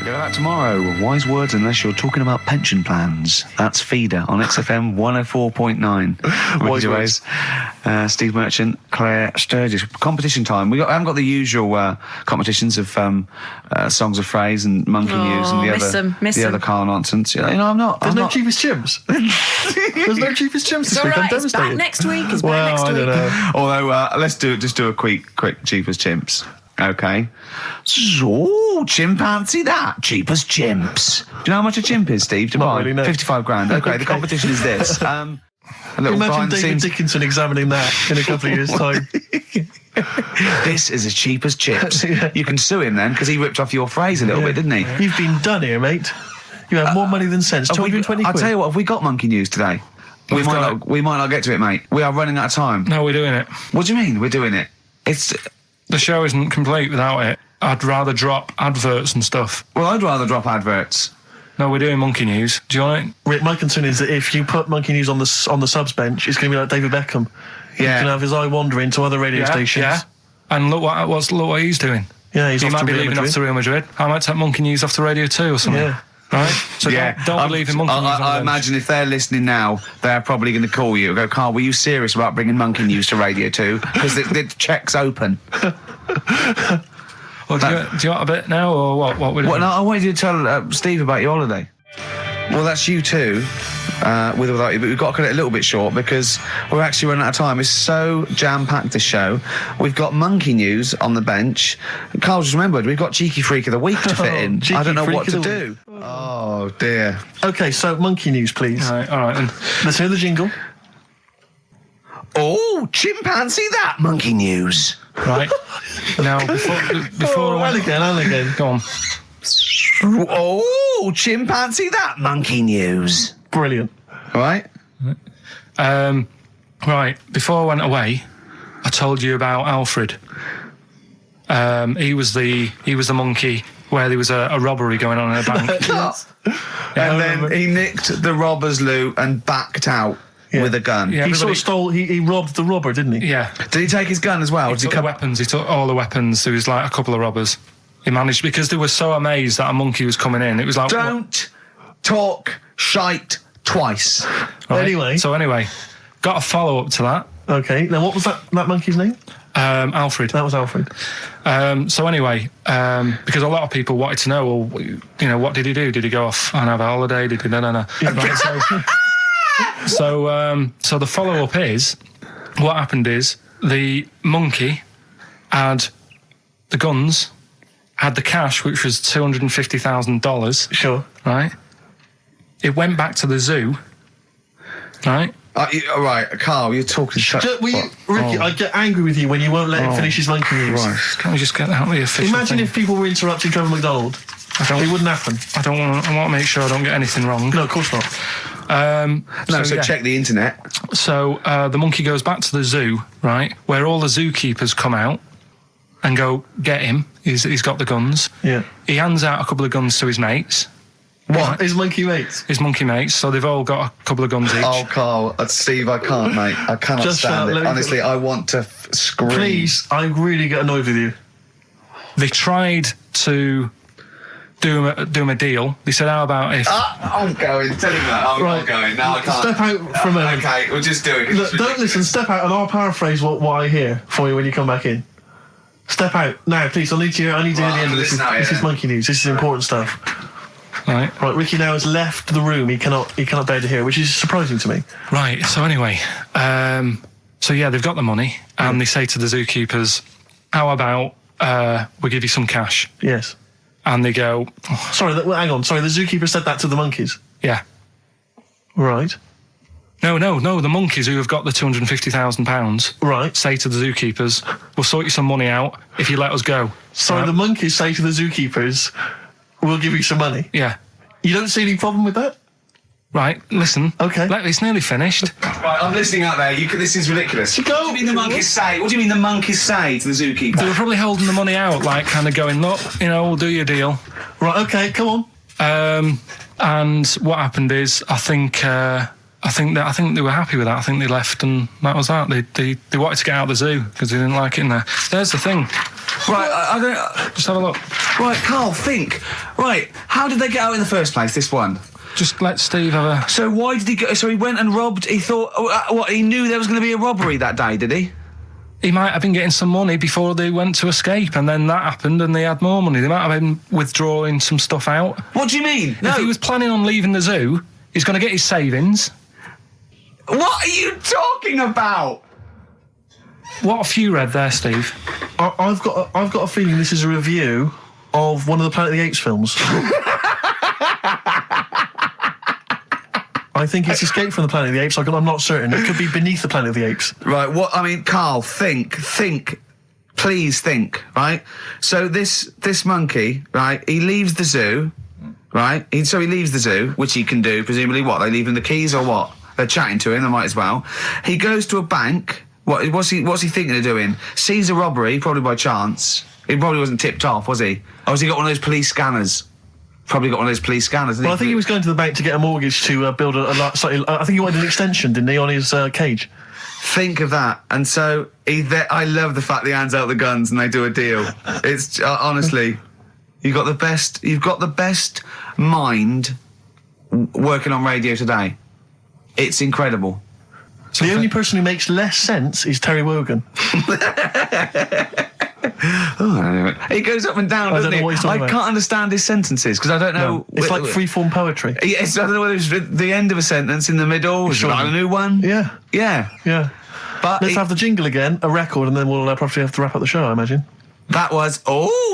Get back tomorrow. Wise words unless you're talking about pension plans. That's Feeder on XFM 104.9. Wise Gervais, Steve Merchant, Claire Sturgis. Competition time. I haven't got the usual competitions of songs of phrase and monkey news and the other Carl nonsense. You know, I'm not. There's no cheapest chimps. There's no cheapest chimps this week. Right. I'm devastated. It's back next week. It's back next week. I don't know. Although let's do a quick cheapest chimps. Okay. So, chimpanzee that. Cheapest chimps. Do you know how much a chimp is, Steve, to buy? Really, no. 55 grand. Okay, the competition is this. A little Imagine David Dickinson examining that in a couple of years' time. This is as cheap as chips. You can sue him then, because he ripped off your phrase a little bit, didn't he? You've been done here, mate. You have more money than sense. 220 quid. I'll tell you what, have we got monkey news today? We might not get to it, mate. We are running out of time. No, we're doing it. What do you mean, we're doing it? The show isn't complete without it. I'd rather drop adverts and stuff. Well, I'd rather drop adverts. No, we're doing monkey news. Do you want it? Rick, my concern is that if you put monkey news on the subs bench, it's going to be like David Beckham. Yeah. He's going to have his eye wandering to other radio stations. Yeah. And look what he's doing. Yeah, he might be leaving off to Real Madrid. I might take monkey news off the radio too or something. Yeah. Right? So don't believe in monkey news. I imagine if they're listening now, they're probably going to call you and go, Carl, were you serious about bringing monkey news to Radio 2? Because the check's open. Well, do you want a bit now, or what we're doing? Well, no, I wanted you to tell Steve about your holiday. Well, that's you too, with or without you, but we've got to cut it a little bit short because we're actually running out of time. It's so jam-packed, this show. We've got monkey news on the bench. Carl just remembered, we've got Cheeky Freak of the Week to fit in. I don't know what to do. Oh, dear. OK, so monkey news, please. All right then. Let's hear the jingle. Oh, chimpanzee that, monkey news. Right. Now, before and again. Go on. Oh, chimpanzee that, monkey news. Brilliant. Right? Right, before I went away, I told you about Alfred. He was the monkey where there was a robbery going on in a bank. And then he nicked the robber's loot and backed out with a gun. Yeah, he sort of stole, he robbed the robber, didn't he? Yeah. Did he take his gun as well? He took the weapons. He took all the weapons. There was like a couple of robbers. He managed, because they were so amazed that a monkey was coming in. It was like... Don't talk shite twice. Right? Anyway, got a follow-up to that. OK, now what was that monkey's name? Alfred. That was Alfred. So anyway, because a lot of people wanted to know, well, you know, what did he do? Did he go off and have a holiday? Did he... No. Right, so the follow-up is, what happened is, the monkey had the guns, had the cash, which was $250,000. Sure. Right? It went back to the zoo. Right? All right, Carl, you're talking... Ricky, I get angry with you when you won't let him finish his monkey news. Right. Can we just get out of the official Imagine thing? if people were interrupting Trevor McDonald. It wouldn't happen. I want to make sure I don't get anything wrong. No, of course not. Check the internet. So the monkey goes back to the zoo, right, where all the zookeepers come out and go, get him. He's got the guns. Yeah. He hands out a couple of guns to his mates. What? Right. His monkey mates? His monkey mates. So they've all got a couple of guns each. Oh, Carl, Steve, I can't, mate. I cannot Just stand it. Honestly, I want to scream. Please, I really get annoyed with you. They tried to do him a deal. They said, how about if... I'm going. Tell him that. I'm going. No, I can't. Step out for a moment. Okay, we'll just do it. Look, don't listen. Step out and I'll paraphrase what I hear for you when you come back in. Step out. Now, please, I need to hear the end of this. This is monkey news. This is important stuff. Right, Ricky now has left the room. He cannot bear to hear, which is surprising to me. Right, so anyway, they've got the money, and they say to the zookeepers, how about we give you some cash? Yes. And they go... Oh. Sorry, hang on. Sorry, the zookeeper said that to the monkeys? Yeah. Right. No, the monkeys who have got the £250,000 right. say to the zookeepers, we'll sort you some money out if you let us go. Sorry, the monkeys say to the zookeepers, we'll give you some money? Yeah. You don't see any problem with that? Right, listen. Okay. It's nearly finished. Right, I'm listening out there. This is ridiculous. What do you mean the monkeys say? What do you mean the monkeys say to the zookeeper? They were probably holding the money out, like kind of going, look, we'll do your deal. Right, okay, come on. And what happened is, I think they were happy with that. I think they left, and that was that. They wanted to get out of the zoo because they didn't like it in there. There's the thing. Right, I don't... Just have a look. Right, Carl, think. Right, how did they get out in the first place, this one? Just let Steve have a... So why did he go... So he went and robbed... He thought... What, he knew there was going to be a robbery that day, did he? He might have been getting some money before they went to escape, and then that happened and they had more money. They might have been withdrawing some stuff out. What do you mean? No. If he was planning on leaving the zoo, he's going to get his savings. What are you talking about? What have you read there, Steve? I've got a feeling this is a review of one of the Planet of the Apes films. I think it's Escape from the Planet of the Apes. I'm not certain. It could be Beneath the Planet of the Apes. Right, what... I mean, Carl, think. Please think, right? So this monkey, right, he leaves the zoo, right? So he leaves the zoo, which he can do, presumably what? They leave him the keys or what? They're chatting to him, they might as well. He goes to a bank. What's he thinking of doing? Sees a robbery, probably by chance. He probably wasn't tipped off, was he? Or has he got one of those police scanners? Probably got one of those police scanners. Well, I think he was going to the bank to get a mortgage to build slightly. I think he wanted an extension, didn't he, on his cage? Think of that. And so I love the fact that he hands out the guns and they do a deal. It's honestly, you've got the best mind working on radio today. It's incredible. The only person who makes less sense is Terry Wogan. He goes up and down, doesn't he? I can't understand his sentences because I don't know. No, it's like free-form poetry. Yes, I don't know whether it's the end of a sentence, in the middle, Sure. a new one. Yeah. But Let's have the jingle again, a record, and then we'll probably have to wrap up the show, I imagine. That was,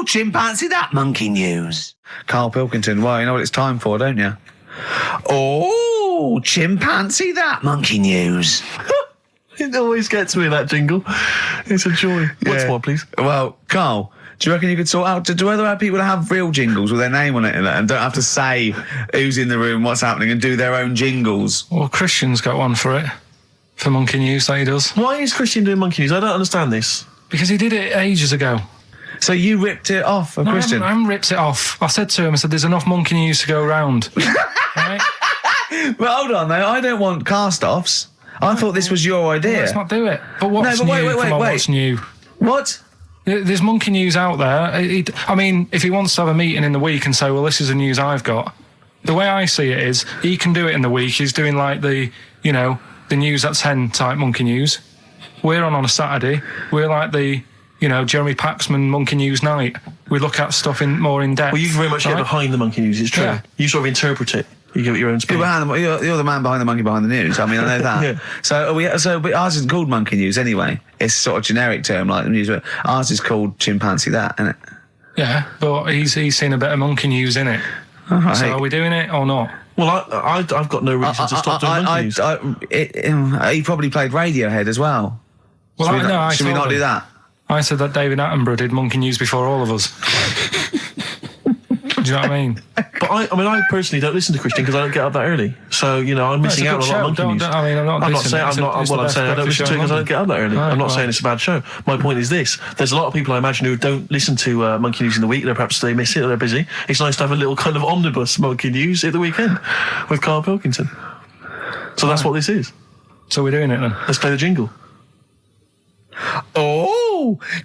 chimpanzee that monkey news. Karl Pilkington, well, you know what it's time for, don't you? Chimpanzee that monkey news. It always gets me, that jingle. It's a joy. What's more, please? Well, Carl, do you reckon you could sort out... Do other people have real jingles with their name on it and don't have to say who's in the room, what's happening, and do their own jingles? Well, Christian's got one for it. For Monkey News, that he does. Why is Christian doing Monkey News? I don't understand this. Because he did it ages ago. So you ripped it off of Christian? I haven't ripped it off. I said to him, there's enough Monkey News to go around. Right? But hold on, though. I don't want cast-offs. I thought this was your idea. Well, let's not do it. But what's No, but new? wait. What's new? What? There's Monkey News out there. I mean, if he wants to have a meeting in the week and say, well, this is the news I've got, the way I see it is, he can do it in the week. He's doing like the news at 10 type Monkey News. We're on a Saturday. We're like the, Jeremy Paxman Monkey News night. We look at stuff more in depth. Well, you very much get behind the Monkey News, it's true. Yeah. You sort of interpret it. You give it your own spin. You're the man behind the monkey behind the news. I mean, I know that. Yeah. But ours isn't called Monkey News anyway. It's sort of generic term like the news. But ours is called Chimpanzee that, isn't it? Yeah, but he's seen a bit of Monkey News in it. Right. So are we doing it or not? Well, I've got no reason to stop doing Monkey News. He probably played Radiohead as well. Well, Should we not do that? I said that David Attenborough did Monkey News before all of us. Do you know what I mean? But I personally don't listen to Christian because I don't get up that early. So, I'm missing out on a lot of Monkey News. I'm not saying I don't listen to it because I don't get up that early. I'm not saying it's a bad show. My point is this. There's a lot of people I imagine who don't listen to Monkey News in the week. Perhaps they miss it or they're busy. It's nice to have a little kind of omnibus Monkey News at the weekend with Karl Pilkington. So that's what this is. So we're doing it then. Let's play the jingle.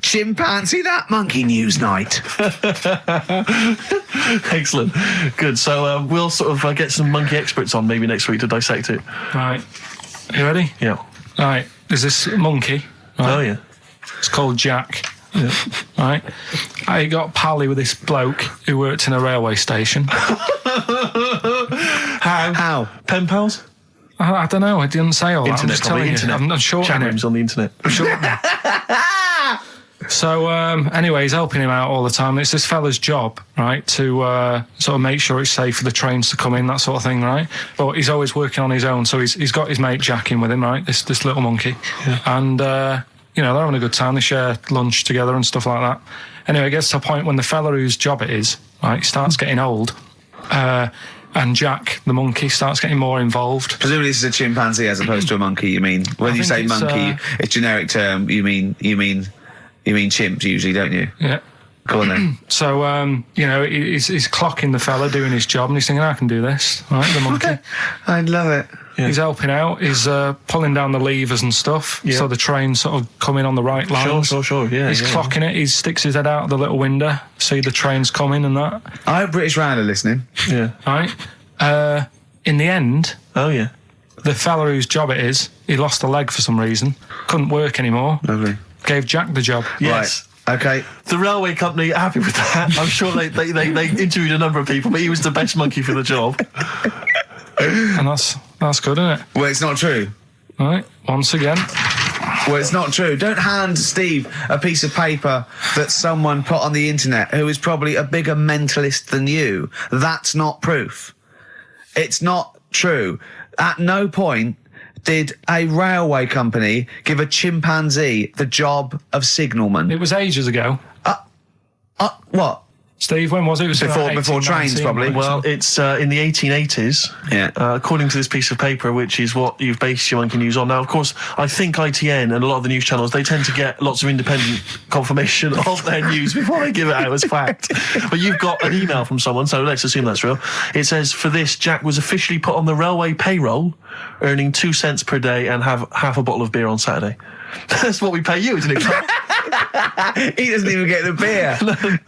Chimpanzee that monkey news night. Excellent. Good. So we'll sort of get some monkey experts on maybe next week to dissect it. Right. You ready? Yeah. Right. There's this monkey. Right? Oh, yeah. It's called Jack. Yeah. Right. I got pally with this bloke who worked in a railway station. How? Pen pals? I don't know. I didn't say all that. Internet, I'm just telling you. I'm shortening Chat it. rooms on the internet. So anyway, he's helping him out all the time. It's this fella's job, right, to sort of make sure it's safe for the trains to come in, that sort of thing, right? But he's always working on his own, so he's got his mate Jack in with him, right? This little monkey, and they're having a good time. They share lunch together and stuff like that. Anyway, it gets to a point when the fella whose job it is, right, starts getting old. And Jack, the monkey, starts getting more involved. Presumably this is a chimpanzee as opposed to a monkey, you mean? When you say monkey, it's generic term, you mean chimps usually, don't you? Yeah. Go on then. So, he's clocking the fella doing his job and he's thinking, I can do this, right, the monkey. I love it. He's helping out. He's pulling down the levers and stuff, so the train's sort of coming on the right lines. Sure. Yeah, He's clocking it. He sticks his head out of the little window, see the trains coming and that. I hope British Rail are listening. Yeah. Right. In the end, Oh, the fella whose job it is, he lost a leg for some reason, couldn't work anymore. Lovely. Gave Jack the job. Yes. Right. Okay. The railway company are happy with that. I'm sure they interviewed a number of people, but he was the best monkey for the job. And that's good, isn't it? Well, it's not true. Right. Once again. Well, it's not true. Don't hand Steve a piece of paper that someone put on the internet who is probably a bigger mentalist than you. That's not proof. It's not true. At no point did a railway company give a chimpanzee the job of signalman. It was ages ago. What? Steve, when was it? It was Before about 18, trains, 19, probably. Well, it's in the 1880s. Yeah. According to this piece of paper, which is what you've based your monkey news on. Now, of course, I think ITN and a lot of the news channels, they tend to get lots of independent confirmation of their news before they give it out as fact. But you've got an email from someone, so let's assume that's real. It says, for this, Jack was officially put on the railway payroll, earning 2 cents per day and have half a bottle of beer on Saturday. That's what we pay you, isn't it? He doesn't even get the beer.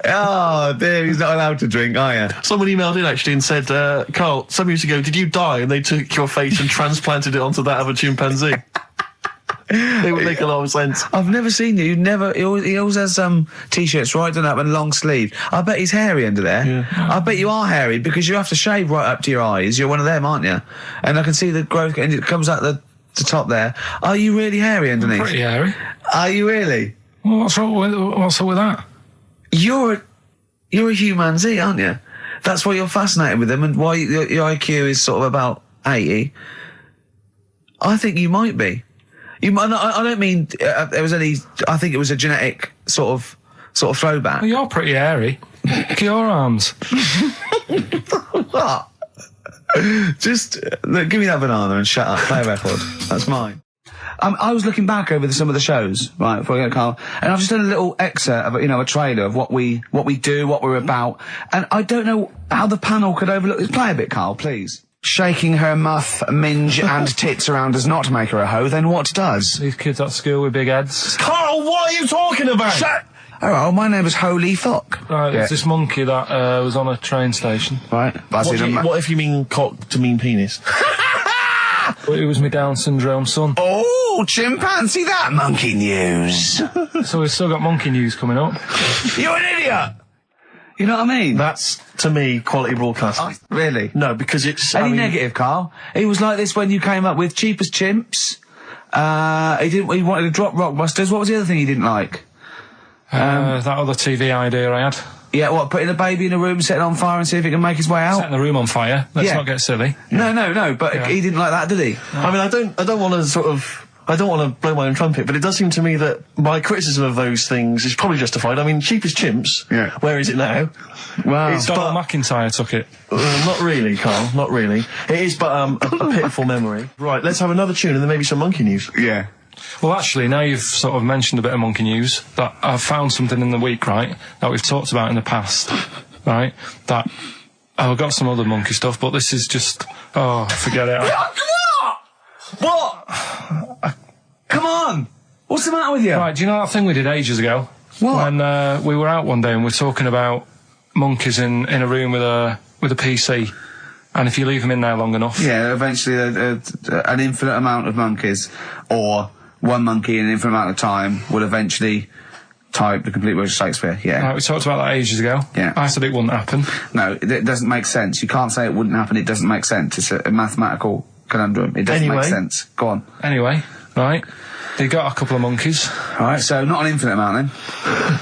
Oh, dear, he's not allowed to drink, are you? Someone emailed in actually and said, Carl, some years ago, did you die? And they took your face and transplanted it onto that of a chimpanzee. It would make a lot of sense. I've never seen you. He always has t-shirts right done up and long sleeve. I bet he's hairy under there. Yeah. I bet you are hairy because you have to shave right up to your eyes. You're one of them, aren't you? And I can see the growth, and it comes out the top there. Are you really hairy underneath? Pretty hairy. Are you really? Well, what's up with that? You're a humanzee, aren't you? That's why you're fascinated with them and why your IQ is sort of about 80. I think you might be. You might. I don't mean there was any. I think it was a genetic sort of throwback. Well, you're pretty hairy. Look at your arms. What? Just look, give me that banana and shut up. Play a record. That's mine. I was looking back over some of the shows, right, before we go, Carl, and I've just done a little excerpt of, a trailer of what we do, what we're about, and I don't know how the panel could overlook this. Play a bit, Carl, please. Shaking her muff, minge and tits around does not make her a hoe, then what does? These kids at school with big heads. Carl, what are you talking about? Shut! Oh, my name is Holy Fuck. Right, there's this monkey that was on a train station. Right. What if you mean cock to mean penis? It was my Down syndrome son. Oh, chimpanzee, that monkey news. So we've still got monkey news coming up. You're an idiot! You know what I mean? That's, to me, quality broadcasting. Really? No, because it's... Any negative, Carl? He was like this when you came up with Cheap as Chimps. He wanted to drop Rockbusters. What was the other thing he didn't like? That other TV idea I had. Yeah, what, putting a baby in a room, set it on fire and see if it can make his way out? Setting the room on fire. Let's not get silly. No, but he didn't like that, did he? I mean, I don't want to blow my own trumpet, but it does seem to me that my criticism of those things is probably justified. I mean, Cheap as Chimps, where is it now? Wow. Donald McIntyre took it. Not really, Carl, not really. It is but a pitiful memory. Right, let's have another tune and then maybe some monkey news. Yeah. Well, actually, now you've sort of mentioned a bit of monkey news, that I've found something in the week, right, that we've talked about in the past, right, that I've got some other monkey stuff, but this is just, forget it. What? Come on! What's the matter with you? Right, do you know that thing we did ages ago? What? When we were out one day and we were talking about monkeys in a room with a PC, and if you leave them in there long enough... Yeah, eventually an infinite amount of monkeys, or one monkey in an infinite amount of time, will eventually type the complete words of Shakespeare, yeah. Right, we talked about that ages ago. Yeah. I said it wouldn't happen. No, it doesn't make sense. You can't say it wouldn't happen, it doesn't make sense. It's a mathematical conundrum. It doesn't make sense. Go on. Anyway, right, they got a couple of monkeys. Alright, so not an infinite amount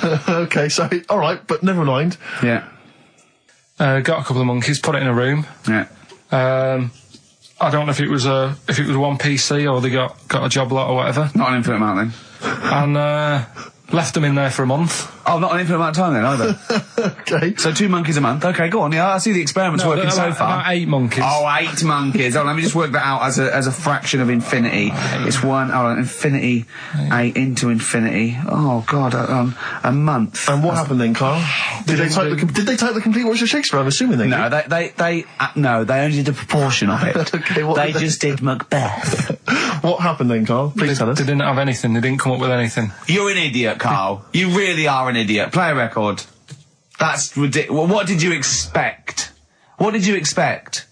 then. Okay, so, alright, but never mind. Yeah. Got a couple of monkeys, put it in a room. Yeah. I don't know if it was one PC or they got a job lot or whatever. Not an infinite amount then. And left them in there for a month. Oh, not an infinite amount of time then, either. Okay. So 2 monkeys a month. Okay, go on. Yeah, I see the experiment's working so far. About 8 monkeys. Oh, 8 monkeys. Oh, let me just work that out as a fraction of infinity. It's infinity, 8 into infinity. Oh, God, a month. And what happened then, Carl? Did they type the complete works of Shakespeare? I'm assuming they No, did. they only did a proportion of it. Okay, what they did they- just did Macbeth. What happened then, Carl? Please tell us. They didn't have anything. They didn't come up with anything. You're an idiot, Carl. You really are an idiot. Play a record. That's ridiculous. What did you expect? What did you expect?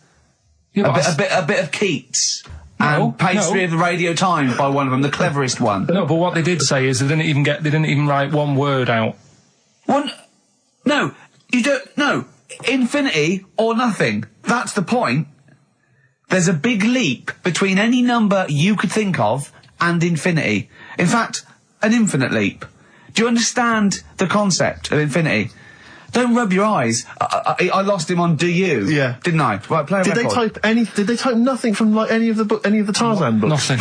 Yeah, A bit of Keats. And Pastry of the Radio Times by one of them, the cleverest one. No, but what they did say is they didn't even write one word out. No, you don't. No, infinity or nothing. That's the point. There's a big leap between any number you could think of and infinity. In fact, an infinite leap. Do you understand the concept of infinity? Don't rub your eyes. I lost him on Do You? Yeah. Didn't I? Right, play a Did record. they type nothing from like any of the Tarzan books? Nothing.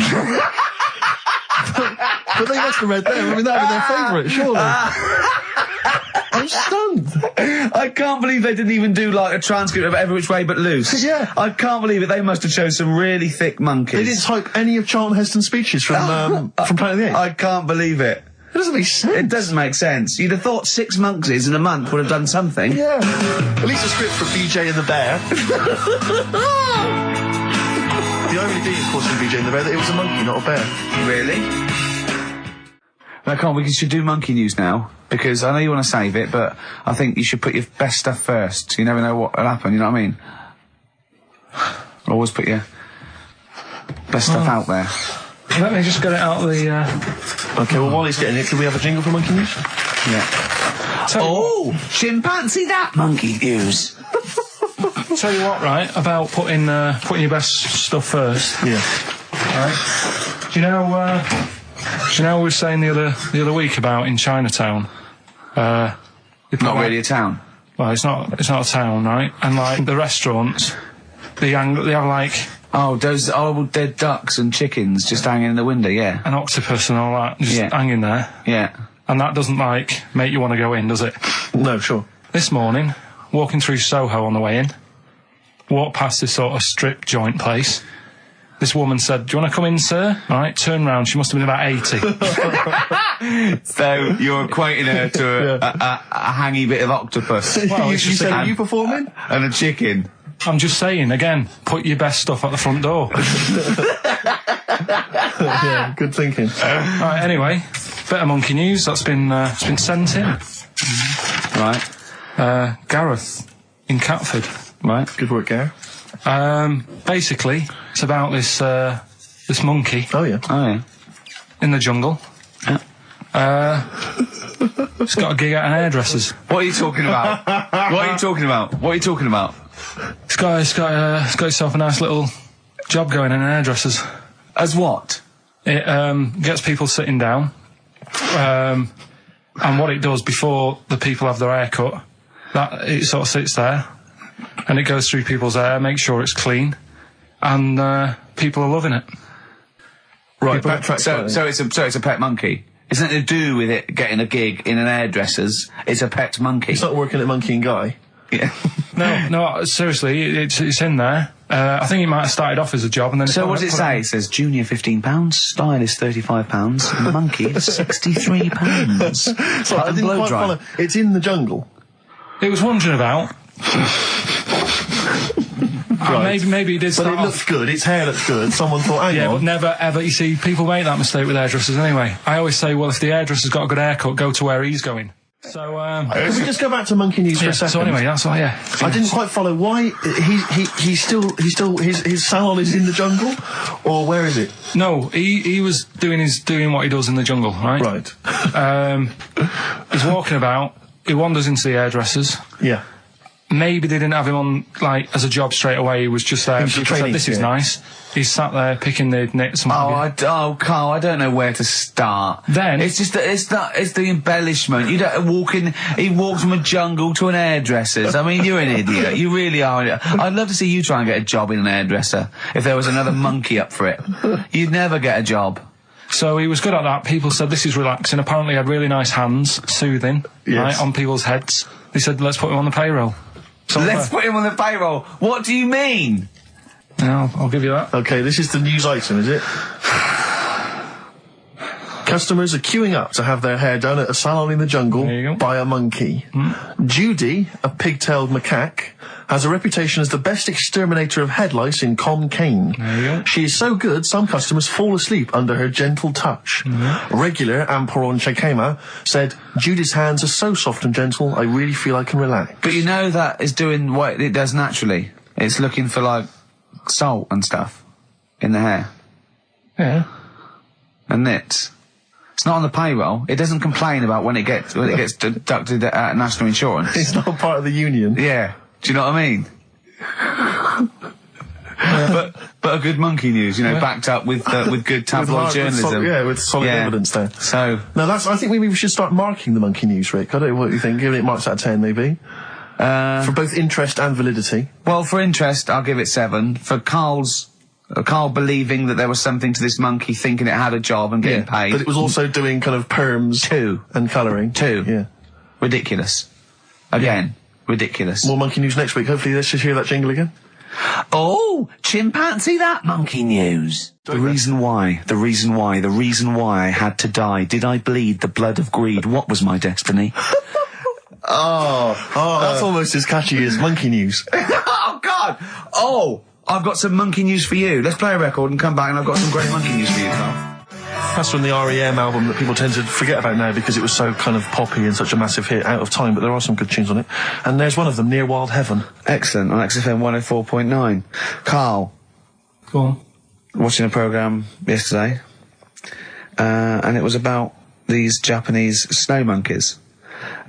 But they must have read them. I mean, that would be their favourite, surely. I'm stunned. I can't believe they didn't even do like a transcript of Every Which Way But Loose. Yeah. I can't believe it. They must have chosen some really thick monkeys. They didn't type any of Charlton Heston's speeches from Planet of the Apes. I can't believe it. It doesn't make sense. It doesn't make sense. You'd have thought 6 monkeys in a month would have done something. Yeah. At least a script for BJ and the Bear. The irony being, of course, in BJ and the Bear, that it was a monkey, not a bear. Really? No, come on, we should do monkey news now, because I know you want to save it, but I think you should put your best stuff first. You never know what will happen, you know what I mean? Always put your best stuff out there. Let me just get it out of the... Okay, well, while he's getting it, can we have a jingle for monkey news? Yeah. Chimpanzee that monkey news. Tell you what, right, about putting your best stuff first. Yeah. Right. Do you know we were saying the other week about in Chinatown? Not really a town. Well, it's not a town, right? And like the restaurants, they have like Oh, those horrible dead ducks and chickens just hanging in the window, yeah. an octopus and all that just hanging there. Yeah. And that doesn't like make you want to go in, does it? No, sure. This morning, walking through Soho on the way in, walked past this sort of strip joint place. This woman said, "Do you want to come in, sir?" All right, turn round. She must have been about 80. So you're equating her to a hangy bit of octopus. Well, you it's just said, a- are you performing? And a chicken. I'm just saying, again, put your best stuff at the front door. Yeah, good thinking. Right, anyway, bit of monkey news that's been sent in. Right. Gareth in Catford. Right. Good work, Gary. Basically, it's about this monkey Oh, yeah. Oh, yeah. in the jungle. Yeah. It's got a gig at an hairdresser's. What are you talking about? What are you talking about? What are you talking about? It's got itself a nice little job going in an hairdresser's. As what? It gets people sitting down, and what it does before the people have their hair cut, that it sort of sits there, and it goes through people's hair, makes sure it's clean, and people are loving it. Right, backtrack So slightly. it's a pet monkey. It's nothing to do with it getting a gig in an hairdresser's. It's a pet monkey. It's not working at Monkey and Guy. Yeah. No, seriously, it's in there. I think it might have started off as a job, and then So what does it say? It says junior £15, stylist £35, and the monkey £63. Sorry, I didn't quite follow. It's in the jungle. It was wondering about. Maybe it did But start it off. looks good. Its hair looks good. Someone thought, hang Yeah, on. but never ever. You see, people make that mistake with hairdressers anyway. I always say, well, if the hairdresser's got a good haircut, go to where he's going. So, Can we just go back to Monkey News for a second? so anyway, that's why. Yeah, I didn't quite follow why he's still his salon is in the jungle, or where is it? No, he was doing what he does in the jungle, right? Right. He's walking about. He wanders into the hairdressers. Yeah. Maybe they didn't have him on like as a job straight away. He was just there. He was People training, said, "This is yeah. nice." He's sat there picking the knits and what have you. Carl, I don't know where to start. Then- it's just it's the embellishment. You don't he walks from a jungle to an hairdresser's. I mean, you're an idiot. You really are. I'd love to see you try and get a job in an hairdresser if there was another monkey up for it. You'd never get a job. So he was good at that. People said this is relaxing. Apparently he had really nice hands, soothing, right, on people's heads. They said, let's put him on the payroll. So Let's put him on the payroll. What do you mean? Yeah, I'll give you that. Okay, this is the news item, is it? Customers are queuing up to have their hair done at a salon in the jungle There you go. by a monkey. Judy, a pig-tailed macaque, has a reputation as the best exterminator of head lice in Concane. There you go. She is so good, some customers fall asleep under her gentle touch. Regular Amporon Chekema said, Judy's hands are so soft and gentle, I really feel I can relax. But you know that is doing what it does naturally. It's looking for, like, salt and stuff in the hair. Yeah. And nits. It's not on the payroll. It doesn't complain about when it gets deducted at national insurance. It's not part of the union. Yeah. Do you know what I mean? but a good monkey news, you know, backed up with good tabloid journalism. With solid evidence there. So No, I think maybe we should start marking the monkey news, Rick. I don't know what you think. Giving it marks out of 10, maybe. For both interest and validity. well, for interest, I'll give it 7. For Carl believing that there was something to this monkey, thinking it had a job and getting paid. But it was also doing kind of perms 2. and colouring. 2. Yeah. Ridiculous. Again, ridiculous. More monkey news next week. Hopefully let's just hear that jingle again. Oh, chimpanzee that monkey news. The reason why I had to die. Did I bleed the blood of greed? What was my destiny? That's almost as catchy as monkey news. Oh, God! Oh, I've got some monkey news for you. Let's play a record and come back and I've got some great monkey news for you, Carl. That's from the R.E.M. album that people tend to forget about now because it was so kind of poppy and such a massive hit, Out of Time, but there are some good tunes on it. And there's one of them, Near Wild Heaven. Excellent, on XFM 104.9. Carl, Go on. watching a programme yesterday, and it was about these Japanese snow monkeys.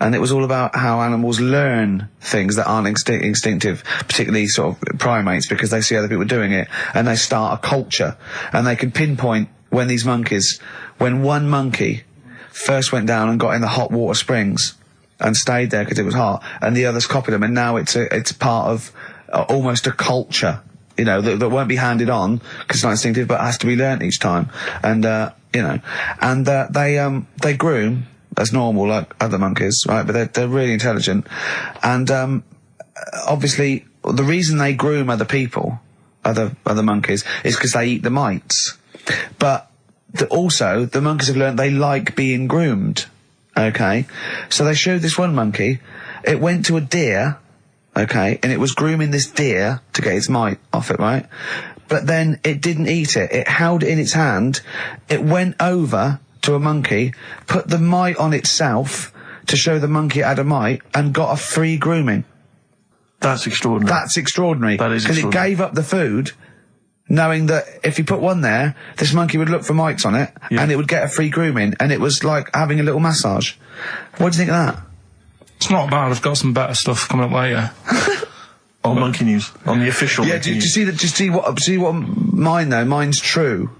And it was all about how animals learn things that aren't instinctive, particularly sort of primates, because they see other people doing it, and they start a culture. And they can pinpoint when one monkey first went down and got in the hot water springs and stayed there because it was hot, and the others copied them, and now it's part of almost a culture, you know, that won't be handed on because it's not instinctive, but has to be learnt each time. And you know, and they groom as normal like other monkeys, right? But they're really intelligent, and obviously the reason they groom other people, other monkeys, is because they eat the mites. But also the monkeys have learned they like being groomed. Okay, so they showed this one monkey. It went to a deer, okay, and it was grooming this deer to get its mite off it, right? But then it didn't eat it. It held it in its hand. It went over to a monkey, put the mite on itself to show the monkey it had a mite, and got a free grooming. That's extraordinary. That's extraordinary. That is because it gave up the food, knowing that if you put one there, this monkey would look for mites on it, and it would get a free grooming, and it was like having a little massage. What do you think of that? It's not bad. I've got some better stuff coming up later. On monkey news, on the official. Yeah, monkey do you news. see that? Just see what mine though. Mine's true.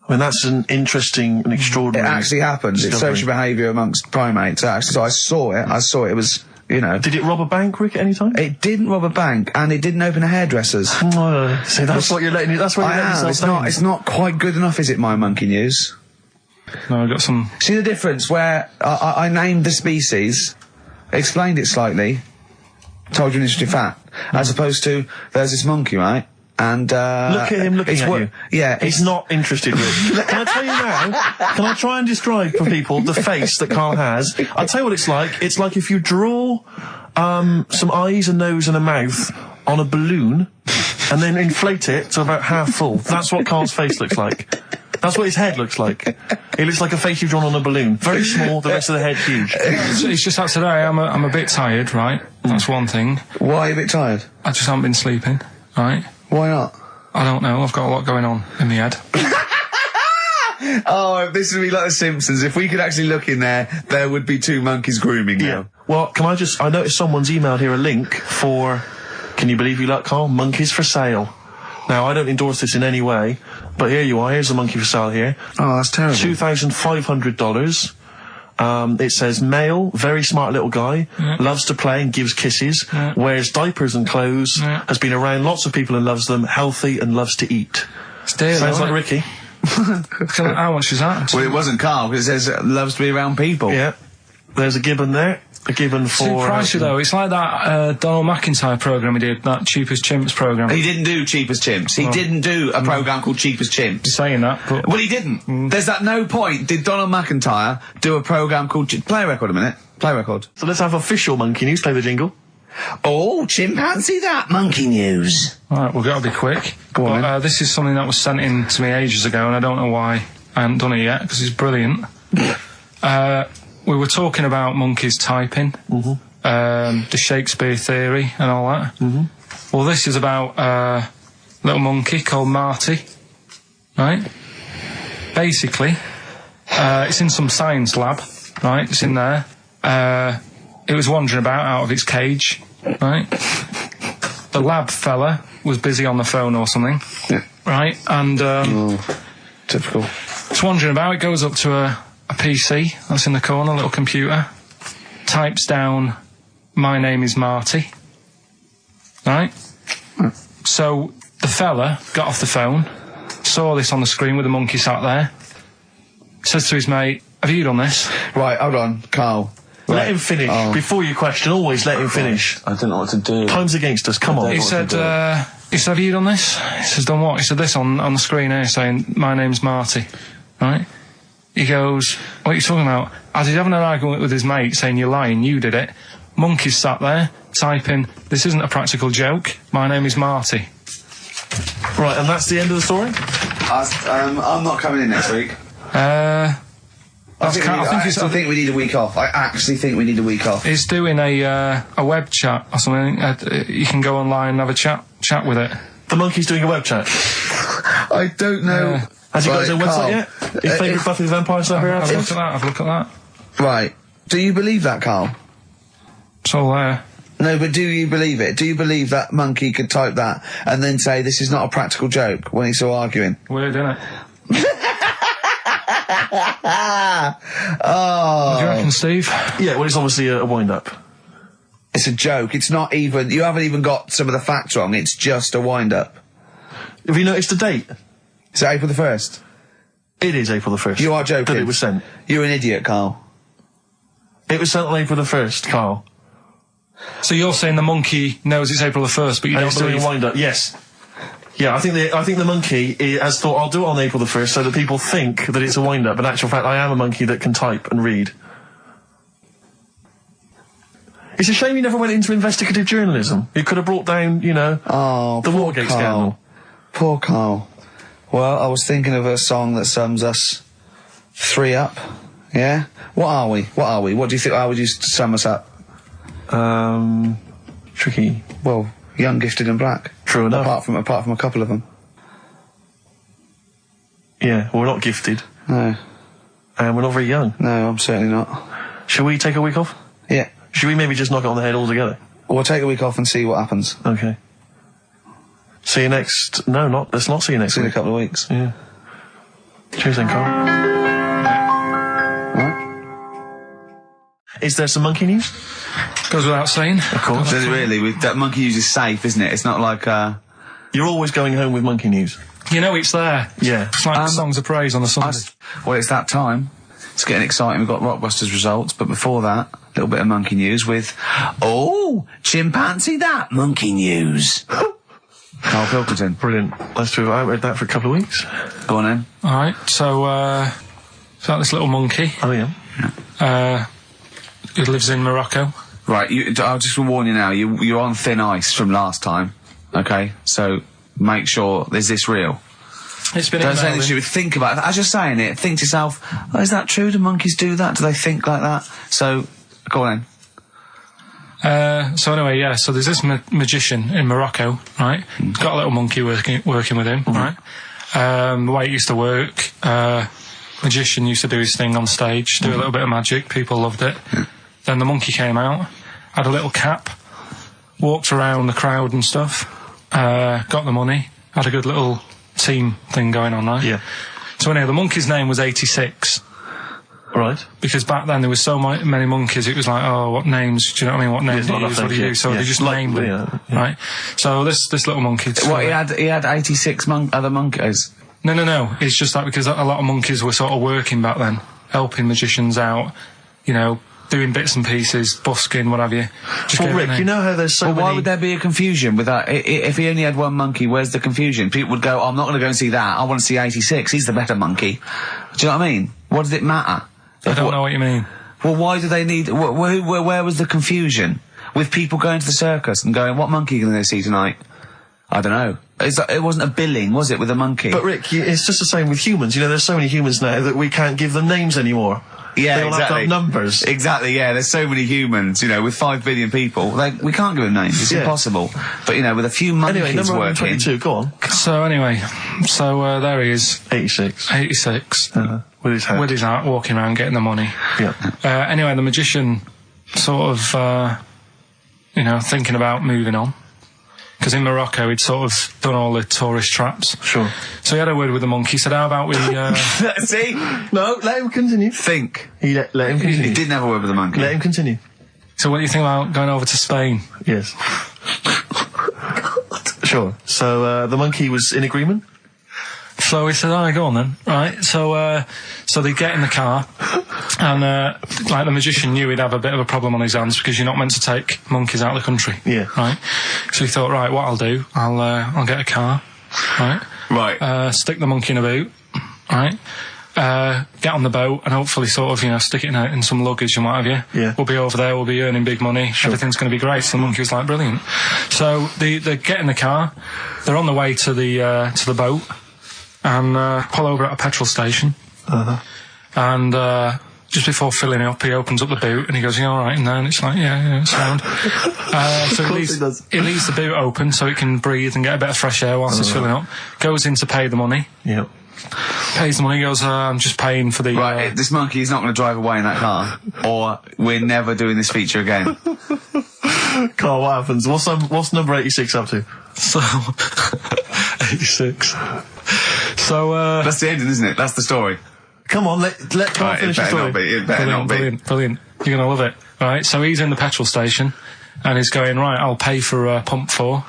I mean, that's an interesting and It extraordinary. actually happened. It's discovery. social behaviour amongst primates. Actually, so I saw it. It was, you know. Did it rob a bank, Rick, at any time? It didn't rob a bank, and it didn't open a hairdresser's. See, that's what you're letting. That's what you're letting yourself It's not quite good enough, is it? My monkey news. No, I've got some. See the difference where I named the species, explained it slightly, told you an interesting fact, as opposed to there's this monkey, right? And Look at him looking at you. Yeah, He's not interested, Rick. Can I tell you now? Can I try and describe for people the face that Carl has? I'll tell you what it's like. It's like if you draw some eyes, a nose and a mouth on a balloon and then inflate it to about half full. That's what Carl's face looks like. That's what his head looks like. It looks like a face you've drawn on a balloon. Very small, the rest of the head huge. It's just that today I'm a bit tired, right? That's one thing. Why are you a bit tired? I just haven't been sleeping, right? Why not? I don't know. I've got a lot going on in the head. Oh, this would be like The Simpsons. If we could actually look in there, there would be two monkeys grooming now. Well, I noticed someone's emailed here a link for, can you believe you luck, Carl? Monkeys for sale. Now, I don't endorse this in any way, but here you are. Here's a monkey for sale here. Oh, that's terrible. $2,500. It says male, very smart little guy, loves to play and gives kisses, wears diapers and clothes, has been around lots of people and loves them, healthy and loves to eat. It's dear, Sounds though, like isn't it? Ricky. How much is that? Well, it wasn't Carl, because it says loves to be around people. Yeah. There's a gibbon there. A gibbon for... Too pricey, though. It's like that Donald McIntyre programme he did, that Cheapest Chimps programme. He didn't do Cheapest Chimps. He didn't do a programme called Cheapest Chimps. Saying that, but... Well, he didn't. There's at no point did Donald McIntyre do a programme called... Play a record a minute. Play a record. So let's have official monkey news. Play the jingle. Oh, chimpanzee that monkey news. Alright, we've got to be quick. Go on, then. This is something that was sent in to me ages ago, and I don't know why I haven't done it yet, because it's brilliant. We were talking about monkeys typing, the Shakespeare theory and all that. Well, this is about a little monkey called Marty, right? Basically, it's in some science lab, right? It's in there. It was wandering about out of its cage, right? The lab fella was busy on the phone or something, right? And Typical. it's wandering about. It goes up to a PC that's in the corner, a little computer, types down, "My name is Marty," right? So the fella got off the phone, saw this on the screen with the monkey sat there, says to his mate, "Have you done this?" Right, hold on, Carl. Let him finish. Before you question, always let him finish. I don't know what to do. Time's against us, come on. He said, "Have you done this?" He says, "Done what?" He said, "This on the screen here saying, 'My name's Marty,' right?" He goes, "What are you talking about?" As he's having an argument with his mate saying, "You're lying, you did it," monkey's sat there typing, "This isn't a practical joke. My name is Marty." Right, and that's the end of the story? I'm not coming in next week. I think we need a week off. I actually think we need a week off. He's doing a web chat or something. You can go online and have a chat with it. The monkey's doing a web chat. I don't know. Has he got his own Carl, website yet? His favourite Buffy the Vampire Slayer? Have a look at that. Have a look at that. Right. Do you believe that, Carl? It's all there. No, but do you believe it? Do you believe that monkey could type that and then say this is not a practical joke when he's still arguing? Weird, isn't it? Oh. What do you reckon, Steve? Yeah, well, it's obviously a wind-up. It's a joke. It's not even... You haven't even got some of the facts wrong. It's just a wind-up. Have you noticed the date? Is it April the 1st? It is April the 1st. You are joking. That it was sent. You're an idiot, Carl. It was sent on April the 1st, Carl. So you're saying the monkey knows it's April the 1st, but you And don't it's doing believe... a wind-up, yes. Yeah, I think the monkey has thought, I'll do it on April the 1st so that people think that it's a wind-up. In actual fact, I am a monkey that can type and read. It's a shame you never went into investigative journalism. You could have brought down, the Watergate scandal. Poor Carl. Well, I was thinking of a song that sums us three up. Yeah? What are we? What do you think? How would you sum us up? Tricky. Well, young, gifted and black. True enough. Apart from a couple of them. Yeah, we're not gifted. No. And we're not very young. No, I'm certainly not. Shall we take a week off? Yeah. Should we maybe just knock it on the head altogether? We'll take a week off and see what happens. Okay. See you next... No, let's not see you next See you in a week. couple of weeks. Yeah. Cheers then, Carl. Right? Is there some monkey news? Goes without saying. Of course. Does it really? That monkey news is safe, isn't it? It's not like, You're always going home with monkey news. You know it's there. Yeah. It's like songs of praise on the Sunday. Well, it's that time. It's getting exciting. We've got Rockbusters results, but before that, a little bit of monkey news with, chimpanzee that monkey news. Karl Pilkington. Brilliant. Let's do it. I haven't read that for a couple of weeks. Go on then. Alright, so, it's like this little monkey. Oh, yeah. Who lives in Morocco. Right, I'll just warn you now, you're on thin ice from last time, okay? So, make sure, is this real? It's been Don't say emailed anything in. you would think about it. As you're saying it, think to yourself, is that true? Do monkeys do that? Do they think like that? So, go on then. So anyway, yeah, so there's this magician in Morocco, right? He's got a little monkey working with him, right? The way it used to work, magician used to do his thing on stage, do a little bit of magic, people loved it. Then the monkey came out, had a little cap, walked around the crowd and stuff, got the money, had a good little team thing going on, right? Yeah. So anyway, the monkey's name was 86. Right. Because back then there was so many monkeys, it was like, oh, what names, do you know what I mean? What names do you use? What do you do? So they just named them, right? So this little monkey... What, he had 86 other monkeys? No. It's just that because a lot of monkeys were sort of working back then, helping magicians out, you know, doing bits and pieces, busking, what have you. Well, Rick, you know how there's so Well, many... why would there be a confusion with that? If he only had one monkey, where's the confusion? People would go, I'm not going to go and see that. I want to see 86. He's the better monkey. Do you know what I mean? What does it matter? I don't know what you mean. Well, why do they need... Where was the confusion? With people going to the circus and going, what monkey are you going to go see tonight? I don't know. It wasn't a billing, was it, with a monkey? But Rick, it's just the same with humans. You know, there's so many humans now that we can't give them names anymore. Yeah, they all have to have numbers. Exactly, yeah. There's so many humans, you know, with 5 billion people. We can't give them names. It's impossible. But, you know, with a few monkeys anyway, number working... 22, go on. So, anyway, there he is. 86. 86. With his hat. With his hat, walking around, getting the money. Yeah. Anyway, the magician sort of, you know, thinking about moving on. Because in Morocco, he'd sort of done all the tourist traps. Sure. So he had a word with the monkey, said, how about we... See? No, let him continue. Think. He let him continue. He didn't have a word with the monkey. Let him continue. So what do you think about going over to Spain? Yes. Sure. So, the monkey was in agreement? So he said, all right, go on then. Right, so they get in the car, and, like, the magician knew he'd have a bit of a problem on his hands because you're not meant to take monkeys out of the country. Yeah. Right? So he thought, right, what I'll do, I'll get a car, right? Right. Stick the monkey in a boot, right? Get on the boat and hopefully sort of, you know, stick it in some luggage and what have you. Yeah. We'll be over there, we'll be earning big money, everything's going to be great. So the monkey was like, brilliant. So they get in the car, they're on the way to the boat, and pull over at a petrol station. And just before filling it up, he opens up the boot and he goes, "You all right in there?" And it's like, yeah, it's sound. So he leaves the boot open so it can breathe and get a bit of fresh air whilst it's filling up. Goes in to pay the money. Yeah. Pays the money, goes, I'm just paying for the... Right, this monkey is not going to drive away in that car, or we're never doing this feature again. Carl, what happens? What's number 86 up to? So... 86. So, That's the ending, isn't it? That's the story. Come on, let Carl finish the story. It better not be. Brilliant. You're going to love it. Right, so he's in the petrol station, and he's going, right, I'll pay for pump 4.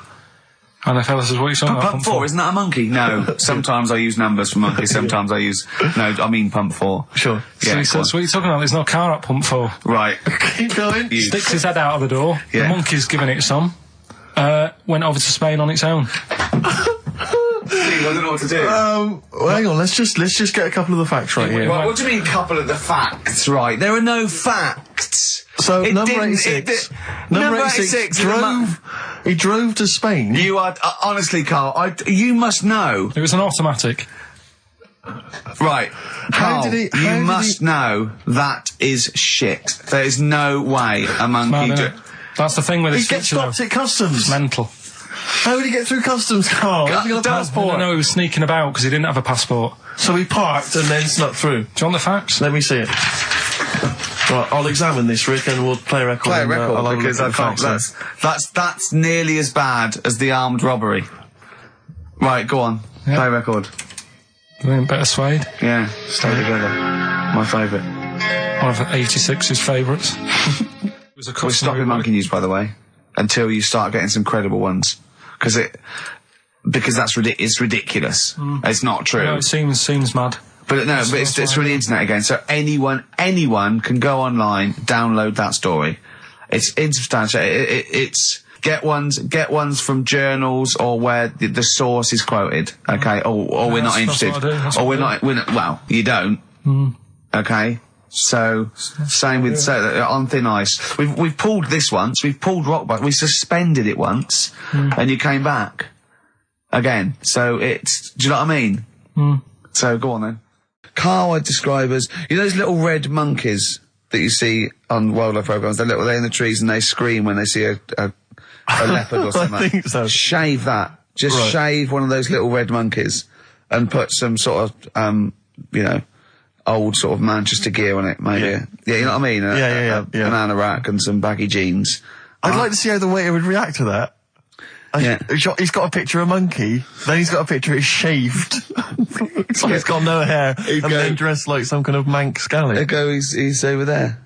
And the fella says, what are you talking about? Pump 4, isn't that a monkey? No. Sometimes I use numbers for monkeys, sometimes I use... No, I mean pump 4. Sure. So Yeah, he says, what are you talking about? There's no car at pump 4. Right. Keep going. Sticks his head out of the door. Yeah. The monkey's giving it some. Went over to Spain on its own. I don't know what to do. Well, hang on, let's just get a couple of the facts right here. Right, what do you mean, couple of the facts, right? There are no facts. So, number 86. Number 86 he drove to Spain. You are, honestly, Carl, you must know. It was an automatic. Right. Carl, you must know that is shit. There is no way a monkey... That's the thing with He his gets feature, stopped at customs. It's mental. How did he get through customs, Carl? Has he got a passport? No, he was sneaking about because he didn't have a passport. So he parked and then snuck through. Do you want the facts? Let me see it. Right, I'll examine this, Rick, and we'll play a record. Play a record, because I can't... That's nearly as bad as the armed robbery. Right, go on. Yeah. Play a record. Better Suede. Yeah, stay together. My favourite. One of 86's favourites. We're stopping monkey news, by the way, until you start getting some credible ones, because that's it's ridiculous. It's not true. No, it seems mad. But no, but it's from the internet again. So anyone can go online, download that story. It's insubstantial. It's get ones from journals or where the source is quoted. Okay, or we're not interested. Or we're not. Well, you don't. Okay. So, same with on thin ice. We've pulled this once. We've pulled rock back. We suspended it once, and you came back again. So do you know what I mean? So go on then. Carl, I describe as, you know those little red monkeys that you see on wildlife programs. They're in the trees and they scream when they see a leopard or something. I think so. Shave that. Just shave one of those little red monkeys and put some sort of old sort of Manchester gear on it, maybe. Yeah, you know what I mean? A banana rack and some baggy jeans. I'd like to see how the waiter would react to that. He's got a picture of a monkey, then he's got a picture of shaved. It's like he's got no hair, then dressed like some kind of Manx scally. There go, he's over there.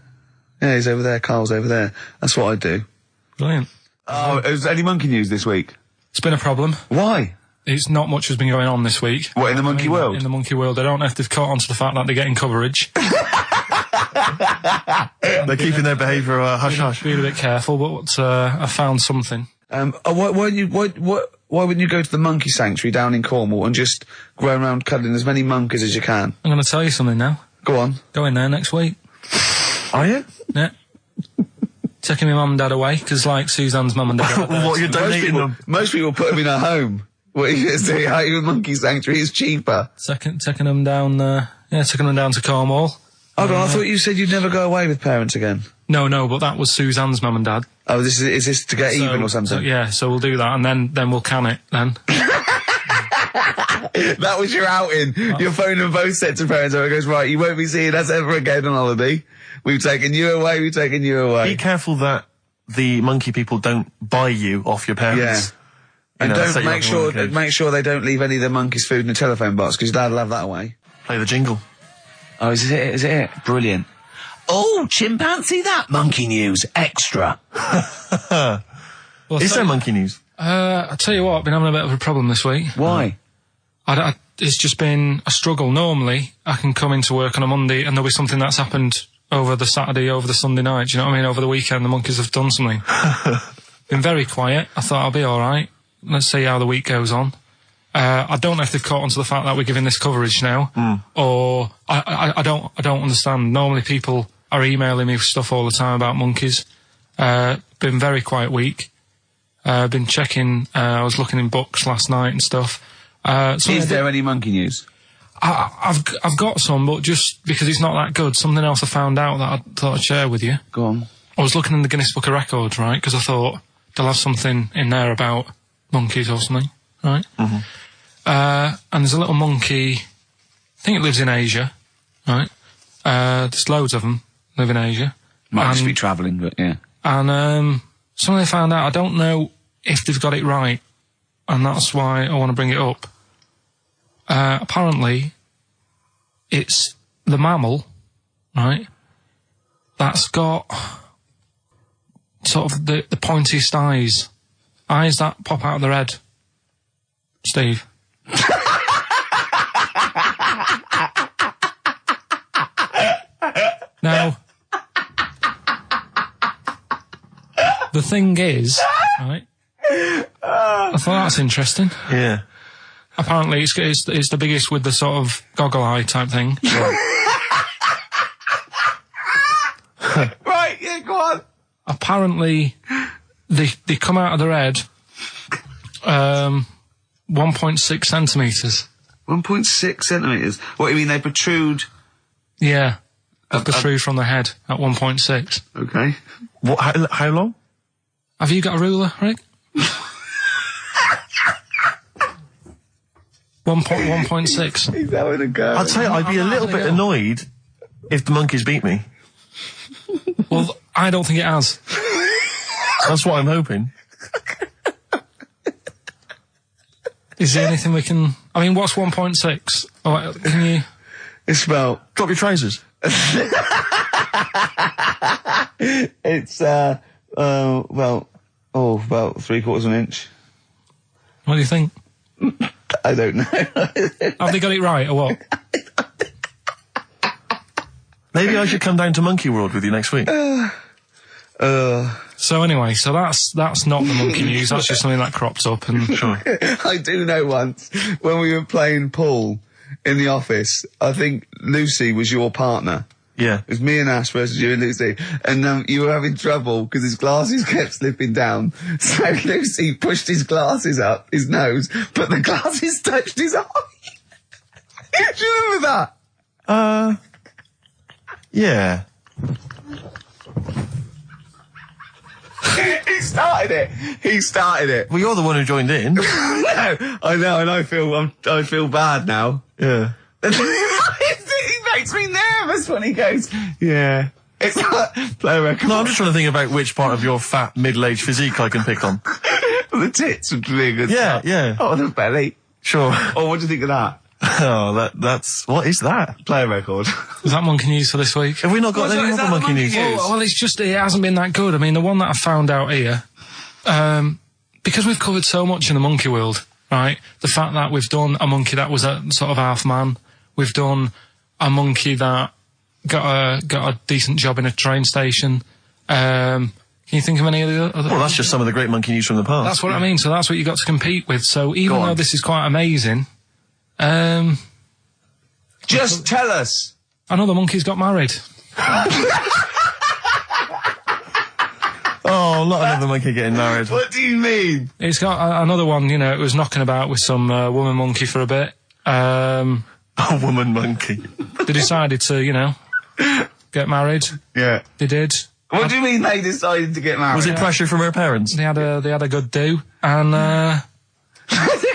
Yeah, he's over there, Carl's over there. That's what I do. Brilliant. Oh, is there any monkey news this week? It's been a problem. Why? it's not much has been going on this week. What, in the monkey world? In the monkey world. I don't know if they've caught on to the fact that they're getting coverage. They're keeping their behaviour hush-hush. Be a bit careful, but I found something. Why wouldn't you go to the monkey sanctuary down in Cornwall and just go around cuddling as many monkeys as you can? I'm going to tell you something now. Go on. Go in there next week. Are you? Yeah. Taking my mum and dad away, because like Suzanne's mum and dad. What, you're donating them? Most people put them in a home. What are you going to say? How your monkey sanctuary is cheaper? Taking them down, taking them down to Cornwall. Hold on, I thought you said you'd never go away with parents again. No, but that was Suzanne's mum and dad. Oh, is this to get even or something? So we'll do that, and then we'll can it, then. That was your outing. You're phoning both sets of parents over and goes, right, you won't be seeing us ever again on holiday. We've taken you away, Be careful that the monkey people don't buy you off your parents. Yeah. And don't make sure they don't leave any of the monkeys' food in the telephone box, because your dad will have that away. Play the jingle. Oh, is it it? Brilliant. Oh, chimpanzee that monkey news extra. Is there monkey news? I'll tell you what, I've been having a bit of a problem this week. Why? It's just been a struggle. Normally, I can come into work on a Monday and there'll be something that's happened over the Saturday, over the Sunday night. Do you know what I mean? Over the weekend, the monkeys have done something. Been very quiet. I thought I'll be all right. Let's see how the week goes on. I don't know if they've caught on to the fact that we're giving this coverage now, or I don't understand. Normally, people are emailing me stuff all the time about monkeys. Been very quiet week. Been checking. I was looking in books last night and stuff. Is there any monkey news? I've got some, but just because it's not that good, something else I found out that I thought I'd share with you. Go on. I was looking in the Guinness Book of Records, right, because I thought they'll have something in there about monkeys or something, right? Mm-hmm. And there's a little monkey, I think it lives in Asia, right? There's loads of them live in Asia. Might just be travelling, but yeah. And something I found out, I don't know if they've got it right, and that's why I want to bring it up. Apparently, it's the mammal, right, that's got sort of the pointiest eyes that pop out of their head. Steve. Now, the thing is, right, I thought that's interesting. Yeah. Apparently, it's the biggest with the sort of goggle eye type thing. Right, yeah, go on. Apparently, they come out of their head 1.6 centimetres. 1.6 centimetres? What, you mean they protrude? Yeah, they protrude from the head at 1.6. Okay. What? How long? Have you got a ruler, Rick? 1.6. He's having a go. I'd say I'd be a little bit annoyed if the monkeys beat me. Well, I don't think it has. That's what I'm hoping. Is there anything we can... I mean, what's 1.6? Oh, can you... It's about... Drop your trousers. It's, about 3/4 of an inch. What do you think? I don't know. Have they got it right, or what? Maybe I should come down to Monkey World with you next week. So anyway, that's not the monkey news. That's just something that cropped up. And Sure. I do know once, when we were playing pool in the office, I think Lucy was your partner. Yeah. It was me and Ash versus you and Lucy. And you were having trouble because his glasses kept slipping down. So Lucy pushed his glasses up his nose, but the glasses touched his eye. Do you remember that? Yeah. He started it. Well, you're the one who joined in. No, I know, and I feel bad now. Yeah. He makes me nervous when he goes, yeah. It's like, play a record. No, I'm just trying to think about which part of your fat, middle-aged physique I can pick on. The tits would be a good Yeah, start. yeah. Oh, the belly. Sure. Oh, what do you think of that? Oh, that's... What is that? Play a record. is that monkey news for this week? Have we not got any other monkey news? Well, it's just, it hasn't been that good. I mean, the one that I found out here, because we've covered so much in the monkey world, right? The fact that we've done a monkey that was a sort of half man, we've done a monkey that got a decent job in a train station. Can you think of any of the other? Well, that's just some of the great monkey news from the past. That's what I mean. So that's what you got to compete with. So even though this is quite amazing, just tell us. Another monkey's got married. Oh, not another monkey getting married. What do you mean? It's got another one. You know, it was knocking about with some woman monkey for a bit. A woman monkey. They decided to, you know, get married. Yeah. They did. What do you mean they decided to get married? Was it pressure from her parents? They had a good do, and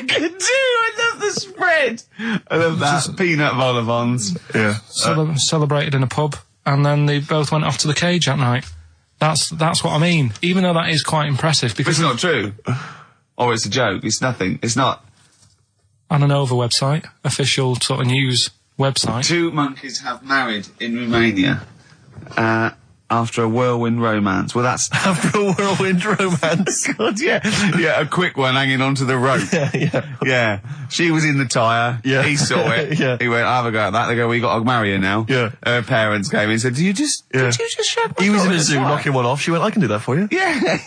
Good do. I love the spread. I love that. Peanut vol-au-vents. Yeah. Celebrated in a pub, and then they both went off to the cage that night. That's what I mean. Even though that is quite impressive, But because it's not true. Or it's a joke. It's nothing. It's not. on an Nova website, official sort of news website. 2 monkeys have married in Romania after a whirlwind romance. Well, that's... After a whirlwind romance. God, yeah. Yeah, a quick one hanging onto the rope. Yeah. She was in the tyre. Yeah. He saw it. Yeah. He went, have a go at that. They go, we got to marry her now. Yeah. Her parents came in and said, did you just shut my He was door in a the zoo tyre?" knocking one off. She went, I can do that for you. Yeah.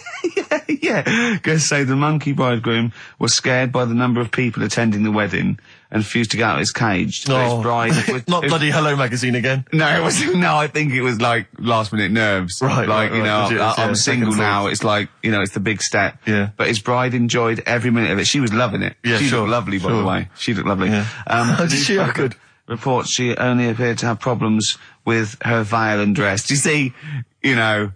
Yeah. Guests say the monkey bridegroom was scared by the number of people attending the wedding and refused to get out of his cage. So his bride... Not bloody Hello Magazine again. No, it was no. I think it was like last minute nerves. Right, like right, you know, legit, I'm yeah, single second now. thought. It's like you know, it's the big step. Yeah. But his bride enjoyed every minute of it. She was loving it. Yeah, she sure, looked lovely, by the sure. way. She looked lovely. Yeah. Did she? Oh, good. Reports she only appeared to have problems with her veil and dress. Do you see? You know,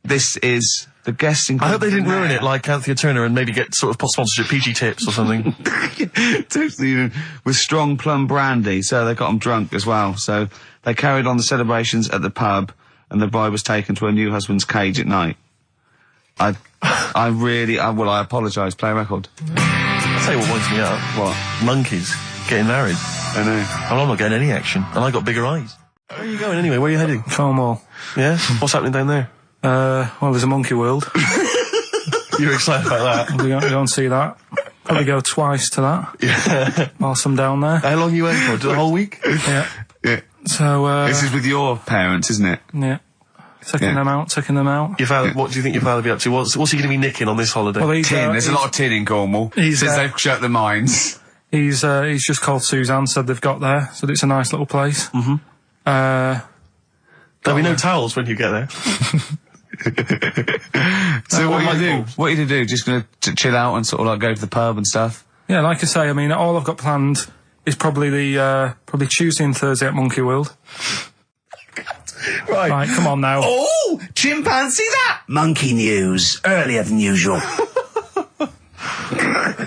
this is. The guests I hope they didn't ruin it like Anthea Turner and maybe get sort of sponsorship PG tips or something. Totally, with strong plum brandy, so they got them drunk as well. So they carried on the celebrations at the pub, and the bride was taken to her new husband's cage at night. I apologise. Play a record. I'll tell you what winds me up. What? Monkeys getting married. I know. And I'm not getting any action. And I got bigger eyes. Where are you going anyway? Where are you heading? Cornwall. Yeah? What's happening down there? Well, there's a monkey world. You're excited about that? We don't see that. Probably go twice to that. Yeah. Whilst I'm down there. How long you went for? The whole week? Yeah. Yeah. So, This is with your parents, isn't it? yeah. Taking them out. Your father, what do you think your father will be up to? What's he going to be nicking on this holiday? Well, he's, Tin. There's a lot of tin in Cornwall. he's, Since they've shut the mines. He's just called Suzanne, said they've got there, said it's a nice little place. There'll be no towels when you get there. So what are you do? What are you to do? Just gonna chill out and sort of like go to the pub and stuff? Yeah, like I say, I mean, all I've got planned is probably probably Tuesday and Thursday at Monkey World. Right, come on now. Oh, chimpanzee that! Monkey news, earlier than usual.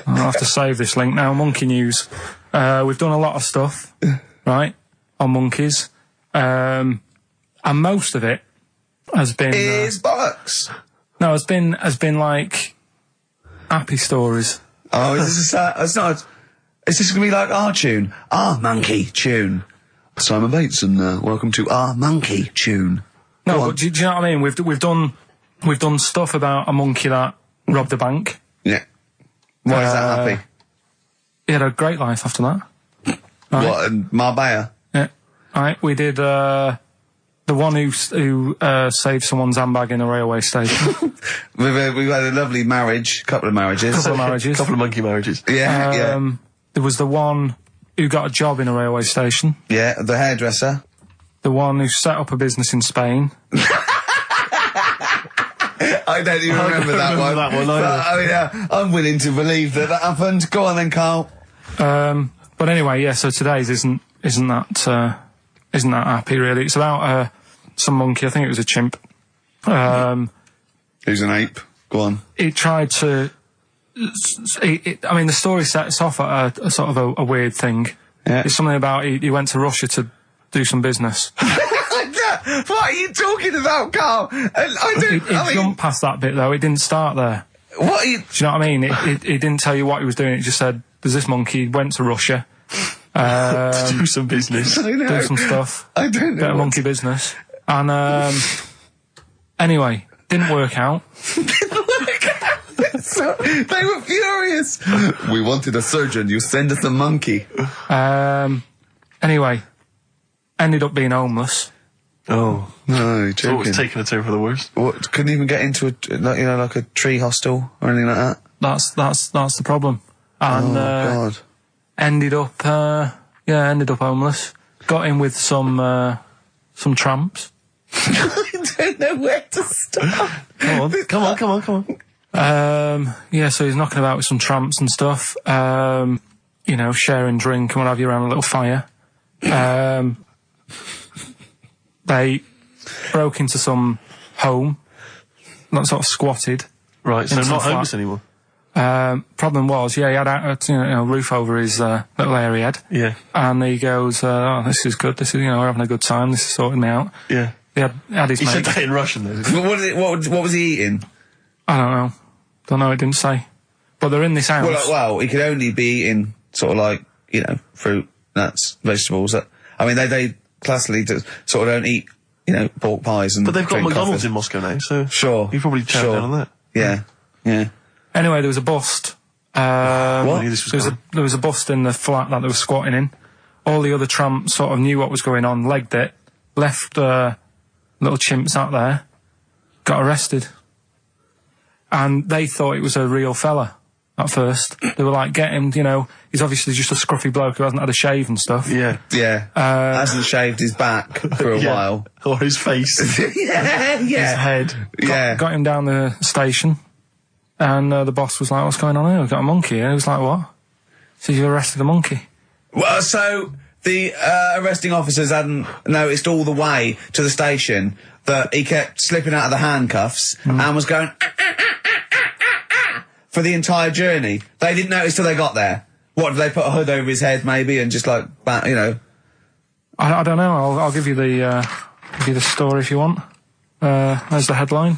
I'll have to save this link now. Monkey news. We've done a lot of stuff, right, on monkeys. And most of it has been... Is bollocks. No, has been like happy stories. Oh, is this it's not... Is this going to be like our tune? Our monkey tune. Simon Bateson, welcome to our monkey tune. No, but do you know what I mean? We've done stuff about a monkey that robbed a bank. Yeah. Why is that happy? He had a great life after that. Right. What, in Marbella? Yeah. Right, we did the one who saved someone's handbag in a railway station. We've had a lovely marriage, couple of marriages. Couple of marriages. Couple of monkey marriages. Yeah, yeah. There was the one who got a job in a railway station. Yeah, the hairdresser. The one who set up a business in Spain. I don't even remember that one. That one either. I'm willing to believe that happened. Go on then, Carl. But anyway, yeah. So today's isn't that happy really. It's about some monkey. I think it was a chimp. Who's an ape? Go on. He tried to. I mean, the story sets off at a sort of a weird thing. Yeah. It's something about he went to Russia to do some business. What are you talking about, Carl? It jumped past that bit though. It didn't start there. What are you... Do you know what I mean? It didn't tell you what he was doing. It just said, "There's this monkey went to Russia, To do some business. I know. do some stuff, I don't know. bit of monkey business." And anyway, didn't work out. So So, they were furious. We wanted a surgeon. You send us a monkey. Anyway, ended up being homeless. Oh. No, you're It's always joking. taking a turn for the worst. What, couldn't even get into like a tree hostel or anything like that? That's the problem. And God. ended up homeless. Got in with some tramps. I don't know where to start. Come on. So he's knocking about with some tramps and stuff. Sharing drink and what have you around a little fire. They broke into some home, not sort of squatted. Right, so Into not the flat. homeless anymore. Problem was, he had a roof over his little area he had. Yeah. And he goes, this is good. This is, we're having a good time. This is sorting me out. Yeah. He had his He said mate. that in Russian, though, didn't he? What was he eating? I don't know. It didn't say. But they're in this house. Well, he could only be eating sort of like, fruit, nuts, vegetables. They classically sort of don't eat, pork pies and. But they've got drink McDonald's coffee. in Moscow now, so. Sure. You probably chow down on that. Yeah. Anyway, there was a bust. What? I knew this was There was a bust in the flat that they were squatting in. All the other tramps sort of knew what was going on, legged it, left little chimps out there, got arrested. And they thought it was a real fella at first. They were like, get him, he's obviously just a scruffy bloke who hasn't had a shave and stuff. Yeah. Yeah. Hasn't shaved his back for a while. Or his face. Yeah. His head. Got him down the station, and the boss was like, what's going on here? We've got a monkey here. He was like, what? So you arrested a monkey? Well, so the arresting officers hadn't noticed all the way to the station that he kept slipping out of the handcuffs and was going for the entire journey. They didn't notice till they got there. What, did they put a hood over his head maybe and just like, I don't know. I'll give you the story if you want. There's the headline.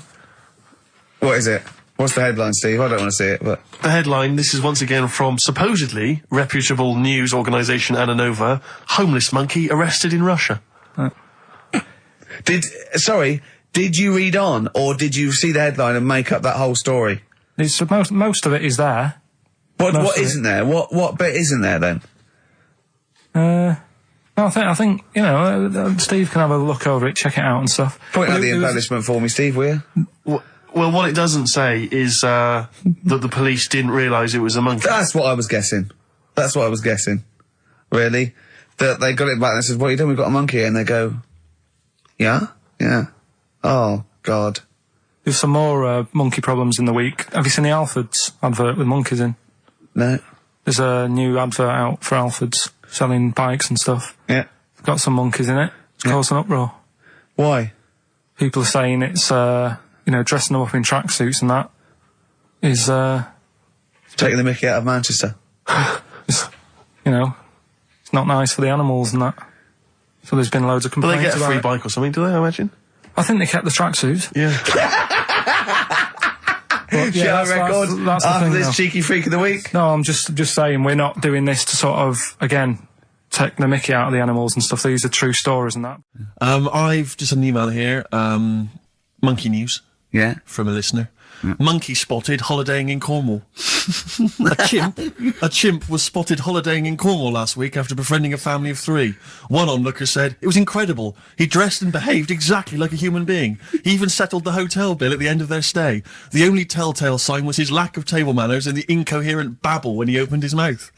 What is it? What's the headline, Steve? I don't want to see it, but... The headline, this is once again from supposedly reputable news organisation Ananova, homeless monkey arrested in Russia. Did you read on, or did you see the headline and make up that whole story? It's most of it is there. What isn't there? What bit isn't there then? I think Steve can have a look over it, check it out and stuff. Point out the It was- embellishment for me, Steve, will you? Well, what it doesn't say is that the police didn't realise it was a monkey. That's what I was guessing. Really? That they got it back and they said, what are you doing? We've got a monkey here. And they go, yeah? Yeah. Oh, God. There's some more monkey problems in the week. Have you seen the Alfords advert with monkeys in? No. There's a new advert out for Alfords selling bikes and stuff. Yeah. It's got some monkeys in it. It's caused an uproar. Why? People are saying it's, dressing them up in tracksuits and that is, Taking the mickey out of Manchester. it's not nice for the animals and that. So there's been loads of But complaints they get a about free it. bike or something, do they, I imagine? I think they kept the tracksuits. Yeah. But, Shall I that's- record that's the after thing, this though. cheeky freak of the week? No, I'm just saying we're not doing this to sort of, again, take the mickey out of the animals and stuff. These are true stories and that. I've just had an email here, monkey news. Yeah. From a listener. Monkey spotted holidaying in Cornwall. A chimp was spotted holidaying in Cornwall last week after befriending a family of 3. One onlooker said, it was incredible. He dressed and behaved exactly like a human being. He even settled the hotel bill at the end of their stay. The only telltale sign was his lack of table manners and the incoherent babble when he opened his mouth.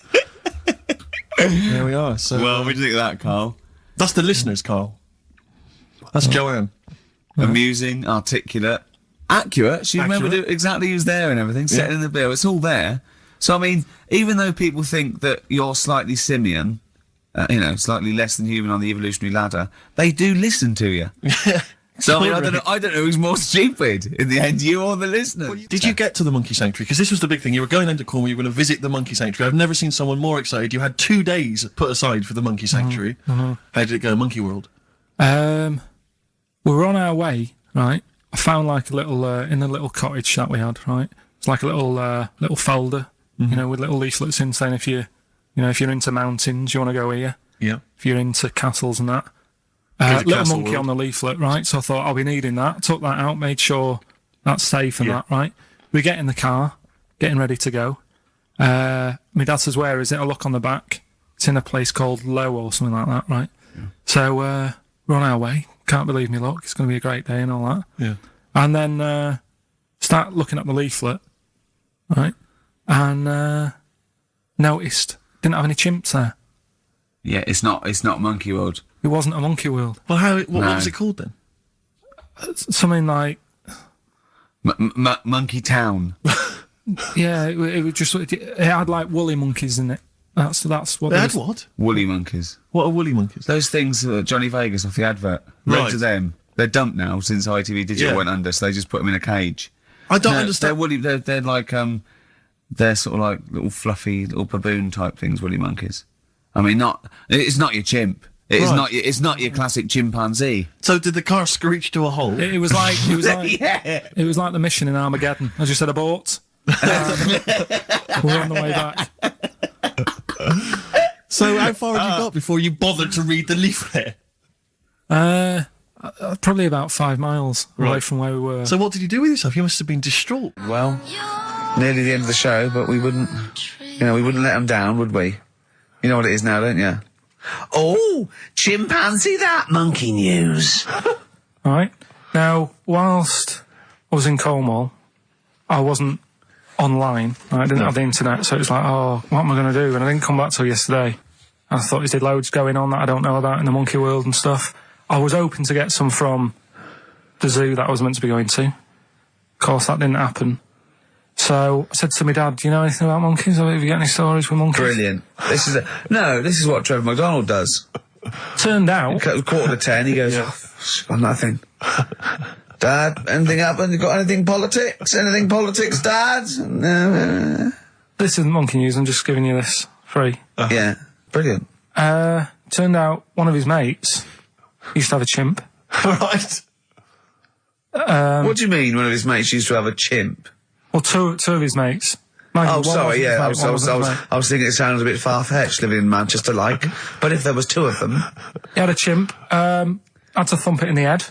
There we are. So, Well, what do you think of that, Carl? that's the listeners, Carl. That's Joanne. Amusing, articulate, accurate. She remembered Accurate. it exactly who's there and everything, setting the bill. It's all there. So, I mean, even though people think that you're slightly simian, slightly less than human on the evolutionary ladder, they do listen to you. So, I mean, I don't know who's more stupid in the end, you or the listener. Did you get to the monkey sanctuary? Because this was the big thing. You were going into Cornwall, you were going to visit the monkey sanctuary. I've never seen someone more excited. You had 2 days put aside for the monkey sanctuary. How did it go, Monkey World? We were on our way, right? I found like a little, in a little cottage that we had, right? It's like a little folder, with little leaflets in saying if you're into mountains, you want to go here. Yeah. If you're into castles and that. to Little Castle monkey World. on the leaflet, right? So I thought I'll be needing that. Took that out, made sure that's safe and Yeah. that, right? We get in the car, getting ready to go. My dad says, "Where is it?" I look on the back. It's in a place called Low or something like that, right? Yeah. So we're on our way. Can't believe me luck. It's going to be a great day and all that. Yeah. And then start looking at the leaflet, right? And noticed didn't have any chimps there. Yeah, it's not Monkey World. It wasn't a Monkey World. Well, what was it called then? Something like Monkey Town. yeah, it was just it had like woolly monkeys in it. That's what They had what? Woolly monkeys. What are woolly monkeys? Those things Johnny Vegas off the advert. Right. Loads of them. They're dumped now since ITV Digital went under, so they just put them in a cage. I don't No, understand. They're woolly. They're like they're sort of like little fluffy little baboon type things. Woolly monkeys. I mean, it's not your chimp. It's not your classic chimpanzee. So did the car screech to a halt? It was like Yeah. it was like the mission in Armageddon. I just said abort. We're on the way back. So how far had you got before you bothered to read the leaflet? Probably about 5 miles away from where we were. So what did you do with yourself? You must have been distraught. Well, nearly the end of the show, but we wouldn't let them down, would we? You know what it is now, don't you? Oh, chimpanzee that monkey news. Right. Now, whilst I was in Cornwall, I wasn't online. I didn't have the internet, so it was like, oh, what am I going to do? And I didn't come back till yesterday. I thought there's loads going on that I don't know about in the monkey world and stuff. I was hoping to get some from the zoo that I was meant to be going to. Of course, that didn't happen. So I said to my dad, "Do you know anything about monkeys? Or have you got any stories with monkeys?" Brilliant. This is what Trevor McDonald does. Turned out, 9:45, he goes, "Got nothing." Dad, anything happened? You got anything politics? Anything politics, Dad? No. this isn't monkey news. I'm just giving you this free. Yeah, brilliant. Turned out one of his mates used to have a chimp. Right. What do you mean? One of his mates used to have a chimp? Well, two of his mates. Mind you, Oh, one sorry, wasn't yeah. his mate, one wasn't his mate. I was thinking it sounds a bit far-fetched living in Manchester, like. But if there was two of them, He had a chimp. Had to thump it in the head.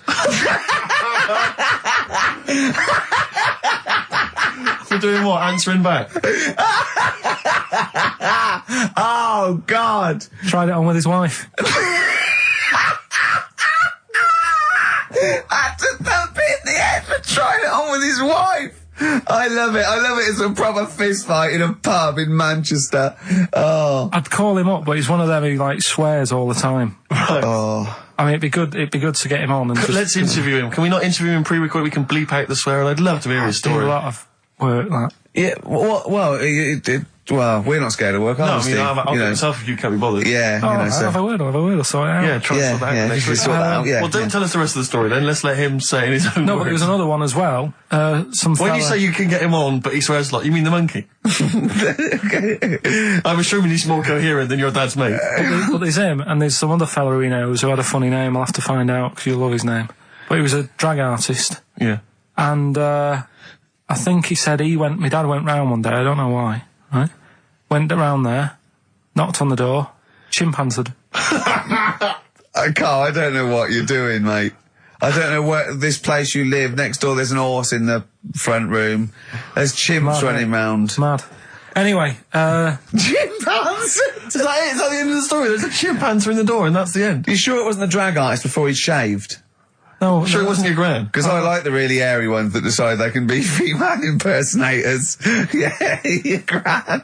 For doing what? Answering back? oh God! Tried it on with his wife. Had to thump it in the head for trying it on with his wife. I love it. It's a proper fist fight in a pub in Manchester. Oh. I'd call him up, but he's one of them who like swears all the time. Right. Oh. I mean, it'd be good to get him on and just Let's interview him. Can we not interview him pre-record? We can bleep out the swear. I'd love to hear his do story. a lot of work. That. Yeah, well, we're not scared of work, are No, we, I mean, Steve? I'll get myself if you can't be bothered. Yeah, Oh, you know, I'll so. have a word. I'll sort it out. Yeah, try to sort that out Yeah, next you week. sort that out, yeah. Well, don't tell us the rest of the story then. Let's let him say in his own No, words. but there was another one as well. Some When fella, you say you can get him on, but he swears a lot, you mean the monkey? I'm assuming he's more coherent than your dad's mate. but there's him, and there's some other fella he knows who had a funny name. I'll have to find out because you'll love his name. But he was a drag artist, Yeah. and I think he said my dad went round one day. I don't know why. Right? Went around there, knocked on the door, chimpanzeed. Carl, I don't know what you're doing, mate. I don't know where this place you live. Next door, there's an horse in the front room. There's chimps Mad, running mate. round. Mad. Anyway, Chimpanzee? Is that it? Is that the end of the story? There's a chimpanzee in the door and that's the end. You sure it wasn't the drag artist before he shaved? no, I'm sure it wasn't your gran. Because I like the really airy ones that decide they can be female impersonators. Yeah, your gran.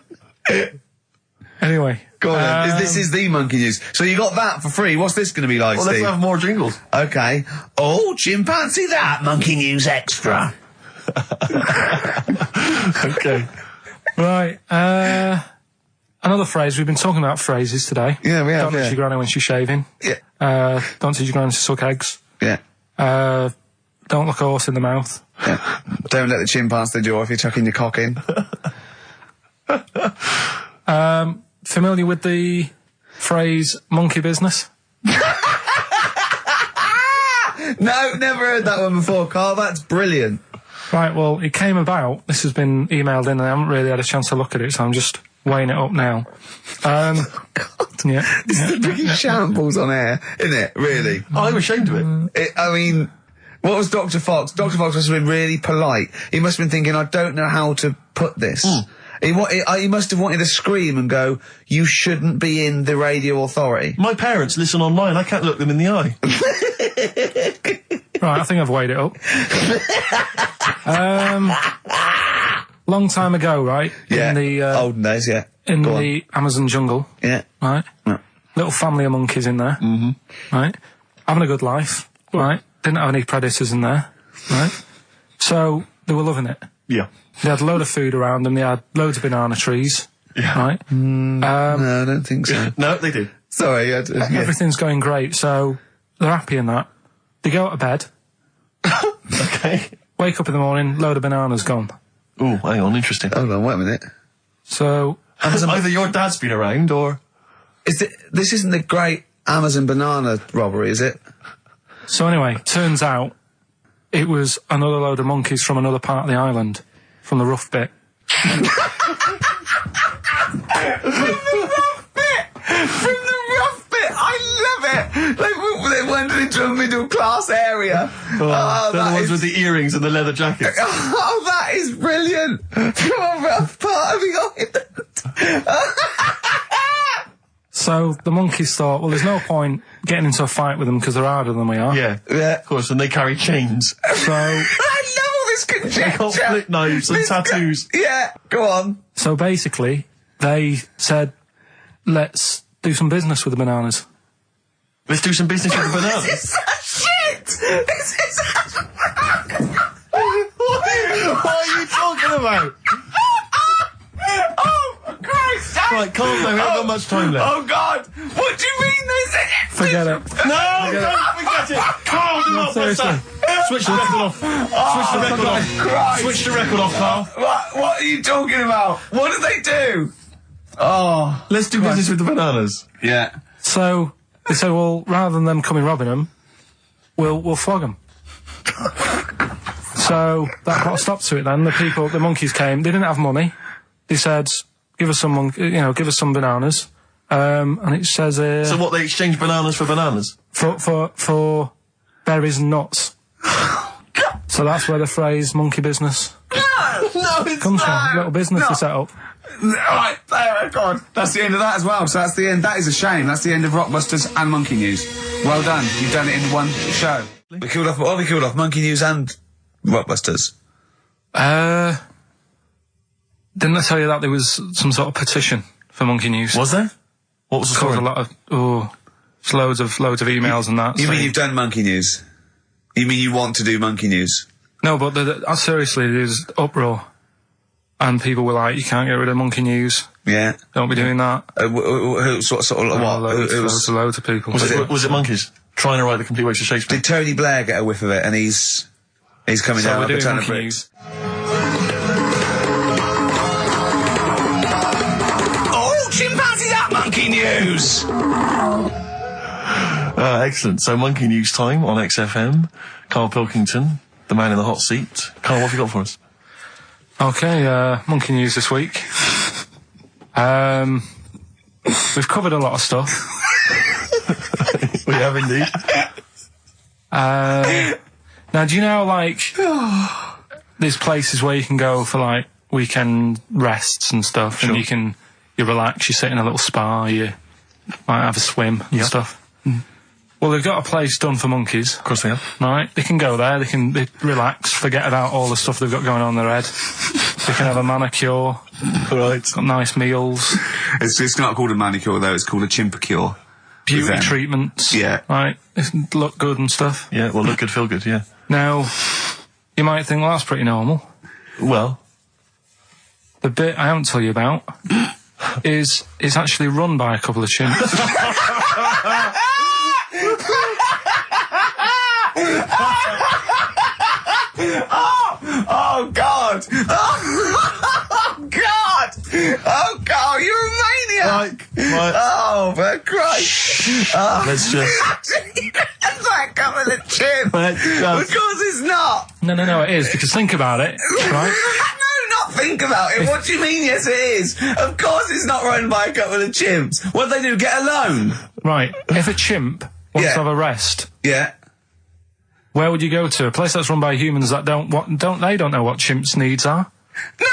Anyway, Go on then. This is the monkey news. So you got that for free. What's this going to be like, Well, let's Steve? have more jingles. Okay. Oh, chimpanzee that. Monkey news extra. Okay. right. Another phrase. We've been talking about phrases today. Yeah, we have, Don't touch yeah. your granny when she's shaving. Yeah. Don't teach your granny to suck eggs. Yeah. Don't look a horse in the mouth. Yeah. Don't let the chin pass the jaw if you're tucking your cock in. Familiar with the phrase monkey business? No, never heard that one before, Carl. That's brilliant. Right, well, it came about. This has been emailed in and I haven't really had a chance to look at it, so I'm just weighing it up now. Yeah. It's the biggest shambles on air, isn't it? Really? I'm ashamed of it. I mean, What was Dr. Fox? Dr. Fox must have been really polite. He must have been thinking, I don't know how to put this. He must have wanted to scream and go, you shouldn't be in the radio authority. My parents listen online. I can't look them in the eye. Right, I think I've weighed it up. Long time ago, right? Yeah. In the olden days, yeah. in Go the Amazon jungle, Yeah. right? Yeah. Little family of monkeys in there, right? Having a good life, right? Didn't have any predators in there, right? So they were loving it. Yeah. They had a load of food around them. They had loads of banana trees, right? No, I don't think so. No, they do. Sorry, yeah. Everything's going great, so they're happy in that. They go out of bed, Okay. wake up in the morning, load of bananas gone. Oh, hang on, interesting. Hold on, wait a minute. So Either your dad's been around or... This isn't the great Amazon banana robbery, is it? anyway, turns out it was another load of monkeys from another part of the island, from the rough bit. From the rough bit! I love it! They went into a middle class area. they're the ones with the earrings and the leather jackets. Oh, that is brilliant! From a rough part of the island. So the monkeys thought, well, there's no point getting into a fight with them because they're harder than we are. Yeah. Yeah. Of course, and they carry chains. So I love all this conjecture. They got flip knives and tattoos. Yeah, go on. So basically, they said, let's do some business with the bananas. Let's do some business with the This bananas. is such shit! This is such... What are you talking about? Oh, Christ! Right, calm down. We haven't got much time left. Oh, God! What do you mean this? Forget it. No, don't forget it. Carl, do not press that. Switch the record off. Switch the record off. Christ! Switch the record off, Carl. What are you talking about? What do they do? Oh. Let's do business with the bananas. Yeah. So they said, well, rather than them coming robbing them, we'll flog them. So that put a stop to it then. The monkeys came. They didn't have money. They said, give us some bananas. And it says So what, they exchange bananas for bananas? for berries and nuts. So that's where the phrase monkey business No, it's comes from. Little business to set up. Right, there, God. That's the end of that as well. So that's the end. That is a shame. That's the end of Rockbusters and Monkey News. Well done. You've done it in one show. We killed off Monkey News and Rockbusters. Didn't I tell you that there was some sort of petition for Monkey News? Was there? What was the Caused story? a lot of it's loads of emails and that. You saying- mean you've done Monkey News? You mean you want to do Monkey News? No, but seriously, there's uproar, and people were like, "You can't get rid of Monkey News. Yeah. Don't be doing that." Loads Loads of people. Was it monkeys trying to write the complete works of Shakespeare? Did Tony Blair get a whiff of it? And he's coming So down we're like a doing ton of Monkey bricks. News. Oh, chimpanzee, that Monkey News! Excellent. So Monkey News time on XFM. Karl Pilkington, the man in the hot seat. Karl, what have you got for us? Okay, Monkey News this week. We've covered a lot of stuff. We have indeed. Now, do you know, like, there's places where you can go for, like, weekend rests and stuff, Sure. and you relax, you sit in a little spa, you might have a swim and stuff. Well, they've got a place done for monkeys. Of course they have. Right, they can go there, they relax, forget about all the stuff they've got going on in their head. They can have a manicure, Right. got nice meals, It's not called a manicure, though. It's called a chimpacure. beauty them. treatments. Yeah. Right, they look good and stuff. Yeah, well, look good, feel good, yeah. Now, you might think, well, that's pretty normal. Well, The bit I haven't told you about is it's actually run by a couple of chimps. Oh, God! Oh, God! Oh, God, you're a maniac! right. Oh, for Christ! Oh. Let's just... That's like coming a chimp! Let's Of just... course it's not! No, it is, because think about it, right? No, not think about it. What do you mean, yes, it is? Of course it's not run by a couple of chimps. What do they do, get a loan? Right, if a chimp wants Yeah. to have a rest, Yeah. Where would you go to? A place that's run by humans that don't know what chimps' needs are? No!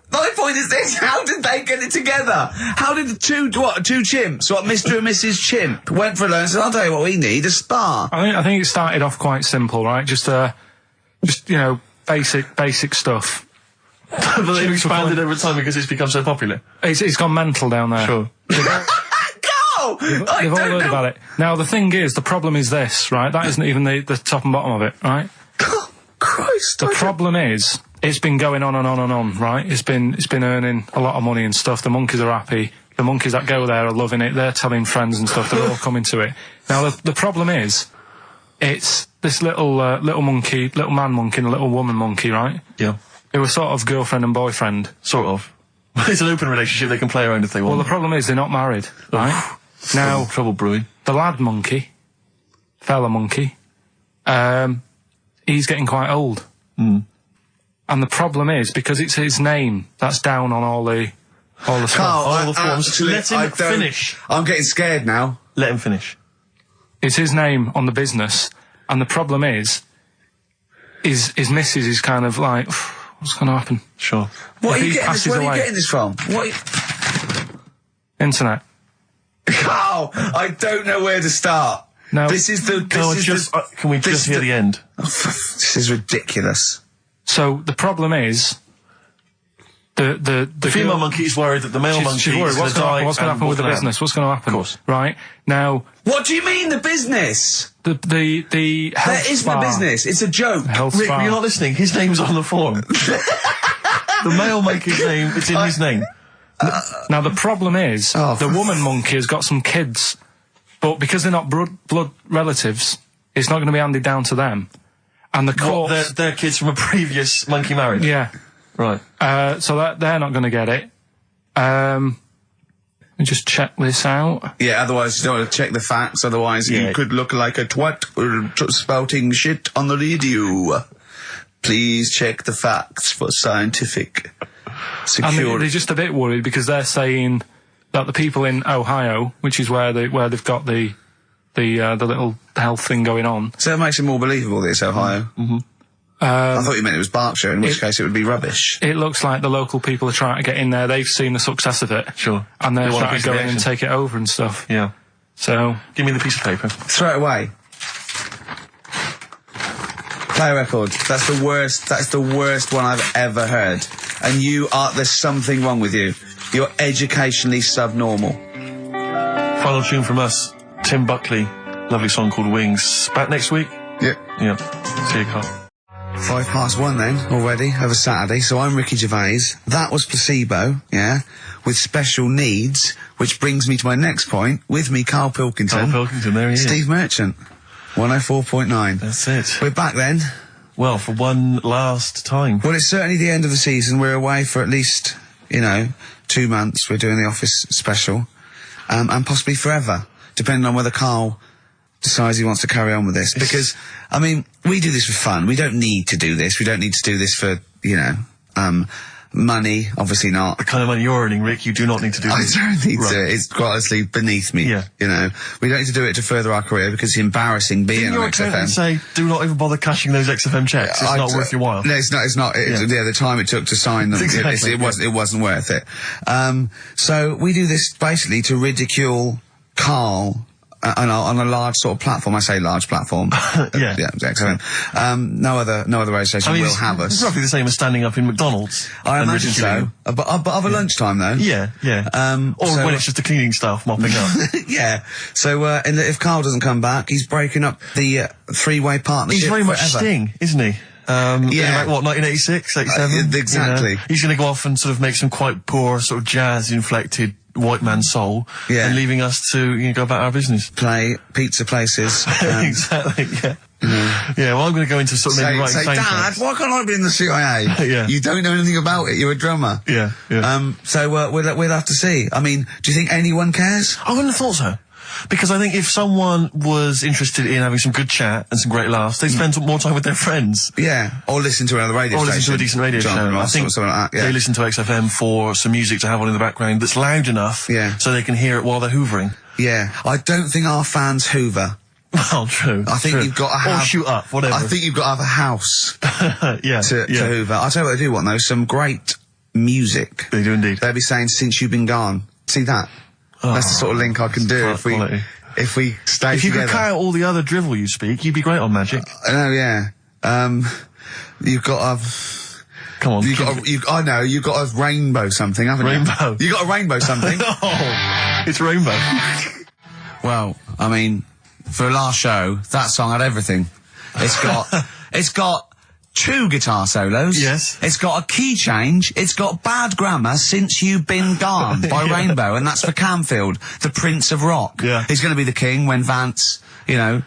My point is this, how did they get it together? How did the two chimps, Mr. and Mrs. Chimp, went for a lunch and said, I'll tell you what we need, a spa. I think it started off quite simple, right? Just basic stuff. But they've expanded over time because it's become so popular. It's gone mental down there. Sure. Go! They've all heard about it. Now, the thing is, the problem is this, right? That isn't even the top and bottom of it, right? God, Christ. The problem is, it's been going on and on and on, right? It's been earning a lot of money and stuff. The monkeys are happy. The monkeys that go there are loving it. They're telling friends and stuff. They're all coming to it. Now, the problem is, it's this little monkey, little man monkey and a little woman monkey, right? Yeah. They were sort of girlfriend and boyfriend. Sort of. It's an open relationship. They can play around if they want. Well, the problem is they're not married, right? Now, trouble brewing. The lad monkey, fella monkey, he's getting quite old. Mm. And the problem is, because it's his name that's down on all the stuff. Carl, all the forms. Let him finish. I'm getting scared now. Let him finish. It's his name on the business, and the problem is his missus is kind of like, what's going to happen? Sure. Where are you getting this from? Internet. Carl, I don't know where to start. No. Can we just hear the end? This is ridiculous. So the problem is, the female monkey is worried that the male monkey she's worried. is What's going to happen with the business? What's going to happen? Of course. Right now. What do you mean the business? The health There isn't a business. It's a joke. Health Rick, spa. you're not listening. His name's on the form. The male monkey's name, it's in his name. Now the problem is, Oh, the woman monkey has got some kids, but because they're not blood relatives, it's not going to be handed down to them. And the courts, They're kids from a previous monkey marriage. yeah, Right. so that they're not going to get it. Let me just check this out. Yeah, otherwise you don't want to check the facts, otherwise Yeah. you could look like a twat spouting shit on the radio. Please check the facts for scientific And security. they're just a bit worried because they're saying that the people in Ohio, which is where they've got the little health thing going on. So that makes it more believable that it's Ohio. Mm-hmm. I thought you meant it was Berkshire, in which case it would be rubbish. It looks like the local people are trying to get in there. They've seen the success of it. Sure. And they're They want a trying piece to of go the in and action. take it over and stuff. Yeah. So, Give me the piece of paper. Throw it away. Play a record. That's the worst one I've ever heard. And there's something wrong with you. You're educationally subnormal. Final tune from us, Tim Buckley. Lovely song called Wings. Back next week? Yep. Yeah. See you, Carl. 1:05 then, already, over Saturday. So I'm Ricky Gervais. That was Placebo, yeah, with special needs, which brings me to my next point. With me, Karl Pilkington. Karl Pilkington, there he is. Steve Merchant, 104.9. That's it. We're back then. Well, for one last time. Well, it's certainly the end of the season. We're away for at least, 2 months. We're doing the Office special. And possibly forever, depending on whether Karl decides he wants to carry on with this. Because, we do this for fun. We don't need to do this. We don't need to do this for, money. Obviously not. The kind of money you're earning, Rick, you do not need to do I this. don't need Right. to. It's quite honestly beneath me. Yeah. We don't need to do it to further our career because it's embarrassing being Didn't on your accountant XFM. say, do not even bother cashing those XFM checks? It's not worth your while. No, it's not. It's not. The time it took to sign them, Exactly, it wasn't worth it. So we do this basically to ridicule Karl on a large sort of platform. I say large platform. Yeah. XFM. No other radio station will have us. It's roughly the same as standing up in McDonald's. I and imagine ridiculing so. But of a lunchtime though. Yeah, yeah. Or so- when it's just the cleaning staff mopping up. Yeah. So, and if Karl doesn't come back, he's breaking up the three-way partnership. He's very much forever. Sting, isn't he? Yeah. Like, what, 1986, 87? Exactly. He's going to go off and sort of make some quite poor, sort of jazz-inflected white man soul. Yeah. And leaving us to go about our business. Play pizza places. Exactly, yeah. Yeah, well, I'm going to go into sort of maybe writing say, Dad, soundtracks. why can't I be in the CIA? Yeah. You don't know anything about it. You're a drummer. Yeah, yeah. So we'll have to see. Do you think anyone cares? I wouldn't have thought so. Because I think if someone was interested in having some good chat and some great laughs, they'd spend more time with their friends. Yeah. Or listen to another radio Or station. listen to a decent radio John show. I Ross think or something like that. Yeah. they listen to XFM for some music to have on in the background that's loud enough Yeah. so they can hear it while they're hoovering. Yeah. I don't think our fans hoover. Well, true. I think true. you've got to have... Or shoot up, whatever. I think you've got to have a house yeah. to hoover. I'll tell you what I do want, though. Some great music. They do indeed. They'll be saying, since you've been gone. See that? That's the sort of link I can do if we stay If you together. could cut out all the other drivel you speak, you'd be great on Magic. I know, yeah. You've got to have... Come on. You've got a rainbow something, haven't Rainbow. you? You got a rainbow something. Oh, it's Rainbow. Well, I mean, for a last show, that song had everything. It's got 2 guitar solos. Yes. It's got a key change. It's got bad grammar, Since You've Been Gone by Rainbow, and that's for Camfield, the Prince of Rock. Yeah. He's going to be the king when Vance,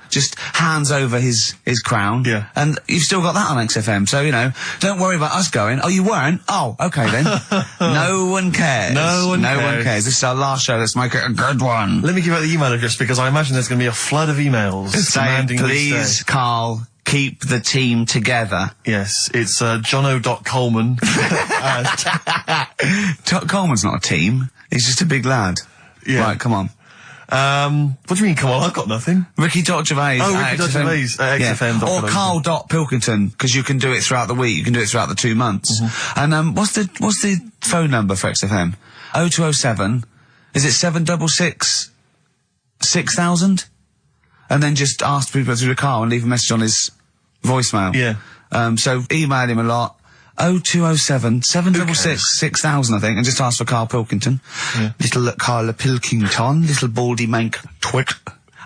just hands over his crown. Yeah. And you've still got that on XFM, so, don't worry about us going, oh, you weren't? Oh, okay then. No one cares. No one cares. This is our last show. Let's make it a good one. Let me give out the email address, because I imagine there's going to be a flood of emails Saying, demanding we please, stay. Carl, keep the team together. Yes, it's jono.coleman. Coleman's not a team. He's just a big lad. Yeah. Right, come on. What do you mean, come on, I've got nothing. Ricky.Gervais. Oh, Ricky.Gervais at XFM. Or Karl.Pilkington, because you can do it throughout the week, you can do it throughout the 2 months. Mm-hmm. And what's the phone number for XFM? 0207, is it 766 6000? And then just ask people through the car and leave a message on his voicemail. Yeah. So email him a lot. 0207 766 6000, I think, and just ask for Karl Pilkington. Yeah. Little Karl Pilkington, little baldy mank twit.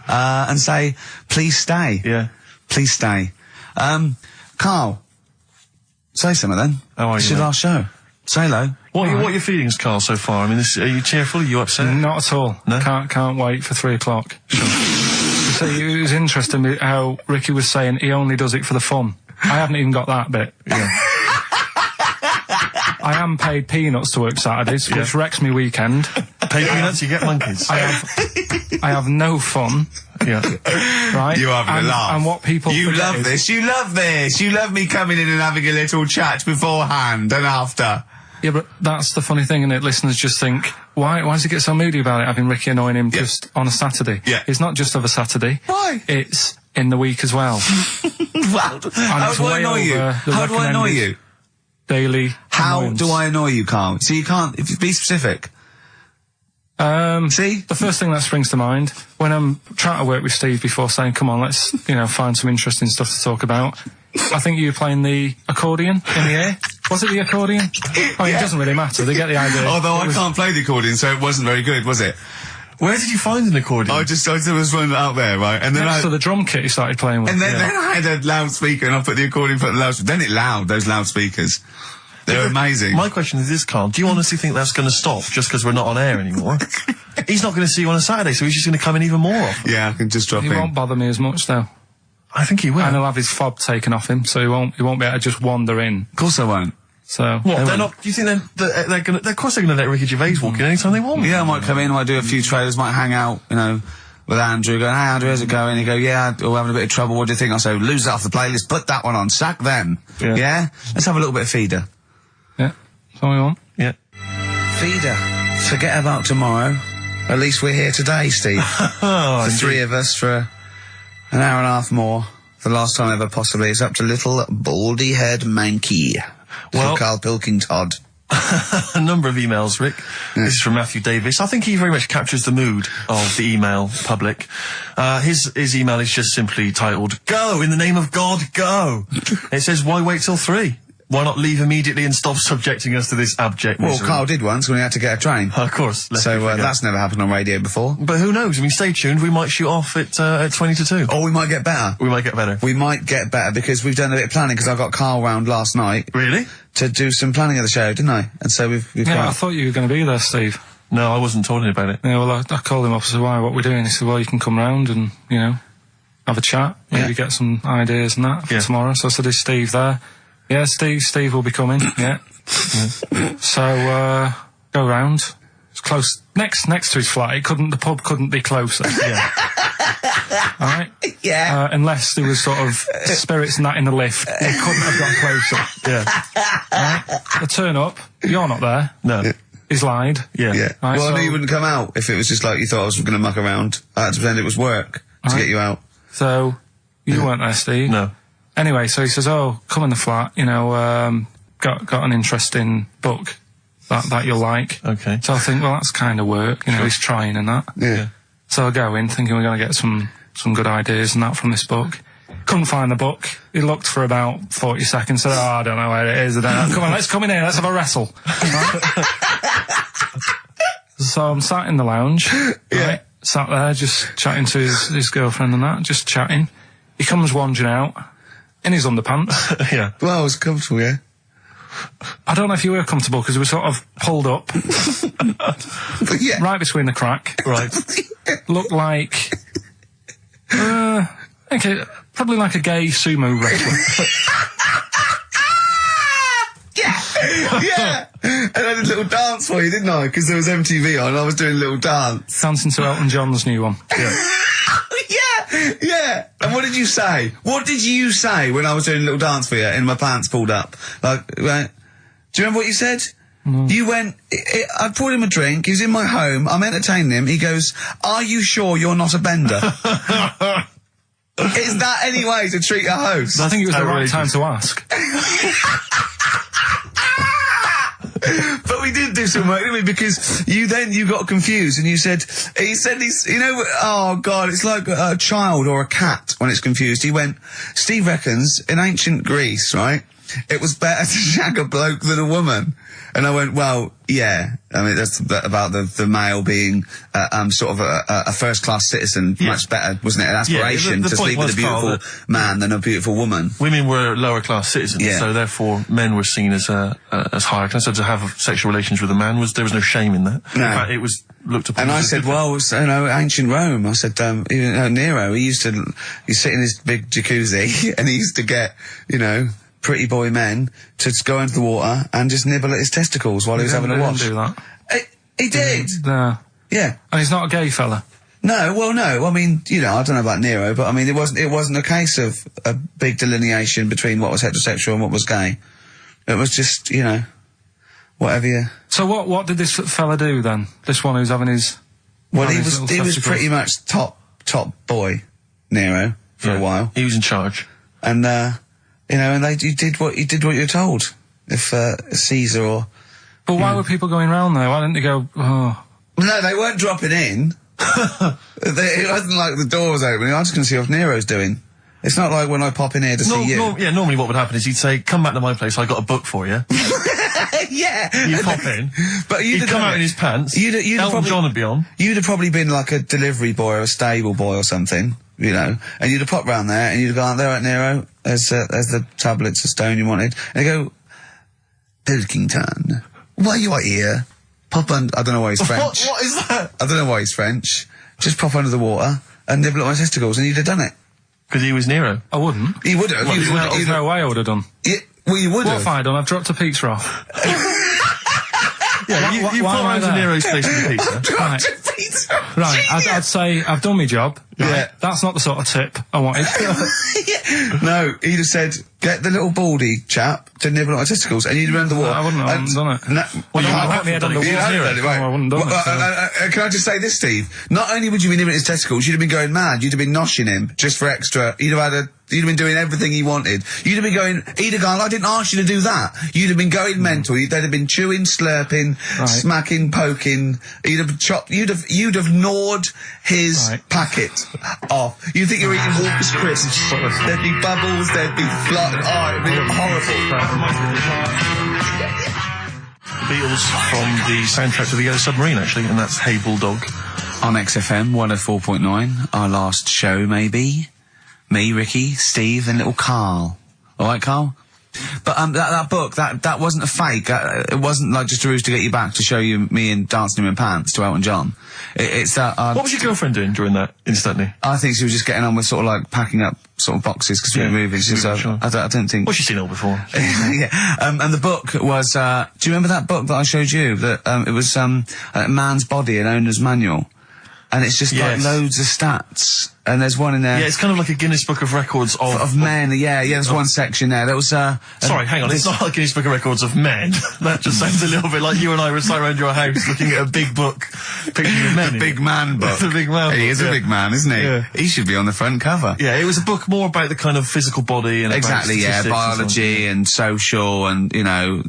And say, please stay. Yeah. Please stay. Carl, say something then. How are It's you, your mate? last show. Say hello. What are your feelings, Carl, so far? I mean, are you cheerful? Are you upset? Not at all. No? Can't wait for 3 o'clock. So it was interesting how Ricky was saying he only does it for the fun. I haven't even got that bit. Yeah. I am paid peanuts to work Saturdays, which wrecks me weekend. Pay peanuts, you get monkeys. I have no fun. Yeah. Right? You're having a laugh. And what people You forget love is- this. You love this. You love me coming in and having a little chat beforehand and after. Yeah, but that's the funny thing, and listeners just think, why does he get so moody about it, having Ricky annoying him just on a Saturday? Yeah. It's not just of a Saturday. Why? It's in the week as well. Well, how it's do I way annoy you? over the How do I annoy recommended you? Daily How annoyance. do I annoy you, Carl? So you can't, if you be specific. See? The first thing that springs to mind, when I'm trying to work with Steve before saying, come on, let's, find some interesting stuff to talk about, I think you were playing the accordion in the air. Was it the accordion? I mean, it doesn't really matter. They get the idea. Although I It was- can't play the accordion, so it wasn't very good, was it? Where did you find an accordion? I just was one out there, right? And then Next to the drum kit he started playing with. then I had a loudspeaker and I put the accordion for the loudspeaker. Then it loud, those loudspeakers. They're amazing. My question is this, Carl. Do you honestly think that's going to stop just because we're not on air anymore? He's not going to see you on a Saturday, so he's just going to come in even more often. Yeah, I can just drop He in. won't bother me as much though. I think he will. And he'll have his fob taken off him, so he won't be able to just wander in. Of course I won't. So What? They're not. Do you think they're going to? Of course, they're going to let Ricky Gervais walk in anytime they want. Yeah, I might come in, I might do a few trailers, might hang out, with Andrew, going, hey Andrew, how's it going? He go, yeah, we're having a bit of trouble, what do you think? I say, lose that off the playlist, put that one on, sack them. Yeah. Let's have a little bit of Feeder. yeah, that's all we want. Yeah. Feeder. Forget about tomorrow. At least we're here today, Steve. Oh, The 3 of us for an hour and a half more. The last time ever, possibly. It's up to little baldy head manky. Well- Karl Pilkington. a number of emails, Rick. This is from Matthew Davis. I think he very much captures the mood of the email public. His email is just simply titled, "Go, in the name of God, go." It says, why wait till 3? Why not leave immediately and stop subjecting us to this abject Well, misery? Carl did once when he had to get a train. Of course. So that's never happened on radio before. But who knows? I mean, stay tuned. We might shoot off at 20 to 2. Or we might get better. We might get better. We might get better because we've done a bit of planning, because I got Carl round last night Really? to do some planning of the show, didn't I? And so we've Yeah, got... I thought you were going to be there, Steve. No, I wasn't talking about it. Yeah, well, I called him up and said, why, what we're doing? He said, well, you can come round and, have a chat, maybe get some ideas and that for tomorrow. So I said, is Steve there? Yeah, Steve will be coming, yeah. So, go round. It's close, next to his flat. The pub couldn't be closer. Yeah. Alright? Yeah. Unless there was sort of spirits and that in the lift, it couldn't have got closer. Yeah. Alright? I turn up, you're not there. No. He's lied. Yeah. Yeah. Right, Well, I so- knew you wouldn't come out if it was just like you thought I was going to muck around. I had to pretend it was work to Right. get you out. So, you weren't there, Steve. No. Anyway, so he says, "Oh, come in the flat. You know, got an interesting book that you'll like." Okay. So I think, well, that's kind of work. You know, he's trying and that. Yeah. So I go in thinking we're going to get some good ideas and that from this book. Couldn't find the book. He looked for about 40 seconds. Said, "Oh, I don't know where it is." I don't know. Come on, let's come in here. Let's have a wrestle. Right? So I'm sat in the lounge. Right? Sat there just chatting to his girlfriend and that, just chatting. He comes wandering out in his underpants. Yeah. Well, I was comfortable, yeah. I don't know if you were comfortable because we were sort of pulled up But yeah. right between the crack. Right. Looked like, okay, probably like a gay sumo wrestler. Yeah. And I did a little dance for you, didn't I? Because there was MTV on and I was doing a little dance. Dancing to Elton John's new one. Yeah. And what did you say? What did you say when I was doing a little dance for you and my pants pulled up? Like, right? Do you remember what you said? You went, I poured him a drink, he was in my home, I'm entertaining him, he goes, "Are you sure you're not a bender?" Is that any way to treat a host? I think it was the right outrageous. time to ask. But we did do some work, didn't we? Because you got confused and you said, he's, you know, oh God, it's like a child or a cat when it's confused. He went, "Steve reckons in ancient Greece, right, it was better to shag a bloke than a woman." And I went, "Well, yeah. I mean, that's about the male being sort of a first-class citizen. Yeah. Much better, wasn't it? An aspiration the to point sleep with a was, Carl, beautiful man than a beautiful woman." Women were lower class citizens, Yeah. so therefore men were seen as higher class. So to have sexual relations with a man there was no shame in that. No. In fact, it was looked upon. And I as a said, good thing. "Well, you know, ancient Rome." I said, Nero, he'd sit in his big jacuzzi and he used to get, you know, pretty boy men to go into the water and just nibble at his testicles while he was having a wash. He didn't do that. He did. No. Yeah. And he's not a gay fella. No, well, no. I mean, you know, I don't know about Nero, but I mean, it wasn't a case of a big delineation between what was heterosexual and what was gay. It was just, you know, whatever you... So what did this fella do then? This one who's having his... Well, having he his was little testicles? pretty much top boy, Nero, for Yeah. a while. He was in charge. And, you know, and you did what you were told. If, Caesar or... But why were people going round there? Why didn't they go, "Oh, No, they weren't dropping in. It wasn't like the door was opening. I was just going to see what Nero's doing. It's not like when I pop in here to see you. Normally what would happen is he'd say, "Come back to my place, I got a book for you." Yeah. You pop in. But He'd have come done out it. in his pants. You'd Elton probably, John would be on. You'd have probably been like a delivery boy or a stable boy or something, you know, and you'd have popped round there and you'd have gone, "There, right, Nero, there's the tablets of stone you wanted." And they go, "Pilkington, why you are here? Pop on." I don't know why he's French. What is that? I don't know why he's French. Just pop under the water and nibble at my testicles, and you'd have done it. Because he was Nero. I wouldn't." You would have. There's no way I would have done. Well, you would What have. have I done? I've dropped a pizza off. Yeah, you why pop am I around to there? Nero's place with the pizza. Right. Right, I'd say I've done my job. Right? Yeah. That's not the sort of tip I wanted. No, he'd have said, "Get the little baldy chap to nibble at my testicles," and you'd have the water. I wouldn't have done it. No, Well, you I might whacked have my head done on it. the you He was hadn't Nero. done it, right. No, I wouldn't have done it, Can I just say this, Steve? Not only would you be nibbling his testicles, you'd have been going mad. You'd have been noshing him just for extra. You'd have been doing everything he wanted. You'd have been going, he'd have gone, "I didn't ask you to do that." You'd have been going mental. They'd have been chewing, slurping, Right. smacking, poking. You'd have chopped, you'd have gnawed his Right. packet off. You think you're eating Walker's crisps. There'd be bubbles, there'd be flood. Oh, it'd be horrible. The Beatles from the soundtrack to The Yellow Submarine, actually, and that's Hey Bulldog. On XFM 104.9, our last show, maybe. Me, Ricky, Steve, and little Karl. All right, Karl? But that book, that wasn't a fake. It wasn't like just a ruse to get you back to show you me and dancing in my pants to Elton John. It's that. What was your girlfriend doing during that, instantly? I think she was just getting on with sort of like packing up sort of boxes because we were Yeah, moving. she's So moving, sure. I don't think. Well, she's seen it all before. Yeah. And the book was. Do you remember that book that I showed you? That it was Man's Body, an owner's manual, and it's just Yes. like loads of stats and there's one in there. Yeah, it's kind of like a Guinness Book of Records of men. Yeah, there's one section there. That was Sorry, hang on. It's not like Guinness Book of Records of men. That just sounds a little bit like you and I were sat around your house looking at a big book, pictures of men. the big man book. The big man. He is a big man, isn't he? Yeah. He should be on the front cover. Yeah, it was a book more about the kind of physical body and Exactly, about statistics biology and social and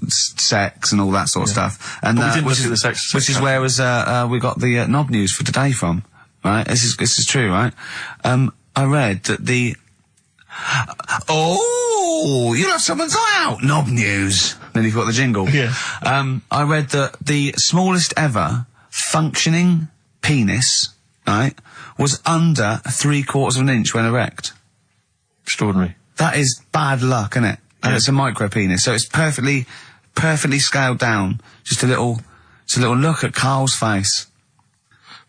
sex and all that sort of stuff. And But we didn't which look is at the sex which is where we got the knob news for today from. Right, this is true, right? I read that you'll have someone's eye out. Knob news. Then you've got the jingle. Yeah. I read that the smallest ever functioning penis, right, was under 3/4 of an inch when erect. Extraordinary. That is bad luck, isn't it? And Yeah. it's a micro penis, so it's perfectly scaled down. Just a little look at Carl's face.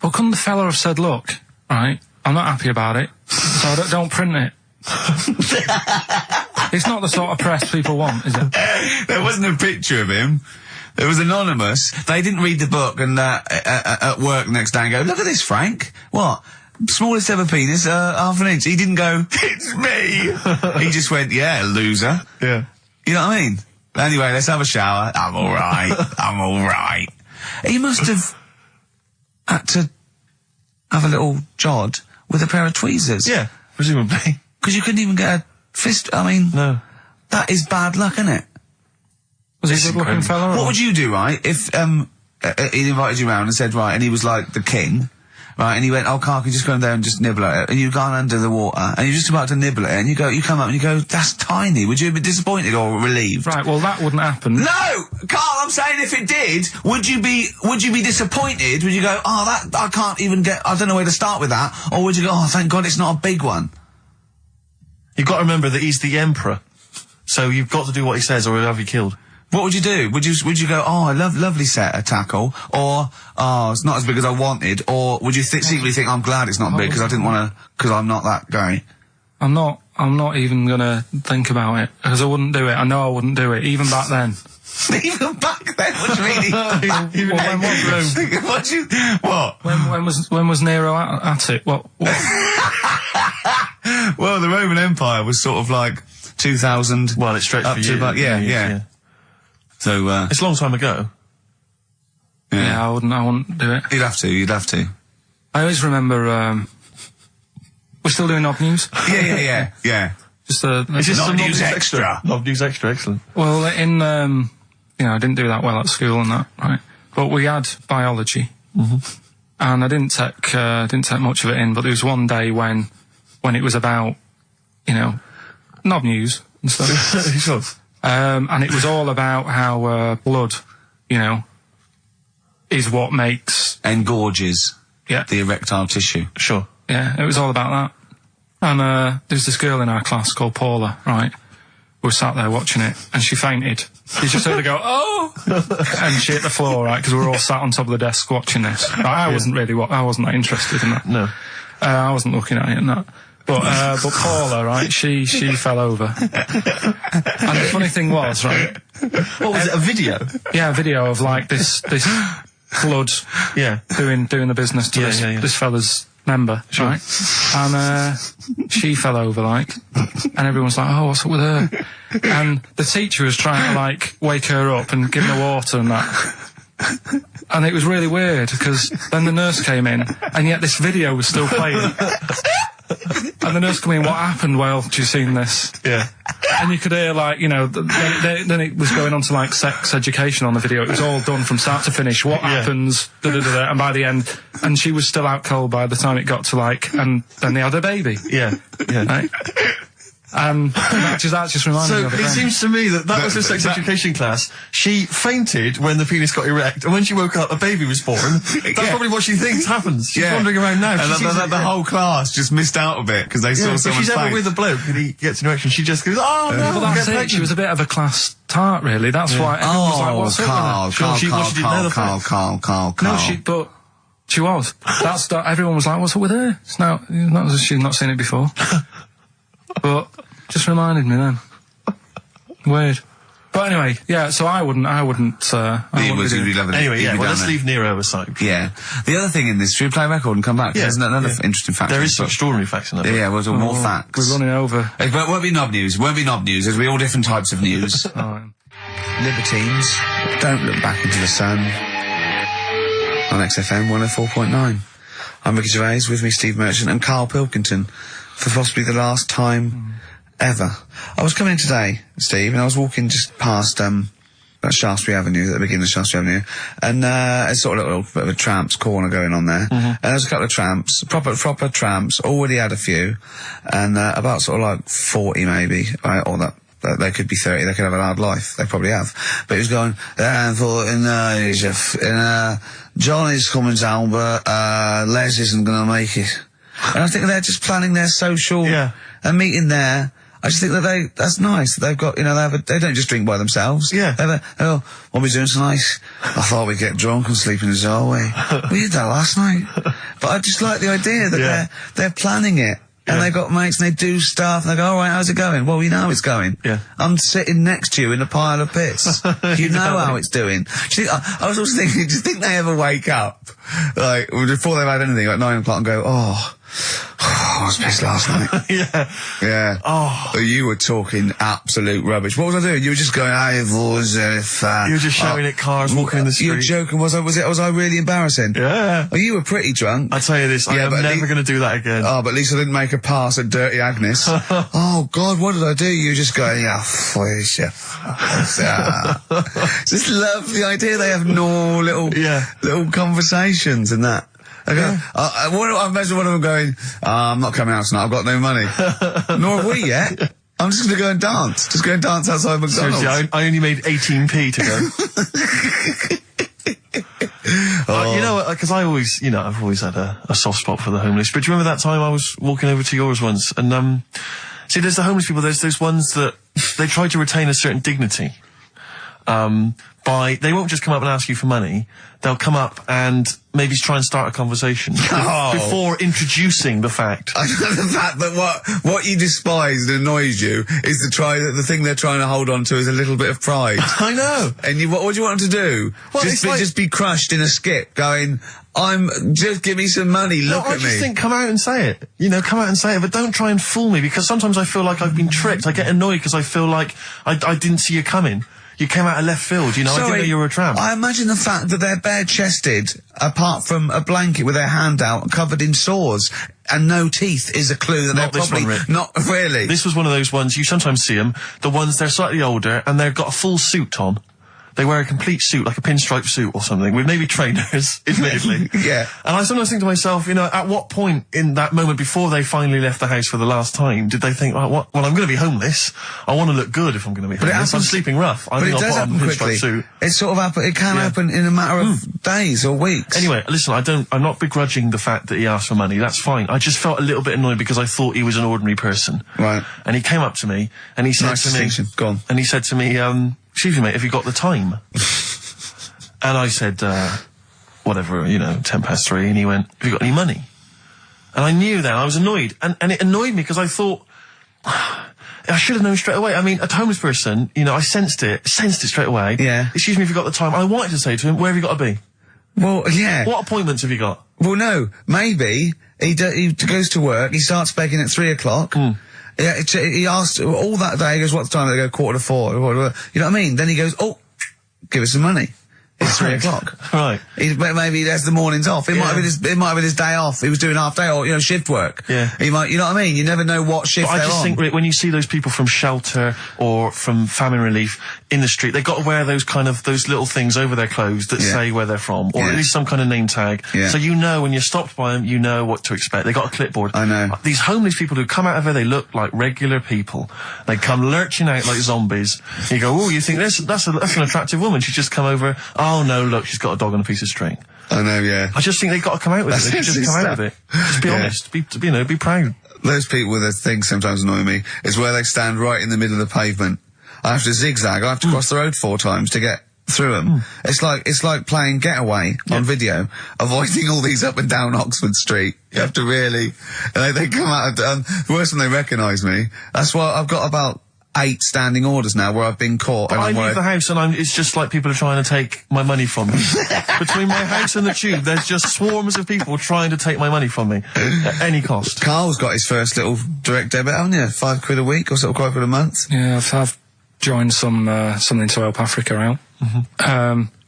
Well, couldn't the fella have said, look, right, I'm not happy about it, so don't print it. It's not the sort of press people want, is it? There wasn't a picture of him. It was anonymous. They didn't read the book and at work next day and go, look at this, Frank. What? Smallest ever penis, 1/2 inch. He didn't go, it's me. He just went, yeah, loser. Yeah. You know what I mean? Anyway, let's have a shower. I'm alright. I'm alright. He must have had to have a little jod with a pair of tweezers. Yeah, presumably. Because you couldn't even get a fist. I mean, No. that is bad luck, isn't it? Was he a good-looking fella? What or- would you do, right, if he invited you round and said, right, and he was like the king, right, and he went, oh, Carl, can you just go in there and just nibble at it? And you've gone under the water, and you're just about to nibble at it, and you come up and you go, that's tiny. Would you be disappointed or relieved? Right, well, that wouldn't happen. No! Carl, I'm saying if it did, would you be disappointed? Would you go, oh, that, I can't even I don't know where to start with that? Or would you go, oh, thank God it's not a big one? You've got to remember that he's the emperor. So you've got to do what he says or he'll have you killed. What would you do? Would you go, oh, I lovely set of tackle, or, oh, it's not as big as I wanted, or would you secretly think, I'm glad it's not big because I didn't want to, because I'm not that guy? I'm not even gonna think about it, because I wouldn't do it. I know I wouldn't do it, even back then. Even back then? What do you mean? Even Well, when was what? when was Nero at it? What? Well, the Roman Empire was sort of like 2000. Well, it stretched up for to years. about, yeah. So, It's a long time ago. Yeah, I wouldn't do it. You'd have to. I always remember, we're still doing knob news. Yeah. Just Is this Knob some News Extra? Knob News Extra, excellent. well, in I didn't do that well at school and that, right? But we had biology, and I didn't take much of it in. But there was one day when it was about, knob news and stuff. Sure. And it was all about how blood, is what makes Engorges the erectile tissue. Sure. Yeah, it was all about that. And there's this girl in our class called Paula, right? We were sat there watching it, and she fainted. You just heard her go, oh! And she hit the floor, right? Because we were all sat on top of the desk watching this. Right, I wasn't that interested in that. No. I wasn't looking at it and that. But Paula, right, she fell over. And the funny thing was, right? What was it, a video? Yeah, a video of like this blood Yeah. doing the business to Yeah. this fella's member, right? And she fell over, like, and everyone's like, oh, what's up with her? And the teacher was trying to, like, wake her up and give her water and that. And it was really weird, because then the nurse came in, and yet this video was still playing. And the nurse came in, what happened? Well, do you seen this? Yeah. And you could hear, like, then it was going on to, like, sex education on the video. It was all done from start to finish. What happens? Da-da-da-da. And by the end, and she was still out cold by the time it got to, like, and then they had a baby. Yeah. Right? And that just reminded me So of it. it then. seems to me that was her sex education class. She fainted when the penis got erect, and when she woke up, a baby was born. That's probably what she thinks happens. She's wandering around now. And the whole class just missed out a bit because they saw if someone she's ever faint. with a bloke and he gets an erection, she just goes, oh no, Well, that's get it. She pregnant. was a bit of a class tart, really. That's why everyone was like, what's up with her? Carl. She was. Everyone was like, what's up with her? She's not seen it before. But just reminded me then. Weird. But anyway, yeah. So I wouldn't. I wouldn't be doing- Anyway, yeah. He'd be Well, down let's there. leave Nero aside. Yeah. The other thing in this, should we play a record and come back? Yeah, There's another yeah. interesting fact. There in is this some book. extraordinary facts in that. Yeah, well, more facts. We're running over. It won't be knob news. Won't be knob news. There'll be all different types of news. All right. Libertines, don't look back into the sun. On XFM 104.9. I'm Ricky Gervais, with me Steve Merchant and Karl Pilkington, for possibly the last time ever. I was coming in today, Steve, and I was walking just past Shaftesbury Avenue, at the beginning of Shaftesbury Avenue, and it's sort of a little bit of a tramps corner going on there. And there's a couple of tramps, proper tramps, already had a few, and about sort of like 40 maybe, right, or that. They could be 30, they could have a hard life, they probably have. But he was going, Johnny's coming down, but Les isn't going to make it. And I think they're just planning their social and meeting there. I just think that that's nice. They've got, they don't just drink by themselves. Yeah. What are we doing tonight? I thought we'd get drunk and sleep in the doorway. We did that last night. But I just like the idea that they're planning it. And they've got mates and they do stuff and they go, all right, how's it going? Well, you know how it's going. Yeah. I'm sitting next to you in a pile of piss. You know how it's doing. Do you think, I was also thinking, do you think they ever wake up, like, before they've had anything, like 9 o'clock and go, I was pissed last night. Yeah. Yeah. Oh. You were talking absolute rubbish. What was I doing? You were just going, I was You were just shouting at cars walking in the street. You were joking. Was I really embarrassing? Yeah. Oh, you were pretty drunk. I'll tell you this, I am but never going to do that again. Oh, but at least I didn't make a pass at Dirty Agnes. Oh, God, what did I do? You were just going, please, Just love the idea they have no little conversations and that. I go, I imagine one of them going, I'm not coming out tonight, I've got no money. Nor have we yet. I'm just going to go and dance. Just go and dance outside McDonald's. Seriously, I only made 18p to go. You know, because I've always had a soft spot for the homeless. But do you remember that time I was walking over to yours once? And, see, there's the homeless people, there's those ones that they try to retain a certain dignity. They won't just come up and ask you for money. They'll come up and maybe try and start a conversation before introducing the fact. I know the fact that what you despise and annoys you is the thing they're trying to hold on to is a little bit of pride. I know. And what do you want them to do? Well, just be crushed in a skip, going, just give me some money, look at me. I just think come out and say it. Come out and say it, but don't try and fool me, because sometimes I feel like I've been tricked. I get annoyed because I feel like I didn't see you coming. You came out of left field, I didn't know you were a tramp. I imagine the fact that they're bare-chested, apart from a blanket with their hand out, covered in sores, and no teeth is a clue that Not they're this probably... one, Rick. Not really. This was one of those ones, you sometimes see them, the ones, they're slightly older, and they've got a full suit on. They wear a complete suit, like a pinstripe suit or something, with maybe trainers, admittedly. Yeah. And I sometimes think to myself, at what point in that moment before they finally left the house for the last time did they think, well, I'm going to be homeless. I want to look good if I'm going to be homeless. I'm sleeping rough. But it does happen quickly. It sort of it can happen in a matter of days or weeks. Anyway, listen, I'm not begrudging the fact that he asked for money. That's fine. I just felt a little bit annoyed because I thought he was an ordinary person. Right. And he came up to me and he said Nice to me, distinction. Go on. And he said to me, excuse me, mate, have you got the time? And I said, whatever, 3:10. And he went, have you got any money? And I knew then, I was annoyed. And it annoyed me because I thought, I should have known straight away. I mean, a homeless person, I sensed it straight away. Yeah. Excuse me, if you got the time. I wanted to say to him, where have you got to be? Well, yeah. What appointments have you got? Well, no. Maybe he goes to work, he starts begging at 3 o'clock. Yeah, he asked all that day, he goes, what's the time? They go 3:45. You know what I mean? Then he goes, give us some money. It's 3 o'clock. Right. Maybe he has the mornings off. It might have been his day off. He was doing half day or, shift work. Yeah. He might, you know what I mean? You never know what shift But they're I just on. think, Rick, when you see those people from shelter or from famine relief in the street, they've got to wear those little things over their clothes that say where they're from, or at least some kind of name tag. Yeah. So when you're stopped by them, you know what to expect. They got a clipboard. I know. These homeless people who come out of there, they look like regular people. They come lurching out like zombies. You go, you think that's an attractive woman. She's just come over. Oh no, look, she's got a dog on a piece of string. I know, yeah. I just think they've got to come out with it. They should just come out with it. Just be honest. Be proud. Those people with their things sometimes annoy me. Is where they stand right in the middle of the pavement. I have to zigzag. I have to cross the road 4 times to get through them. It's like playing Getaway on video, avoiding all these up and down Oxford Street. You have to really... they come out... worse when they recognise me. That's why I've got about 8 standing orders now where I've been caught. But and I I'm leave the house and it's just like people are trying to take my money from me. Between my house and the tube, there's just swarms of people trying to take my money from me at any cost. Carl's got his first little direct debit, haven't you? £5 a week or sort of £5 a month. Yeah, I've joined something to help Africa out.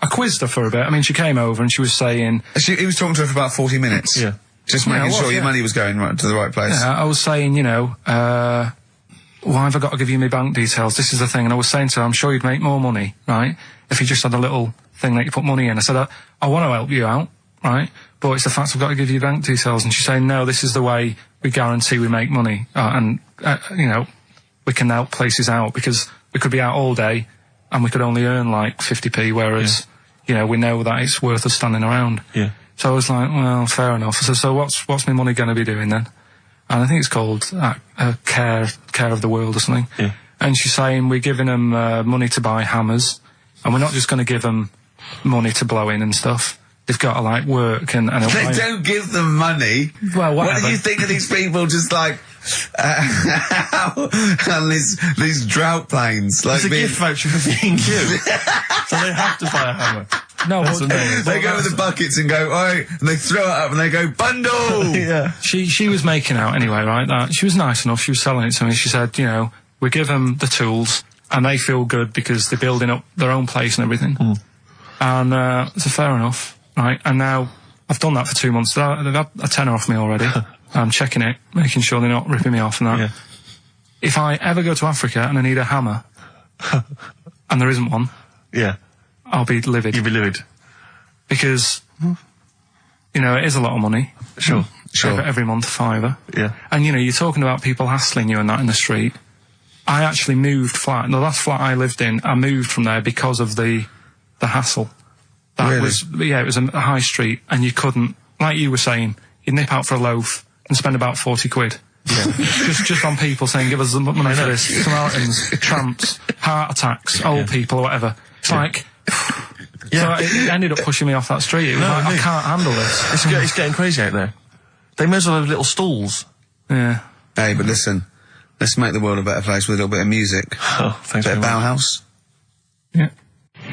I quizzed her for a bit. I mean, she came over and she was saying... He was talking to her for about 40 minutes. Yeah. Just making sure your money was going right to the right place. Yeah, I was saying, why have I got to give you my bank details? This is the thing. And I was saying to her, I'm sure you'd make more money, right, if you just had a little thing that you put money in. I said, I want to help you out, right, but it's the fact I've got to give you bank details. And she's saying, no, this is the way we guarantee we make money. We can help places out because we could be out all day and we could only earn like 50p, whereas, we know that it's worth us standing around. Yeah. So I was like, well, fair enough. I said, so what's my money going to be doing then? And I think it's called Care of the World or something. Yeah. And she's saying we're giving them money to buy hammers, and we're not just going to give them money to blow in and stuff. They've got to like work and They don't give them money. Well, what whatever. do you think of these people just like and these drought planes? Like It's a gift voucher for B&Q. So they have to buy a hammer. No, That's amazing. they go with the buckets and go, oi, and they throw it up and they go, bundle! Yeah. She was making out anyway, right? That she was nice enough. She was selling it to me. She said, we give them the tools and they feel good because they're building up their own place and everything. And so fair enough, right? And now I've done that for 2 months. They've had a tenner off me already. I'm checking it, making sure they're not ripping me off and that. Yeah. If I ever go to Africa and I need a hammer, and there isn't one, Yeah. I'll be livid. You'd be livid. Because, it is a lot of money. Sure. Every month, £5. Yeah. And, you're talking about people hassling you and that in the street. I actually moved flat. The last flat I lived in, I moved from there because of the hassle. That Really? it was a high street, and you couldn't, like you were saying, you'd nip out for a loaf and spend about 40 quid. Yeah. just on people saying, give us the money for this. Samaritans, tramps, heart attacks, old people, or whatever. It's like... Yeah. So it ended up pushing me off that street. It was like, I can't handle this. It's getting crazy out there. They may as well have little stalls. Yeah. Hey, but listen, let's make the world a better place with a little bit of music. Oh, thanks Bit very of much. Bauhaus. Yeah.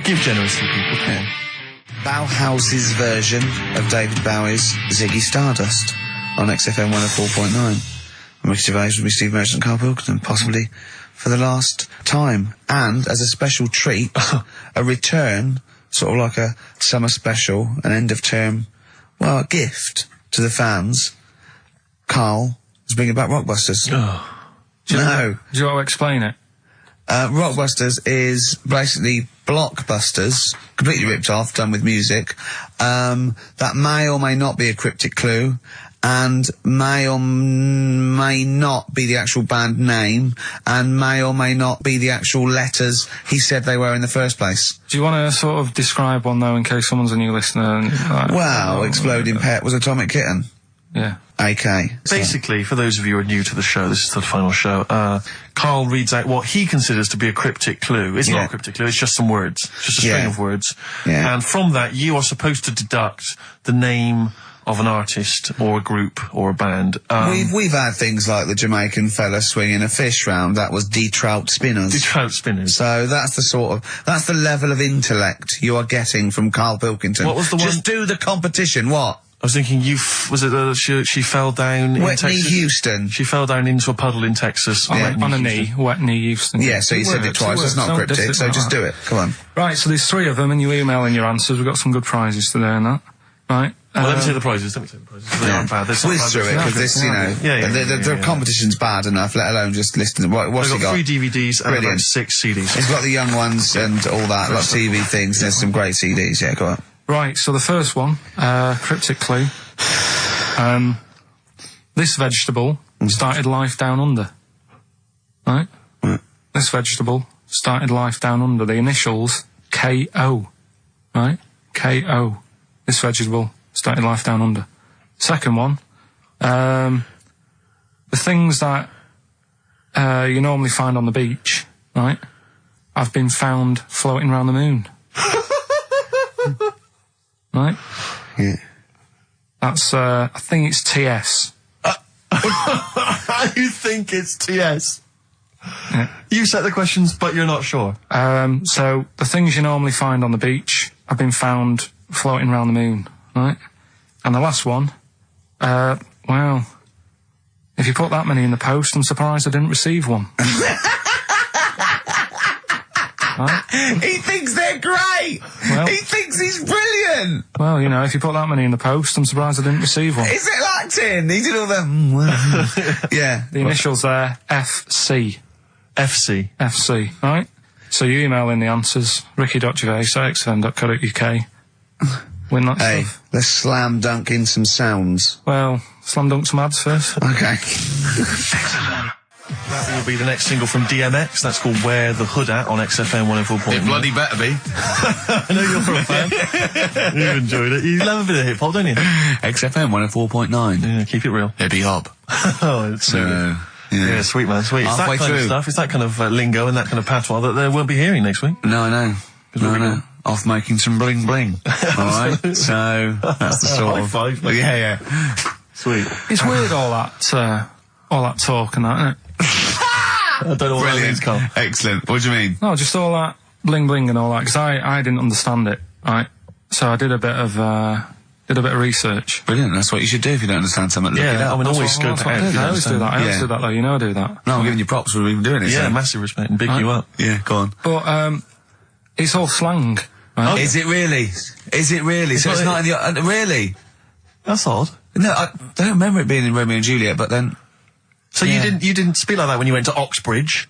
Give generously, people. Yeah. Bauhaus's version of David Bowie's Ziggy Stardust on XFM 104.9. I'm Ricky Gervais with me, Steve Merchant and Karl Pilkington, possibly for the last time. And as a special treat, a return, sort of like a summer special, an end of term, a gift to the fans. Karl is bringing back Rockbusters. Do you want to explain it? Rockbusters is basically Blockbusters, completely ripped off, done with music. That may or may not be a cryptic clue, and may or may not be the actual band name, and may or may not be the actual letters he said they were in the first place. Do you want to sort of describe one, though, in case someone's a new listener? And, Exploding Pet was Atomic Kitten. Yeah. AK. Basically, for those of you who are new to the show, this is the final show, Karl reads out what he considers to be a cryptic clue. It's not a cryptic clue, it's just some words. Just a string of words. Yeah. And from that, you are supposed to deduct the name of an artist or a group or a band. We've had things like the Jamaican fella swinging a fish round. That was D-Trout Spinners. D-Trout Spinners. So that's the level of intellect you are getting from Karl Pilkington. What was the one? Just do the competition. What? I was thinking, she fell down in Whitney Texas? Houston. She fell down into a puddle in Texas. On a knee, Whitney Houston. Yeah, so you said it twice. That's not cryptic, so just do it. Come on. Right, so there's 3 of them, and you email in your answers. We've got some good prizes today and that. Right. Well, let me say the prizes. They aren't bad. They're Whiz through it, because this, the competition's bad enough, let alone just listen. What's I've he got got? 3 DVDs and about 6 CDs. He's got the young ones and all that, like TV things. There's some great CDs, yeah, go on. Right, so the first one, cryptic clue. This vegetable started life down under. Right? This vegetable started life down under. The initials K-O. Right? K-O. This vegetable started life down under. Second one, the things that you normally find on the beach, right, have been found floating around the moon. Right? Yeah. That's, I think it's TS. You think it's TS? You set the questions, but you're not sure. So the things you normally find on the beach have been found floating around the moon, right? And the last one, well, if you put that many in the post, I'm surprised I didn't receive one. Right? He thinks they're great. Well- He thinks he's brilliant. Well, you know, if you put that many in the post, I'm surprised I didn't receive one. Is it acting? He did all the. Yeah. The initials there, FC. FC. Right? So you email in the answers, ricky.gervais@xfm.co.uk. Win that Hey, stuff. let's slam dunk in some sounds. Well, slam dunk some ads first. Okay. That will be the next single from DMX. That's called Wear the Hood At on XFM 104.9. It bloody better be. I know you're a fan. You've enjoyed it. You love a bit of hip hop, don't you? XFM 104.9. Yeah, keep it real. Hippie hop. Oh, it's So, yeah. yeah. Sweet man, sweet. It's that Halfway kind of through. stuff. It's that kind of lingo and that kind of patois that they won't be hearing next week. No, I know. No, we I know. go. Off making some bling bling. Alright? So, that's the sort High of. five, mate. Yeah. Sweet. It's weird, all that talk and that, isn't it? I don't know what that means, Brilliant. Carl. Excellent. What do you mean? No, just all that bling bling and all that, because I didn't understand it, right? So I did a bit of research. Brilliant. That's what you should do if you don't understand something. Look it Yeah, up. I mean, always That's scope what it out. I if did. you I don't always do understand. that. I always Yeah. do that, though. You know I do that. No, I'm giving you props for even doing it. Yeah, so. massive respect and big you up. Yeah, go on. But it's all slang. Right? Is it really? Is it really? So not it's not in the. Really? That's odd. No, I don't remember it being in Romeo and Juliet, but then. So Yeah. you didn't speak like that when you went to Oxbridge?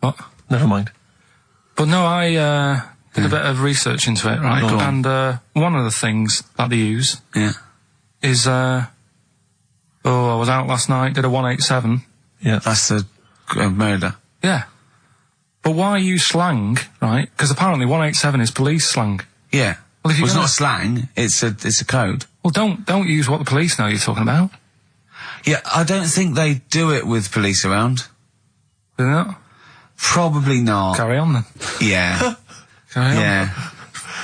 What? Never mind. But no, I did a bit of research into it, right? Go on. And one of the things that they use Yeah. is I was out last night, did a 187. Yeah. That's the murder. Yeah. But why use slang, right? Because apparently 187 is police slang. Yeah. Well, if you're it's gonna- not slang, it's a code. Well, don't use what the police know you're talking about. Yeah, I don't think they do it with police around. Do they not? Probably not. Carry on then. Yeah. Carry on. Yeah.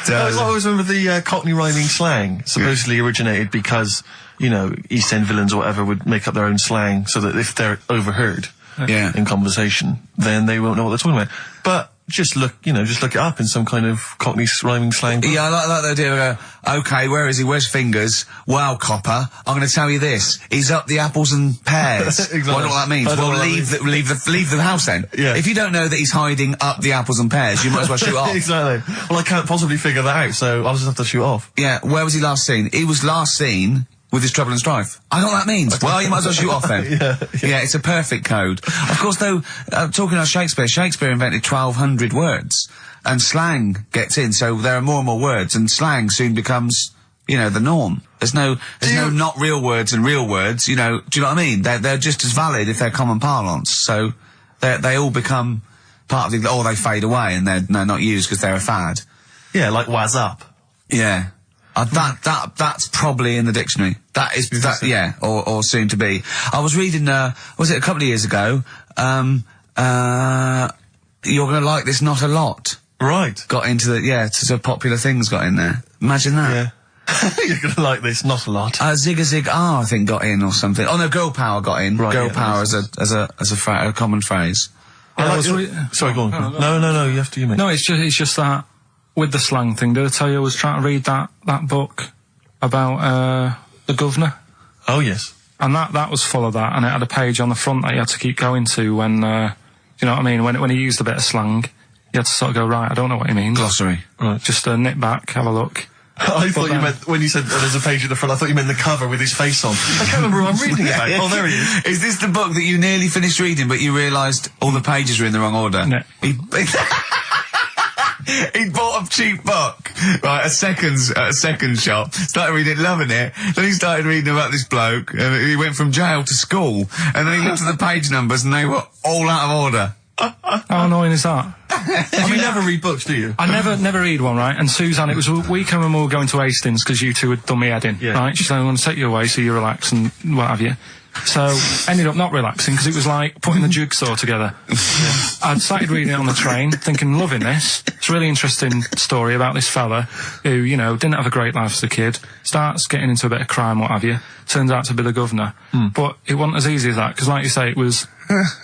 I always remember the Cockney rhyming slang supposedly originated because, you know, East End villains or whatever would make up their own slang so that if they're overheard Yeah. in conversation, then they won't know what they're talking about. But just look it up in some kind of Cockney rhyming slang. Yeah, I like the idea of go, okay, where is he? Where's Fingers? Well, copper, I'm going to tell you this. He's up the apples and pears. Exactly. What that means? I don't know Well, what that leave the house then. Yeah. If you don't know that he's hiding up the apples and pears, you might as well shoot off. Exactly. Well, I can't possibly figure that out, so I'll just have to shoot off. Yeah, where was he last seen? He was last seen with his trouble and strife. I know what that means. Well, you might as well shoot off then. Yeah, it's a perfect code. Of course, though, talking about Shakespeare invented 1,200 words, and slang gets in, so there are more and more words, and slang soon becomes, you know, the norm. There's no not real words and real words, you know, do you know what I mean? They're just as valid if they're common parlance, so they all become part of the, or they fade away and they're not used because they're a fad. Yeah, like waz up. Yeah. That's probably in the dictionary. Yeah, or soon to be. I was reading, was it a couple of years ago, you're gonna like this not a lot. Right. Got into so popular things got in there. Imagine that. Yeah. You're gonna like this, not a lot. Zig a Zig R, I think got in or something. Oh no, girl power got in. Right, girl yeah, power as a common phrase. Sorry, go on. No, you have to, you mate. No, it's just that with the slang thing. Did I tell you I was trying to read that book about the governor? Oh, yes. And that was full of that, and it had a page on the front that you had to keep going to when, you know what I mean? When he used a bit of slang, you had to sort of go, right, I don't know what he means. Glossary. Right. Just nip back, have a look. I thought you meant, when you said there's a page at the front, I thought you meant the cover with his face on. I can't remember who I'm reading about. Oh, there he is. Is this the book that you nearly finished reading, but you realised all the pages were in the wrong order? No. He bought a cheap book, right, at a second shop, started reading it, loving it, then he started reading about this bloke, and he went from jail to school, and then he looked at the page numbers, and they were all out of order. How annoying is that? You never read books, do you? I never read one, right? And Suzanne, it was a weekend when we were going to Hastings because you two had done me head in, Yeah. right? She said, I'm going to take you away so you relax and what have you. So, ended up not relaxing because it was like putting the jigsaw together. I'd started reading it on the train, thinking, loving this. It's a really interesting story about this fella who, you know, didn't have a great life as a kid, starts getting into a bit of crime, what have you, turns out to be the governor. But it wasn't as easy as that, because like you say, it was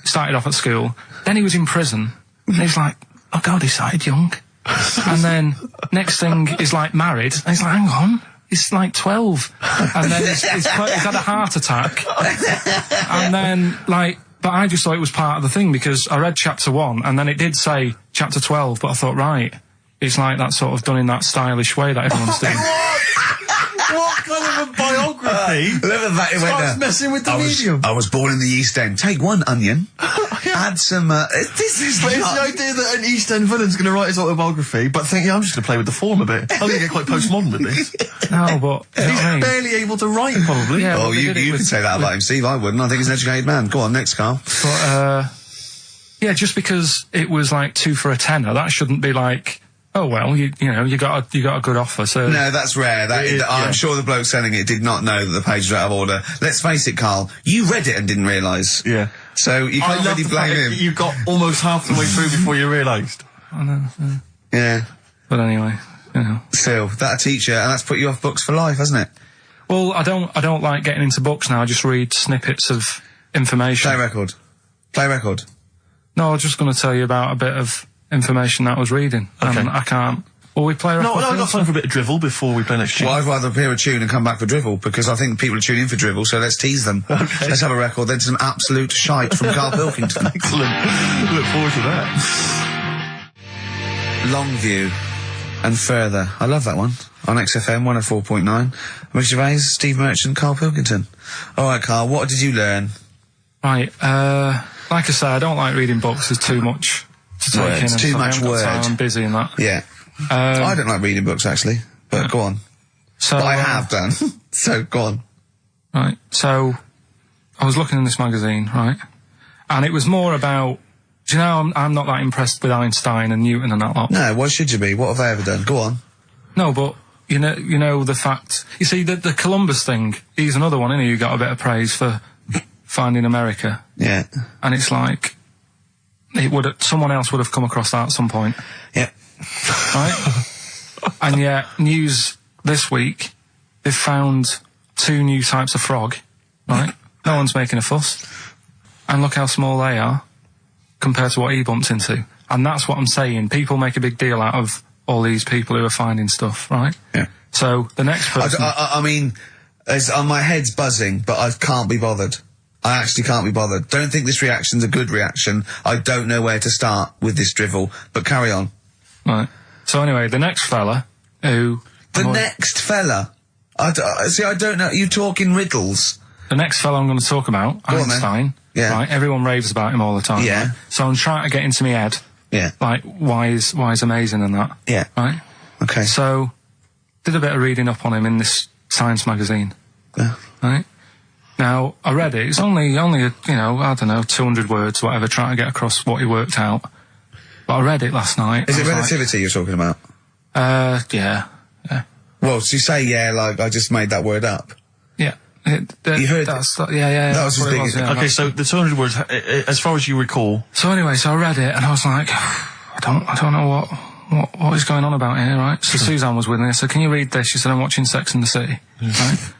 Started off at school. Then he was in prison. And he's like, oh God, he started young. And then next thing he's like married. And he's like, hang on, he's like 12. And then he's had a heart attack. And then like, but I just thought it was part of the thing because I read chapter 1 and then it did say chapter 12, but I thought, right, it's like that sort of done in that stylish way that everyone's doing. What kind of a biography? Look at that, it went Starts there. messing with the medium. I was born in the East End. Take one onion, add some, this is But it's not... the idea that an East End villain's going to write his autobiography, but think, yeah, I'm just going to play with the form a bit. I'm going to get quite postmodern with this. No, but you know He's what I mean? barely able to write, probably. Yeah, Oh, but they you did it can with- say that about him, Steve. I wouldn't. I think he's an educated man. Go on, next, Carl. But yeah, just because it was like 2 for a tenner, that shouldn't be like, oh well, you know, you got a good offer. So No, that's rare. I'm sure the bloke selling it did not know that the pages were out of order. Let's face it, Carl. You read it and didn't realise. Yeah. So you can't really blame him. You got almost half the way through before you realised. Yeah. But anyway, you know. Still, that'll teach you, and that's put you off books for life, hasn't it? Well, I don't like getting into books now. I just read snippets of information. Play record. Play record. No, I was just going to tell you about a bit of information that I was reading, Okay. and I can't. Will we play a No, record? I've got time for a bit of drivel before we play next tune. Well, I'd rather hear a tune and come back for drivel, because I think people are tuning in for drivel, so let's tease them. Okay. Let's have a record, then some absolute shite from Karl Pilkington. Excellent. Look forward to that. Longview and Further. I love that one. On XFM 104.9. Rick Gervais, Steve Merchant, Karl Pilkington. Alright, Karl, what did you learn? Right, like I say, I don't like reading books. There's too much to take Words, in. and too stuff. I much haven't got word. time, I'm busy in that. Yeah. I don't like reading books, actually, but go on. So But I have done. So, go on. Right, so I was looking in this magazine, right, and it was more about. Do you know, I'm not that impressed with Einstein and Newton and that lot. No, why should you be? What have they ever done? Go on. No, but you know the fact. You see, the Columbus thing. He's another one, isn't he? Who got a bit of praise for finding America, Yeah. and it's like someone else would have come across that at some point, Yeah. right? And yet, news this week, they've found 2 new types of frog, right? No one's making a fuss, and look how small they are compared to what he bumped into. And that's what I'm saying. People make a big deal out of all these people who are finding stuff, right? Yeah. So the next person. I mean, my head's buzzing, but I can't be bothered. I actually can't be bothered. Don't think this reaction's a good reaction. I don't know where to start with this drivel, but carry on. Right. So anyway, the next fella who. Next fella. See, I don't know. You talk in riddles. The next fella I'm going to talk about, Go on, then. Einstein. Yeah. Right. Everyone raves about him all the time. Yeah. Right? So I'm trying to get into my head, Yeah. like why he's amazing and that. Yeah. Right. Okay. So did a bit of reading up on him in this science magazine. Yeah. Right. Now I read it. It's only I don't know 200 words, whatever, trying to get across what he worked out. But I read it last night. Is I it was like, relativity you're talking about? Yeah. Well, so you say yeah, like I just made that word up. Yeah. You heard that's, yeah. That was that's what his it was, biggest- yeah, Okay, so the 200 words, as far as you recall. So anyway, so I read it and I was like, I don't know what is going on about here, right? So Suzanne was with me. I said, can you read this? She said, I'm watching Sex and the City. Right?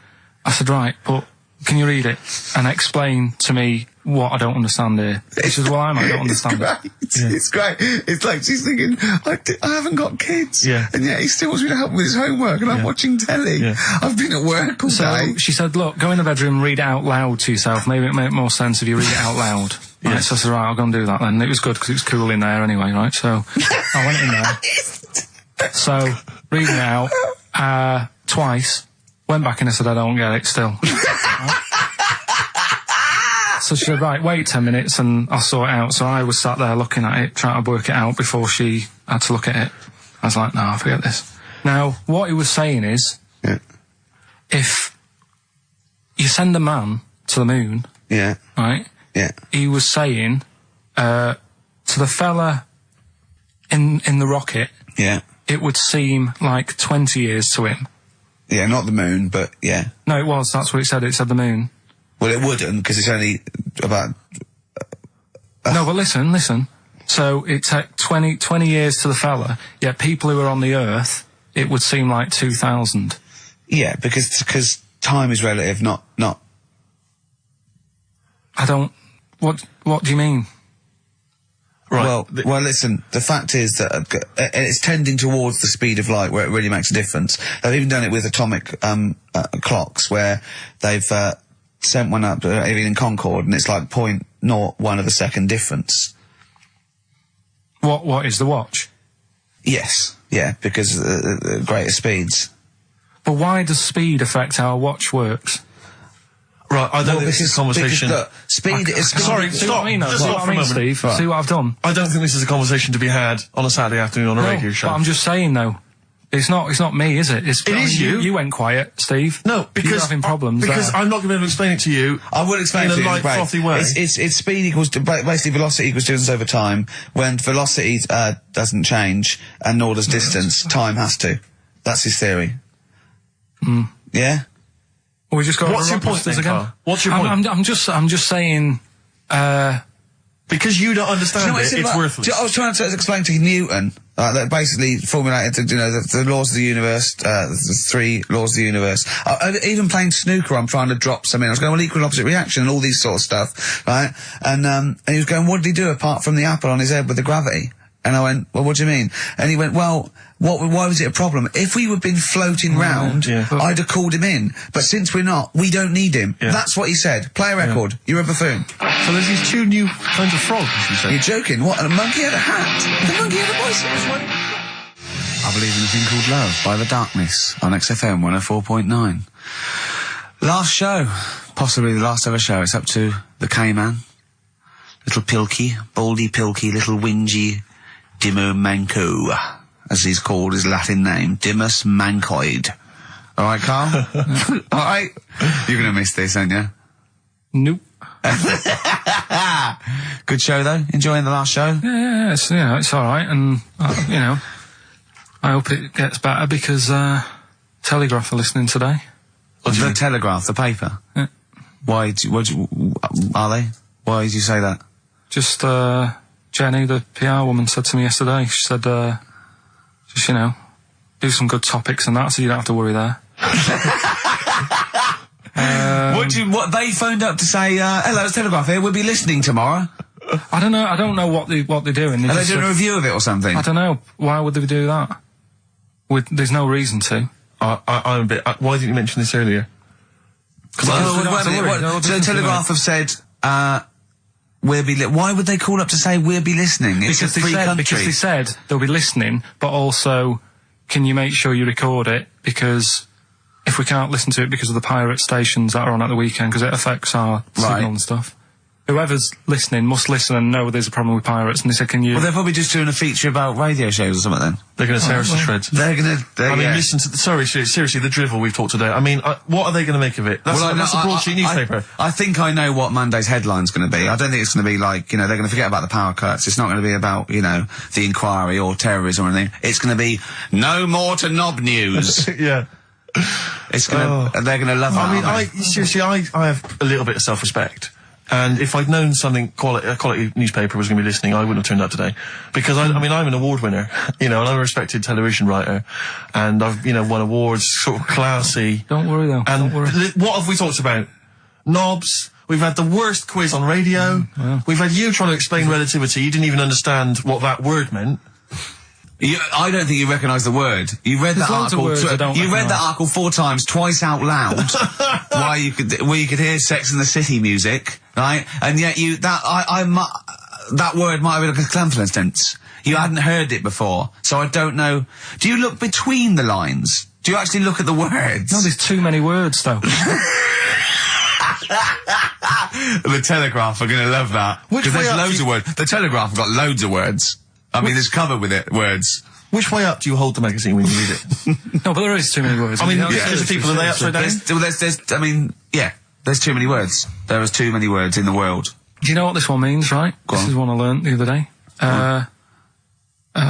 I said, right, but can you read it and explain to me what I don't understand here? She says, well, I might not understand it. It's great. It's like she's thinking, I haven't got kids. Yeah. And yet he still wants me to help with his homework and I'm watching telly. Yeah. I've been at work all So day. she said, look, go in the bedroom and read it out loud to yourself. Maybe it'll make more sense if you read it out loud. Right, so I said, right, I'll go and do that then. It was good because it was cool in there anyway, right? So I went in there. So, reading it out, twice, went back and I said, I don't get it still. Right? So she said, right, wait 10 minutes and I'll sort it out. So I was sat there looking at it, trying to work it out before she had to look at it. I was like, no, forget this. Now, what he was saying is, Yeah. if you send a man to the moon, Yeah. right, Yeah. he was saying, to the fella in the rocket, Yeah. it would seem like 20 years to him. Yeah, not the moon, but yeah. No, it was. That's what it said. It said the moon. Well, it wouldn't, because it's only about... No, but listen. So it took 20 years to the fella, yet people who are on the Earth, it would seem like 2,000. Yeah, because time is relative, not... I don't... What do you mean? Right. Well, listen, the fact is that it's tending towards the speed of light where it really makes a difference. They've even done it with atomic clocks where they've sent one up, even in Concorde, and it's like 0.01 of a second difference. What is the watch? Yes, yeah, because greater speeds. But why does speed affect how a watch works? Right, I don't think this is a conversation. Because, look, speed is... Sorry, See stop. what I mean, though? Just See stop what for I a mean, moment. Steve? See what I've done? I don't think this is a conversation to be had on a Saturday afternoon on a radio show. But I'm just saying, though. It's not me, is it? It is you. You went quiet, Steve. No, because you're having problems. Because there. I'm not going to be able to explain it to you. I will explain in it to a you light, great. frothy way. It's speed equals to, basically velocity equals distance over time. When velocity doesn't change and nor does distance, time has to. That's his theory. Yeah. Well, we just got. What's your point then, again? Carl? What's your point? I'm just saying. Because you don't understand Do you know what it, it's it's like? worthless. I was trying to explain to Newton that basically formulated the laws of the universe, the 3 laws of the universe. Even playing snooker, I'm trying to drop something. I was going, well, equal and opposite reaction and all these sort of stuff, right? And he was going, what did he do apart from the apple on his head with the gravity? And I went, well, what do you mean? And he went, well, why was it a problem? If we had been floating round, I'd have called him in. But since we're not, we don't need him. Yeah. That's what he said. Play a record. You're a buffoon. So there's these 2 new kinds of frogs, you say? You're joking. What? And a monkey had a hat. The monkey had a voice. I Believe in a Thing Called Love by The Darkness on XFM 104.9. Last show. Possibly the last ever show. It's up to the K-Man. Little Pilky. Baldy Pilky. Little Whingy. Dimmer Manco, as he's called, his Latin name, Dimmus Mancoid. All right, Carl? All right? You're going to miss this, aren't you? Nope. Good show, though? Enjoying the last show? Yeah, it's all right, and I hope it gets better because Telegraph are listening today. The Telegraph, the paper? Yeah. Are they? Why did you say that? Just Jenny, the PR woman, said to me yesterday. She said, just do some good topics and that, so you don't have to worry there. What they phoned up to say, hello, it's Telegraph here, we'll be listening tomorrow. I don't know what they're doing. Are they doing a review of it or something? I don't know. Why would they do that? There's no reason to. I'm a bit... why didn't you mention this earlier? So Telegraph have said, why would they call up to say we'll be listening? It's because a free country. Because they said they'll be listening, but also, can you make sure you record it? Because if we can't listen to it because of the pirate stations that are on at the weekend, because it affects our signal and stuff. Whoever's listening must listen and know there's a problem with pirates, and they said, can you... Well, they're probably just doing a feature about radio shows or something then. They're going to tear us to shreds. They're going to... I mean, listen to... Sorry, seriously, the drivel we've talked today. I mean, what are they going to make of it? That's a broadsheet newspaper. I think I know what Monday's headline's going to be. I don't think it's going to be like, they're going to forget about the power cuts. It's not going to be about, the inquiry or terrorism or anything. It's going to be, no more to knob news. Yeah. It's going to... They're going to love that. I mean, seriously, I have a little bit of self-respect. And if I'd known a quality newspaper was going to be listening, I wouldn't have turned up today. Because, I'm an award winner, and I'm a respected television writer. And I've, won awards, sort of classy. Don't worry, though. And don't worry. What have we talked about? Knobs. We've had the worst quiz on radio. We've had you trying to explain relativity. You didn't even understand what that word meant. I don't think you recognise the word. You read that article. You read that article 4 times, twice out loud, where you could hear Sex and the City music, right? And yet that word might have been like a confidence. You hadn't heard it before, so I don't know. Do you look between the lines? Do you actually look at the words? No, there's too many words, though. The Telegraph are going to love that because there's loads of words. The Telegraph have got loads of words. I mean, there's covered with it, words. Which way up do you hold the magazine when you read it? No, but there is too many words. I mean, there's people, are they upside down? There's too many words. There is too many words in the world. Do you know what this one means, right? Go This on. is one I learnt the other day. I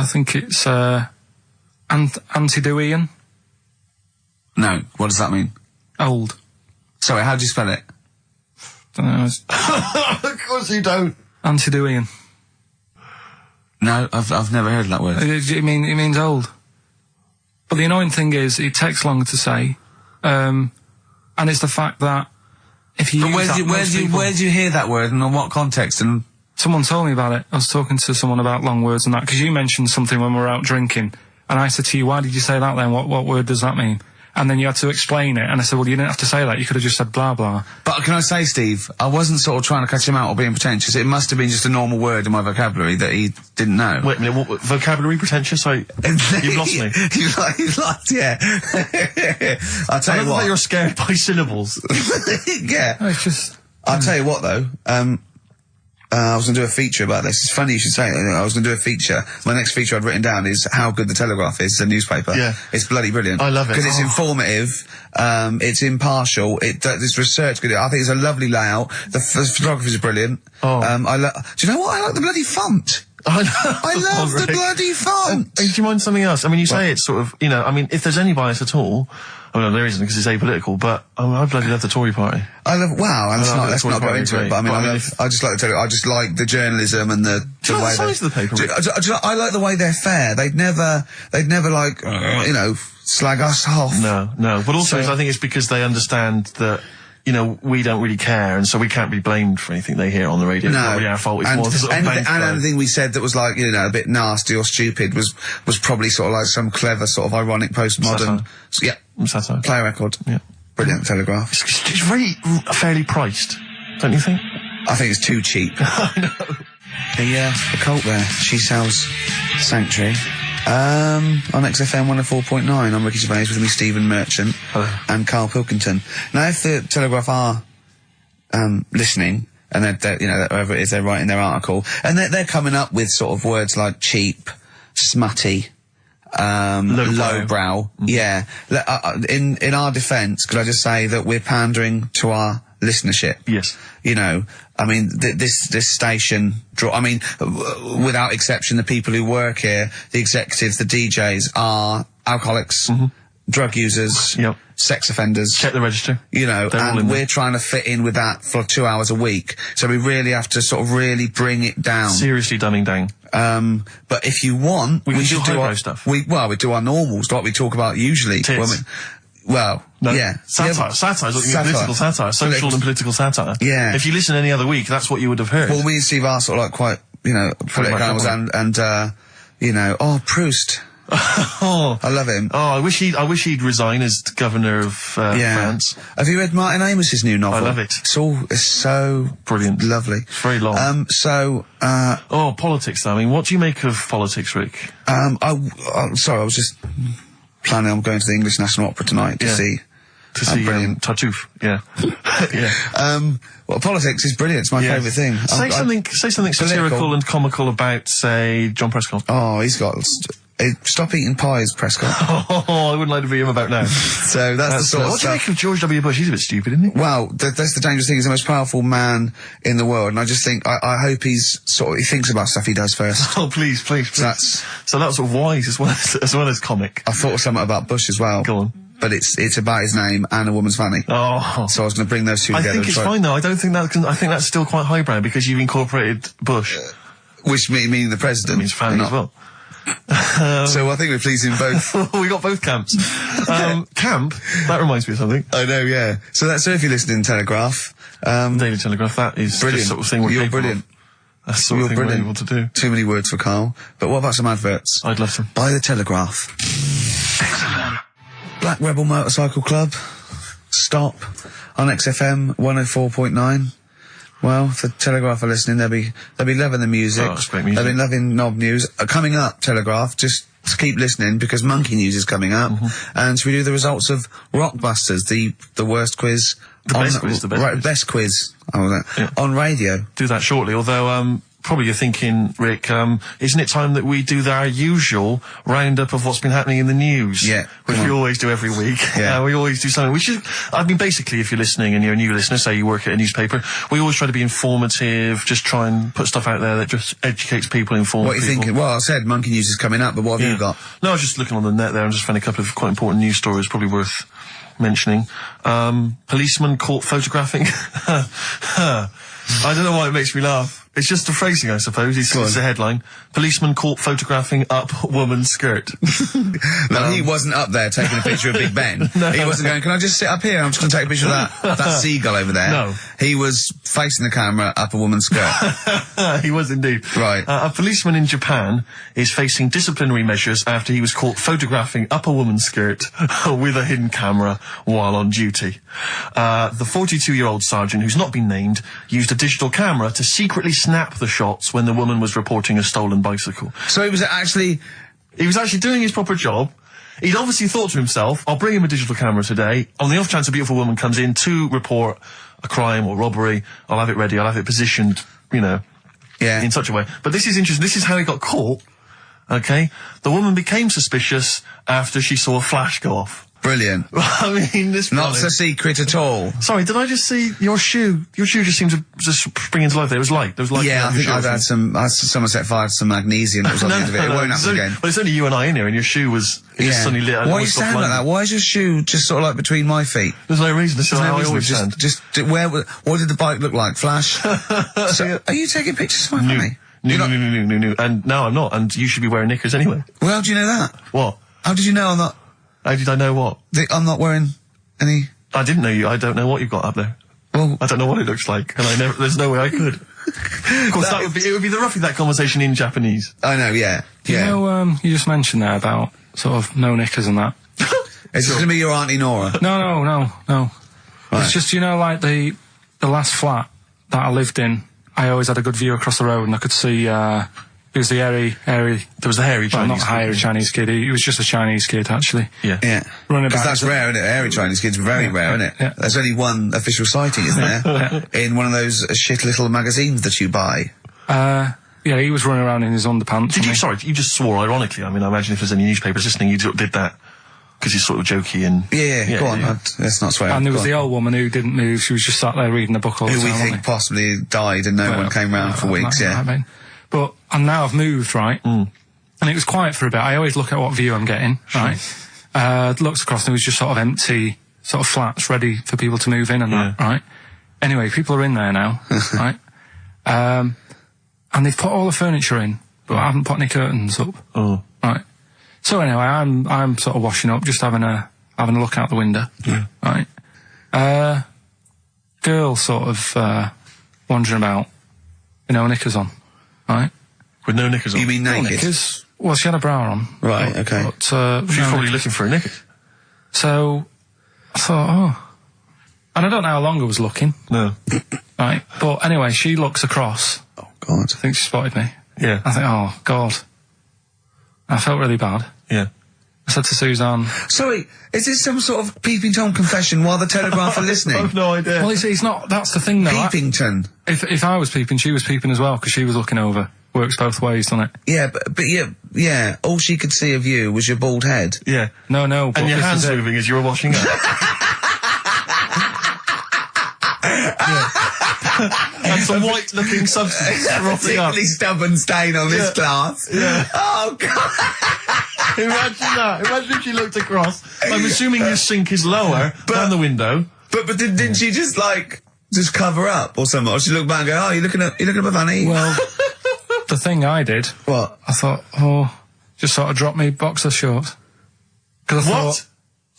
think it's, Anti-Deweyan. No, what does that mean? Old. Sorry, how do you spell it? Don't know. Of course you don't. Anti-Deweyan. No, I've never heard of that word. It means old. But the annoying thing is, it takes longer to say, and it's the fact that if you But use that, most people- where did you hear that word and in what context? And Someone told me about it. I was talking to someone about long words and that, because you mentioned something when we were out drinking, and I said to you, why did you say that then? What word does that mean? And then you had to explain it, and I said, well, you didn't have to say that. You could have just said blah, blah. But can I say, Steve, I wasn't sort of trying to catch him out or being pretentious. It must have been just a normal word in my vocabulary that he didn't know. Wait a minute, what vocabulary pretentious? You've lost me. You've lost, yeah. I'll tell I you love that what. you're scared by syllables. Yeah. No, it's just... I'll tell you what, though. I was going to do a feature about this. It's funny you should say it. I was going to do a feature. My next feature I'd written down is how good the Telegraph is, the newspaper. Yeah. It's bloody brilliant. I love it. Because it's informative, it's impartial, there's research good. I think it's a lovely layout. The photography is brilliant. Oh. Do you know what? I like the bloody font. I love the bloody font. Do you mind something else? I mean, you say it's sort of, you know, I mean, if there's any bias at all, I mean, there isn't because it's apolitical, but I bloody love the Tory party. Let's not go into it, but I just like the Telegraph. I just like the journalism and the Do you like the way size of the paper? I like the way they're fair. They'd never like, slag us off. No. But also, I think it's because they understand that, you know, we don't really care, and so we can't be blamed for anything they hear on the radio. It's not really our fault. It's more the sort of bank and anything we said that was like, you know, a bit nasty or stupid was probably sort of like some clever sort of ironic postmodern. Satire. Play a record. Yeah. Brilliant Telegraph. It's very fairly priced, don't you think? I think it's too cheap. I know. The cult there. She sells Sanctuary. On XFM 104.9, I'm Ricky Gervais, with me Stephen Merchant and Karl Pilkington. Now, if the Telegraph are listening, and they're you know, whoever it is, they're writing their article, and they're coming up with sort of words like cheap, smutty, lowbrow. Yeah. In our defence, could I just say that we're pandering to our listenership? Yes. You know, I mean, this station without exception, the people who work here, the executives, the DJs, are alcoholics, drug users, sex offenders. Check the register. You know, They're all in and there. we're trying to fit in with that for 2 hours a week. So we really have to sort of really bring it down. Seriously dumbing down. But if you want, We can should do do our highbrow stuff. We do our normals, like we talk about usually. Tits. Yeah. Satire. Satire is what you mean, political satire. Social and political satire. Yeah. If you listen any other week, that's what you would have heard. Well, me and Steve are sort of like quite, you know, political animals and you know, Proust. Oh, I love him. Oh, I wish he'd resign as governor of France. Have you read Martin Amos's new novel? I love it. It's so Brilliant. lovely. It's very long. Politics though. I mean, what do you make of politics, Rick? Sorry, I was just planning on going to the English National Opera tonight to see. To see brilliant. Tartuffe, yeah. Yeah. Well, politics is brilliant. It's my favourite thing. Say something satirical and comical about, say, John Prescott. Oh, he's got... Stop eating pies, Prescott. Oh, I wouldn't like to be him about now. So that's the sort of what do you stuff. make of George W. Bush? He's a bit stupid, isn't he? Well, that's the dangerous thing. He's the most powerful man in the world, and I just think I hope he thinks about stuff he does first. Oh, please. So that's sort of wise as well as comic. I thought of something about Bush as well. Go on. But it's about his name and a woman's fanny. Oh. So I was going to bring those two I together. think it's fine though. I think that's still quite highbrow because you've incorporated Bush. Which meaning the president. That means fanny as well. So I think we're pleasing both. We got both camps. Camp? That reminds me of something. I know, yeah. So if you're listening to Telegraph, Daily Telegraph, that is brilliant. the sort of thing we're You're capable brilliant. of. That's the sort of thing we're able to do. Too many words for Karl. But what about some adverts? I'd love to. Buy the Telegraph. Black Rebel Motorcycle Club. Stop. On XFM 104.9. Well, if the Telegraph are listening, they'll be loving the music. Oh, it's great music. They'll be loving Knob News. Coming up, Telegraph, just keep listening because Monkey News is coming up. And so we do the results of Rockbusters, the worst quiz. The best quiz. Best quiz. On radio. Do that shortly, although, probably you're thinking, Rick, isn't it time that we do our usual roundup of what's been happening in the news? Yeah. Which we always do every week. Yeah. We always do something. Basically, if you're listening and you're a new listener, say you work at a newspaper, we always try to be informative, just try and put stuff out there that just educates people, informs What are you people. thinking? Well, I said Monkey News is coming up, but what have you got? No, I was just looking on the net there and just found a couple of quite important news stories, probably worth mentioning. Policeman caught photographing. I don't know why it makes me laugh. It's just a phrasing, I suppose. It's a headline. Policeman caught photographing up woman's skirt. No, he wasn't up there taking a picture of Big Ben. He wasn't going, can I just sit up here? I'm just going to take a picture of that seagull over there. No. He was facing the camera up a woman's skirt. He was indeed. Right. A policeman in Japan is facing disciplinary measures after he was caught photographing up a woman's skirt with a hidden camera while on duty. The 42-year-old sergeant, who's not been named, used a digital camera to secretly snap the shots when the woman was reporting a stolen bicycle. So he was actually doing his proper job. He'd obviously thought to himself, I'll bring him a digital camera today. On the off chance a beautiful woman comes in to report a crime or robbery, I'll have it ready, I'll have it positioned, in such a way. But this is interesting. This is how he got caught. Okay? The woman became suspicious after she saw a flash go off. brilliant. I mean, this Not so secret at all. Sorry, did I just see your shoe? Your shoe just seemed to just spring into life. There was light. There was light. Yeah, I think I've had someone set fire to some magnesium that was on the end of it. It won't happen again. Well, it's only you and I in here, and your shoe was just suddenly lit. Why you stand like that? Why is your shoe just sort of like between my feet? There's no reason. This is how I always stand. What did the bike look like? Flash? So, are you taking pictures of my family? No. And no, I'm not. And you should be wearing knickers anyway. Well, how do you know that? What? How did you know I'm not? How did I know what? I'm not wearing any. I didn't know you. I don't know what you've got up there. Well, I don't know what it looks like, and there's no way I could. Of course, it would be roughly that conversation in Japanese. I know, yeah. You know, you just mentioned there about sort of no knickers and that. Is this going to be your Auntie Nora? No. Right. It's just, like the last flat that I lived in, I always had a good view across the road and I could see, it was the hairy... There was a hairy Chinese kid. Not a hairy Chinese kid. He was just a Chinese kid, actually. Yeah. Because that's rare, isn't it? Hairy Chinese kids are very rare, isn't it? Yeah. There's only one official sighting, isn't there? In one of those shit little magazines that you buy. Yeah, he was running around in his underpants. Sorry, you just swore ironically. I mean, I imagine if there's any newspapers listening, you did that because he's sort of jokey and... Yeah, go on. Let's not swear. And there was the old woman who didn't move. She was just sat there reading a book all the time. Who we think possibly died and no one came round for weeks, But now I've moved, right? And it was quiet for a bit. I always look at what view I'm getting, right? Looks across and it was just sort of empty, sort of flats ready for people to move in and that, right? Anyway, people are in there now, right? And they've put all the furniture in, but I haven't put any curtains up. Oh. Right. So anyway, I'm sort of washing up, just having a look out the window. Yeah. Right. Girl sort of wandering about, knickers on. Right. With no knickers on? You mean naked? Knickers. Well, she had a bra on. Right, okay. But, she's probably looking for a knickers. So, I thought, and I don't know how long I was looking. No. Right. But anyway, she looks across. Oh, God. I think she spotted me. Yeah. I think, oh, God. I felt really bad. Yeah. I said to Suzanne... Sorry, is this some sort of Peeping Tom confession while the Telegraph are listening? I've no idea. Well, it's not... That's the thing, though. Peepington. If I was peeping, she was peeping as well, because she was looking over. Works both ways, doesn't it? Yeah, but yeah, all she could see of you was your bald head. Yeah. No, but and your hands moving as you were washing up. And some white-looking substance rotting up. Particularly stubborn stain on this glass. Yeah. Oh, God. Imagine that. Imagine if she looked across. I'm assuming your sink is lower than the window. But didn't she just cover up or something? Or she looked back and go, oh, you're looking at my fanny? Well, the thing I did... What? I thought, just sort of drop me boxer shorts. Because I thought...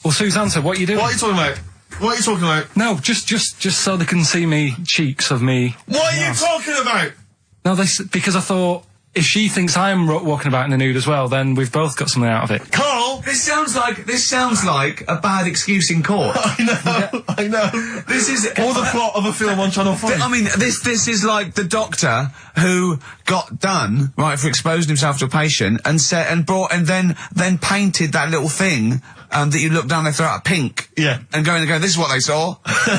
Well, Suzanne said, what are you doing? What are you talking about? What are you talking about? No, just so they can see me cheeks of me. What are you talking about? No, because I thought, if she thinks I'm walking about in the nude as well, then we've both got something out of it. Carl! This sounds like a bad excuse in court. I know. This is... Or the plot of a film on Channel 5. I mean, this is like the doctor who got done, right, for exposing himself to a patient and then painted that little thing that you look down their throat pink. Yeah. And go, this is what they saw.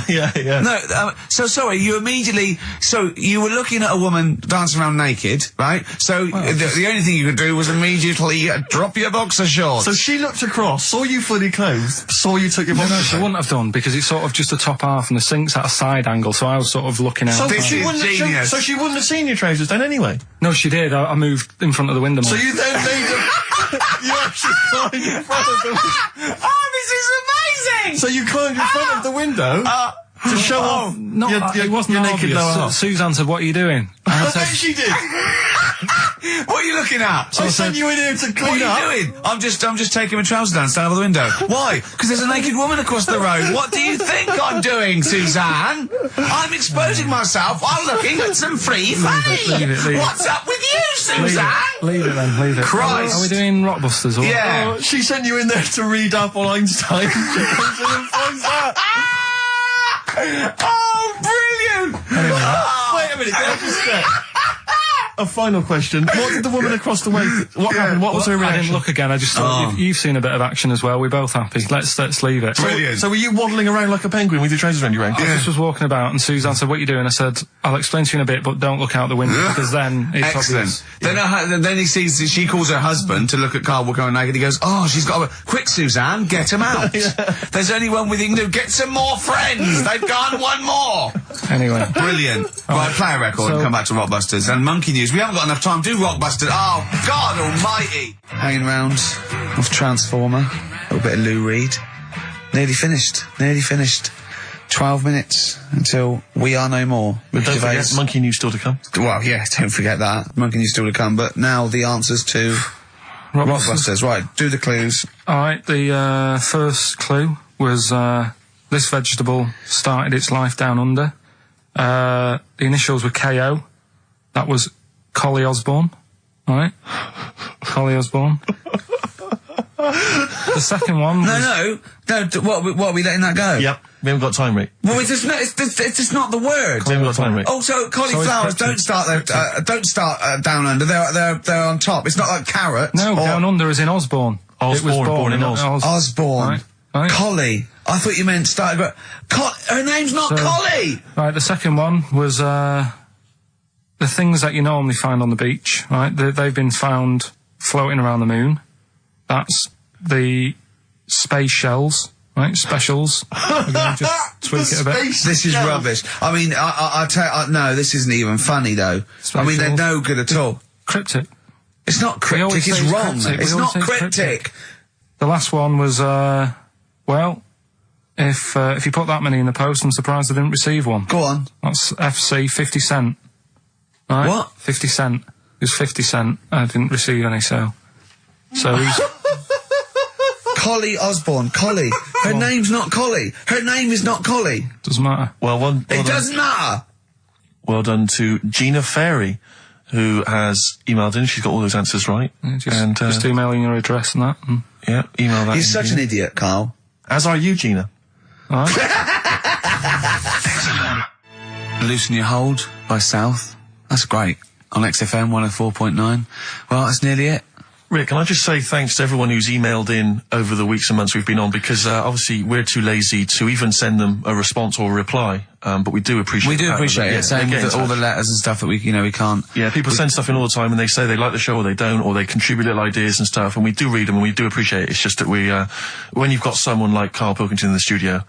Yeah. No, so sorry, you were looking at a woman dancing around naked, right? So the only thing you could do was immediately drop your boxer shorts. So she looked across, saw you fully clothed, saw you took your boxer shorts. No, she wouldn't have done, because it's sort of just the top half and the sink's at a side angle, so I was sort of looking out. So she wouldn't have seen your trousers then anyway? No, she did. I moved in front of the window more. So you then made them... You actually climbed in front of the window. Oh, this is amazing! So you climbed in front of the window to show off No, your it wasn't your naked obvious. lower half. Suzanne said, "What are you doing?" And I I bet said, she did. What are you looking at? I sent you in here to What clean are up. you doing? I'm just taking my trousers down, stand by the window. Why? Because there's a naked woman across the road. What do you think I'm doing, Suzanne? I'm exposing myself while looking at some free fame. leave it. What's up with you, Suzanne? Leave it then. Leave it. Christ. Are we doing Rockbusters? Or Yeah. Oh, she sent you in there to read up on Einstein. She comes in and finds that. Oh, brilliant! Oh. Wait a minute, can I just a final question. What did the woman across the way... What happened? What was her I reaction? didn't look again. I just thought you've seen a bit of action as well. We're both happy. Let's leave it. Brilliant. So were you waddling around like a penguin with your trousers around your ankles? I just was walking about, and Suzanne said, "What are you doing?" I said, "I'll explain to you in a bit, but don't look out the window because then it's Excellent. obvious." Then he sees, she calls her husband to look at Carl walking around naked. He goes, "Oh, she's got a... Quick, Suzanne, get him out. There's only one with you can do. Get some more friends. They've gone one more." Anyway, Brilliant. Right, play a record and So- come back to Rockbusters. And Monkey News. We haven't got enough time to do Rockbusters. Oh, God almighty. Hanging round off Transformer. A little bit of Lou Reed. Nearly finished. 12 minutes until We Are No More. But don't Gervais. forget, Monkey News still to come. Well, yeah, don't forget that. Monkey News still to come. But now the answers to Rockbusters. Right, do the clues. all right. The first clue was this vegetable started its life down under. The initials were KO. That was Collie Osborne. All right, Collie Osborne. The second one was... No. What are we letting that go? Yep, we haven't got time, Rick. Well, it's just not the word. We haven't got time, Rick. Also, cauliflowers don't start down under. They're on top. It's not like carrots. No, or down under as in Osborne. Osborne, born in Oz. Osborne. Right. Collie. I thought you meant started. But her name's not So- Collie. Right, the second one was the things that you normally find on the beach, right? They've been found floating around the moon. That's the space shells, right? Specials. We're going to just tweak it a bit. This is rubbish. I mean, I tell no, this isn't even funny though. I mean, they're no good at all. Cryptic. It's not We always cryptic. It's say it's wrong. cryptic. It's We not always say it's cryptic. The last one was, well, if you put that many in the post, I'm surprised I didn't receive one. Go on. That's FC 50 cent. Right? What? 50 cent. It was 50 cent. I didn't receive any, so who's... Collie Osborne. Collie. Her name's not Collie. Her name is not Collie. Doesn't matter. Well It done. doesn't matter. Well done to Gina Ferry, who has emailed in. She's got all those answers right. Just emailing your address and that. And, Yeah, email that. You're in, such Gina. an idiot, Carl. As are you, Gina. all right. Loosen Your Hold by South. That's great. On XFM 104.9. Well, that's nearly it. Rick, can I just say thanks to everyone who's emailed in over the weeks and months we've been on, because obviously we're too lazy to even send them a response or a reply, but we do appreciate We do that. appreciate Yeah, it. Same they get with in all the touch. letters and stuff that we can't. Yeah, people send stuff in all the time and they say they like the show or they don't, or they contribute little ideas and stuff, and we do read them and we do appreciate it. It's just that when you've got someone like Karl Pilkington in the studio,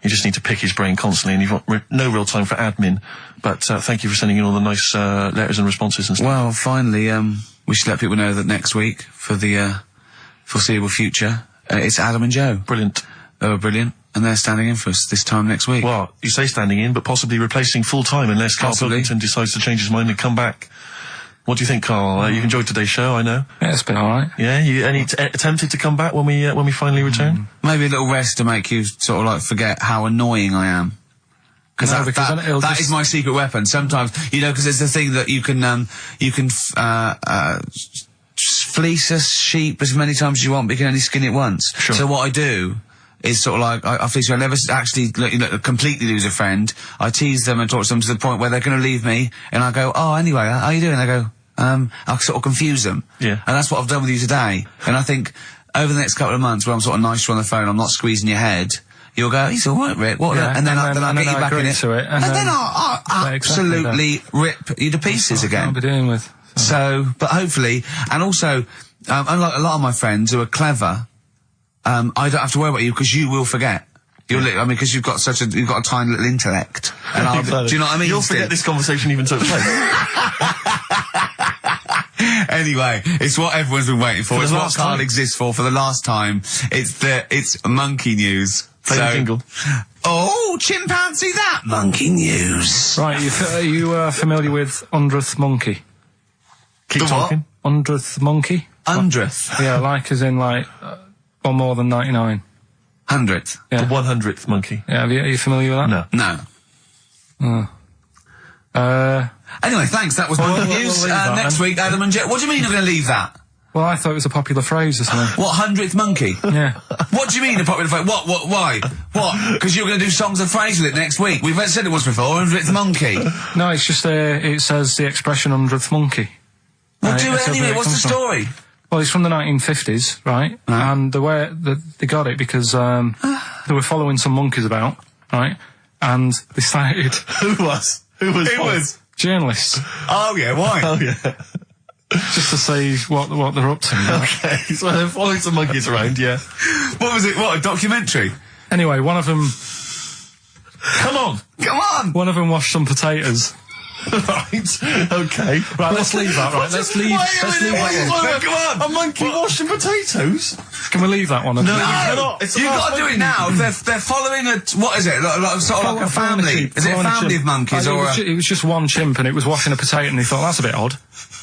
you just need to pick his brain constantly and you've got no real time for admin. But thank you for sending in all the nice letters and responses and stuff. Well, finally, we should let people know that next week, for the foreseeable future, it's Adam and Joe. Brilliant. They were brilliant, and they're standing in for us this time next week. Well, you say standing in, but possibly replacing full-time unless Karl Possibly. Pilkington decides to change his mind and come back. What do you think, Karl? You've enjoyed today's show, I know. Yeah, it's been all right. Yeah, you attempted to come back when we finally return? Maybe a little rest to make you sort of like forget how annoying I am. No, Because because then it'll that just- is my secret weapon. Sometimes, because there's the thing that you can fleece a sheep as many times as you want, but you can only skin it once. Sure. So what I do is sort of like, I fleece her. I never actually completely lose a friend. I tease them and talk to them to the point where they're going to leave me, and I go, "Oh, anyway, how are you doing?" They go, I'll sort of confuse them. Yeah. And that's what I've done with you today. And I think over the next couple of months where I'm sort of nicer on the phone, I'm not squeezing your head, you'll go, "He's all right, Rick." What? Yeah, And then I'll and get then you I back in agree it. to it, And then I'll Yeah, exactly absolutely rip you to pieces I'll again. be dealing with. So, but hopefully, and also, unlike a lot of my friends who are clever, I don't have to worry about you because you will forget. Because you've got a tiny little intellect. And Exactly. do you know what I mean? You'll Steve? forget this conversation even took place. Anyway, it's what everyone's been waiting for. For It's the what last Carl time. exists for the last time. It's Monkey News Play the jingle. Oh, chimpanzee that monkey news. Right, are you familiar with 100th monkey? Keep The what? talking. 100th monkey? 100th. Yeah, like as in like, or more than 99. 100th. Yeah. The 100th monkey. Yeah, are you familiar with that? No. No. Anyway, thanks. That was Well, monkey we'll news. leave that Next then. week, Adam and Jet. What do you mean you're going to leave that? Well, I thought it was a popular phrase or something. What, 100th monkey? Yeah. What do you mean a popular phrase? What, why? What? Because you're going to do songs and phrases with it next week. We've said it once before, 100th monkey. No, it's just, it says the expression 100th monkey. Well, Right, do that's it anyway. where it What's the comes from. story? Well, it's from the 1950s, right? And the way they got it because they were following some monkeys about, right? And they started Who was? journalists Oh, yeah, why? Oh, yeah. just to see what they're up to. Okay, so they're following some monkeys around, yeah. What was it? What, a documentary? Anyway, one of them Come on! Come on! washed some potatoes. Right, okay. Right, let's leave that. Right, let's leave that one. Come on! A monkey washing potatoes? Can we leave that one? No, No, you cannot. It's you've got to do it now. They're following what is it? Sort of like a family. Is it a family of monkeys or a... It was just one chimp and it was washing a potato and they thought that's a bit odd,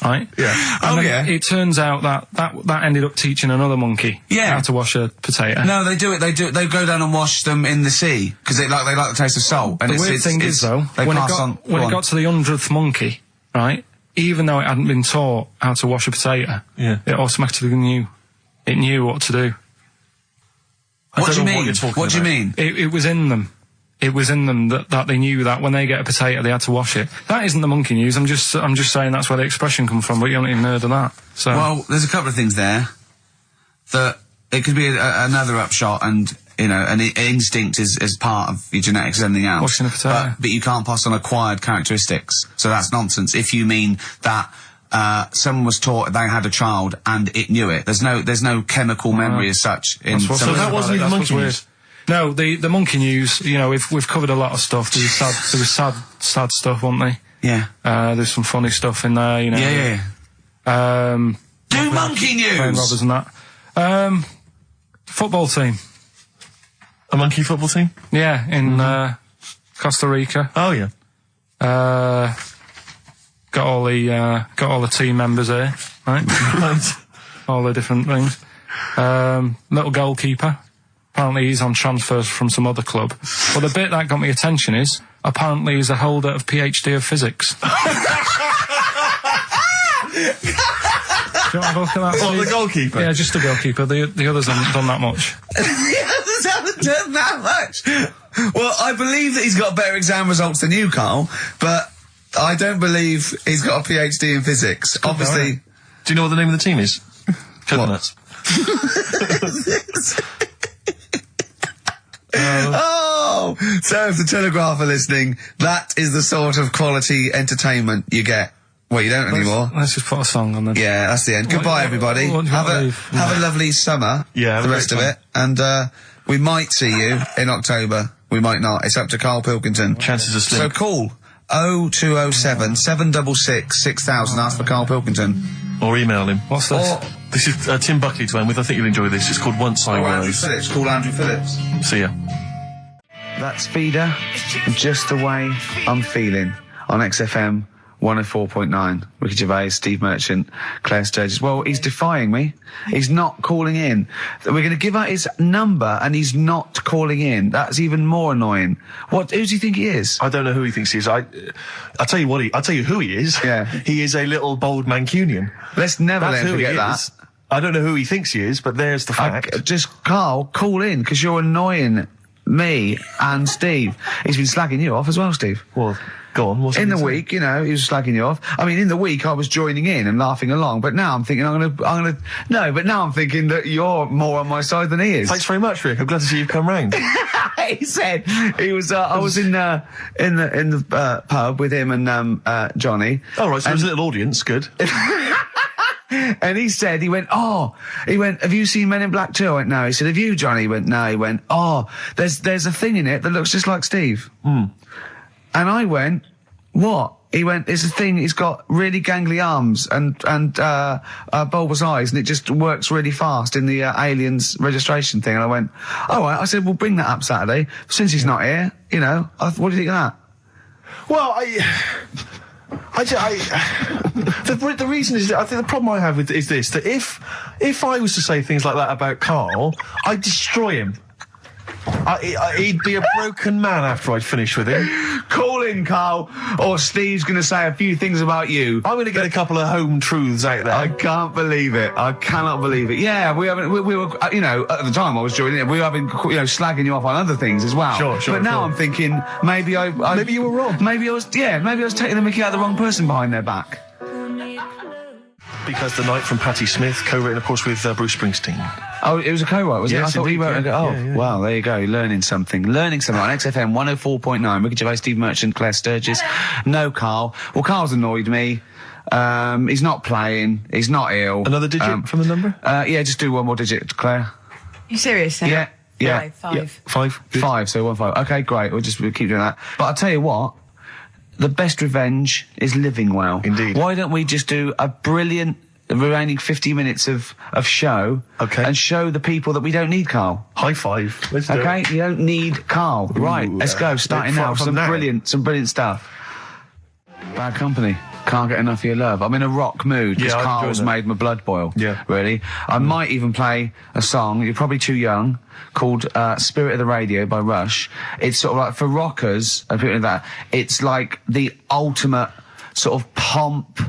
right? Yeah. And Oh, then yeah. it turns out that ended up teaching another monkey Yeah. how to wash a potato. No, they do it. They go down and wash them in the sea because they like the taste of salt. And The weird thing is though, they when it pass on. got Go on. to the 100th monkey, right? Even though it hadn't been taught how to wash a potato, Yeah. it automatically knew what to do. What do you don't know what mean? you're talking What do you about. mean? It was in them. It was in them that they knew that when they get a potato, they had to wash it. That isn't the monkey news. I'm just saying that's where the expression comes from. But you haven't even heard of that. So Well, there's a couple of things there that it could be another upshot, and an instinct is part of your genetics as anything else. Washing a potato. But you can't pass on acquired characteristics, so that's nonsense. If you mean that someone was taught they had a child and it knew it, there's no chemical memory as such. That's what's So weird that about wasn't it. even That's what's monkey weird. news? No, the monkey news. We've covered a lot of stuff. There was sad stuff, wasn't they? Yeah. There's some funny stuff in there. Yeah. Do monkey Playing news. robbers and that. Football team. A monkey football team? Yeah, in Costa Rica. Oh, yeah. Got all the team members here, right? Right. All the different things. Little goalkeeper. Apparently he's on transfers from some other club. But the bit that got me attention is apparently he's a holder of PhD of physics. Do you want to have a look at that? What, Steve? the goalkeeper? Yeah, just the goalkeeper. The others haven't done that much. The others haven't done that much. Well, I believe that he's got better exam results than you, Carl, but I don't believe he's got a PhD in physics. Obviously. Do you know what the name of the team is? Coconuts. Oh! So if the Telegraph are listening, that is the sort of quality entertainment you get. Well, you don't anymore. Let's just put a song on then. Yeah, that's the end. Goodbye, everybody. what do you Have want to a leave? have a lovely summer. Yeah, have the a rest of great it, and we might see you in October. We might not. It's up to Karl Pilkington. Chances are So slim. call 0207 766 6000. Ask for Karl Pilkington. Or email him. What's this? Or This is Tim Buckley to end with. I think you'll enjoy this. It's called Once I Andrew Was. Phillips. Call Andrew Phillips. See ya. That's Feeder, Just the Way I'm Feeling, on XFM 104.9. Ricky Gervais, Steve Merchant, Claire Sturgis. Well, he's defying me. He's not calling in. We're going to give out his number and he's not calling in. That's even more annoying. Who does he think he is? I don't know who he thinks he is. I'll tell you what. I'll tell you who he is. Yeah. He is a little bold Mancunian. Let's never That's let him who he forget that. is. I don't know who he thinks he is, but there's the fact. Just, Carl, call in, because you're annoying me and Steve. He's been slagging you off as well, Steve. Well, go on. What's In the he saying? week, he was slagging you off. I mean, in the week, I was joining in and laughing along, but now I'm thinking but now I'm thinking that you're more on my side than he is. Thanks very much, Rick. I'm glad to see you've come round. He said he was. I was in the pub with him and Johnny. All right, so there's a little audience. Good. And he said, have you seen Men in Black 2? I went, no. He said, have you, Johnny? He went, no. He went, there's a thing in it that looks just like Steve. And I went, what? He went, it's a thing, he's got really gangly arms and bulbous eyes, and it just works really fast in the aliens registration thing. And I went, all right. I said, we'll bring that up Saturday. Since he's not here, you know, what do you think of that? Well, the reason is, I think the problem I have with is this, that if I was to say things like that about Karl, I'd destroy him. He'd be a broken man after I'd finished with him. Call in, Karl, or Steve's going to say a few things about you. I'm going to get a couple of home truths out there. I can't believe it. I cannot believe it. Yeah, we were, you know, at the time I was joining it, we were having, you know, slagging you off on other things as well. Sure. But now I'm thinking, maybe maybe you were wrong. Maybe I was taking the mickey out of the wrong person behind their back. Because the Night from Patti Smith, co-written, of course, with Bruce Springsteen. Oh, it was a co-write, was it? Yes, I thought he indeed, wrote it. yeah. Oh, Yeah. wow, there you go. Learning something on XFM 104.9. Ricky Gervais, Steve Merchant, Claire Sturgis. No Karl. Well, Karl's annoyed me. He's not playing. He's not ill. Another digit from the number? Yeah, just do one more digit, Claire. You serious? Sam? Yeah. Yeah. 5. 5, so 1 5. Okay, great. We'll keep doing that. But I'll tell you what, the best revenge is living well. Indeed. Why don't we just do a brilliant remaining 50 minutes of show, Okay, and show the people that we don't need Karl. High five. Let's do Okay, it. you don't need Karl. Right, let's go. Starting now. from Some now. brilliant stuff. Bad Company. Can't get enough of your love. I'm in a rock mood because Yeah, I'm Karl's enjoying that. made my blood boil. Yeah. Really. I might even play a song, you're probably too young, called Spirit of the Radio by Rush. It's sort of like, for rockers and people like that, it's like the ultimate sort of pomp,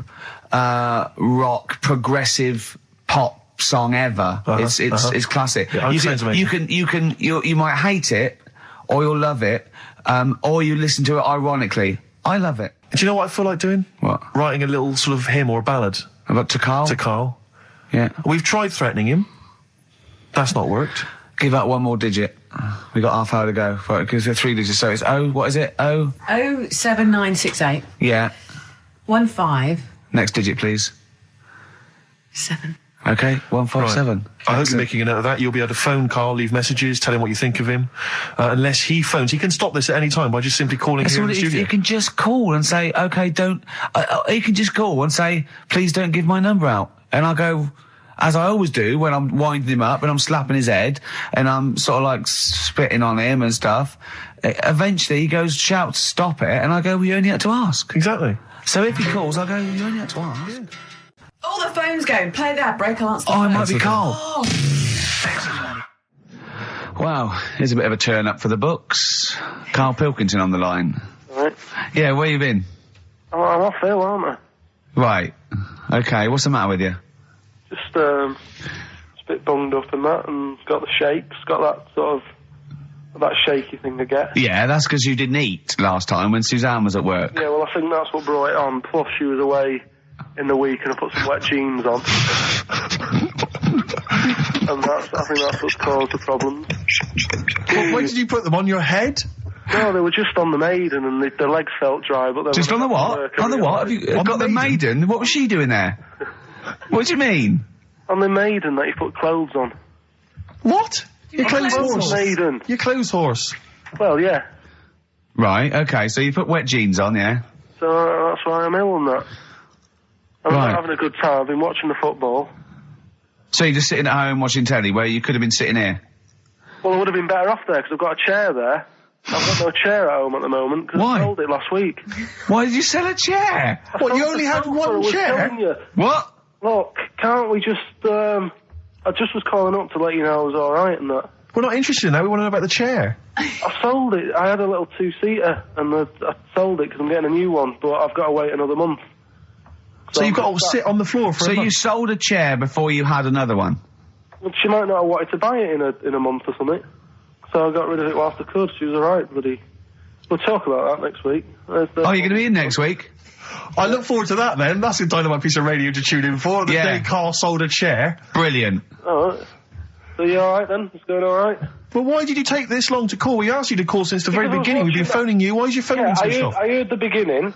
rock, progressive pop song ever. It's classic. Yeah, it sounds amazing. You might hate it, or you'll love it, or you listen to it ironically. I love it. Do you know what I feel like doing? What? Writing a little sort of hymn or a ballad About to Karl? to Karl. Yeah. We've tried threatening him. That's not worked. Give out one more digit. We got half hour to go. Because they're 3 digits, so it's what is it? 07968 Yeah. 15 Next digit, please. 7. Okay, 157. I hope you're making a note of that. You'll be able to phone Karl, leave messages, tell him what you think of him. Unless he phones, he can stop this at any time by just simply calling here in the studio. You can just call and say, okay, don't... you can just call and say, please don't give my number out. And I'll go, as I always do, when I'm winding him up and I'm slapping his head and I'm sort of like spitting on him and stuff. Eventually he goes, shouts, stop it. And I go, well, you only had to ask. Exactly. So if he calls, I'll go, you only had to ask. Yeah. Oh, the phone's going. Play that break. I'll answer. Oh, it might be okay. Karl. Oh. Wow, here's a bit of a turn up for the books. Karl Pilkington on the line. Right. Yeah, where you been? I'm off ill, aren't I? Right. Okay, what's the matter with you? Just a bit bunged up and that, and got the shakes, got that sort of, that shaky thing I get. Yeah, that's because you didn't eat last time when Suzanne was at work. Yeah, well, I think that's what brought it on. Plus, she was away in the week and I put some wet jeans on. And I think that's what's caused the problem. When did you put them on your head? No, they were just on the maiden and the legs felt dry, but then Just on the when I got to what? work, I On the what? Have realised- you got the maiden? What was she doing there? What do you mean? On the maiden that you put clothes on. What? Your clothes horse. Maiden. Your clothes horse. Well, yeah. Right, okay, so you put wet jeans on, yeah? So that's why I'm ill and that. I'm Right. not having a good time. I've been watching the football. So you're just sitting at home watching telly where you could have been sitting here? Well, I would have been better off there because I've got a chair there. I've got no chair at home at the moment because Why? I sold it last week. Why did you sell a chair? What, you only had I one was chair? telling you. What? Look, can't we just, I just was calling up to let you know I was alright and that. We're not interested in that. We want to know about the chair. I sold it. I had a little two-seater and I sold it because I'm getting a new one, but I've got to wait another month. So you've got to sit on the floor for So a month. you sold a chair before you had another one? Well, she might not have wanted to buy it in a month or something. So I got rid of it whilst I could. She was alright, bloody. We'll talk about that next week. Oh, you're going to be in next week? I look forward to that then. That's a dynamite piece of radio to tune in for. The Yeah. day Karl sold a chair. Brilliant. Alright. So you alright then? It's going alright? But why did you take this long to call? We asked you to call since the very Because I was beginning. We've been watching that- phoning you. Why is your phone Yeah, switched off? I heard the beginning.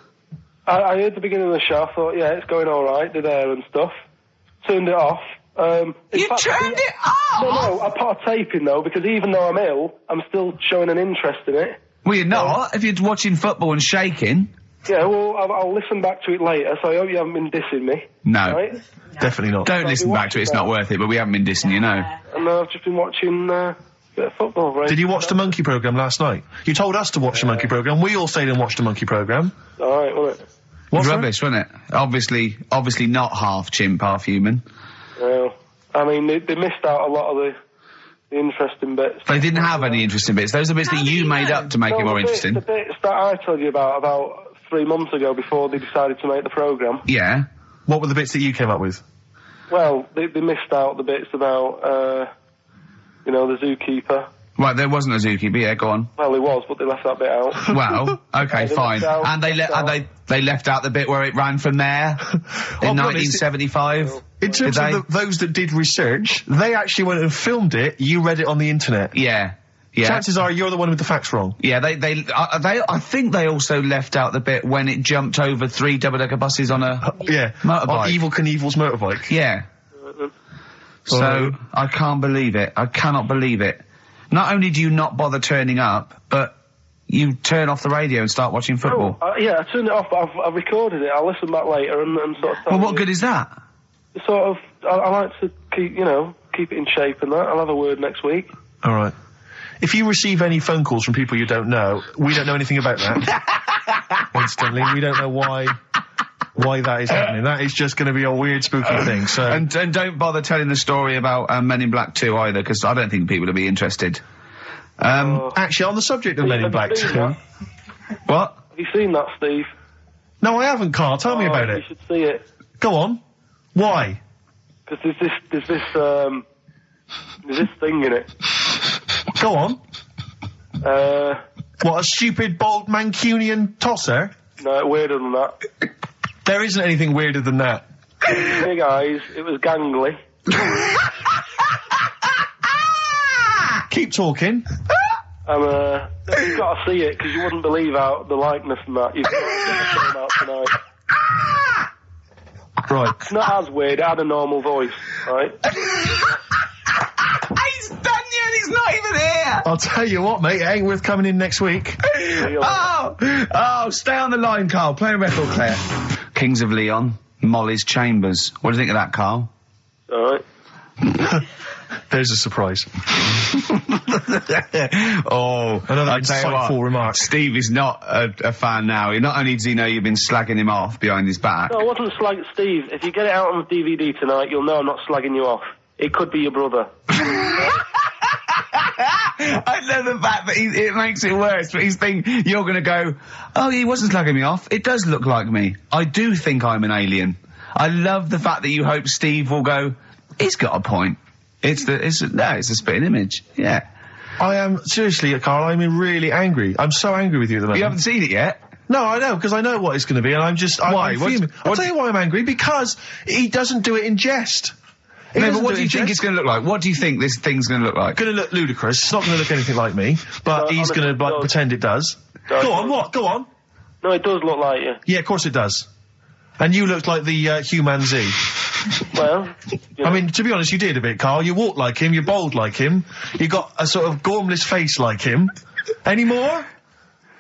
I heard the beginning of the show. I thought, yeah, it's going alright, did air and stuff. Turned it off. In You fact, turned it off? No, I put a tape in though, because even though I'm ill, I'm still showing an interest in it. Well, you're not, if you're watching football and shaking. Yeah, well, I'll listen back to it later, so I hope you haven't been dissing me. No. Right? Definitely not. Don't listen back to it, it's not worth it, but we haven't been dissing you, no. And I've just been watching a bit of football, right? Did you watch the Monkey programme last night? You told us to watch the Monkey programme. We all stayed and watched the Monkey programme. Alright, wasn't it? What's that? Rubbish, wasn't it? Obviously not half chimp, half human. Well, I mean, they missed out a lot of the interesting bits. They didn't have any interesting bits. Those are bits that you made up to make it more interesting. The bits that I told you about 3 months ago before they decided to make the programme. Yeah. What were the bits that you came up with? Well, they missed out the bits about, the zookeeper. Right, there wasn't a zookeeper, yeah, go on. Well, he was, but they left that bit out. Well, okay, They fine. left out- And they left out the bit where it ran from there in 1975. In terms of those that did research, they actually went and filmed it. You read it on the internet. Yeah. Yeah. Chances are you're the one with the facts wrong. Yeah, I think they also left out the bit when it jumped over 3 double-decker buses on a motorbike. On Evil Knievel's motorbike. Yeah. So, I can't believe it. I cannot believe it. Not only do you not bother turning up, but you turn off the radio and start watching football. Yeah, I turned it off, but I've recorded it. I'll listen back later and sort of... Well, what good is that? Sort of, I like to keep it in shape and that. I'll have a word next week. All right. If you receive any phone calls from people you don't know, we don't know anything about that. Instantly, we don't know why that is happening. That is just going to be a weird, spooky thing. So, and don't bother telling the story about Men in Black 2 either, because I don't think people will be interested. Actually, on the subject of Men in Black 2, what? Have you seen that, Steve? No, I haven't, Carl. Tell me about You it. should see it. Go on. Why? Because there's this thing in it. Go on. Uh, What, a stupid, bald Mancunian tosser? no, weirder than that. There isn't anything weirder than that. Big eyes, it was gangly. Keep talking. And, you've got to see it, because you wouldn't believe how the likeness and that. You've got to get the film out tonight. Right. It's not as weird, it had a normal voice, right? He's done yet, he's not even here! I'll tell you what, mate, it ain't worth coming in next week. Oh, stay on the line, Carl. Play a record, Claire. Kings of Leon, Molly's Chambers. What do you think of that, Carl? Alright. There's a surprise. Oh, Another I tell you what, insightful remark. Steve is not a fan now. Not only does he know you've been slagging him off behind his back. No, I wasn't slagging Steve. If you get it out on DVD tonight, you'll know I'm not slagging you off. It could be your brother. I love the fact that it makes it worse, but you're going to go, oh, he wasn't slagging me off. It does look like me. I do think I'm an alien. I love the fact that you hope Steve will go, he's got a point. It's a spitting image. Yeah. I am, seriously, Carl, I'm really angry. I'm so angry with you at the moment. You haven't seen it yet? No, I know, because I know what it's going to be, and I'm Why? fuming. I'll tell you why I'm angry, because he doesn't do it in jest. No, but what do you think it's going to look like? What do you think this thing's going to look like? Going to look ludicrous. It's not going to look anything like me, but No, he's going to honestly, pretend it does. No, Go it on, does. what? Go on. No, it does look like you. Yeah, of course it does. And you looked like the Human Z. Well, I mean, to be honest, you did a bit, Carl. You walk like him, you're bold like him, you got a sort of gormless face like him. Any more?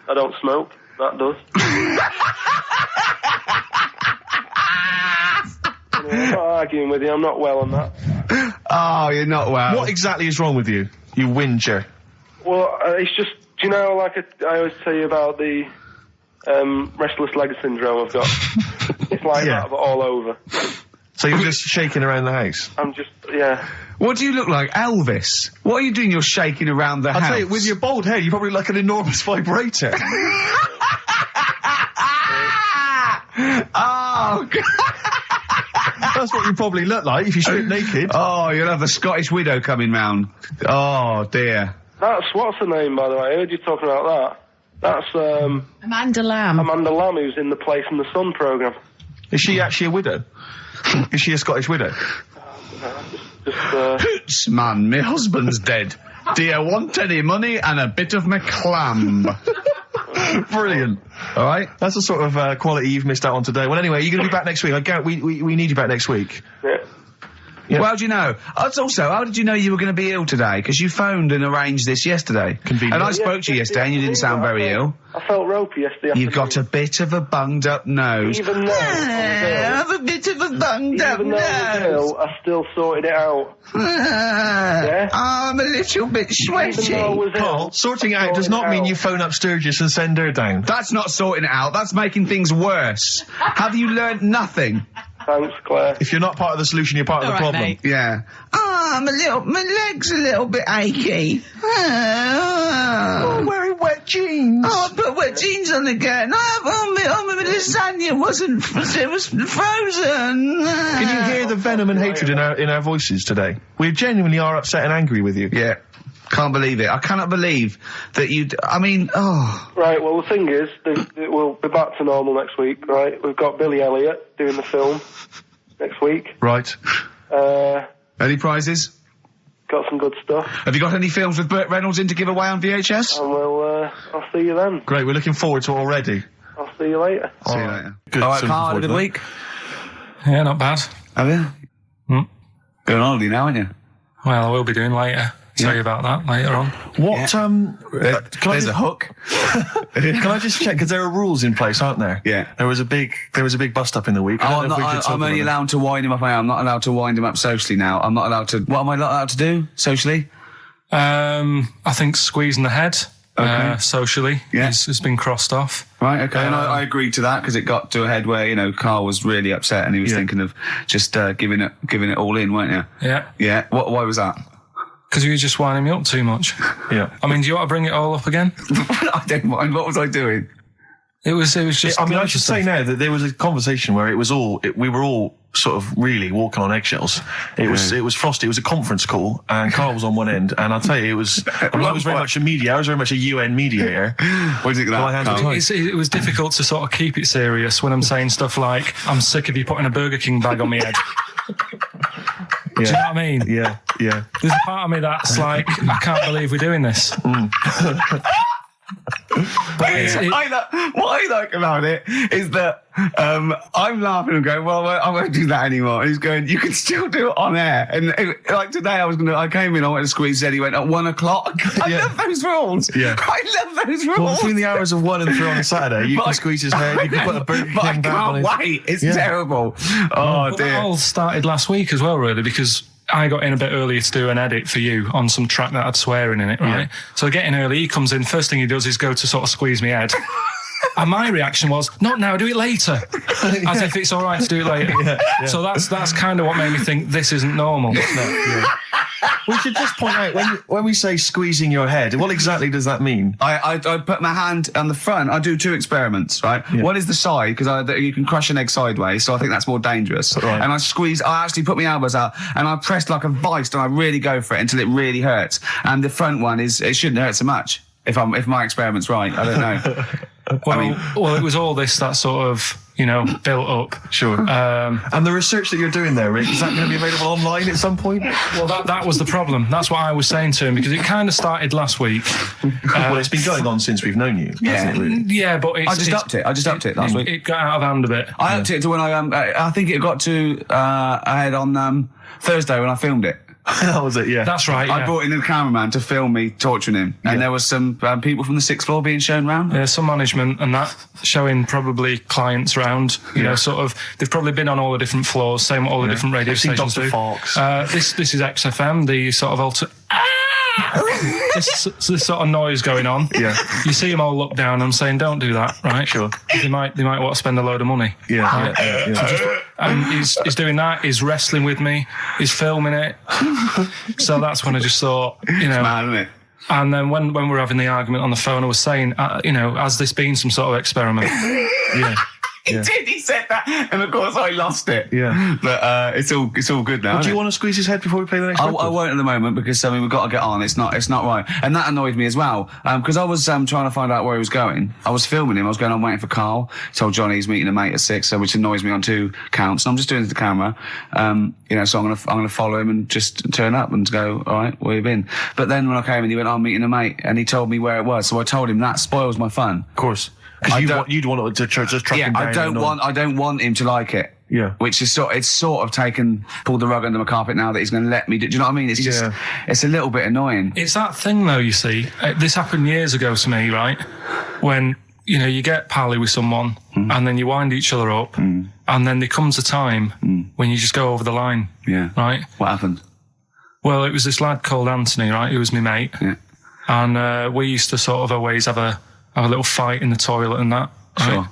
I don't smoke. That does. I'm not arguing with you. I'm not well on that. Oh, you're not well. What exactly is wrong with you, you whinger? Well, it's just, do you know, like I always tell you about the restless leg syndrome I've got. It's like Yeah. that, but all over. So you're just shaking around the house? I'm just, yeah. What do you look like, Elvis? What are you doing? You're shaking around the I'll house. tell you, with your bald head, you probably look like an enormous vibrator. Oh, God. That's what you probably look like if you strip naked. Oh, you'll have the Scottish widow coming round. Oh, dear. That's, what's her name, by the way? I heard you talking about that. That's, Amanda Lamb. Amanda Lamb, who's in the Place in the Sun programme. Is she actually a widow? Is she a Scottish widow? Hoots, man, my husband's dead. Do you want any money and a bit of my clam? Brilliant. All right? That's the sort of quality you've missed out on today. Well, anyway, you're going to be back next week. We need you back next week. Yeah. Yeah. Well, how do you know? Also, how did you know you were going to be ill today? Because you phoned and arranged this yesterday. Convenient. And I spoke to you yesterday and you didn't sound very ill. I felt ropey yesterday. You've got a bit of a bunged up nose. Even though I have a bit of a bunged up even though I was nose. ill, I still sorted it out. Yeah? I'm a little bit sweaty. Even though I was Paul, ill, sorting it I out does sorted not mean out. you phone up Sturgis and send her down. That's not sorting it out. That's making things worse. Have you learnt nothing? Thanks, Claire. If you're not part of the solution, you're part of the All right, problem. mate. Yeah. My leg's a little bit achy. Wearing wet jeans. I put wet jeans on again. My lasagna wasn't, it was frozen. Can you hear the venom and hatred in our voices today? We genuinely are upset and angry with you. Yeah. Can't believe it. I cannot believe that Right, well, the thing is, we'll be back to normal next week, right? We've got Billy Elliot doing the film next week. Right. Any prizes? Got some good stuff. Have you got any films with Burt Reynolds in to give away on VHS? And I'll see you then. Great, we're looking forward to it already. I'll see you later. See you later. Good, All right, so Carl, had a looking good forward week? Yeah, not bad. Have you? Going on holiday now, aren't you? Well, I will be doing later. Tell you about that later on. What, can I There's just, a hook. can I just check, because there are rules in place, aren't there? Yeah. There was a big bust up in the week. I don't know if we could talk I'm only about it. allowed to wind him up. I'm not allowed to wind him up socially now. I'm not allowed to. What am I not allowed to do socially? I think squeezing the head socially has been crossed off. Right, okay, and I agreed to that because it got to a head where Carl was really upset and he was thinking of just giving it all in, weren't you? Yeah. Yeah. Why was that? Because you were just winding me up too much. Yeah. I mean, do you want to bring it all up again? I don't mind. What was I doing? It was just. I mean, I should say now that there was a conversation where we were all sort of really walking on eggshells. It was frosty. It was a conference call, and Carl was on one end. And I'll tell you, I was very much a mediator. I was very much a UN mediator. What do you think of that, Carl? It was difficult to sort of keep it serious when I'm saying stuff like, "I'm sick of you putting a Burger King bag on my head." Do you know what I mean? Yeah. There's a part of me that's like, I can't believe we're doing this. But What I like about it is that I'm laughing and going, well, I won't do that anymore. And he's going, you can still do it on air. And like today, I came in, I went to squeeze it. He went at 1 o'clock. I love those rules. Yeah. I love those rules. Well, between the hours of 1 and 3 on a Saturday, you can squeeze his head. You can put a Burger King But I bag on can't his. wait. It's terrible. Oh, But dear. that all started last week as well, really, because I got in a bit earlier to do an edit for you on some track that had swearing in it, right? Yeah. So I get in early, he comes in, first thing he does is go to sort of squeeze me head. And my reaction was, not now, do it later. As if it's all right to do it later. Yeah. So that's kind of what made me think this isn't normal. We should just point out, when we say squeezing your head, what exactly does that mean? I put my hand on the front. I do two experiments, right? Yeah. One is the side, because you can crush an egg sideways, so I think that's more dangerous. Right. And I actually put my elbows out, and I pressed like a vice, and I really go for it until it really hurts. And the front one it shouldn't hurt so much, if my experiment's right. I don't know. Well, it was all this that sort of, built up. Sure. And the research that you're doing there, Rick, is that going to be available online at some point? Well, that was the problem. That's what I was saying to him, because it kind of started last week. Well, it's been going on since we've known you. hasn't it, really? Yeah, but I just upped it last week. It got out of hand a bit. I upped it to when I think it got to ahead on Thursday when I filmed it. That was it, yeah. That's right. I brought in a cameraman to film me torturing him, and there was some people from the 6th floor being shown round. Yeah, some management and that, showing probably clients round, sort of, they've probably been on all the different floors, same what all the different radio I've seen stations Dr. do. Fox. This is XFM, the sort of this sort of noise going on. Yeah. You see them all look down and I'm saying, don't do that, right? Sure. They might want to spend a load of money. Yeah. And he's doing that, he's wrestling with me, he's filming it. So that's when I just thought, Mad, isn't it? and then when we were having the argument on the phone, I was saying, has this been some sort of experiment? Yeah. He did. He said that, and of course I lost it. Yeah. But it's all good now. Do you isn't it? want to squeeze his head before we play the next I record? won't at the moment because we've got to get on. It's not right, and that annoyed me as well because I was trying to find out where he was going. I was filming him. I was going on waiting for Carl. He told Johnny he's meeting a mate at 6, which annoys me on 2 counts. And I'm just doing it to the camera, So I'm gonna follow him and just turn up and go. All right, where you been? But then when I came in, he went, I'm meeting a mate, and he told me where it was. So I told him that spoils my fun. Of course. Because you'd want to just track him down. I don't want him to like it. Yeah. Which is pulled the rug under my carpet now that he's going to let me do you know what I mean? It's just, it's a little bit annoying. It's that thing though, you see. This happened years ago to me, right? When, you know, you get pally with someone and then you wind each other up and then there comes a time when you just go over the line. Yeah. Right? What happened? Well, it was this lad called Anthony, right? Who was my mate. Yeah. And we used to sort of always have a little fight in the toilet and that. Right?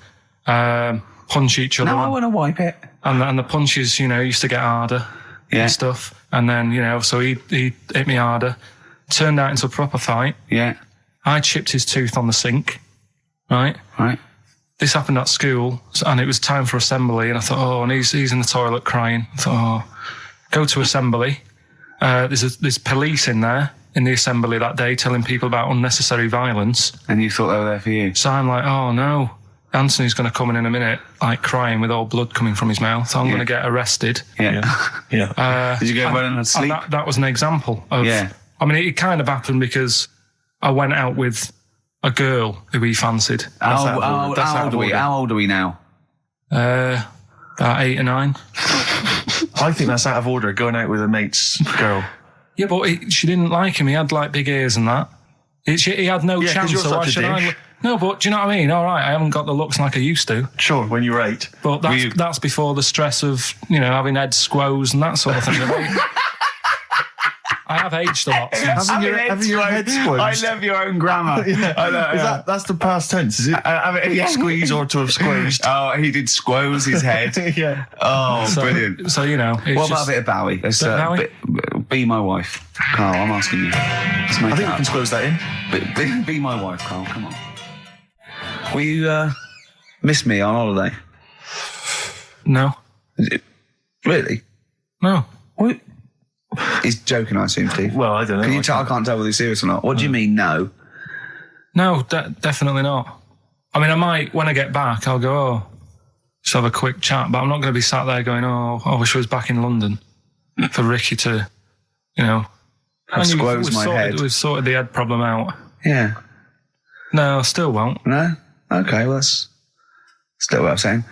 Sure. Punch each other. No, I want to wipe it. And the punches, you know, used to get harder and stuff. And then, you know, so he hit me harder. Turned out into a proper fight. Yeah. I chipped his tooth on the sink. Right? Right. This happened at school, and it was time for assembly, and I thought, and he's in the toilet crying. I thought, go to assembly. There's police in there in the assembly that day telling people about unnecessary violence. And you thought they were there for you? So I'm like, oh no, Anthony's going to come in a minute, like crying with all blood coming from his mouth. So I'm going to get arrested. Yeah. Did you go running and sleep? That was an example of. Yeah. I mean, it kind of happened because I went out with a girl who he fancied. How old are we now? About 8 or 9. I think that's out of order, going out with a mate's girl. Yeah, but she didn't like him. He had like big ears and that. He had no chance. You're so why such a should dish. I? No, but do you know what I mean? All right, I haven't got the looks like I used to. Sure, when you were 8. But that's before the stress of, you know, having head squoze and that sort of thing. I have aged a lot. Having your head squeezed. I love your own grammar. I know, That's the past tense, is it? Squeeze or to have squeezed. Oh, he did squoze his head. Yeah. Oh, brilliant. So, you know. What about a bit of Bowie? Let's, be my wife. Carl, I'm asking you. Let's make I think it we up. can squeeze that in. Be my wife, Carl. Come on. Will you miss me on holiday? No. Really? No. What? He's joking, I assume, Steve. Well, I don't know. Can you tell? I can't tell whether he's serious or not. What do you mean, no? No, definitely not. I mean, I might, when I get back, I'll go, just have a quick chat, but I'm not going to be sat there going, I wish I was back in London for Ricky to, you know. Squoze my head. We've sorted the head problem out. Yeah. No, I still won't. No? Okay, well, that's still what I'm saying.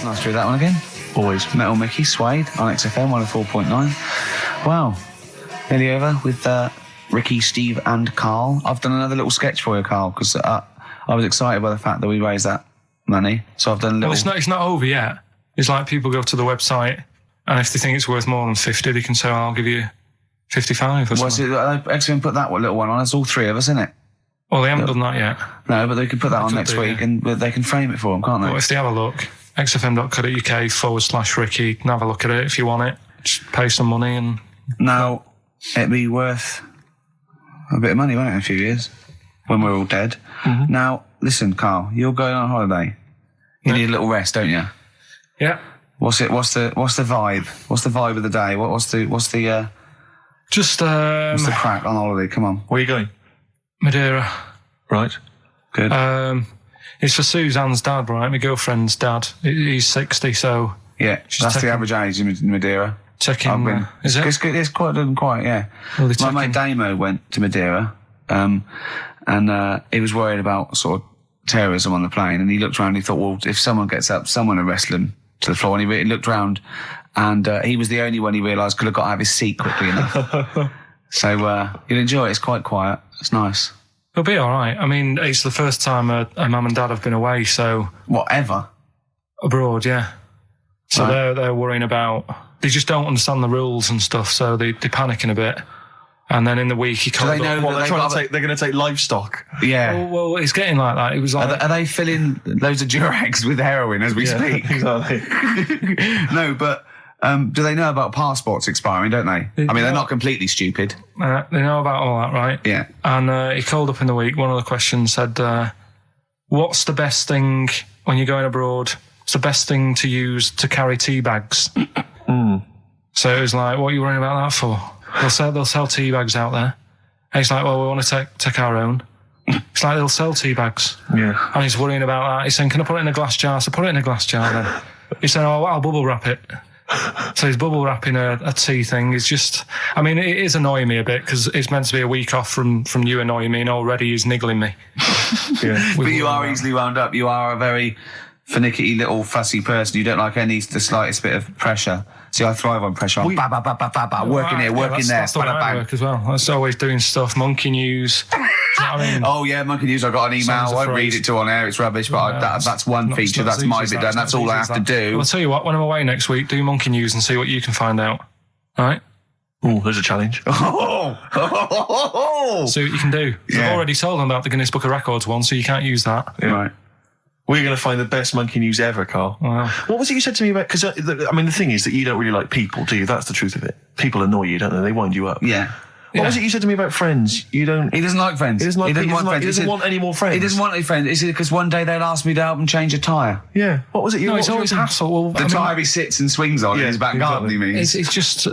Nice to do that one again. Always. Metal Mickey, Suede on XFM 104.9. Wow. Nearly over with Ricky, Steve and Carl. I've done another little sketch for you, Carl, because I was excited by the fact that we raised that money. So I've done a little... Well, it's not over yet. It's like people go to the website and if they think it's worth more than 50, they can say, I'll give you 55 or something. XFM put that little one on. It's all 3 of us, isn't it? Well, they haven't done that yet. No, but they can put that on next week and they can frame it for them, can't they? Well, if they have a look, xfm.co.uk/Ricky, can have a look at it if you want it. Just pay some money and... Now, it'd be worth a bit of money, won't it, in a few years, when we're all dead. Mm-hmm. Now, listen, Carl, you're going on holiday. You need a little rest, don't you? Yeah. What's the vibe? What's the vibe of the day? What's the crack on holiday? Come on. Where are you going? Madeira. Right. Good. It's for Suzanne's dad, right? My girlfriend's dad. He's 60, so... Yeah, that's the average age in Madeira. Checking. Is it? It's quite, yeah. Well, my mate Damo went to Madeira, and he was worried about sort of terrorism on the plane, and he looked around and he thought, well, if someone gets up, someone will wrestle him to the floor, and he looked around, and he was the only one he realised could have got out of his seat quickly enough. So you'll enjoy it. It's quite quiet. It's nice. It'll be all right. I mean, it's the first time a mum and dad have been away, so... Whatever? Abroad, yeah. So right. they're worrying about... They just don't understand the rules and stuff, so they're panicking a bit. And then in the week, he called up... They're going to take livestock. Yeah. Well, it's getting like that. It was like... Are they filling loads of Durags with heroin as we speak? Exactly. No, but... do they know about passports expiring, don't they? I mean, they're not completely stupid. They know about all that, right? Yeah. And he called up in the week. One of the questions said, what's the best thing when you're going abroad? What's the best thing to use to carry tea bags? So it was like, what are you worrying about that for? They'll sell tea bags out there. And he's like, well, we want to take our own. It's like they'll sell tea bags. Yeah. And he's worrying about that. He's saying, can I put it in a glass jar? So put it in a glass jar then. He's saying, I'll bubble wrap it. So he's bubble wrapping a tea thing. It's just, I mean, it is annoying me a bit because it's meant to be a week off from you annoying me, and already he's niggling me. Yeah. But you are easily wound up. You are a very finicky little fussy person. You don't like the slightest bit of pressure. See, I thrive on pressure. I'm working here, working there. That's the way I work as well. That's always doing stuff. Monkey news. Do you know what I mean? Oh yeah, Monkey News. I got an email. Sounds I won't afraid. read it to on air. It's rubbish, but that's one feature. That's my bit done. That's all I have to do. Well, I'll tell you what. When I'm away next week, do Monkey News and see what you can find out. All right. Oh, there's a challenge. See what you can do. Yeah. I've already told them about the Guinness Book of Records one, so you can't use that. Right. We're going to find the best Monkey News ever, Carl. Wow. What was it you said to me about... Because, I mean, the thing is that you don't really like people, do you? That's the truth of it. People annoy you, don't they? They wind you up. Yeah. What was it you said to me about friends? You don't... He doesn't like friends. He doesn't like want friends. He doesn't want any more friends. He doesn't want any friends. Is it because one day they'll ask me to help him change a tyre? Yeah. What was it? No, it's always hassle. Well, The tyre he sits and swings on in his back garden, he means. It's just...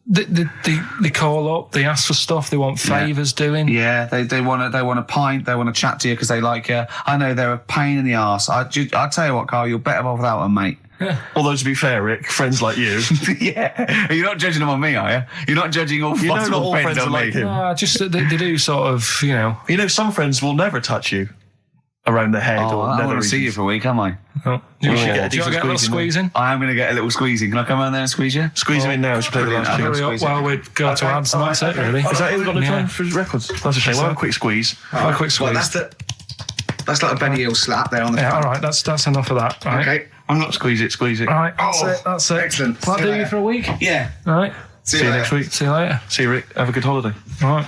They call up, they ask for stuff, they want favours doing. Yeah, they want a pint, they want to chat to you because they like you. I know they're a pain in the arse. I'll tell you what, Carl, you're better off without them, mate. Although, to be fair, Rick, friends like you... Yeah. You're not judging them on me, are you? You're not judging all not possible all friends on are me. like him. Just that they do sort of, you know... You know, some friends will never touch you around the head or I nether want to see you regions. for a week, am I? Oh, do you should get get a a decent little squeeze in squeeze in? I am going to get a little squeezing. Can I come around there and squeeze you? Squeeze him in now. Play the Brilliant. last I'll tune. squeeze it. Well, we'd go to ads and that's it, really. Is that it? We've got no Yeah. time for his records. That's a shame. We'll have a quick squeeze. A quick squeeze. That's like a Benny Hill slap there on the Yeah, front. all right, that's enough of that. Right. Okay. I'm not squeeze it. All right, that's it. Excellent. Will that See do you you later. for a week? Yeah. All right. See you next week. See you later. See you, Rick. Have a good holiday. All right.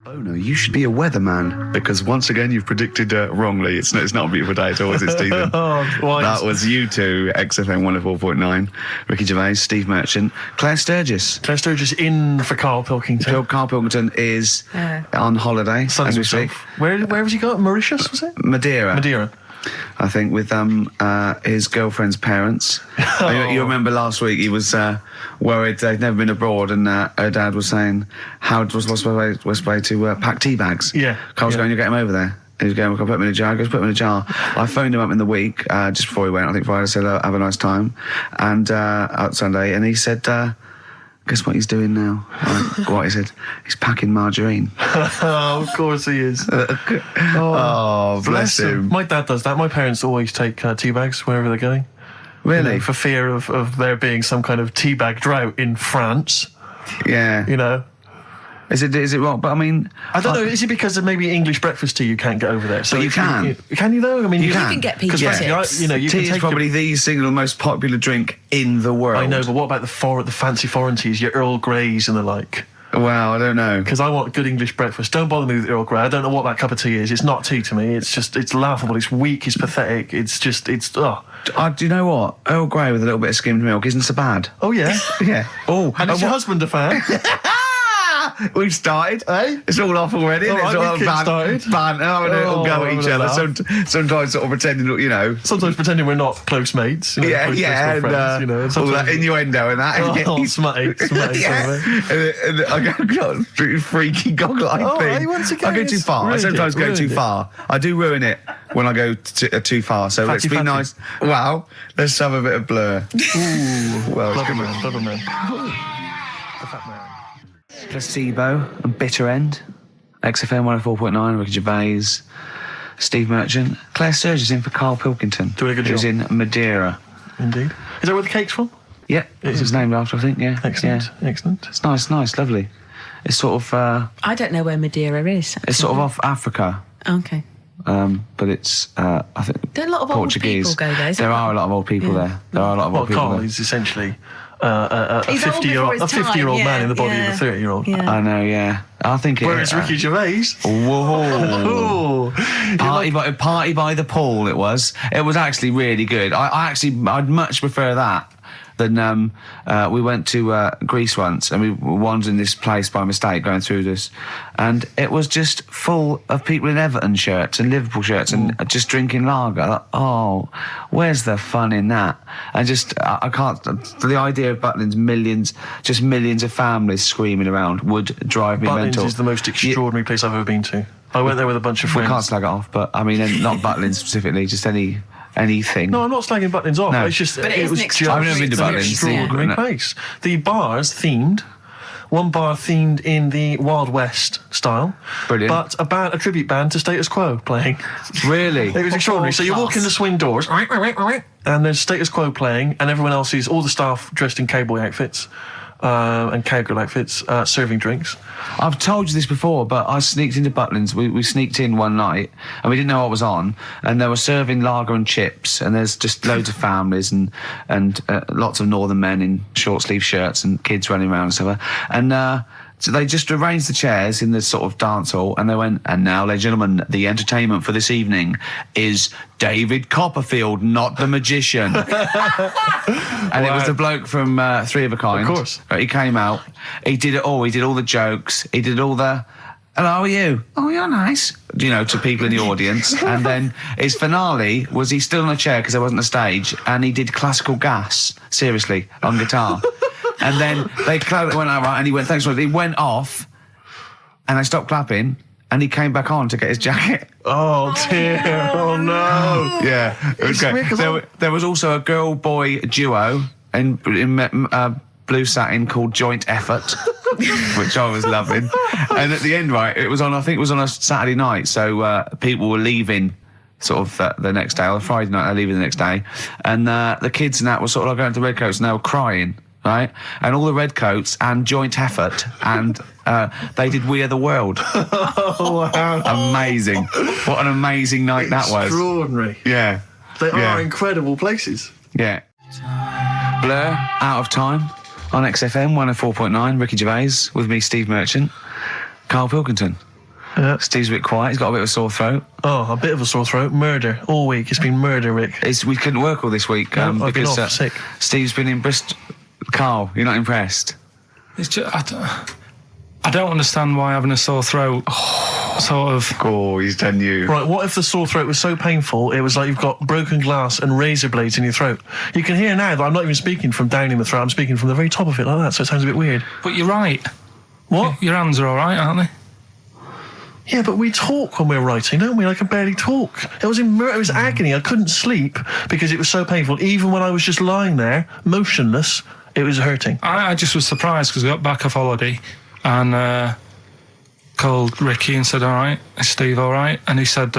Oh no, you should be a weatherman because once again you've predicted wrongly. It's not a beautiful day at all, is it, Stephen? That was you two, XFM 104.9, Ricky Gervais, Steve Merchant, Claire Sturgis. Claire Sturgis in for Karl Pilkington. Karl Pilkington is on holiday Sunning as we speak. himself. Where was he going? Mauritius, was it? Madeira. Madeira. I think, with his girlfriend's parents. You remember last week he was worried they'd never been abroad, and her dad was saying, what's the way to pack tea bags? Yeah. Carl's going, you get him over there. He was going, put him in a jar. He goes, put him in a jar. I phoned him up in the week, just before he went, I think Friday, said, have a nice time. And out Sunday, and he said, guess what he's doing now? What he said? He's packing margarine. Oh, of course he is. Oh, bless him. My dad does that. My parents always take tea bags wherever they're going. Really? You know, for fear of there being some kind of tea bag drought in France. Yeah. You know. Is it wrong? But I mean, I don't know. Is it because of maybe English breakfast tea you can't get over there? So But you can. Can you though? I mean, You you can. can get pizza Because tips. you know, you tea can is take probably the single most popular drink in the world. I know, but what about the fancy foreign teas, your Earl Greys and the like? Well, I don't know. Because I want good English breakfast. Don't bother me with Earl Grey. I don't know what that cup of tea is. It's not tea to me. It's laughable. It's weak. It's pathetic. Do you know what? Earl Grey with a little bit of skimmed milk isn't so bad. Oh yeah. Yeah. Oh, And is your husband a fan? we've started. Eh? It's all off already. Oh, It's all we kick-started. banter, having a little go at having each a other. laugh. Sometimes sort of pretending, you know. Sometimes pretending we're not close mates. You know, close And, friends, you know. all Sometimes that innuendo and that. Oh, smutty. Yeah. And I got a freaky goggle-eyed Oh, thing. hey, once again, I go too it's far. I ruined sometimes it, go too ruined it. far. I do ruin it when I go too far. So let's be Fatty. nice. Wow, let's have a bit of blur. Ooh, Well, clever man, clever man. Placebo and Bitter End. XFM 104.9, Ricky Gervais, Steve Merchant, Claire Sturgis in for Karl Pilkington. Doing a good who's job. in Madeira. Indeed. Is that where the cake's from? Yeah, that's his name after, I think, yeah. Excellent, Yeah. excellent. It's nice, lovely. It's sort of, I don't know where Madeira is. it's sort of off Africa. Okay. But it's, I think, There are a lot of old Portuguese. people go there. There are a lot of old people there. There are a lot of Well, old people Carl there. is essentially a He's old before his 50-year-old time, man in the body yeah, of a 30-year-old. Yeah. I know, yeah. I think it. Whereas Ricky Gervais, Whoa. oh, Party by the Pool, it was. It was actually really good. I'd much prefer that than, we went to Greece once and we wandered in this place by mistake going through this, and it was just full of people in Everton shirts and Liverpool shirts and just drinking lager. Like, oh, where's the fun in that? And just, I can't, the idea of Butlins, millions of families screaming around would drive me Butlins mental. is the most extraordinary place I've ever been to. I went there with a bunch of We friends. can't slag it off, but I mean, and not Butlins specifically, just anything. No, I'm not slagging Butlins off. No. It's just But it is was an just I've never been to an Butlins. extraordinary Yeah. place. The bars themed one bar themed in the Wild West style. Brilliant. But a tribute band to Status Quo playing. Really? It was extraordinary. So you walk in the swing doors, and there's Status Quo playing, and everyone else is all the staff dressed in cowboy outfits and cowgirl outfits, serving drinks. I've told you this before, but I sneaked into Butlins. We sneaked in one night, and we didn't know what was on, and they were serving lager and chips, and there's just loads of families and lots of northern men in short sleeve shirts and kids running around and stuff. And so they just arranged the chairs in this sort of dance hall, and they went, and now, ladies and gentlemen, the entertainment for this evening is David Copperfield, not the magician. And it was the bloke from Three of a Kind. Of course. He came out, he did it all, he did all the jokes, he did all the, hello, how are you? Oh, you're nice. You know, to people in the audience. And then his finale was he stood on a chair because there wasn't a stage, and he did Classical Gas, seriously, on guitar. And then they went out, right, and he went, thanks for it. He went off, and they stopped clapping, and he came back on to get his jacket. Oh dear! Oh no! Yeah, okay. There was also a girl-boy duo in blue satin called Joint Effort, which I was loving. And at the end, right, it was on, I think it was on a Saturday night, so people were leaving sort of the next day, or Friday night, they're leaving the next day, and the kids and that were sort of like going to Redcoats, and they were crying. Right, and all the Redcoats and Joint Effort, and they did We Are the World. Oh, wow. Amazing. What an amazing night that was. Extraordinary. Yeah. They are incredible places. Yeah. Blur, Out of Time, on XFM 104.9, Ricky Gervais, with me, Steve Merchant, Karl Pilkington. Yeah. Steve's a bit quiet, he's got a bit of a sore throat. Oh, a bit of a sore throat. Murder. All week. It's been murder, Rick. We couldn't work all this week No, I've been because off sick. Steve's been in Bristol. Carl, you're not impressed? It's just, I don't understand why having a sore throat sort of... Oh, he's done you. Right, what if the sore throat was so painful it was like you've got broken glass and razor blades in your throat? You can hear now that I'm not even speaking from down in the throat, I'm speaking from the very top of it like that, so it sounds a bit weird. But you're right. What? Your hands are all right, aren't they? Yeah, but we talk when we're writing, don't we? I can barely talk. It was agony. I couldn't sleep because it was so painful. Even when I was just lying there, motionless, it was hurting. I just was surprised because I got back off holiday and called Ricky and said, all right, is Steve all right? And he said,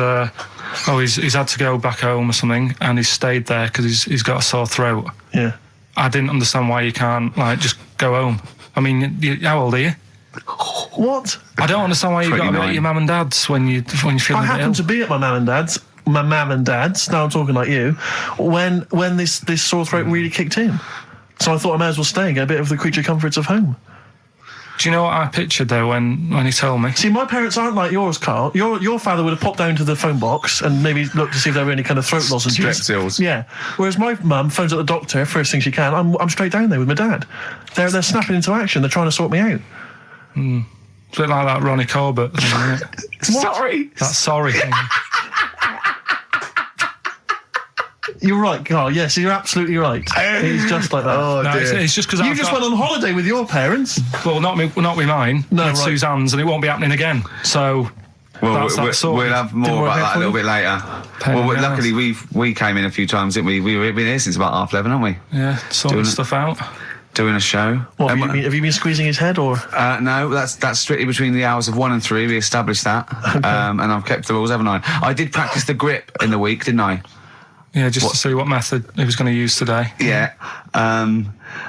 he's had to go back home or something, and he's stayed there because he's got a sore throat. Yeah. I didn't understand why you can't, just go home. I mean, how old are you? What? I don't understand why you got to be at your mum and dad's when you're feeling I ill. happened to be at my mum and dad's. Now I'm talking like you. When this sore throat really kicked in, so I thought I might as well stay and get a bit of the creature comforts of home. Do you know what I pictured though when he told me? See, my parents aren't like yours, Carl. Your father would have popped down to the phone box and maybe looked to see if there were any kind of throat lozenges. Strepsils. Yeah. Whereas my mum phones up the doctor first thing she can. I'm straight down there with my dad. They're snapping into action. They're trying to sort me out. It's a bit like that Ronnie Corbett thing, isn't it? Sorry. That sorry thing. You're right, Carl. Yes, you're absolutely right. He's just like that. Oh, No, dear. it's just because You just went on holiday with your parents. Well, not with mine. No, with right. Suzanne's, and it won't be happening again. So Well, that's sorted. we'll have Didn't more work about out that for a little you? bit later. Pain Well, in the luckily arse. we came in a few times, didn't we? We've been here since about 11:30, haven't we? Yeah, sorting Doing it. stuff out. Doing a show. What, have you been squeezing his head or? No, that's strictly between the hours of 1 and 3. We established that, and I've kept the rules, haven't I? I did practice the grip in the week, didn't I? Yeah, just to see what method he was going to use today. Yeah.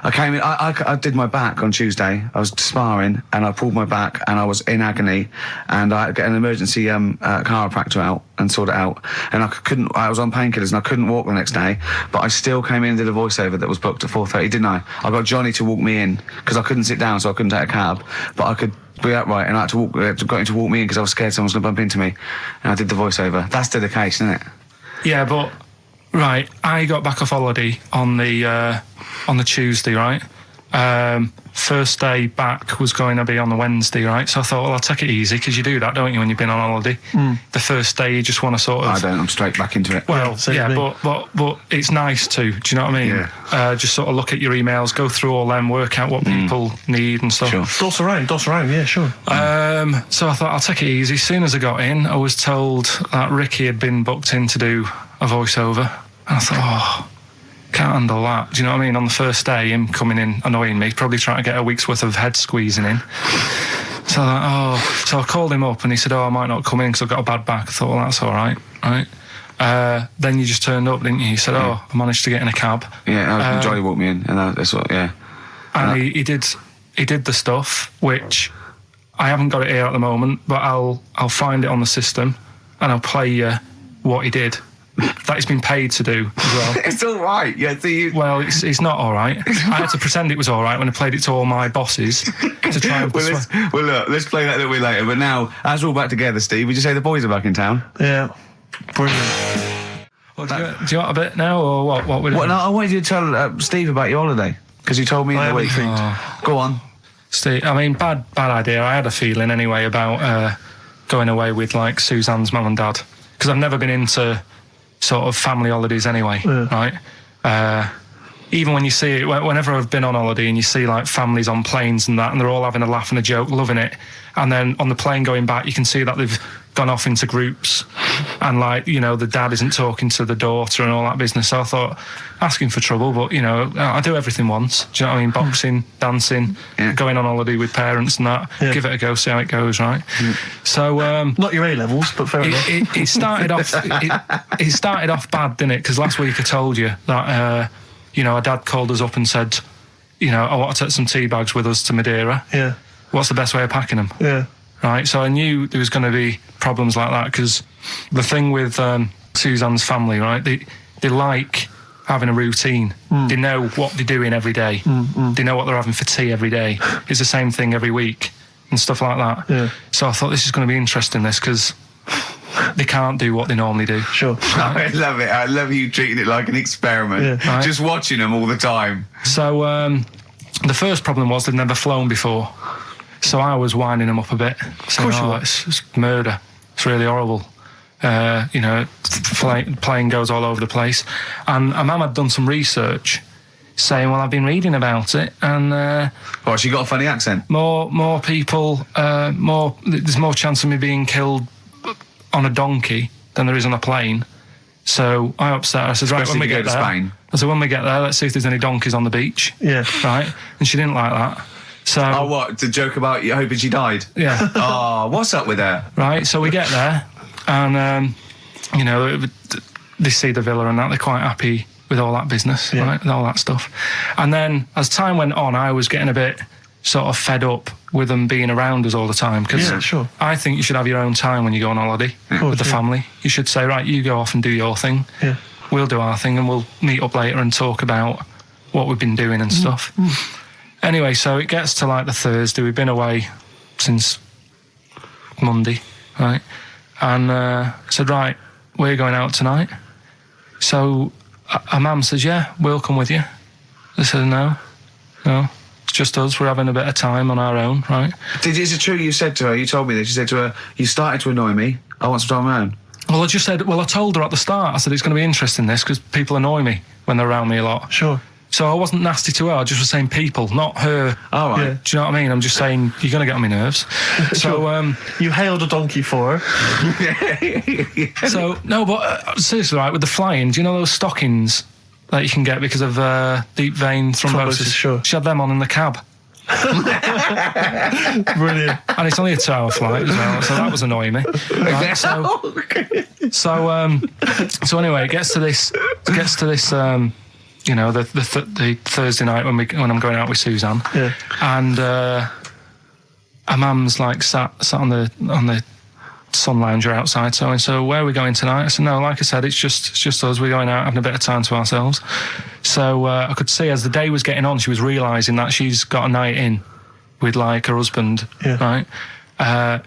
I came in, I did my back on Tuesday. I was sparring and I pulled my back and I was in agony, and I had to get an emergency chiropractor out and sort it out. And I was on painkillers and I couldn't walk the next day, but I still came in and did a voiceover that was booked at 4:30, didn't I? I got Johnny to walk me in because I couldn't sit down, so I couldn't take a cab, but I could be upright, and I had to got him to walk me in because I was scared someone was going to bump into me. And I did the voiceover. That's dedication, isn't it? Yeah, but right, I got back off holiday on the Tuesday, right? First day back was going to be on the Wednesday, right? So I thought, well, I'll take it easy, because you do that, don't you, when you've been on holiday? The first day you just want to sort of... I don't. I'm straight back into it. Well, Yeah, yeah, but it's nice to, do you know what I mean? Yeah. Just sort of look at your emails, go through all them, work out what people need and stuff. Sure. Doss around, yeah, sure. So I thought, I'll take it easy. As soon as I got in, I was told that Ricky had been booked in to do a voiceover. And I thought, Can't handle that. Do you know what I mean? On the first day, him coming in annoying me, probably trying to get a week's worth of head squeezing in. So so I called him up and he said, I might not come in because I've got a bad back. I thought, well, that's all right, right? Then you just turned up, didn't you? He said, I managed to get in a cab. Yeah, Johnny walked me in, and that's what. Yeah. And he did the stuff, which I haven't got it here at the moment, but I'll find it on the system and I'll play you what he did. That he's been paid to do as well. It's all right. Yeah. Well, it's not all right. I had to pretend it was all right when I played it to all my bosses to try and persuade. Well, look, let's play that a little bit later. But now, as we're all back together, Steve, would you say the boys are back in town? Yeah. Brilliant. Well, do you want a bit now, or what? What we're doing? No, I wanted you to tell Steve about your holiday because you told me in the week. Go on. Steve, I mean, bad idea. I had a feeling anyway about going away with like Suzanne's mum and dad because I've never been into sort of family holidays anyway, right? Even when you see it, whenever I've been on holiday and you see like families on planes and that, and they're all having a laugh and a joke, loving it, and then on the plane going back, you can see that they've gone off into groups, and like, you know, the dad isn't talking to the daughter and all that business. So I thought, asking for trouble, but you know, I do everything once. Do you know what I mean? Boxing, dancing, going on holiday with parents and that. Yeah. Give it a go, see how it goes, right? So not your A levels, but fair enough. It started off. It started off bad, didn't it? Because last week I told you that you know, our dad called us up and said, you know, I want to take some tea bags with us to Madeira. Yeah. What's the best way of packing them? Yeah. Right. So I knew there was going to be problems like that because the thing with Suzanne's family, right? They like having a routine. They know what they're doing every day. They know what they're having for tea every day. It's the same thing every week and stuff like that. Yeah. So I thought this is going to be interesting, this, because they can't do what they normally do. Sure. I love it. I love you treating it like an experiment. Yeah. Right. Just watching them all the time. So the first problem was they'd never flown before. So I was winding them up a bit. Saying, it's murder. It's really horrible. You know, plane goes all over the place. And my mum had done some research saying, well, I've been reading about it, and she got a funny accent. More people, there's more chance of me being killed on a donkey than there is on a plane. So I upset her. I said, right, when we get there, Spain. I said, when we get there, let's see if there's any donkeys on the beach. Yeah. Right? And she didn't like that. So, what? The joke about you hoping she died? Yeah. What's up with her? Right, so we get there, and, you know, they see the villa and that, they're quite happy with all that business, right, with all that stuff. And then, as time went on, I was getting a bit sort of fed up with them being around us all the time, because I think you should have your own time when you go on holiday with the family. You should say, right, you go off and do your thing, we'll do our thing, and we'll meet up later and talk about what we've been doing and stuff. Anyway, so it gets to like the Thursday. We've been away since Monday, right? And I said, right, we're going out tonight. So our mum says, yeah, we'll come with you. I said, no, it's just us. We're having a bit of time on our own, right? Is it true you said to her, you told me this, you said to her, you started to annoy me, I want some time on my own? Well, I told her at the start, I said, it's going to be interesting, this, because people annoy me when they're around me a lot. Sure. So I wasn't nasty to her, I just was saying people, not her. All right. Yeah. Do you know what I mean? I'm just saying, you're going to get on my nerves. So, you hailed a donkey for her. So, no, but seriously, right, with the flying, do you know those stockings that you can get because of deep vein thrombosis? Sure. She had them on in the cab. Brilliant. And it's only a 2-hour flight as well, so that was annoying me. Right? So anyway, it gets to this, you know, the Thursday night when I'm going out with Suzanne, and our mum's like sat on the sun lounger outside. So where are we going tonight? I said, no, like I said, it's just us. We're going out having a bit of time to ourselves. So I could see as the day was getting on, she was realising that she's got a night in with like her husband, right? Her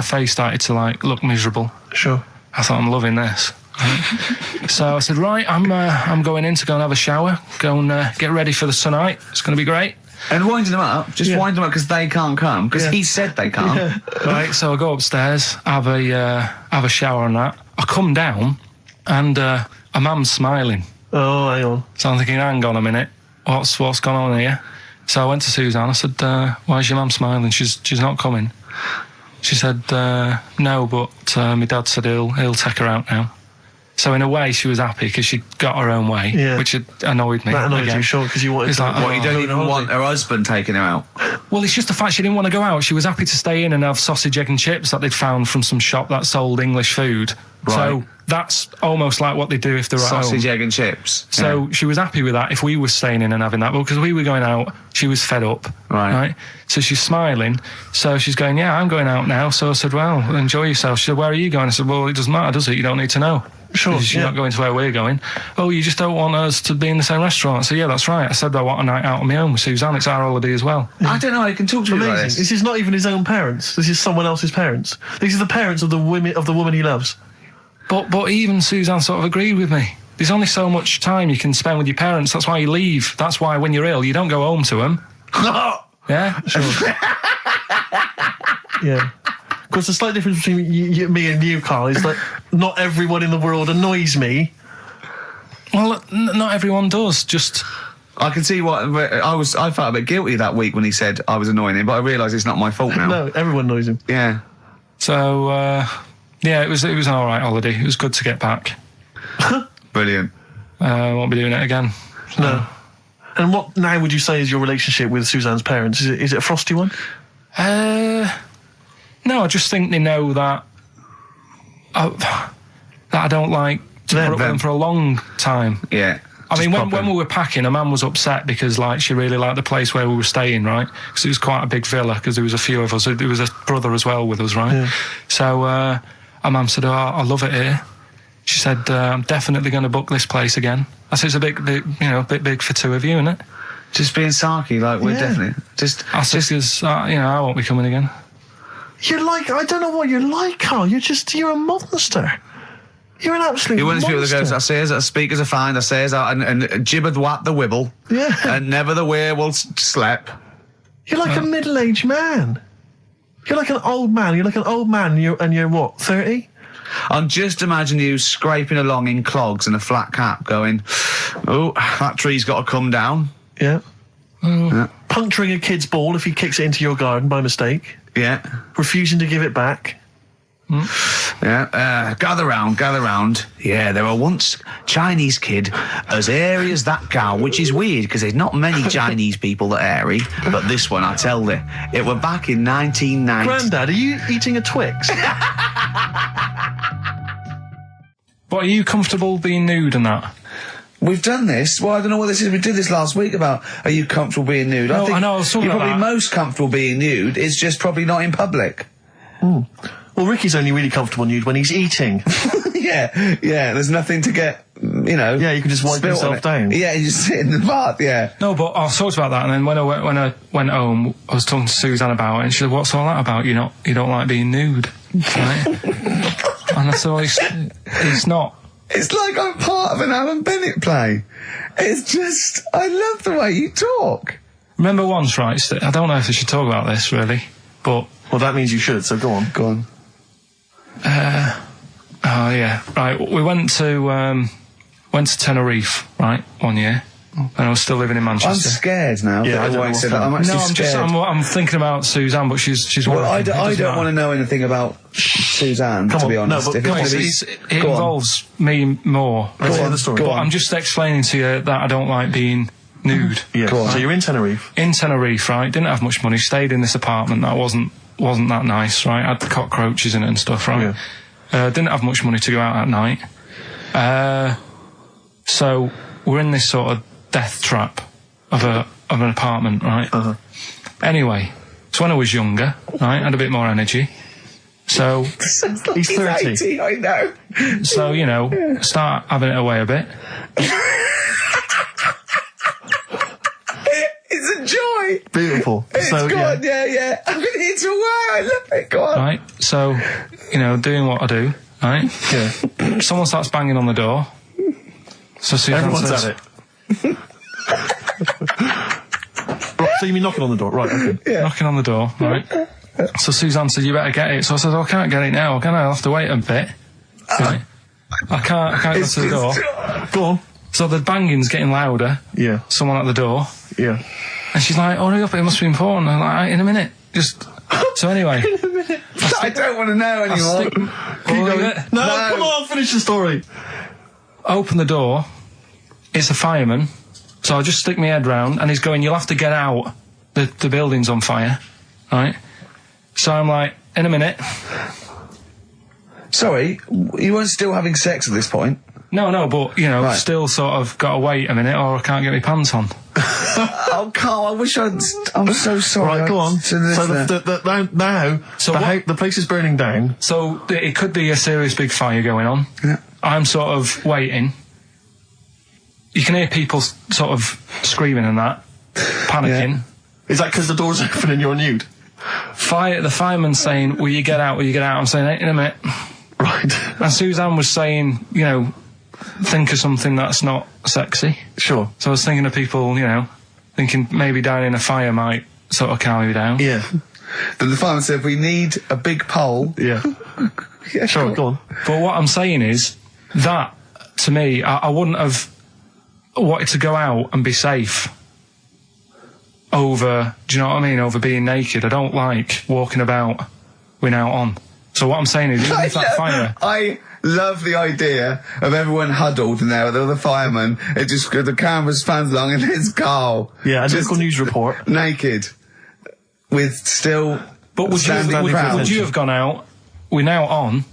face started to like look miserable. Sure. I thought, I'm loving this. Right. So I said, right, I'm going in to go and have a shower, go and get ready for the tonight. It's going to be great. And wind them up, wind them up because they can't come, because he said they can't. Yeah. Right, so I go upstairs, have a shower and that. I come down and a mum's smiling. Oh, hang on. So I'm thinking, hang on a minute, what's gone on here? So I went to Suzanne, I said, why is your mum smiling? She's not coming. She said, no, but my dad said he'll take her out now. So in a way, she was happy because she got her own way, Yeah. which had annoyed me. That annoyed again. you, sure, because you wanted It's to... like, What, you don't go even on want holiday. her husband taking her out? Well, it's just the fact she didn't want to go out. She was happy to stay in and have sausage, egg and chips that they'd found from some shop that sold English food. So that's almost like what they do if they're at home. Sausage, egg and chips. So she was happy with that if we were staying in and having that. But because we were going out, she was fed up. Right. So she's smiling. So she's going, yeah, I'm going out now. So I said, well, enjoy yourself. She said, where are you going? I said, well, it doesn't matter, does it? You don't need to know. Sure, Because you're yeah. not going to where we're going. Oh, you just don't want us to be in the same restaurant. So yeah, that's right. I said I want a night out on my own with Suzanne. It's our holiday as well. I don't know how you can talk to me like Amazing. this. This is not even his own parents. This is someone else's parents. These are the parents of the woman he loves. But even Suzanne sort of agreed with me. There's only so much time you can spend with your parents. That's why you leave. That's why when you're ill, you don't go home to them. Yeah? Yeah. Of course, the slight difference between me and you, Carl, is that not everyone in the world annoys me. Well, not everyone does. Just... I can see what I felt a bit guilty that week when he said I was annoying him, but I realise it's not my fault now. No, everyone annoys him. Yeah. So, yeah, it was an all right holiday. It was good to get back. Brilliant. Won't be doing it again. No. And what now would you say is your relationship with Suzanne's parents? Is it a frosty one? No, I just think they know that I don't like to put up with them for a long time. Yeah. I mean, Just when we were packing, a man was upset because, like, she really liked the place where we were staying, right? Because it was quite a big villa, because there was a few of us. There was a brother as well with us, right? Yeah. So, our mum said, oh, I love it here. She said, I'm definitely going to book this place again. I said, it's a bit big for two of you, isn't it? Just being sarky, like, we're Yeah. definitely... I said, because, I won't be coming again. You're like, I don't know what you're like, Carl. You're a monster. You're an absolute You want to monster. people that goes, I says that speakers are fine, I says that, and jibbered whap the wibble, Yeah. and never the werewolf slept. You're like a middle-aged man. You're like an old man. You're like an old man, and you're what, 30? I'm just imagine you scraping along in clogs and a flat cap going, oh, that tree's got to come down. Yeah. Yeah. Puncturing a kid's ball if he kicks it into your garden by mistake. Yeah. Refusing to give it back. Yeah, gather round. Yeah, there were once Chinese kid as airy as that cow, which is weird because there's not many Chinese people that are airy, but this one, I tell you, it were back in 1990. Grandad, are you eating a Twix? But are you comfortable being nude and that? We've done this. Well, I don't know what this is. We did this last week about, are you comfortable being nude? No, I know, I was talking you're about probably that. most comfortable being nude. It's just probably not in public. Well, Ricky's only really comfortable nude when he's eating. Yeah, there's nothing to get, Yeah, you can just wipe spilt on yourself it. down. Yeah, you just sit in the bath, yeah. No, but I talked about that, and then when I went home, I was talking to Suzanne about it, and she said, "What's all that about? You don't like being nude, right?" And I said, "Well, it's not." It's like I'm part of an Alan Bennett play. It's just, I love the way you talk. Remember once, right? I don't know if I should talk about this really, but Well, that means you should, so go on. Go on. oh yeah, right. We went to Tenerife, right, one year, and I was still living in I'm Manchester. scared now. Yeah, I that don't I know said what that. I'm actually scared. I'm thinking about Suzanne, but she's Well, working. I don't want to know anything about Suzanne, Come to be on, no, honest. but If come it's on, gonna be- It Go on. involves me more. Let's hear the story. Go But on. I'm just explaining to you that I don't like being nude. Yeah. Go on. So you're in Tenerife. In Tenerife, right? Didn't have much money. Stayed in this apartment that wasn't that nice, right? Had cockroaches in it and stuff, right? Didn't have much money to go out at night. So we're in this sort of death trap of an apartment, right? Anyway, so when I was younger, right, had a bit more energy. So He's 30. 80, I know. so start having it away a bit. It's a joy. Beautiful. It's so, good, yeah. I've been here to a while. I love it. Go on. Right, so, doing what I do, right? Yeah. Someone starts banging on the door. So Suzanne Everyone's says, at it. Right, so you mean knocking on the door? Right, okay. knocking on the door, right? So Suzanne said, you better get it. So I said, I can't get it now, can I? I'll have to wait a bit. Right? I can't go to the door. Go on. So the banging's getting louder. Yeah. Someone at the door. Yeah. And she's like, hurry up, it must be important. I'm like, in a minute. So anyway. I don't want to know anymore. Will I leave it? No, come on, finish the story. open the door. It's a fireman. So I just stick my head round, and he's going, "You'll have to get out. The building's on fire." Right? So I'm like, "In a minute." Sorry, you weren't still having sex at this point? No, but, you know, Right. still sort of got to wait a minute or I can't get my pants on. Oh, Carl, I wish I'm so sorry. Right, go on. So now, So the place is burning down. So it could be a serious big fire going on. Yeah. I'm sort of waiting. You can hear people sort of screaming and that, panicking. Is that because the door's open and you're nude? The fireman's saying, "Will you get out? Will you get out?" I'm saying, "In a minute." Right. And Suzanne was saying, you know, think of something that's not sexy. Sure. So I was thinking of people, you know, thinking maybe dying in a fire might sort of calm you down. Yeah. Then the fireman said, "We need a big pole." Yeah. Yeah, Sure, go on. But what I'm saying is that, to me, I wouldn't have wanted to go out and be safe over, do you know what I mean, over being naked. I don't like walking about without on. So what I'm saying is, even if that fire... I love the idea of everyone huddled in there with all the firemen. It just, the camera spans along and it's Carl. Yeah, a just local news report. naked. With still But would you have gone out with now on?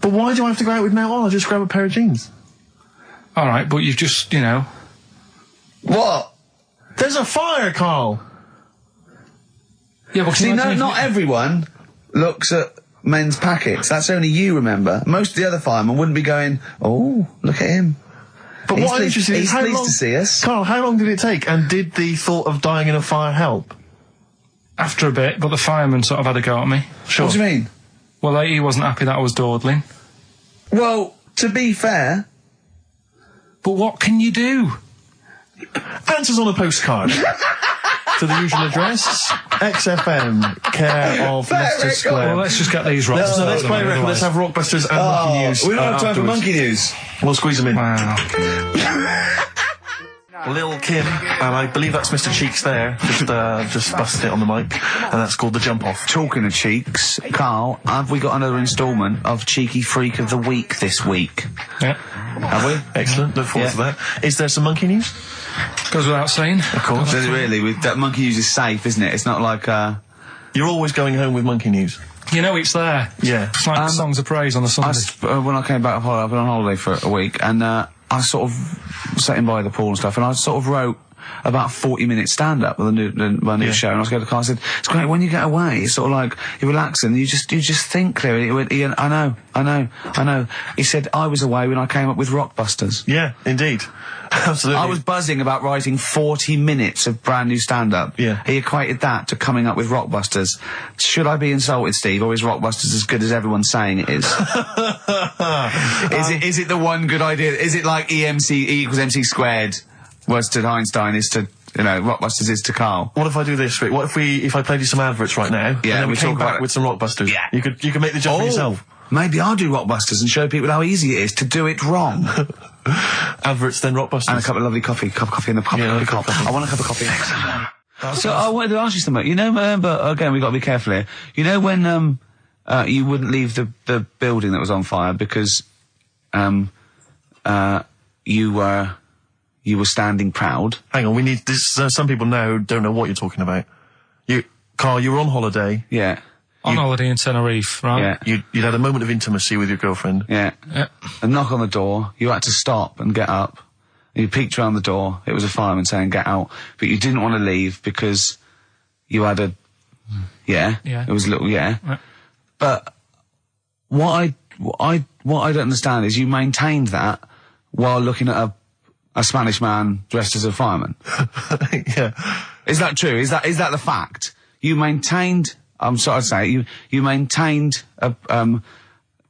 But why do I have to go out with now on? I'll just grab a pair of jeans. All right, but you've just, you know... What? There's a fire, Carl! Yeah, but See, not everyone looks at men's packets. That's only you, remember. Most of the other firemen wouldn't be going, "Oh, look at him." But what I'm interested in is he's how pleased long... to see us. Carl, how long did it take? And did the thought of dying in a fire help? After a bit, but the fireman sort of had a go at me. Sure. What do you mean? Well, he wasn't happy that I was dawdling. Well, to be fair... But what can you do? Answers on a postcard. To the usual address, XFM, care of Leicester Square. Well, let's just get these right. Let's play a record. Let's have Rockbusters and Monkey News. We don't have time for afterwards. monkey news. We'll squeeze them in. Wow. Lil Kim, and I believe that's Mr. Cheeks there. Just busted it on the mic, and that's called The Jump Off. Talking of cheeks, Carl, have we got another instalment of Cheeky Freak of the Week this week? Yeah. Have we? Excellent. Look forward to that. Is there some monkey news? Goes without saying. Of course. Does it really? That monkey news is safe, isn't it? It's not like, You're always going home with monkey news. You know it's there. Yeah. It's like songs of praise on a Sunday. when I came back, I've been on holiday for a week, and I sort of sat in by the pool and stuff, and I sort of wrote about 40-minute stand-up with my new show, and I was going to Carl and said, "It's great when you get away. It's sort of like you're relaxing. You just think clearly." He went, "Ian, I know." He said, "I was away when I came up with Rockbusters." Yeah, indeed. Absolutely. I was buzzing about writing 40 minutes of brand new stand-up. Yeah. He equated that to coming up with Rockbusters. Should I be insulted, Steve, or is Rockbusters as good as everyone's saying it is? Is it the one good idea? Is it like E equals MC squared was to Einstein is to, you know, Rockbusters is to Carl? What if I do this, Rick? What if I played you some adverts right now? Yeah, and then we we came talk back about it. with some Rockbusters. Yeah. You could make the jump for yourself. Maybe I'll do Rockbusters and show people how easy it is to do it wrong. Adverts, then Rockbusters. And a cup of lovely coffee. Cup of coffee in the cup. Yeah, cup. coffee. I want a cup of coffee. So I wanted to ask you something. You know, remember, again, we've got to be careful here. You know when you wouldn't leave the building that was on fire because you were standing proud. Hang on, we need this. Some people now don't know what you're talking about. Carl, you were on holiday. Yeah. On holiday in Tenerife, right? Yeah. You'd had a moment of intimacy with your girlfriend. Yeah. Yeah. A knock on the door. You had to stop and get up. You peeked around the door. It was a fireman saying, "Get out." But you didn't want to leave because you had a... Yeah. Yeah. It was a little... Yeah. Right. But what I don't understand is you maintained that while looking at a Spanish man dressed as a fireman. Yeah. Is that true? Is that the fact? You maintained... I'm sorry to say, you maintained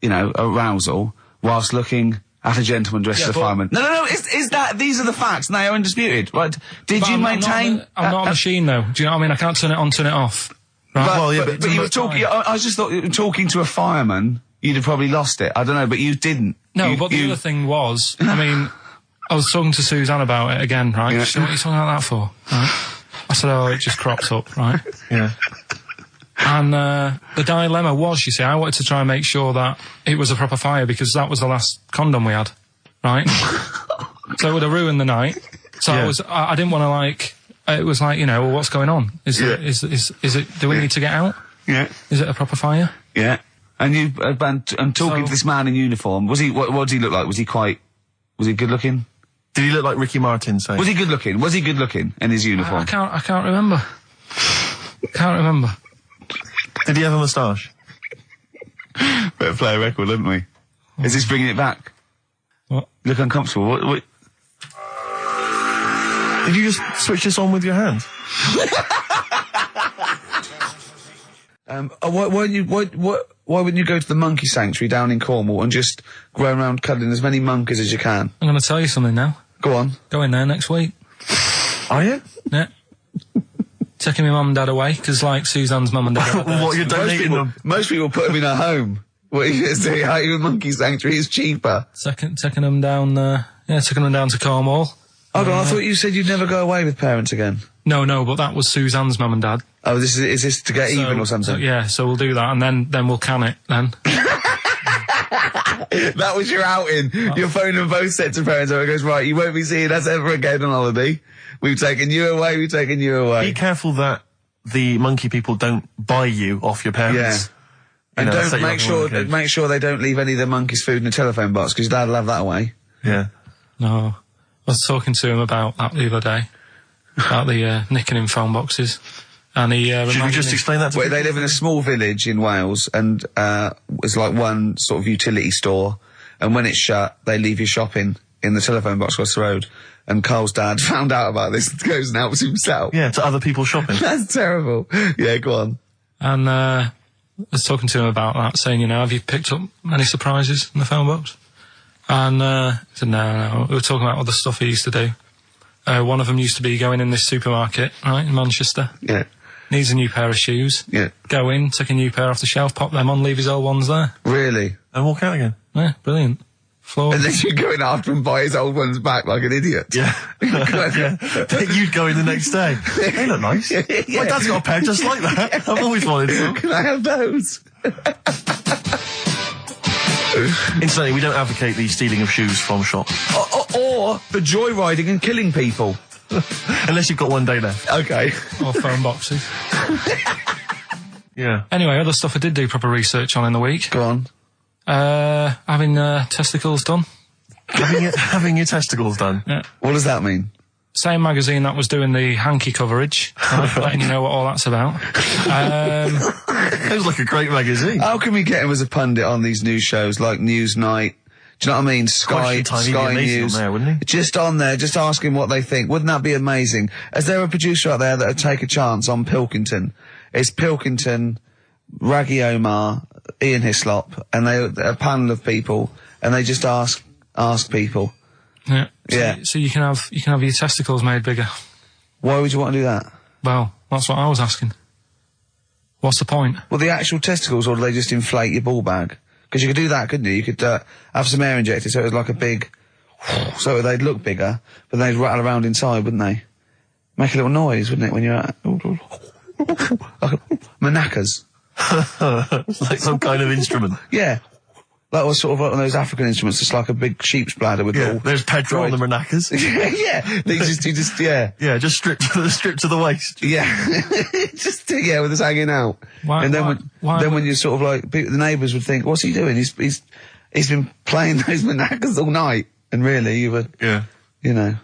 arousal whilst looking at a gentleman dressed as a fireman. No. Is that these are the facts? And they are undisputed, right? Did you maintain? I'm not a machine, though. Do you know what I mean? I can't turn it on, turn it off. Right? But you were talking. I just thought talking to a fireman, you'd have probably lost it. I don't know, but you didn't. No, but the other thing was, I mean, I was talking to Suzanne about it again, right? Yeah. She said, "What are you talking about that for?" Right? I said, "Oh, it just cropped up, right?" Yeah. And the dilemma was, you see, I wanted to try and make sure that it was a proper fire because that was the last condom we had. right? So it would have ruined the night. So Yeah. I didn't want to like. It was like, you know, well, what's going on? Is it? Do we need to get out? Yeah. Is it a proper fire? Yeah. And you, and talking to this man in uniform, was he, what did he look like? Was he good looking? Did he look like Ricky Martin, say? Was he good looking? Was he good looking in his uniform? I can't remember. Can't remember. Did he have a moustache? Better play a record, didn't we? Is this bringing it back? What? You look uncomfortable. What? Did you just switch this on with your hands? Why wouldn't you go to the monkey sanctuary down in Cornwall and just go around cuddling as many monkeys as you can? I'm going to tell you something now. Go on. Going there next week. Are you? Yeah. Taking my mum and dad away, because like Suzanne's mum and dad. What, you're donating them? Most people put them in a home. What are you going to say? How your monkey sanctuary is cheaper? Taking them down. Taking them down to Cornwall. Hold on, I thought you said you'd never go away with parents again. No, but that was Suzanne's mum and dad. Oh, is this to get even or something? So we'll do that, and then we'll can it then. That was your outing. You're phoning both sets of parents over and goes, right, you won't be seeing us ever again on holiday. We've taken you away, Be careful that the monkey people don't buy you off your parents. Yeah. And don't make sure they don't leave any of the monkeys' food in the telephone box, because your dad will have that away. Yeah. No. I was talking to him about that the other day, about the nicking in phone boxes, and he Should we just explain that to Well, people? they live in a small village in Wales, and it's like one sort of utility store, and when it's shut, they leave you shopping in the telephone box across the road. And Carl's dad found out about this and goes and helps himself. Yeah, to other people shopping. That's terrible. Yeah, go on. And I was talking to him about that, saying, you know, have you picked up any surprises in the phone box? And he said, no. We were talking about other stuff he used to do. One of them used to be going in this supermarket, right, in Manchester. Yeah. Needs a new pair of shoes. Yeah. Go in, take a new pair off the shelf, pop them on, leave his old ones there. Really? And walk out again. Yeah, brilliant. And then you go in after and buy his old ones back like an idiot. Yeah. You'd go in the next day. They look nice. Yeah. My dad's got a pair just like that. I've always wanted some. Can I have those? Incidentally, we don't advocate the stealing of shoes from shops. Or the joyriding and killing people. Unless you've got one day left. Okay. Or phone boxes. Yeah. Anyway, other stuff I did do proper research on in the week. Go on. Having testicles done. Having your testicles done. Yeah. What does that mean? Same magazine that was doing the hanky coverage, letting you know what all that's about. It was like a great magazine. How can we get him as a pundit on these news shows like Newsnight? Do you know what I mean? Sky News. On there, wouldn't he? Just on there, just ask him what they think. Wouldn't that be amazing? Is there a producer out there that would take a chance on Pilkington? It's Pilkington, Raggy Omar, Ian Hislop, and a panel of people, and they just ask people. Yeah. Yeah. So you can have your testicles made bigger. Why would you want to do that? Well, that's what I was asking. What's the point? Well, the actual testicles, or do they just inflate your ball bag? Because you could do that, couldn't you? You could have some air injected so it was like a big... so they'd look bigger, but they'd rattle around inside, wouldn't they? Make a little noise, wouldn't it, when you're at... like manacas. Like some kind of instrument. Yeah. That was sort of like one of those African instruments, just like a big sheep's bladder with all... There's Pedro on the Maracas. Yeah. They just, yeah. Yeah, just stripped to the waist. Yeah. Just, yeah, with us hanging out. Why- and then why- when you're sort of like, the neighbours would think, what's he doing? He's been playing those manacas all night. And really, you were, Yeah. you know.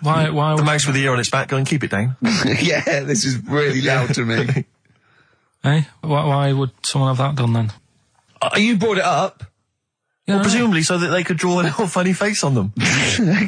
Why The mouse with the ear on its back, go and keep it down. Yeah, this is really loud to me. Eh? Why would someone have that done then? You brought it up. Yeah, Well, presumably so that they could draw a little funny face on them.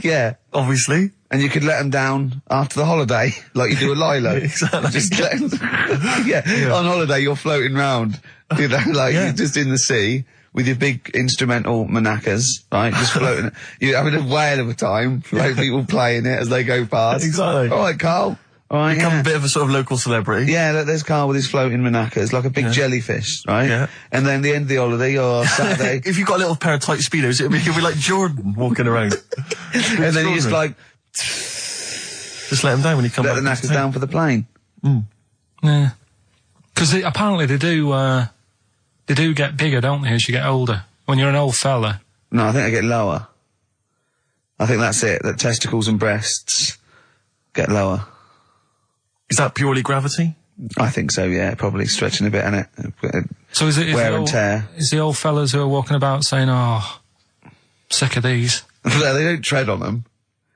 Yeah. Obviously. And you could let them down after the holiday, like you do a Lilo. Exactly. Just let 'em- yeah. On holiday, you're floating round, you know, like Yeah. you're just in the sea with your big instrumental manacas, right? Just floating. You're having a whale of a time, like people playing it as they go past. Exactly. All right, Carl. All right, Become yeah. a bit of a sort of local celebrity. Yeah, there's Carl with his floating manacas, like a big jellyfish, right? Yeah. And then the end of the holiday, or Saturday, If you've got a little pair of tight speedos, it'll be like Jordan walking around. and then you just like Just let him down when he comes let back. the to knackers town. down for the plane. Yeah. Because apparently they do get bigger, don't they, as you get older? When you're an old fella. No, I think they get lower. I think that's it. That testicles and breasts get lower. Is that purely gravity? I think so, yeah. Probably stretching a bit, innit? So is it Wear and tear. Is the old fellas who are walking about saying, "Oh, sick of these"? No, they don't tread on them.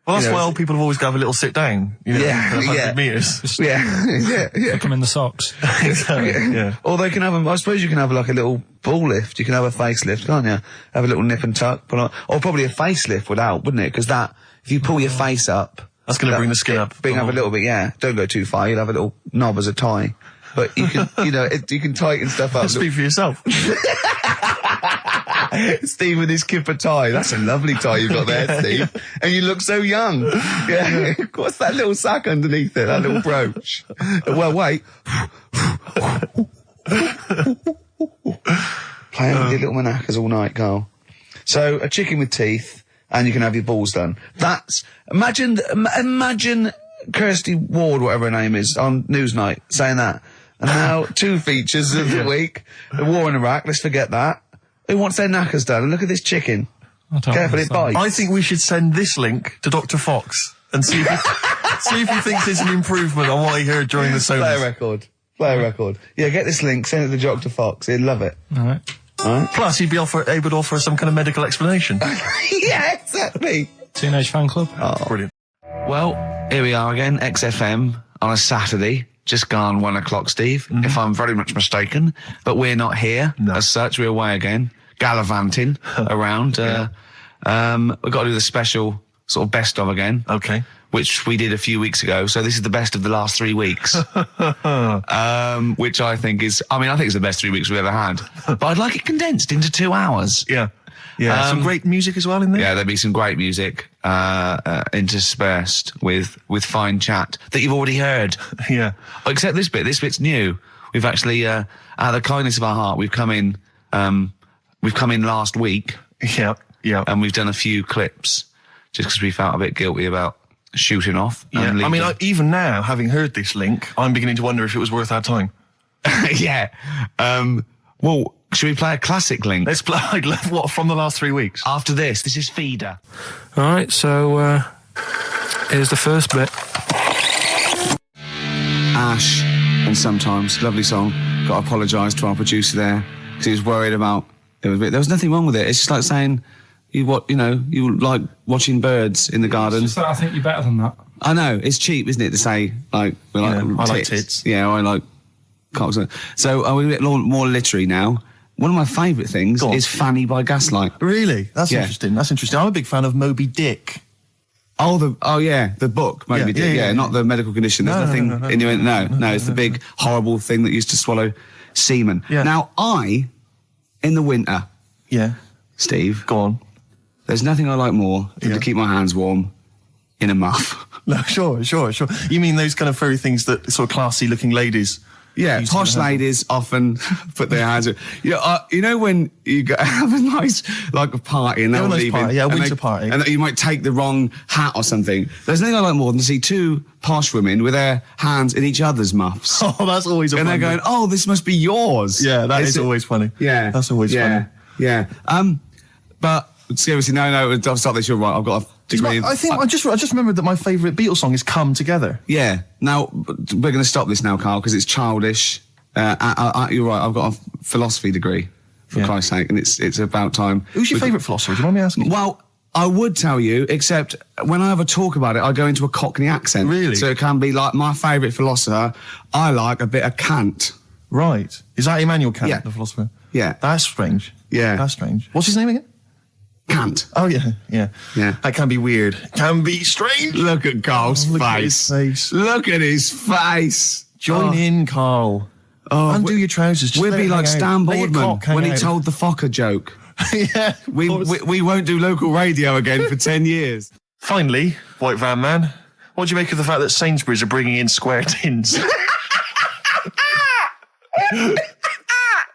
Well, that's You know, why old people have always got to have a little sit down. You know, Yeah, for 100 yeah. metres. Yeah. Stick them in the socks. Yeah. Or they can have I suppose you can have like a little ball lift. You can have a facelift, can't you? Have a little nip and tuck. Or probably a facelift would help, wouldn't it? Because that, if you pull your face up... That's going to bring the skin up. Bring up a little bit, yeah. Don't go too far. You'll have a little knob as a tie. But you can, you can tighten stuff up. Speak for yourself. Steve with his kipper tie. That's a lovely tie you've got there, Steve. And you look so young. Yeah. What's that little sack underneath it? That little brooch. Well, wait. Playing with your little manacas all night, Carl. So, a chicken with teeth, and you can have your balls done. Imagine Kirsty Ward, whatever her name is, on Newsnight, saying that. And now, 2 features of the week. The war in Iraq, let's forget that. Who wants their knackers done? And look at this chicken. Careful, it bites. I think we should send this link to Dr. Fox and see if he thinks there's an improvement on what he heard during the Play a sonas. record. Play a record. Yeah, get this link, send it to Dr. Fox. He'd love it. All right. Alright? Plus, he'd be able to offer some kind of medical explanation. Yeah, exactly. Teenage fan club. Brilliant. Well, here we are again, XFM, on a Saturday. Just gone 1 o'clock, Steve, if I'm very much mistaken. But we're not here as such. We're away again, gallivanting around. We've got to do the special sort of best of again. Okay. Which we did a few weeks ago. So this is the best of the last 3 weeks. Which I think is the best 3 weeks we've ever had. But I'd like it condensed into 2 hours. Yeah. Yeah. Some great music as well in there. Yeah, there'll be some great music interspersed with fine chat that you've already heard. Yeah. Except this bit. This bit's new. We've actually, out of the kindness of our heart, we've come in last week. Yeah. Yeah. And we've done a few clips just because we felt a bit guilty about shooting off. Yeah. And I mean, leaving. even now, having heard this link, I'm beginning to wonder if it was worth our time. Yeah. Well, should we play a classic link? Let's play, what, from the last 3 weeks? After this is Feeder. All right, so here's the first bit. Ash, and sometimes, lovely song. Got to apologise to our producer there because he was worried about it. There was nothing wrong with it. It's just like saying you like watching birds in the garden. It's just that I think you're better than that. I know it's cheap, isn't it, to say like we like I tits. like tits. Yeah, I like cocks. So are we a bit more literary now? One of my favourite things is Fanny by Gaslight. Really? That's interesting. That's interesting. I'm a big fan of Moby Dick. Oh yeah, the book Moby Dick. Yeah, not the medical condition. There's nothing in your no. It's the big horrible thing that used to swallow semen. Yeah. Now in the winter, Yeah. Steve, Go on. there's nothing I like more than to keep my hands warm in a muff. No, sure. You mean those kind of furry things that sort of classy looking ladies? Yeah, used to posh have? ladies often put their hands. You know when you have a nice a party and they're Have a nice leaving, party, yeah, a and winter party. and you might take the wrong hat or something. There's nothing I like more than to see 2 posh women with their hands in each otother's muffs, Oh, that's always a and they're fun going, "Oh, this must be yours." Yeah, that is It's- always funny. Yeah, That's always funny. Yeah. But seriously, no, I'll stop this. You're right. I've got a degree. I just remembered that my favourite Beatles song is "Come Together." Yeah. Now we're going to stop this now, Carl, because it's childish. You're right. I've got a philosophy degree, for Christ's sake, and it's about time. Who's your favourite philosopher? Do you mind me asking? Well, I would tell you, except when I ever talk about it, I go into a Cockney accent. Really? So it can be like my favourite philosopher. I like a bit of Kant. Right. Is that Immanuel Kant, Yeah. the philosopher? Yeah. That's strange. Yeah. That's strange. What's his name again? Kant. Oh, yeah. Yeah. That can be weird. Can be strange. Look at Carl's Look at face. his face. Look at his face. Join in, Carl. Undo your trousers. Just We'll let be it like hang out. Stan Let your cock Boardman hang when he out. told the Fokker joke. Yeah. We won't do local radio again for 10 years. Finally, White Van Man, what do you make of the fact that Sainsbury's are bringing in square tins?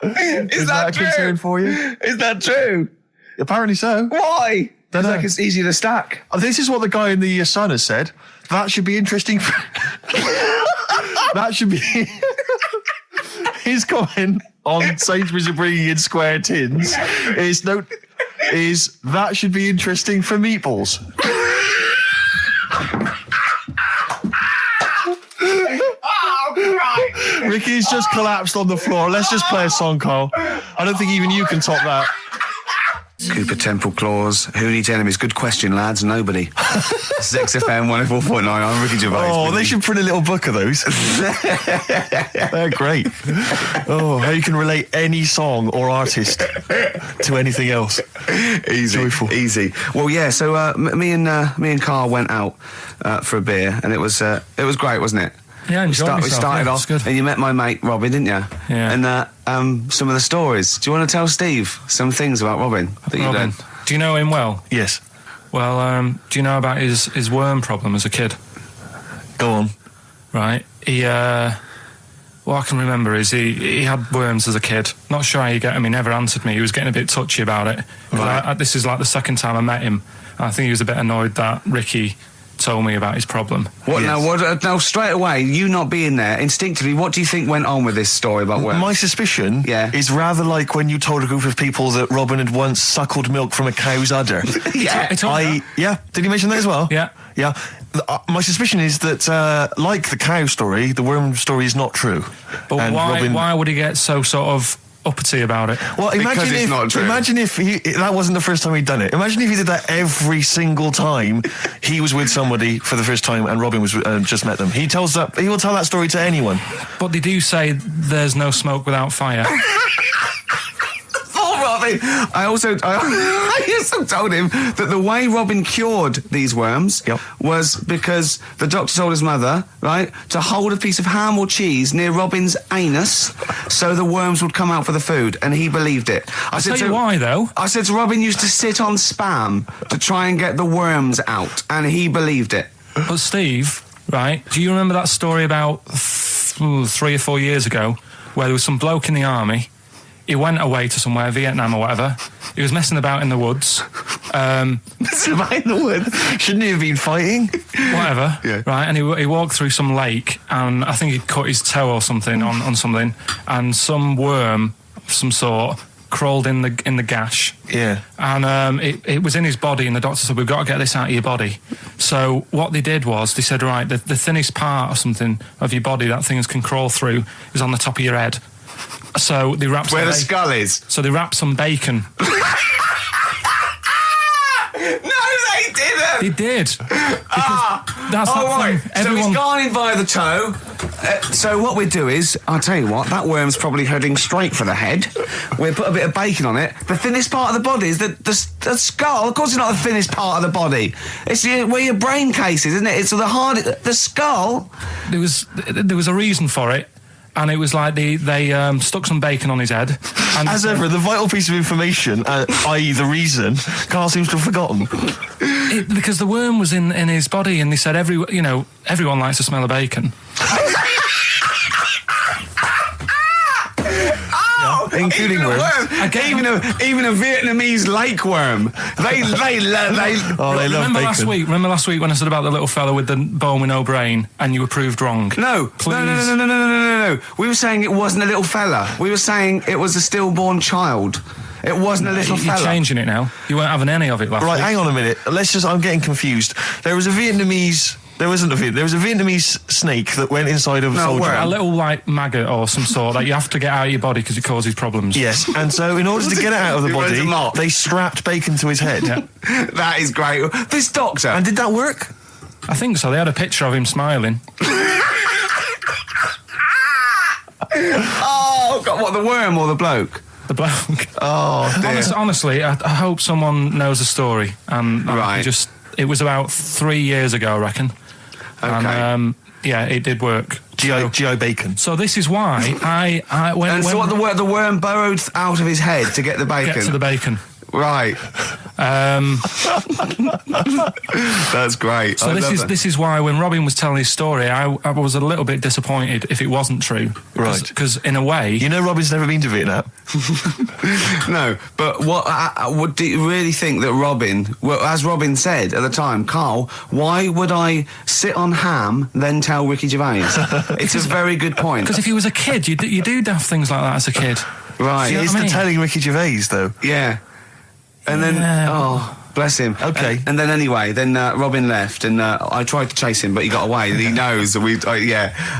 Is that a concern for you? Is that true? Apparently so. Why? Dunno. It's like it's easier to stack. This is what the guy in the Sun has said. That should be interesting. That should be his comment on Sainsbury's are bringing in square tins. Is that should be interesting for meatballs. Ricky's just collapsed on the floor. Let's just play a song, Carl. I don't think even you can top that. Cooper Temple Claws. Who needs enemies? Good question, lads. Nobody. This is XFM 104.9. I'm Ricky Gervais. Oh, they should print a little book of those. They're great. Oh, how you can relate any song or artist to anything else. Easy. Joyful. Easy. Well, yeah, so me and Carl went out for a beer, and it was great, wasn't it? Yeah, We started yeah, off, good. and you met my mate Robin, didn't you? Yeah. And some of the stories. Do you want to tell Steve some things about Robin that you Robin, learned? do you know him well? Yes. Well, do you know about his worm problem as a kid? Go on. Right. He, what I can remember is he had worms as a kid. Not sure how you get him. He never answered me. He was getting a bit touchy about it. Right. This is like the second time I met him. I think he was a bit annoyed that Ricky told me about his problem. What Yes. now? Straight away, you not being there, instinctively, what do you think went on with this story about worms? My suspicion is rather like when you told a group of people that Robin had once suckled milk from a cow's udder. Yeah. Did he mention that as well? Yeah. Yeah. My suspicion is that, like the cow story, the worm story is not true. But And why would he get so sort of uppity about it? Well, Because it's not true. Imagine if that wasn't the first time he'd done it. Imagine if he did that every single time he was with somebody for the first time and Robin was just met them. He will tell that story to anyone. But they do say there's no smoke without fire. Oh, Robin! I also told him that the way Robin cured these worms was because the doctor told his mother, right, to hold a piece of ham or cheese near Robin's anus so the worms would come out for the food, and he believed it. I Tell you why, though. I said to Robin used to sit on spam to try and get the worms out, and he believed it. But Steve, right, do you remember that story about 3 or 4 years ago where there was some bloke in the army? He went away to somewhere, Vietnam or whatever. He was messing about in the woods. Messing about in the woods? Shouldn't he have been fighting? Whatever. Yeah. Right, and he walked through some lake, and I think he'd cut his toe or something on something, and some worm of some sort crawled in the gash. Yeah. And it was in his body, and the doctor said, we've got to get this out of your body. So what they did was, they said, right, the thinnest part or something of your body that things can crawl through is on the top of your head. So they wrapped Where the skull is. So they wrapped some bacon. No, they didn't! They did. That's Oh, that right. thing. So he's gone in via the toe. So what we'll do is, I'll tell you what, that worm's probably heading straight for the head. We'll put a bit of bacon on it. The thinnest part of the body is the skull. Of course it's not the thinnest part of the body. It's where your brain case is, isn't it? It's the skull. There was a reason for it. And it was like they stuck some bacon on his head. And As ever, the vital piece of information, i.e. the reason, Carl seems to have forgotten. because the worm was in his body, and they said everyone likes to smell of bacon. Including worms. Even a Vietnamese lake worm. They love Remember bacon. Remember last week when I said about the little fella with the bone with no brain, and you were proved wrong? No. We were saying it wasn't a little fella. We were saying it was a stillborn child. It wasn't a little You're fella. changing it now. You weren't having any of it last Right, week. hang on a minute. I'm getting confused. There was a Vietnamese snake that went inside of a soldier. A little like maggot or some sort that you have to get out of your body because it causes problems. Yes, and so in order to get it out of the It was a body, lot. they strapped bacon to his head. Yeah. That is great. This doctor. And did that work? I think so. They had a picture of him smiling. Oh, God, what, the worm or the bloke? The bloke. Oh, dear. Honestly, I hope someone knows the story. And Right. it was about 3 years ago, I reckon. Okay. And yeah, it did work. G.I. Bacon. So this is why I when And so what, the worm burrowed out of his head to get the bacon? get to the bacon. Right. That's great. So this is why when Robin was telling his story, I was a little bit disappointed if it wasn't true. Right. Because in a way, You know Robin's never been to Vietnam. No, but what do you really think that Robin, well, as Robin said at the time, Carl, why would I sit on ham then tell Ricky Gervais? It's a very good point. because if you was a kid, you do daft things like that as a kid. Right. You know It's what I the mean? telling Ricky Gervais, though. Yeah. And then, Yeah. oh, Bless him. Okay. And then anyway, Robin left, and I tried to chase him, but he got away. He knows that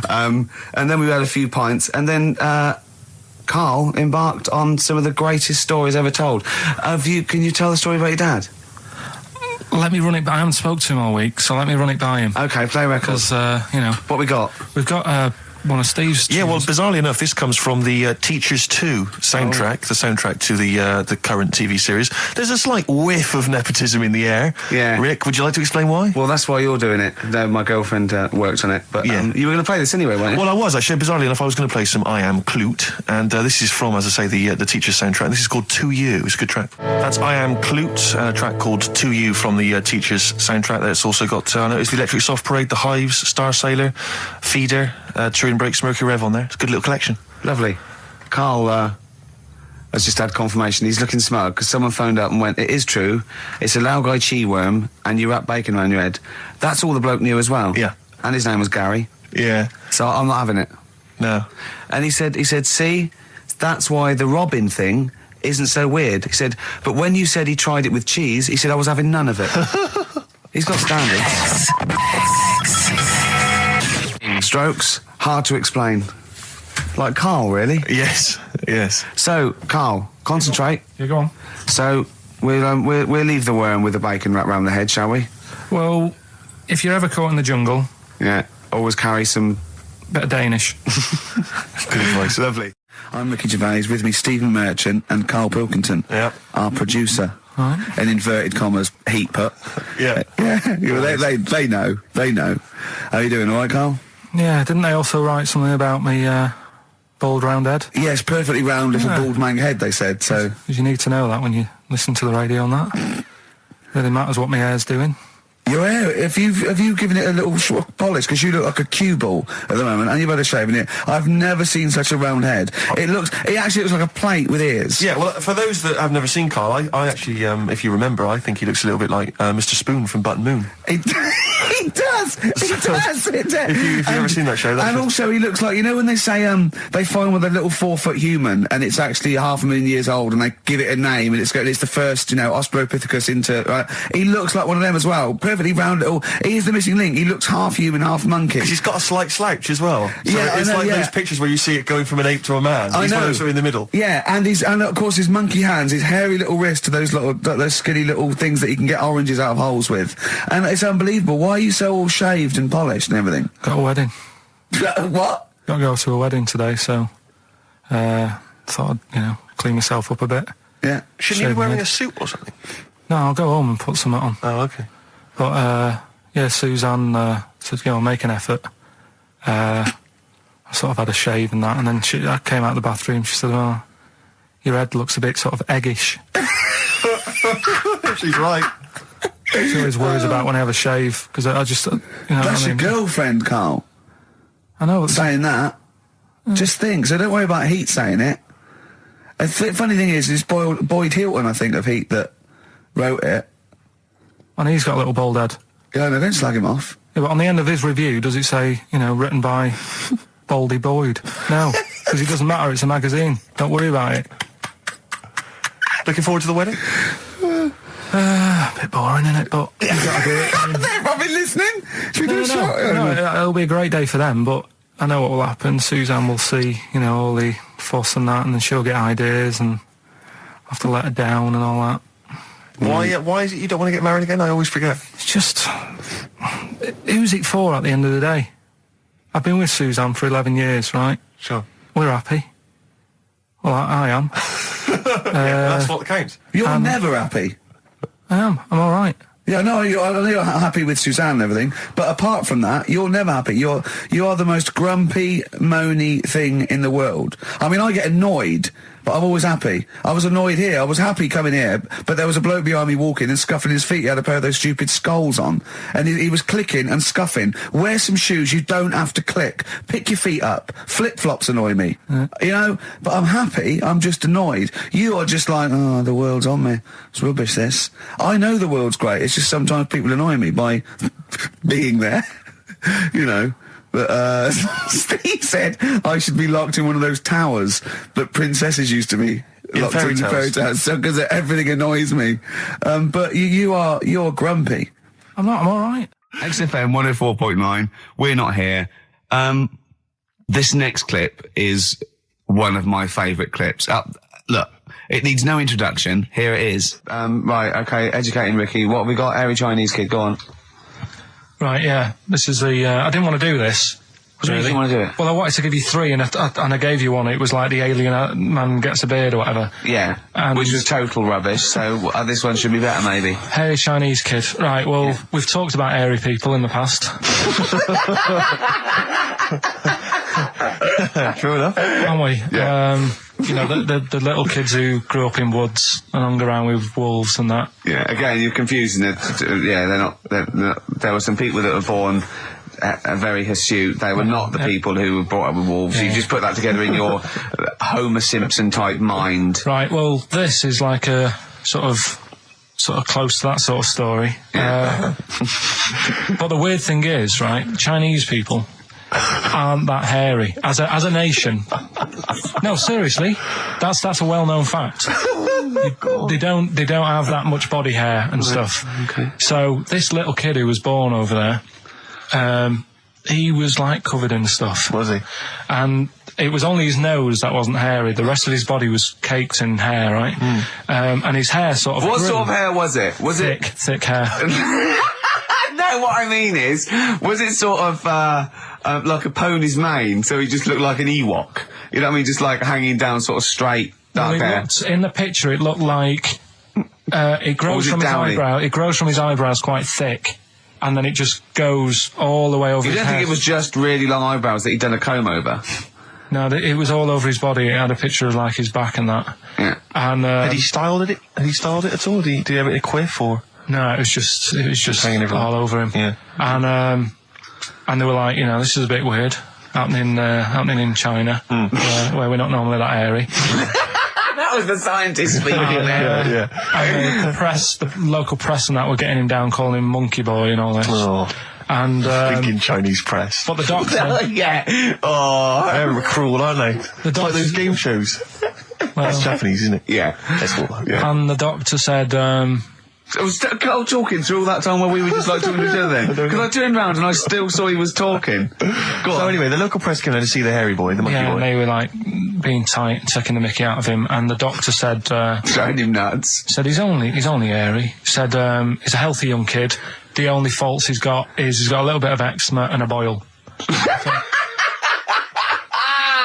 and then we had a few pints, and then Karl embarked on some of the greatest stories ever told. Can you tell the story about your dad? Let me run it by. I haven't spoke to him all week, so let me run it by him. Okay, play records. Because What we got? we've got one of Steve's. Yeah, well, bizarrely enough, this comes from the Teachers 2 soundtrack, the soundtrack to the current TV series. There's a slight whiff of nepotism in the air. Yeah. Rick, would you like to explain why? Well, that's why you're doing it. No, my girlfriend worked on it, but Yeah. you were going to play this anyway, weren't you? Well, I was actually. Bizarrely enough, I was going to play some I Am Clute, and this is from, as I say, the Teachers soundtrack. This is called To You. It's a good track. That's I Am Clute, a track called To You from the Teachers soundtrack. That's also got, I noticed the Electric Soft Parade, The Hives, Star Sailor, Feeder, Turin Breaks, Mercury Rev on there. It's a good little collection. Lovely. Karl has just had confirmation. He's looking smug because someone phoned up and went, "It is true. It's a Laogai chi worm, and you wrap bacon around your head." That's all the bloke knew as well. Yeah. And his name was Gary. Yeah. So I'm not having it. No. And he said, see, that's why the Robin thing isn't so weird. He said, but when you said he tried it with cheese, he said I was having none of it. He's got standards. Strokes, hard to explain. Like Karl, really. Yes. Yes. So, Karl, concentrate. Yeah, go on. So, we'll leave the worm with the bacon wrapped round the head, shall we? Well, if you're ever caught in the jungle, Yeah. Always carry some... bit of Danish. Good advice. Lovely. I'm Ricky Gervais, with me Stephen Merchant and Karl Pilkington. Yep. Our producer. Right. In inverted commas, heat put. Yeah. Yeah, they know. They know. How are you doing, all right, Karl? Yeah, didn't they also write something about me bald round head? Yes, perfectly round little Yeah. bald man head, they said, so... Because you need to know that when you listen to the radio and that. Really matters what my hair's doing. Your hair, have you given it a little polish? Because you look like a cue ball at the moment, and you've had a shave in it. I've never seen such a round head. It actually looks like a plate with ears. Yeah, well, for those that have never seen Karl, I actually, if you remember, I think he looks a little bit like Mr. Spoon from Button Moon. He does. If you've ever seen that show, that's and also he looks like, you know when they say they find with a little 4-foot human and it's actually 500,000 years old and they give it a name and it's the first, Australopithecus into. He looks like one of them as well. Perfectly round little. He is the missing link. He looks half human, half monkey. because he's got a slight slouch as well. So Yeah, I it's know, like yeah. those pictures where you see it going from an ape to a man. I He's know. one of those in the middle. Yeah, and of course his monkey hands, his hairy little wrist to those skinny little things that you can get oranges out of holes with, and it's unbelievable. Why are you so all shaved and polished and everything? Got a wedding. What? Got to go to a wedding today, so thought I'd, clean myself up a bit. Yeah. Shouldn't you be Shave wearing head. a suit or something? No, I'll go home and put something on. Oh, okay. But, Suzanne said, make an effort. I sort of had a shave and that, and then I came out of the bathroom, she said, oh, your head looks a bit sort of eggish. She's right. She always worries about when I have a shave, because I just, That's your girlfriend, Karl, I know, saying that. Just think. So don't worry about Heat saying it. Funny thing is, it's Boyd Hilton, I think, of Heat that wrote it. and he's got a little bald head. Yeah, no, don't slag him off. Yeah, but on the end of his review, does it say, written by Baldy Boyd? No, because it doesn't matter, it's a magazine. Don't worry about it. Looking forward to the wedding? A bit boring, isn't it? But you got to do it. They've probably listening. Should we do a shot? No, it'll be a great day for them, but I know what will happen. Suzanne will see, all the fuss and that, and then she'll get ideas, and I'll have to let her down and all that. Why is it you don't want to get married again? I always forget. It's just, who's it for at the end of the day? I've been with Suzanne for 11 years, right? Sure. We're happy. Well, I am. That's what counts. You're never happy. I am. I'm all right. Yeah, no, I know you're happy with Suzanne and everything, but apart from that, you're never happy. You are the most grumpy, moany thing in the world. I mean, I get annoyed, but I'm always happy. I was annoyed here. I was happy coming here, but there was a bloke behind me walking and scuffing his feet. He had a pair of those stupid skulls on, and he was clicking and scuffing. Wear some shoes. You don't have to click. Pick your feet up. Flip-flops annoy me. But I'm happy. I'm just annoyed. You are just like, oh, the world's on me. It's rubbish, this. I know the world's great. It's just sometimes people annoy me by being there, But Steve said I should be locked in one of those towers that princesses used to be locked fairy in the tales. fairy tales, so because everything annoys me. But you're grumpy. I'm not. I'm all right. XFM 104.9. We're not here. This next clip is one of my favourite clips. Look, it needs no introduction. Here it is. Right, okay, educating Ricky. What have we got? Airy Chinese kid, go on. Right. Yeah. This is the. I didn't want to do this. What do you mean you want to do it? Well, I wanted to give you 3, and I gave you one. It was like the alien man gets a beard or whatever. Yeah, And- which was total rubbish, so this one should be better, maybe. Hairy Chinese kid. Right, well, we've talked about hairy people in the past. True enough. Haven't we? Yeah. You know, the little kids who grew up in woods and hung around with wolves and that. Yeah, again, you're confusing it. Yeah, they're not, there were some people that were born very hirsute. They were not the people who were brought up with wolves. You just put that together in your Homer Simpson type mind. Right, well, this is like a sort of close to that sort of story. But the weird thing is, right, Chinese people aren't that hairy as a nation. No, seriously, that's a well-known fact. They don't have that much body hair and stuff. Okay. So this little kid who was born over there, he was like covered in stuff. Was he? And it was only his nose that wasn't hairy. The rest of his body was caked in hair, right? And his hair sort of. What grew. sort of hair was it? Was Thick hair. No, what I mean is, was it sort of like a pony's mane, so he just looked like an Ewok? You know what I mean? Just like hanging down sort of straight, dark hair. In the picture, it looked like it grows was it from his downy? eyebrow. It grows from his eyebrows quite thick, and then it just goes all the way over You his don't head. think it was just really long eyebrows that he'd done a comb over? No, it was all over his body. It had a picture of like his back and that. Yeah. And Had he styled it? Had he styled it at all? Did he have it in a quiff or? no, it was just hanging everywhere. all over him. Yeah. And they were like, you know, this is a bit weird happening in China, where we're not normally that hairy. That was the scientist speaking there. Yeah. And the local press and that were getting him down, calling him Monkey Boy and all this. Oh, And thinking Chinese press. but the doctor, Yeah. Oh. They're cruel, aren't they? the It's like doctor, those game shows. That's Japanese, isn't it? Yeah. That's what. Yeah. and the doctor said, I was talking through all that time while we were just like talking to each other then. Because I turned round and I still saw he was talking. Go So on. anyway, the local press came in to see the hairy boy, the monkey yeah, and boy. they were like being tight, taking the mickey out of him, and the doctor said, Showing him nuts. he's only hairy. Said he's a healthy young kid. The only faults he's got is he's got a little bit of eczema and a boil.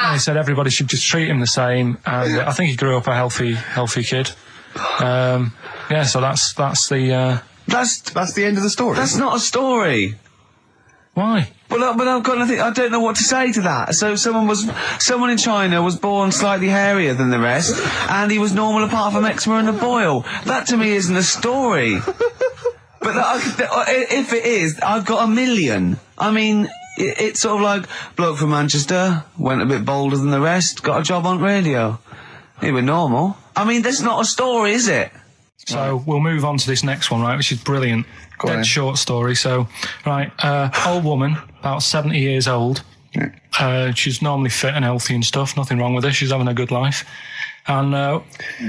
And he said everybody should just treat him the same, and I think he grew up a healthy kid. Yeah, so that's the That's the end of the story. That's not a story. why. But I've got nothing. I don't know what to say to that. So someone in China was born slightly hairier than the rest, and he was normal apart from eczema and a boil. That to me isn't a story. But if it is, I've got a million. I mean, it's sort of like bloke from Manchester went a bit bolder than the rest, got a job on radio. He was normal. I mean, that's not a story, is it? So we'll move on to this next one, right, which is brilliant. Go on then. Dead short story. So, right, old woman, about 70 years old. She's normally fit and healthy and stuff. Nothing wrong with her. She's having a good life. And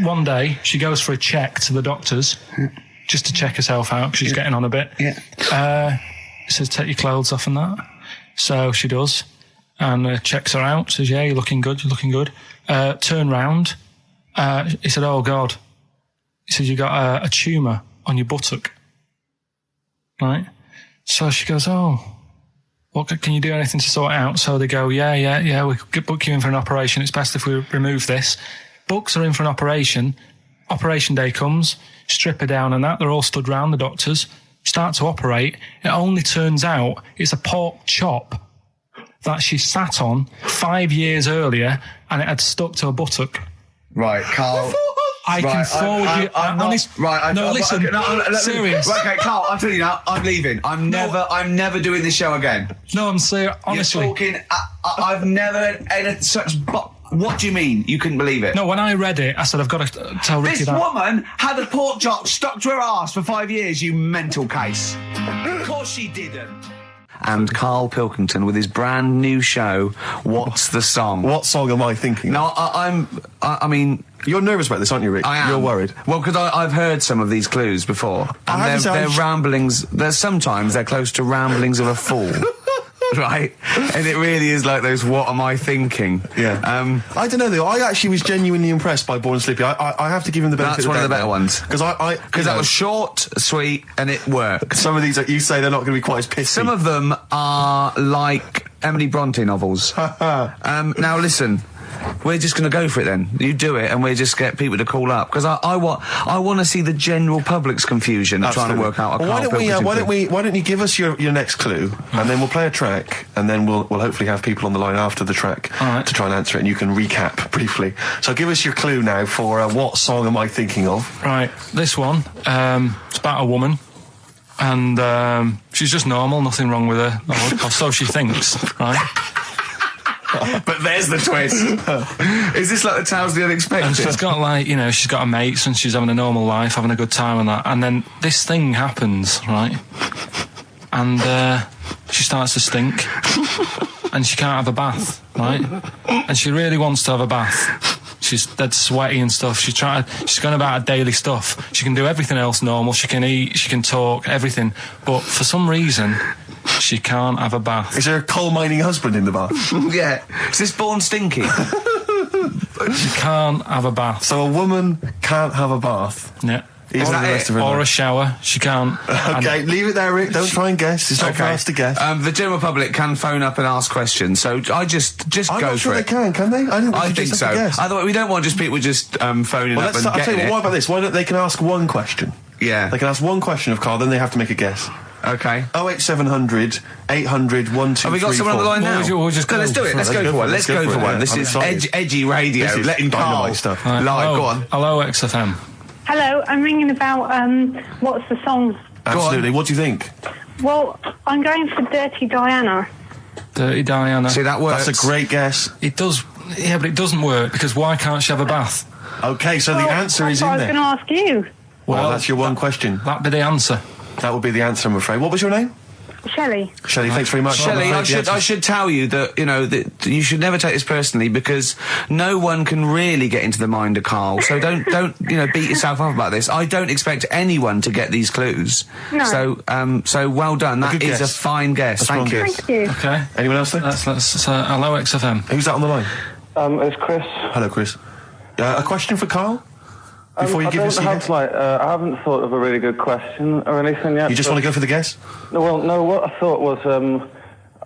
one day she goes for a check to the doctors, just to check herself out because she's getting on a bit. Yeah. He says, take your clothes off and that. So she does, and checks her out. Says, yeah, you're looking good. You're looking good. Turn round. He said, oh God. He said, you got a tumour on your buttock. Right? So she goes, oh, what can you do anything to sort it out? So they go, yeah, we could book you in for an operation. It's best if we remove this. Books her in for an operation. Operation day comes, strip her down and that. They're all stood round, the doctors. Start to operate. It only turns out it's a pork chop that she sat on 5 years earlier, and it had stuck to her buttock. Right, Carl. I can forward you. Listen. Serious. Right, okay, Carl, I'm telling you now, I'm leaving. I'm never doing this show again. No, I'm serious. Honestly. You're talking. I've never had such. What do you mean? You couldn't believe it? No, when I read it, I said, I've got to tell Ricky This that. woman had a pork chop stuck to her arse for 5 years, you mental case. Of course she didn't. and Karl Pilkington with his brand new show, What's the Song? What song am I thinking? No, I mean... You're nervous about this, aren't you, Rick? I am. You're worried. Well, because I've heard some of these clues before, and they're ramblings. Sometimes they're close to ramblings of a fool, right? And it really is like those "What am I thinking?" Yeah. I don't know though. I actually was genuinely impressed by Born Sleepy. I have to give him the benefit. That's one of the better ones because that was short, sweet, and it worked. Some of these, you say, they're not going to be quite as pissy. Some of them are like Emily Bronte novels. Now listen. We're just going to go for it then. You do it, and we just get people to call up because I want to see the general public's confusion of trying to work out. Well, why don't you give us your next clue, and then we'll play a track, and then we'll hopefully have people on the line after the track to try and answer it, and you can recap briefly. So give us your clue now for what song am I thinking of? Right, this one. It's about a woman. And she's just normal, nothing wrong with her, or so she thinks, right? But there's the twist. Is this like the Tales of the Unexpected? And she's got like, she's got her mates and she's having a normal life, having a good time and that. And then this thing happens, right? And she starts to stink. And she can't have a bath, right? And she really wants to have a bath. She's dead sweaty and stuff. She's going about her daily stuff. She can do everything else normal. She can eat, she can talk, everything. But for some reason... she can't have a bath. Is there a coal mining husband in the bath? Yeah. Is this Born Stinky? She can't have a bath. So a woman can't have a bath? Yeah. Even the rest of her or life. A shower. She can't. Okay, leave it there, Rick. Don't try and guess. It's not for us to guess. The general public can phone up and ask questions, so I just I'm go not sure for it. they can they? I think so. Otherwise, we don't want just people just phoning up and I'll tell you getting what about this? Why don't they can ask one question? Yeah. They can ask one question of Carl, then they have to make a guess. Okay. 08700 800 1234. Have we got someone on the line now? We'll just go. Let's do it. Let's go for one. Let's go for one. This is edgy radio. This is letting Carl dynamite stuff. live. Go on. Hello, XFM. Hello, I'm ringing about what's the song? Absolutely. What do you think? Well, I'm going for Dirty Diana. Dirty Diana. See, that works. That's a great guess. It does. Yeah, but it doesn't work because why can't she have a bath? Okay, so the answer is in I was there. going to ask you. Well, that's your one question. That'd be the answer. That would be the answer, I'm afraid. What was your name? Shelley. Shelley, thanks very much. Shelley, I should tell you that, that you should never take this personally because no one can really get into the mind of Carl. So don't beat yourself up about this. I don't expect anyone to get these clues. No. So well done. That is guess. a fine guess. Thank you. Thank you. Okay. Anyone else there? Let's hello, XFM. Who's that on the line? It's Chris. Hello, Chris. A question for Carl? Before you give us your guess? I haven't thought of a really good question or anything yet. You just want to go for the guess? No, what I thought was,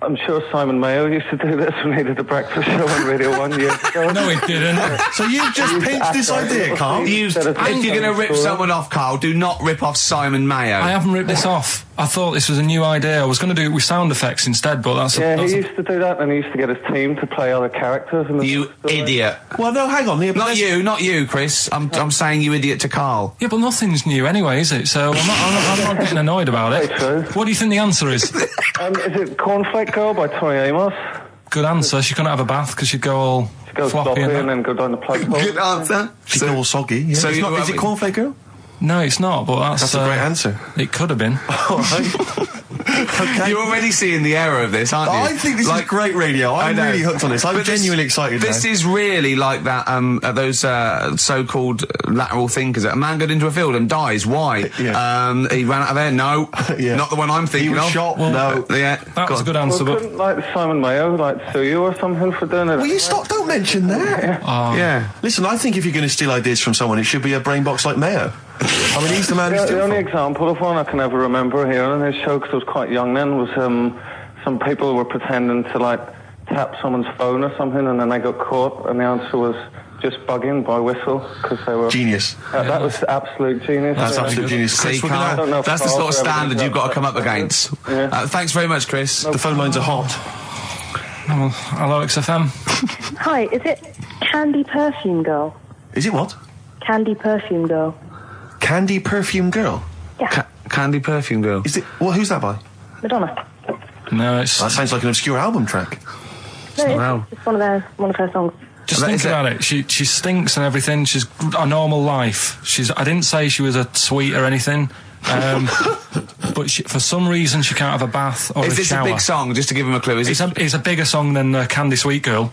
I'm sure Simon Mayo used to do this when he did the breakfast show on Radio 1 years ago. No, he didn't. So you've just pinched this idea, Carl? If you're going to rip someone off, Carl, do not rip off Simon Mayo. I haven't ripped this off. I thought this was a new idea. I was going to do it with sound effects instead, but that's... he used to do that, and he used to get his team to play other characters. In the You idiot. Well, no, hang on. Not you, Chris. I'm saying you idiot to Carl. Yeah, but nothing's new anyway, is it? So I'm not getting annoyed about it. Very true. What do you think the answer is? Is it Cornflake Girl by Tonny Amos? Good answer. She couldn't have a bath because she'd go all She goes floppy sloppy and and that. then go down the plug hole. Good answer. She's all soggy. Yeah. So Is it Cornflake Girl? No, it's not, but that's That's a great answer. It could have been. All right. Okay. You're already seeing the error of this, aren't you? I think this is great radio. I'm I know. really hooked on this. I'm But genuinely excited This now. is really like that, those so-called lateral thinkers. A man got into a field and dies. Why? Yeah. He ran out of air. No, Yeah. not the one I'm thinking He was of. shot. No. Yeah, That was a good Well, answer, but... couldn't Simon Mayo sue you or something for doing it? Will you stop? Don't mention that. yeah. Listen, I think if you're going to steal ideas from someone, it should be a brain box like Mayo. I mean, he's the man who's The only doing it. example of one I can ever remember hearing in his show, because I was quite young then, was some people were pretending to tap someone's phone or something, and then they got caught, and the answer was just bugging by whistle, because they were... Genius. That was absolute genius. That's absolute genius. See, Chris, we're gonna- I don't know Carl, if that's the sort of Carl's ever standard done you've got to that. come up against. Yeah. Thanks very much, Chris. The phone lines are hot. Hello, XFM. Hi, is it Candy Perfume Girl? Is it what? Candy Perfume Girl. Candy Perfume Girl? Yeah, Candy Perfume Girl. Is it? Well, who's that by? Madonna. No, it's... That sounds like an obscure album track. No, Wow. it's one of her songs. Just That think is it. about it. She stinks and everything. She's a normal life. I didn't say she was a sweet or anything. But but for some reason she can't have a bath or Is a this shower. a big song? Just to give him a clue. It's a bigger song than Candy Sweet Girl.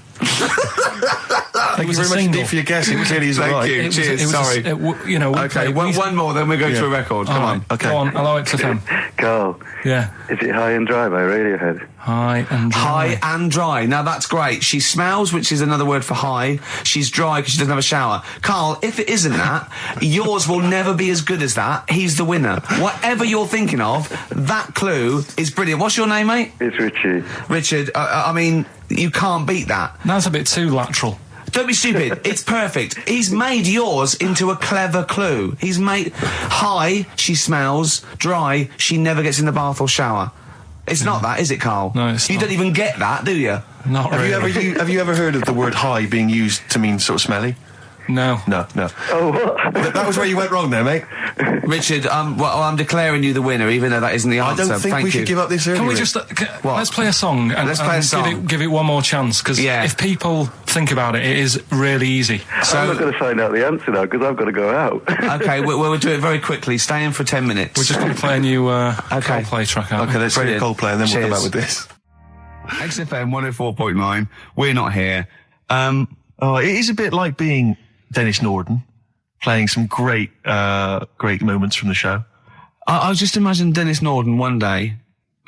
Thank you very much indeed for your guess. It clearly is Thank right. you. Cheers. Sorry. Okay, one more, then we go to a record. Come on. Okay. Go on. Hello, XFM. Carl, Yeah. is it High and Dry by Radiohead? High and dry. High and dry. Now that's great. She smells, which is another word for high. She's dry because she doesn't have a shower. Carl, if it isn't that, yours will never be as good as that. He's the winner. Whatever you're thinking of, that clue is brilliant. What's your name, mate? It's Richie. Richard, I mean, you can't beat that. That's a bit too lateral. Don't be stupid. It's perfect. He's made yours into a clever clue. He's made high, she smells, dry, she never gets in the bath or shower. It's not that, is it, Carl? No, it's You not. don't even get that, do you? Not Have really. you ever heard of the word high being used to mean sort of smelly? No. No. Oh, what? That was where you went wrong there, mate. Richard, I'm declaring you the winner, even though that isn't the I answer. don't think Thank we you. should give up this early. Can we Rick. just let's play a song and, Let's play a song. Give it one more chance because Yeah. if people think about it, it is really easy. I'm not going to find out the answer now because I've got to go out. Okay, we'll do it very quickly. Stay in for 10 minutes. We're just going to play a new Coldplay track out. Okay, let's play Brilliant. Coldplay and then we'll come Cheers. back with this. XFM 104.9. We're not here. It is a bit like being Dennis Norden, playing some great moments from the show. I just imagine Dennis Norden one day,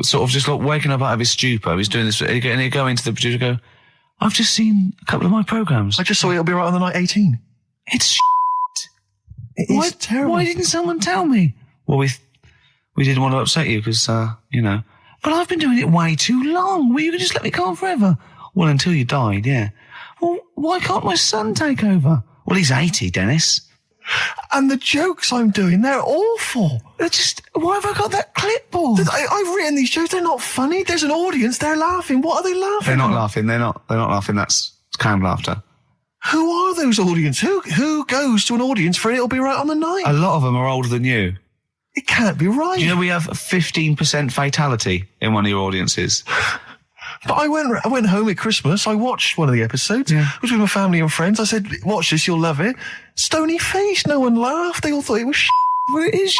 sort of just like waking up out of his stupor. He's doing this, and he'd go into the producer and go, I've just seen a couple of my programmes. I just saw It'll Be Right on the Night 18. It's It is terrible. Why didn't someone tell me? Well, we didn't want to upset you because, But I've been doing it way too long. Well, you could just let me go on forever. Well, until you died, yeah. Well, why can't my son take over? Well, he's 80, Dennis. And the jokes I'm doing, they're awful. Why have I got that clipboard? I've written these jokes, they're not funny. There's an audience, they're laughing. What are they laughing They're not at? laughing. They're not laughing. That's canned laughter. Who are those audience? Who goes to an audience for It'll Be Right on the Night? A lot of them are older than you. It can't be right. Do you know we have 15% fatality in one of your audiences? But I went home at Christmas. I watched one of the episodes. Yeah. I was with my family and friends. I said, watch this, you'll love it. Stony face. No one laughed. They all thought it was Well, it is.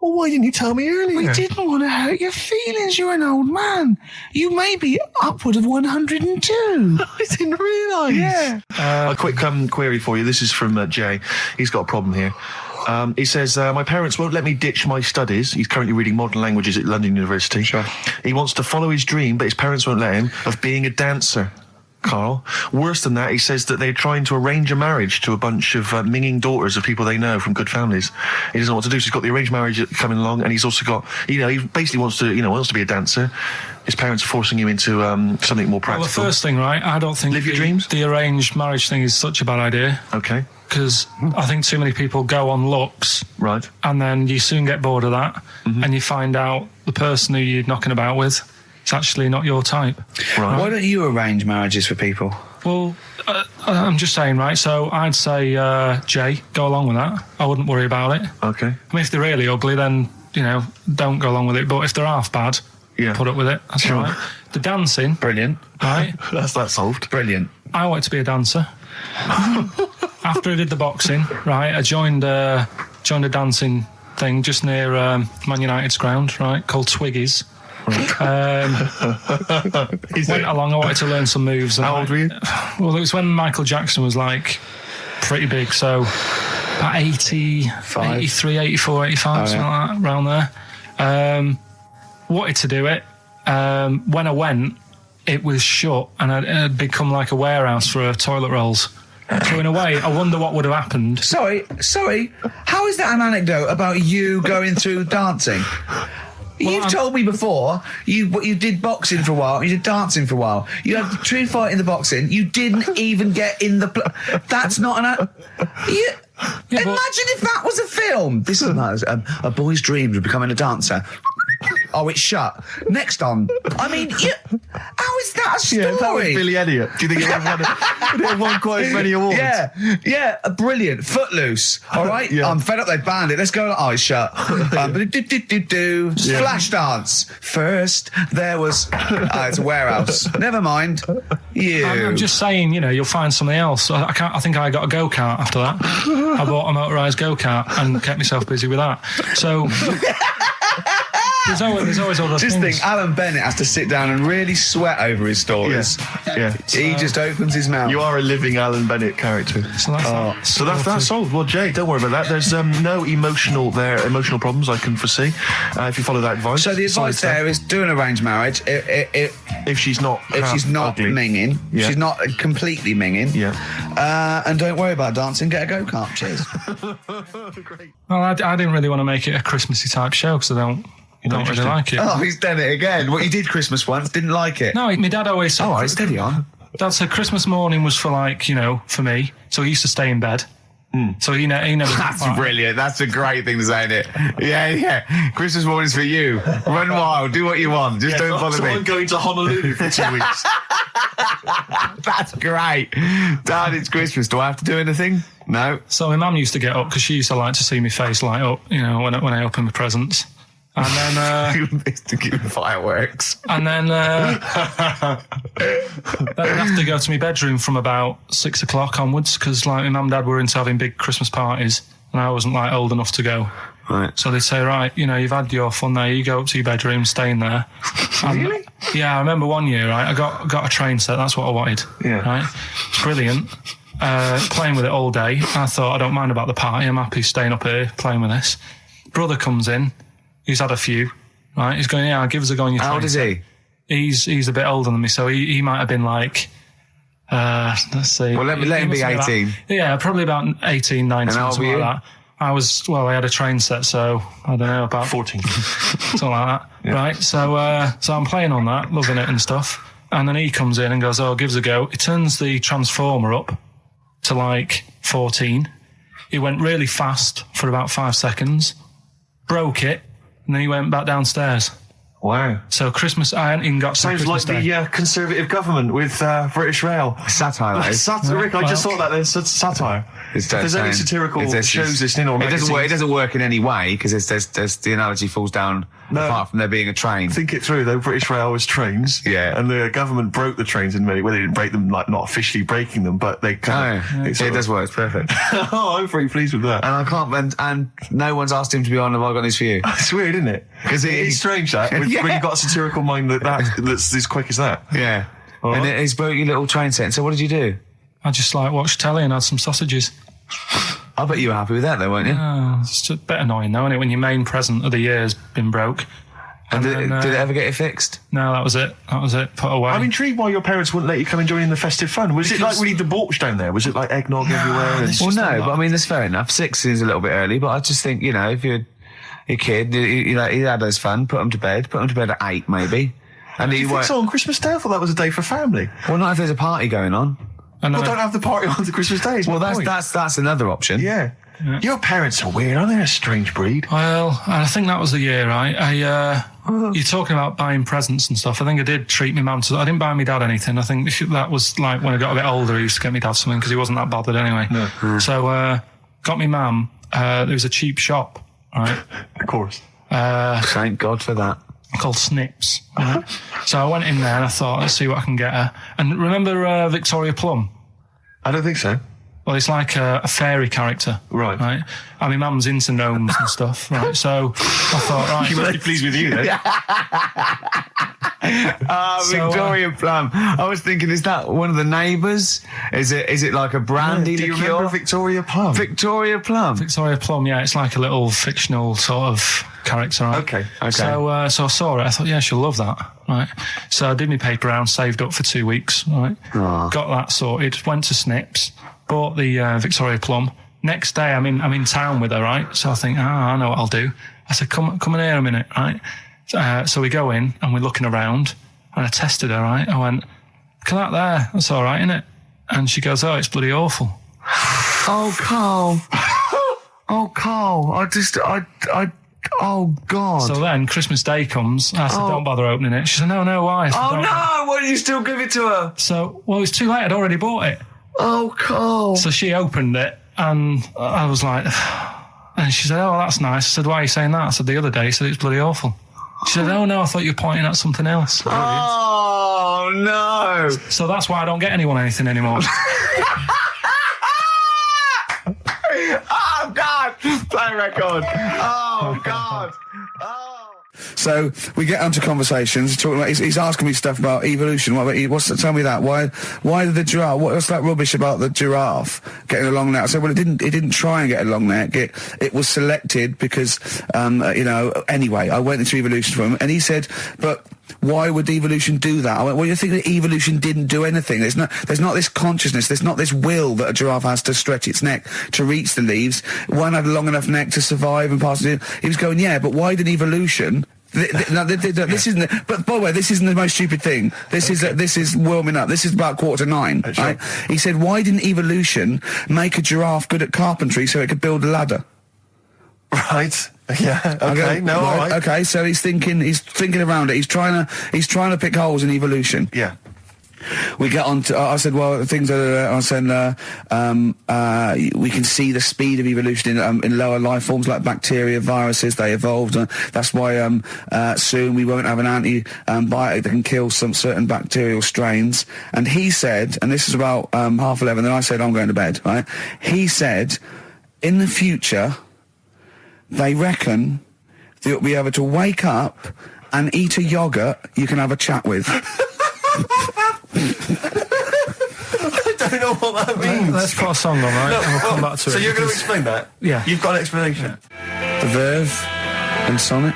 Well, why didn't you tell me earlier? We didn't want to hurt your feelings. You're an old man. You may be upward of 102. I didn't realise. Yeah. A quick query for you. This is from Jay. He's got a problem here. He says, my parents won't let me ditch my studies. He's currently reading modern languages at London University. Sure. He wants to follow his dream, but his parents won't let him, of being a dancer. Carl. Worse than that, he says that they're trying to arrange a marriage to a bunch of minging daughters of people they know from good families. He doesn't know what to do, so he's got the arranged marriage coming along, and he's also got, he basically wants to be a dancer. His parents are forcing him into something more practical. Well, the first thing, right, I don't think Live your dreams? the arranged marriage thing is such a bad idea. Okay. Because I think too many people go on looks, Right. and then you soon get bored of that, and you find out the person who you're knocking about with is actually not your type. Right. Why don't you arrange marriages for people? Well, I'm just saying, right, so I'd say, Jay, go along with that. I wouldn't worry about it. Okay. I mean, if they're really ugly, then, don't go along with it. But if they're half bad, Yeah. put up with it. That's Sure. all right. The dancing, Brilliant. right, That's that solved. Brilliant. I wanted to be a dancer. After I did the boxing, right, I joined a dancing thing just near Man United's ground, right, called Twiggy's. Went along, I wanted to learn some moves. How old were you? Well, it was when Michael Jackson was, like, pretty big, so about 83, 84, 85, something like that, around there. Wanted to do it. When I went, it was shut, and it had become like a warehouse for toilet rolls. So in a way, I wonder what would have happened. Sorry. How is that an anecdote about you going through dancing? You've told me before you did boxing for a while, you did dancing for a while. You had a true fight in the boxing. You didn't even get in the. That's not an. Imagine if that was a film. This is a boy's dreams of becoming a dancer. Oh, it's shut. Next on. I mean, how is that a story? Yeah, that was Billy Elliot. Do you think it would have won quite as many awards? Yeah, brilliant. Footloose. All right, Yeah. I'm fed up. They banned it. Let's go. Oh, it's shut. Flash dance. First, there was. It's a warehouse. Never mind. I'm just saying, you'll find something else. I think I got a go-kart after that. I bought a motorised go-kart and kept myself busy with that. So There's always other Just things. think, Alan Bennett has to sit down and really sweat over his stories. Yeah. He just opens his mouth. You are a living Alan Bennett character. So that's So that's solved. Well, Jay, don't worry about that. There's no emotional problems I can foresee if you follow that advice. So the advice there is do an arranged marriage if she's not ugly. minging, Yeah. she's not completely minging. Yeah. And don't worry about dancing. Get a go-kart. Cheers. Well, I didn't really want to make it a Christmassy type show because I don't really like it. Oh, he's done it again. Well, he did Christmas once. Didn't like it. No, my dad always said. All right, steady on. Dad said Christmas morning was for for me. So he used to stay in bed. So he never. That's brilliant. That's a great thing to say, isn't it? Yeah. Christmas morning's for you. Run wild. Do what you want. Just don't bother me. I'm going to Honolulu for 2 weeks. That's great. Dad, it's Christmas. Do I have to do anything? No. So my mum used to get up because she used to like to see my face light up, when I opened my presents. And then to give fireworks. And then I'd have to go to my bedroom from about 6 o'clock onwards because my mum and dad were into having big Christmas parties and I wasn't old enough to go. Right. So they'd say, right, you've had your fun there, you go up to your bedroom, stay in there. Really? Yeah, I remember one year, right, I got a train set, that's what I wanted. Yeah. Right? Brilliant. Playing with it all day. I thought, I don't mind about the party, I'm happy staying up here playing with this. Brother comes in. He's had a few, right? He's going, yeah, give us a go on your train. How old is he? He's a bit older than me, so he might have been let's see. Well, let him be 18. Probably about 18, 19, And how old something were like you? that. I had a train set, so I don't know, about 14. something like that, right? So I'm playing on that, loving it and stuff. And then he comes in and goes, oh, give us a go. He turns the transformer up to 14. He went really fast for about 5 seconds, broke it, and then he went back downstairs. Wow. So Christmas, I hadn't even got to Sounds Christmas like Day. the Conservative government with British Rail. Satire, that is. Satire, Rick, I just thought that there's satire. If there's any satirical shows listening or it doesn't work in any way because there's the analogy falls down apart from there being a train. Think it through though. British Rail was trains, and the government broke the trains in many. Well, they didn't break them, not officially breaking them, but they kind of. It does work. It's perfect. Oh, I'm very pleased with that. And I can't. And no one's asked him to be on. Have I got news for you? It's weird, isn't it? Because it's strange that when you've got a satirical mind that's as quick as that. Yeah. And he's broke your little train set. So what did you do? I just watched telly and had some sausages. I bet you were happy with that though, weren't you? Oh, it's a bit annoying though, isn't it, when your main present of the year has been broke. And did it ever get it fixed? No, that was it. Put away. I'm intrigued why your parents wouldn't let you come and join in the festive fun. Was it really debauched down there? Was it eggnog everywhere? Well, no, but I mean, that's fair enough. 6 is a little bit early, but I just think, if you're a kid, he had his fun, put him to bed at 8 maybe. And you think so on Christmas Day? I thought that was a day for family. Well, not if there's a party going on. Well, don't have the party on the Christmas Day. Well, that's another option. Yeah. Your parents are weird, aren't they? A strange breed. Well, I think that was the year, right? You're talking about buying presents and stuff. I think I did treat my mum I didn't buy my dad anything. I think that was when I got a bit older, I used to get my dad something because he wasn't that bothered anyway. No. So, got my mum, there was a cheap shop, right? Of course. Thank God for that. Called Snips. Right? So I went in there and I thought, let's see what I can get her. And remember Victoria Plum? I don't think so. Well, it's like a fairy character. Right. And my mum's into gnomes and stuff, right? So I thought, right. She must be pleased with you then. Victoria Plum. I was thinking, is that one of the neighbours? Is it like a brandy liqueur? Do you remember Victoria Plum? Victoria Plum. Victoria Plum, yeah. It's like a little fictional sort of character, right? Okay. So I saw it. I thought, yeah, she'll love that, right? So I did my paper round, saved up for 2 weeks, right? Aww. Got that sorted, went to Snips, bought the Victoria Plum. Next day, I'm in town with her, right? So I think, I know what I'll do. I said, come in here a minute, right? So we go in and we're looking around and I tested her, right? I went, look at that there. That's all right, innit? And she goes, oh, it's bloody awful. Oh, Carl. Oh, Carl. Oh, God. So then Christmas Day comes. I said, don't bother opening it. She said, no, why? I said, no. Why did you still give it to her? So, well, it's too late. I'd already bought it. Oh, Carl. So she opened it and I was like, and she said, oh, that's nice. I said, why are you saying that? I said, the other day, you said it's bloody awful. She said, oh, no, I thought you were pointing at something else. Oh, no. So that's why I don't get anyone anything anymore. Oh, God. Play record. Oh, God. Oh. So we get onto conversations. He's asking me stuff about evolution. Tell me that. Why did the giraffe? What's that rubbish about the giraffe getting a long neck? I said, well, it didn't try and get a long neck. It was selected because, anyway, I went into evolution for him, and he said, but why would evolution do that? I went, well, you think that evolution didn't do anything? There's not this consciousness, there's not this will that a giraffe has to stretch its neck to reach the leaves. One had a long enough neck to survive and pass it. He was going, yeah, but why did evolution? This isn't. But by the way, this isn't the most stupid thing. This is warming up. This is about 8:45. Sure. Right? He said, why didn't evolution make a giraffe good at carpentry so it could build a ladder? Right. Yeah. Okay. No. All right. Okay. So he's thinking around it. He's trying to pick holes in evolution. Yeah. We get on to. I said, well, things are. I said, we can see the speed of evolution in lower life forms like bacteria, viruses. They evolved. That's why soon we won't have an antibiotic that can kill some certain bacterial strains. And he said, and this is about 11:30. Then I said, I'm going to bed. Right? He said, in the future, they reckon that you'll be able to wake up and eat a yogurt you can have a chat with. I don't know what that means. Let's put a song on, right? No, and we'll come back to it. So you're going to explain that? Yeah. You've got an explanation. The Verve and Sonic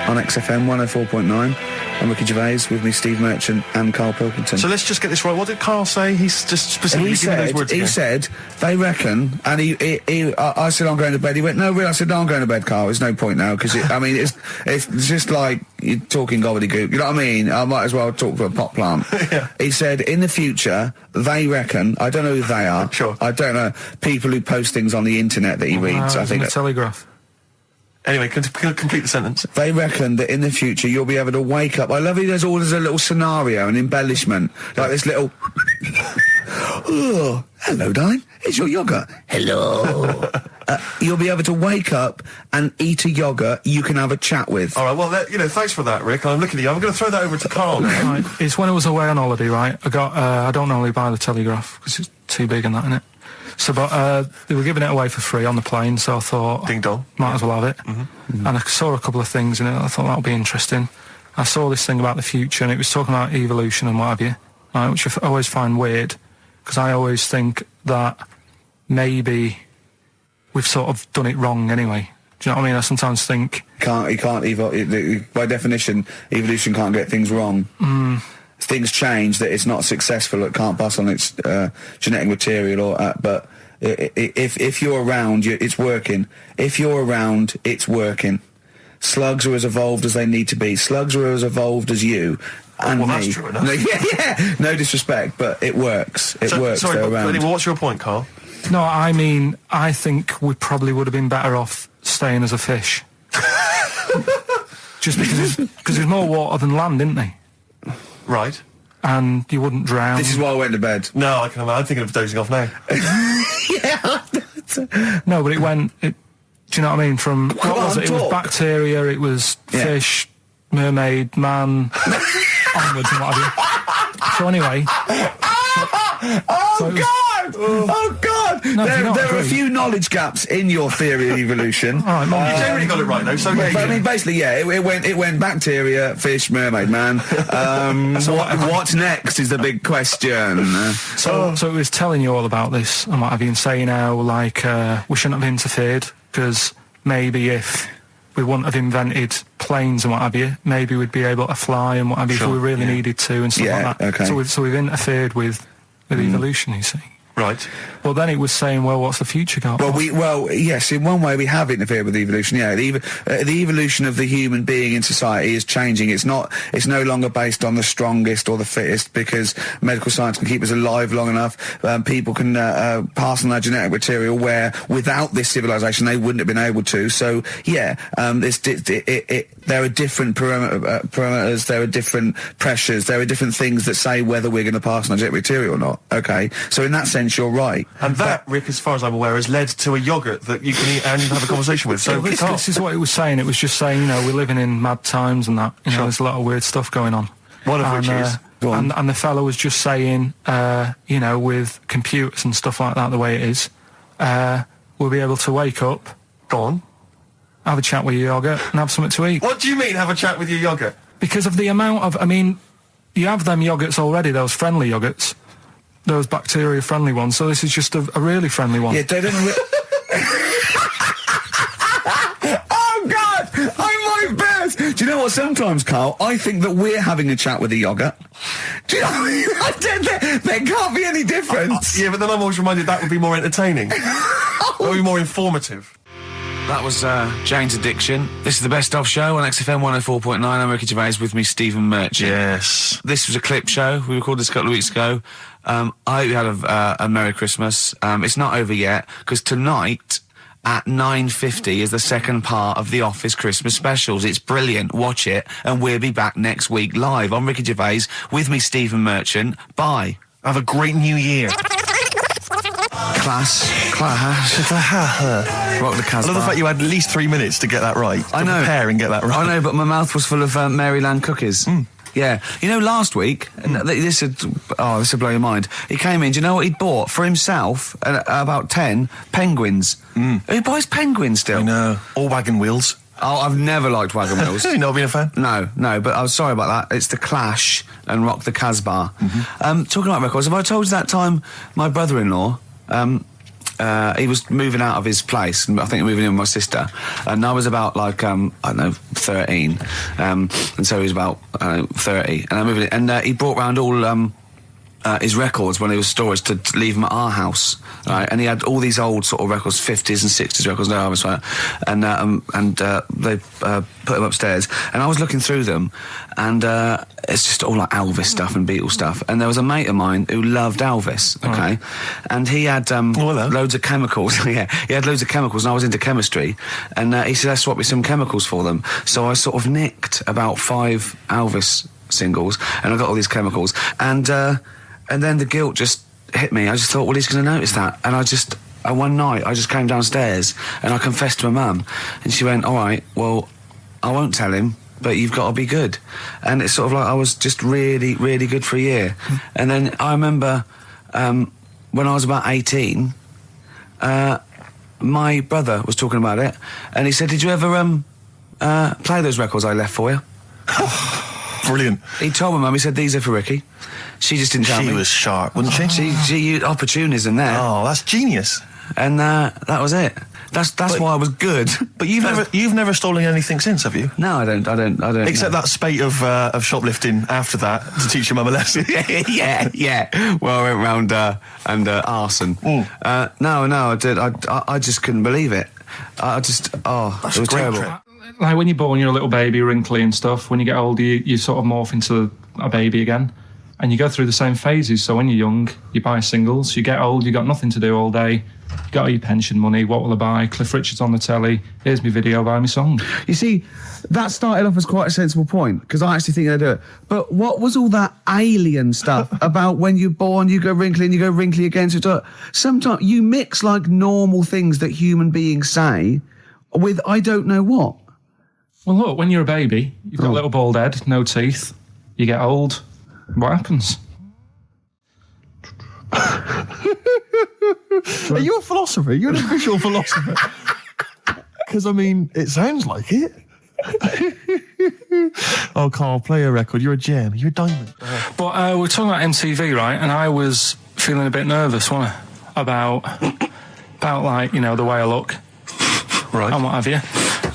on XFM 104.9. I'm Ricky Gervais, with me Steve Merchant and Karl Pilkington. So let's just get this right. What did Carl say? He's just specifically giving those words again. He said, they reckon, and I said, I'm going to bed. He went, no, really? I said, no, I'm going to bed, Carl. There's no point now, because, it's just like you're talking gobbledygook. You know what I mean? I might as well talk to a pot plant. Yeah. He said, in the future, they reckon, I don't know who they are. Sure. I don't know, people who post things on the internet that he reads, I think. The Telegraph. Anyway, complete the sentence. They reckon that in the future you'll be able to wake up. I love it. There's a little scenario, an embellishment, like this little. Oh, hello, darling. It's your yogurt. Hello. You'll be able to wake up and eat a yogurt you can have a chat with. All right. Well, thanks for that, Rick. I'm looking at you. I'm going to throw that over to Carl now. Right. It's when I was away on holiday, right? I got. I don't normally buy the Telegraph because it's too big and that, innit? So, but they were giving it away for free on the plane, so I thought, ding dong, might as well have it. Mm-hmm. And I saw a couple of things in it. I thought that would be interesting. I saw this thing about the future, and it was talking about evolution and what have you, right, which I always find weird, because I always think that maybe we've sort of done it wrong anyway. Do you know what I mean? I sometimes think by definition, evolution can't get things wrong. Things change, that it's not successful, it can't pass on its genetic material, but if you're around, it's working. If you're around, it's working. Slugs are as evolved as they need to be. Slugs are as evolved as you and me. That's true enough. Yeah. No disrespect, but it works. It works. Sorry, they're around. Anyway, what's your point, Carl? No, I mean, I think we probably would have been better off staying as a fish. Just because there's more water than land, isn't there? Right. And you wouldn't drown. This is why I went to bed. No, I'm thinking of dozing off now. Yeah. No, but it went. Do you know what I mean? From what was it? It was bacteria. It was fish, mermaid, man, onwards and what have you. So anyway. Oh God! No, there are a few knowledge gaps in your theory of evolution. All right, you generally got it right though. So but I mean, basically, yeah, it went bacteria, fish, mermaid, man. What's next is the big question. So it was telling you all about this and what have you, and saying how like we shouldn't have interfered, because maybe if we wouldn't have invented planes and what have you, maybe we'd be able to fly and what have you if we really needed to and stuff like that. Okay. So we've interfered with evolution, you see. Right. Well, then it was saying, well, what's the future got? Well, yes, in one way we have interfered with evolution. Yeah, the evolution of the human being in society is changing. It's no longer based on the strongest or the fittest, because medical science can keep us alive long enough. People can pass on their genetic material where without this civilization they wouldn't have been able to. So yeah, there are different parameters, there are different pressures, there are different things that say whether we're going to pass on our genetic material or not. Okay, so in that sense, you're right. And that, Rick, as far as I'm aware, has led to a yogurt that you can eat and have a conversation with. So this is what it was saying. It was just saying, you know, we're living in mad times and that. You know, there's a lot of weird stuff going on. One of which is... And the fellow was just saying, you know, with computers and stuff like that, the way it is, we'll be able to wake up. Go on. have a chat with your yogurt and have something to eat. What do you mean, have a chat with your yogurt? Because of the amount of, I mean, you have them yogurts already, those friendly yogurts, those bacteria-friendly ones, so this is just a really friendly one. Yeah, they don't... Oh, God! I might burst! Do you know what, sometimes, Carl, I think that we're having a chat with a yogurt. Do you know what I mean? There can't be any difference. Yeah, but then I'm always reminded that would be more entertaining. That would be more informative. That was Jane's Addiction. This is the Best Of Show on XFM 104.9. I'm Ricky Gervais, with me, Stephen Merchant. Yes. This was a clip show. We recorded this a couple of weeks ago. I hope you had a Merry Christmas. It's not over yet, because tonight at 9:50 is the second part of The Office Christmas specials. It's brilliant. Watch it, and we'll be back next week live. I'm Ricky Gervais, with me, Stephen Merchant. Bye. Have a great new year. Class. Rock the Casbah. I love the fact you had at least 3 minutes to get that right. I know. Prepare and get that right. I know, but my mouth was full of Maryland cookies. Yeah. You know, last week, this would blow your mind. He came in, do you know what he'd bought? For himself, about 10 penguins. Who buys penguins still? I know. Or wagon wheels. Oh, I've never liked wagon wheels. You've not been a fan? No, but I was sorry about that. It's The Clash and Rock the Casbah. Talking about records, have I told you that time my brother-in-law, he was moving out of his place, I think moving in with my sister, and I was about, like, I don't know, 13, and so he was about, 30, and I moved in, and he brought round all his records when he was storage to leave them at our house, right? And he had all these old sort of records, 50s and 60s records, no, I was right, and they put them upstairs, and I was looking through them, and it's just all like Elvis stuff and Beatles stuff, and there was a mate of mine who loved Elvis, okay, and he had loads of chemicals. Yeah, he had loads of chemicals, and I was into chemistry, and he said, "Let's swap me some chemicals for them." So I sort of nicked about 5 Elvis singles, and I got all these chemicals, and then the guilt just hit me. I just thought, well, he's going to notice that. And one night, I just came downstairs and I confessed to my mum. And she went, all right, well, I won't tell him, but you've got to be good. And it's sort of like I was just really, really good for a year. And then I remember when I was about 18, my brother was talking about it. And he said, did you ever play those records I left for you? Brilliant. He told my mum, he said, these are for Ricky. She just didn't tell me. She was sharp, wasn't she? She used opportunism there. Oh, that's genius. And that was it. That's why I was good. But you've never stolen anything since, have you? No, I don't. Except that spate of shoplifting after that to teach your mum a lesson. yeah. Well, I went round and arson. No, I did. I just couldn't believe it. It was terrible. Like when you're born, you're a little baby, wrinkly and stuff. When you get older, you sort of morph into a baby again. And you go through the same phases. So when you're young, you buy singles. You get old, you got nothing to do all day. You got all your pension money. What will I buy? Cliff Richard's on the telly. Here's my video, buy me song. You see, that started off as quite a sensible point, because I actually think they do it. But what was all that alien stuff about when you're born, you go wrinkly and you go wrinkly again? Sometimes you mix like normal things that human beings say with I don't know what. Well, look, when you're a baby, you've got a little bald head, no teeth. You get old. What happens? Are you a philosopher? You're an official philosopher. Because, I mean, it sounds like it. Oh, Carl, play a record. You're a gem. You're a diamond. But we're talking about MTV, right? And I was feeling a bit nervous, wasn't I? About like, you know, the way I look. Right. And what have you.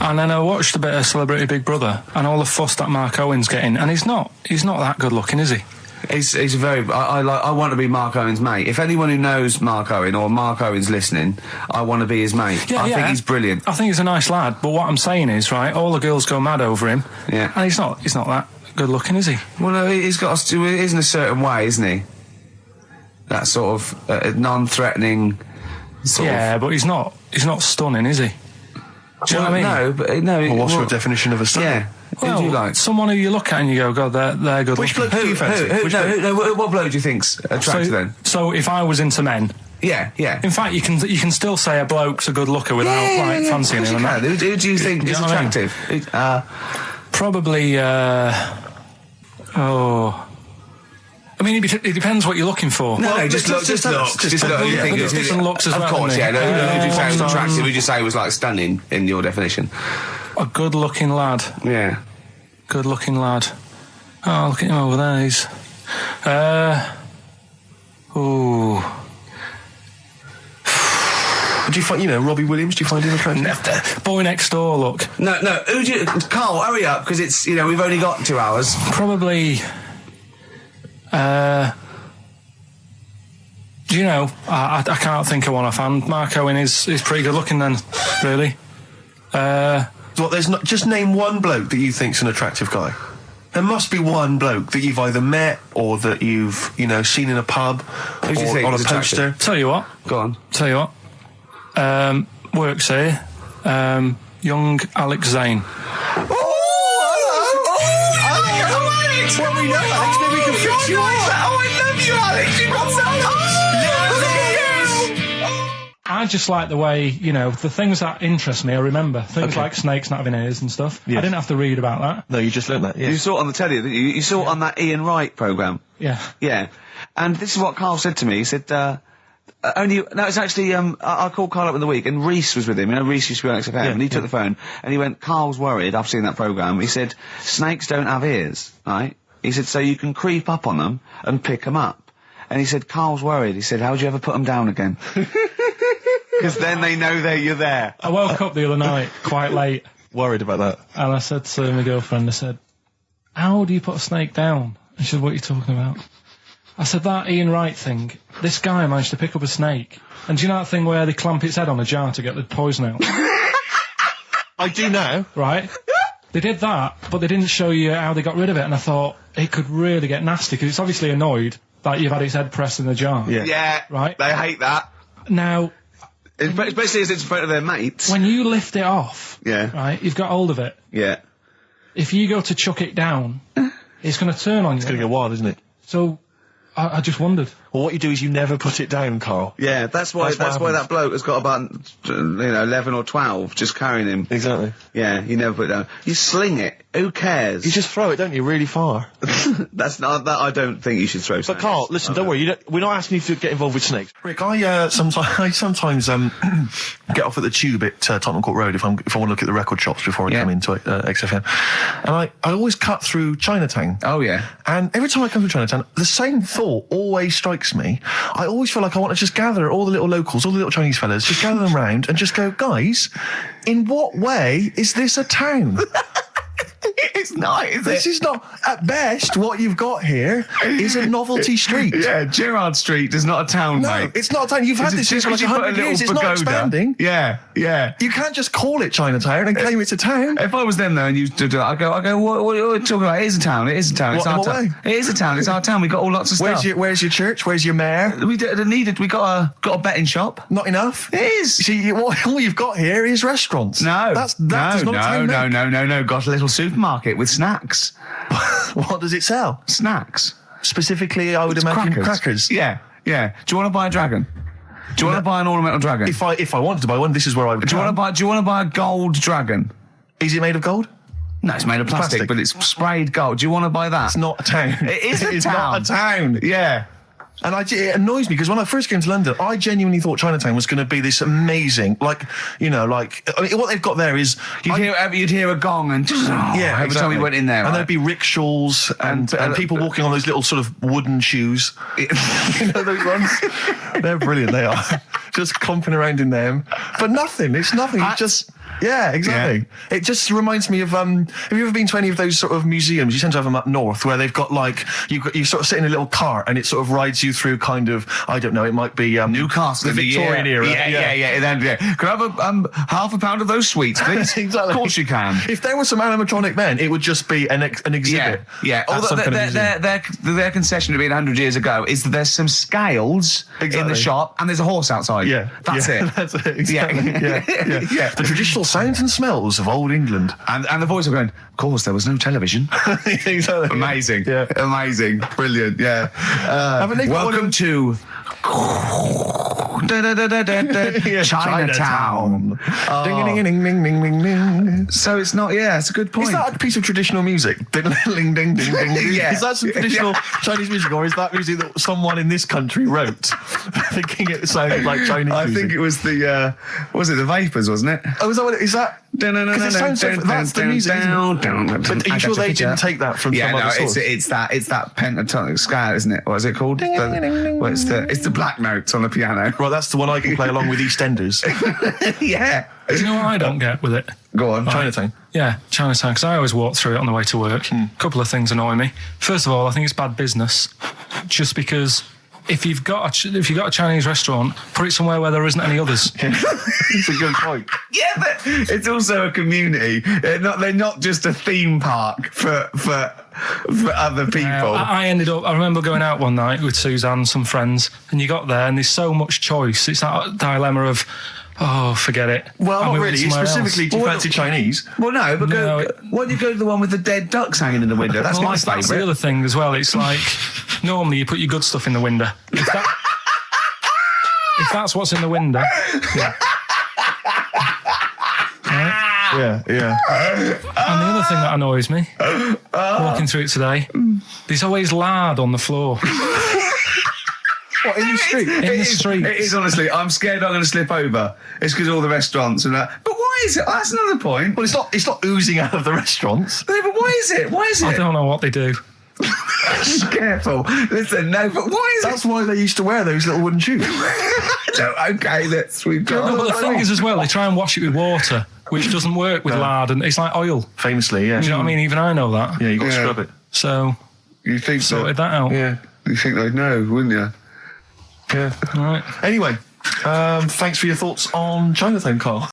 And then I watched a bit of Celebrity Big Brother and all the fuss that Mark Owen's getting. And he's not that good looking, is he? He's very. I want to be Mark Owen's mate. If anyone who knows Mark Owen or Mark Owen's listening, I want to be his mate. I think he's brilliant. I think he's a nice lad. But what I'm saying is, right, all the girls go mad over him. Yeah. And he's not that good looking, is he? Well, no, he's got to. He is in a certain way, isn't he? That sort of non-threatening. But he's not stunning, is he? Do you know what I mean? No. Well, what's your definition of a stunning? Yeah. Well, who do you like? Someone who you look at and you go, God, they're good. Which bloke do you fancy? What bloke do you think's attractive then? So if I was into men, yeah. In fact, you can still say a bloke's a good looker without fancying him. Who do you think is attractive? Probably. I mean, it depends what you're looking for. No, just looks. Just looks. You think there's different looks as well. Of course, isn't yeah. there? No, who would you say was attractive? Who would you say was like stunning in your definition? A good-looking lad. Yeah. Good-looking lad. Oh, look at him over there. He's... Ooh. Do you find, Robbie Williams, do you find him attractive? Boy next door, look. No. Who do you... Carl, hurry up, because it's, we've only got 2 hours. Probably... do you know, I can't think of one offhand. Mark Owen is pretty good looking then, really. Well, there's not... Just name one bloke that you think's an attractive guy. There must be one bloke that you've either met or that you've, seen in a pub Who do you or think on a is poster. attractive? Tell you what. Go on. Tell you what. Works here. Young Alex Zane. Oh, Alex! Well, we know Alex, maybe we can fix you up. Oh, I love you, Alex! You've got so I just like the way, the things that interest me, I remember. Things like snakes not having ears and stuff. Yes. I didn't have to read about that. No, you just learned that, yeah. You saw it on the telly, didn't you? You saw it on that Ian Wright programme. Yeah. Yeah. And this is what Carl said to me. He said, it's actually, I called Carl up in the week, and Reese was with him. Reese used to be on XFM, and he took the phone, and he went, Carl's worried, I've seen that programme. He said, snakes don't have ears, right? He said, so you can creep up on them and pick them up. And he said, Carl's worried. He said, how would you ever put them down again? Because then they know you're there. I woke up the other night quite late. Worried about that. And I said to my girlfriend, I said, how do you put a snake down? And she said, what are you talking about? I said, that Ian Wright thing, this guy managed to pick up a snake. And do you know that thing where they clamp its head on a jar to get the poison out? I do now. Right? They did that, but they didn't show you how they got rid of it. And I thought, it could really get nasty, because it's obviously annoyed that you've had its head pressed in the jar. Yeah. Yeah. Right? They hate that. Now... Especially as it's in front of their mates. When you lift it off, Yeah. right, you've got hold of it. Yeah. If you go to chuck it down, it's going to turn on you. It's going to go wild, isn't it? So, I just wondered. Well, what you do is you never put it down, Carl. Yeah, that's why that bloke has got about 11 or 12 just carrying him. Exactly. Yeah, you never put it down. You sling it. Who cares? You just throw it, don't you, really far? That's not that. I don't think you should throw. But Carl, listen, don't worry. We're not asking you to get involved with snakes. Rick, I sometimes get off at the tube at Tottenham Court Road if I want to look at the record shops before I come into XFM, and I always cut through Chinatown. Oh yeah. And every time I come through Chinatown, the same thought always strikes me. I always feel like I want to just gather all the little locals, all the little Chinese fellas, just gather them round and just go, guys, in what way is this a town? It's not, is This is not, at best, what you've got here is a novelty street. Yeah, Gerrard Street is not a town, No, mate. it's not a town. You've had this Just for like 100 years. It's not expanding. Yeah, yeah. You can't just call it Chinatown and claim it's a town. If I was them though, and you did it, I go, what are you talking about? It is a town. It is a town. It's What- our in what town. way? It is a town. It's our town. We got all lots of stuff. Where's your church? Where's your mayor? We got a betting shop. Not enough. It is. See, all you've got here is restaurants. No, that does not a town make. no. Got a little supermarket with snacks. What does it sell? Snacks. Specifically, I would imagine crackers. Yeah, yeah. Do you want to buy a dragon? Do you want to buy an ornamental dragon? If I wanted to buy one, this is where I would. Do you want to buy a gold dragon? Is it made of gold? No, it's made of plastic, but it's sprayed gold. Do you want to buy that? It's not a town. It is a It's town. not a town. Yeah. And it annoys me because when I first came to London, I genuinely thought Chinatown was going to be this amazing, what they've got there is You'd hear a gong and every time we went in there, and right? there'd be rickshaws and people walking on those little sort of wooden shoes. You know those ones? They're brilliant. They are just clomping around in them, but nothing. It's nothing. It's just. Yeah, exactly. Yeah. It just reminds me of, have you ever been to any of those sort of museums? You tend to have them up north where they've got you sort of sit in a little cart and it sort of rides you through kind of, I don't know, it might be Newcastle, the Victorian era. Yeah. Then, Can I have half a pound of those sweets, please? Exactly. Of course you can. If there were some animatronic men, it would just be an exhibit. Yeah. Although their concession to being 100 years ago is that there's some scales in the shop and there's a horse outside. Yeah. That's it. That's it. Exactly. Yeah. The traditional sounds and smells of old England. And the voice of going, of course, there was no television. Exactly. Amazing. Yeah. Amazing. Brilliant. Yeah. Welcome to Chinatown. Ding, ding, ding, ding, ding, ding, ding. So it's not. Yeah, it's a good point. Is that a piece of traditional music? Ding, ding, ding, ding, ding. Yeah. Is that some traditional Chinese music, or is that music that someone in this country wrote, thinking it sounded like Chinese I music? think it was the. Was it the Vapors? Wasn't it? Oh, is that what it is? That? Because it sounds so, that's the music, isn't it? But are you sure they didn't take that from some other source? it's that pentatonic scale, isn't it? What is it called? Well, it's the black notes on the piano. Right, that's the one I can play along with EastEnders. Yeah. Do you know what I don't get with it? Go on. Chinatown. Yeah, Chinatown, because I always walk through it on the way to work. A couple of things annoy me. First of all, I think it's bad business, just because if you've got a Chinese restaurant, put it somewhere where there isn't any others. It's a good point. Yeah, but it's also a community. They're not just a theme park for other people. I remember going out one night with Suzanne and some friends, and you got there and there's so much choice. It's that dilemma of, oh, forget it. Well, I'm not moving really. somewhere Specifically, else. do you fancy Chinese? Well, no, but No, why don't you go to the one with the dead ducks hanging in the window? That's my That's the favourite. other thing as well. It's like, normally you put your good stuff in the window. If that's what's in the window, yeah. Right? Yeah. And the other thing that annoys me, walking through it today, there's always lard on the floor. What, in the street? In the street. It is, honestly. I'm scared I'm going to slip over. It's because all the restaurants and that. But why is it? That's another point. Well, it's not oozing out of the restaurants. No, but why is it? Why is I it? don't know what they do. Careful. Listen, no, but why is That's why they used to wear those little wooden shoes. it? No, okay, we've got. No, but the thing is as well, they try and wash it with water, which doesn't work with lard, and it's like oil. Famously, yeah. Do you know what I mean? Even I know that. Yeah, you got to Yeah. scrub it. So, You think sorted that out. Yeah. You think they'd know, wouldn't you? Yeah. Right. Anyway, thanks for your thoughts on Chinatown, Carl.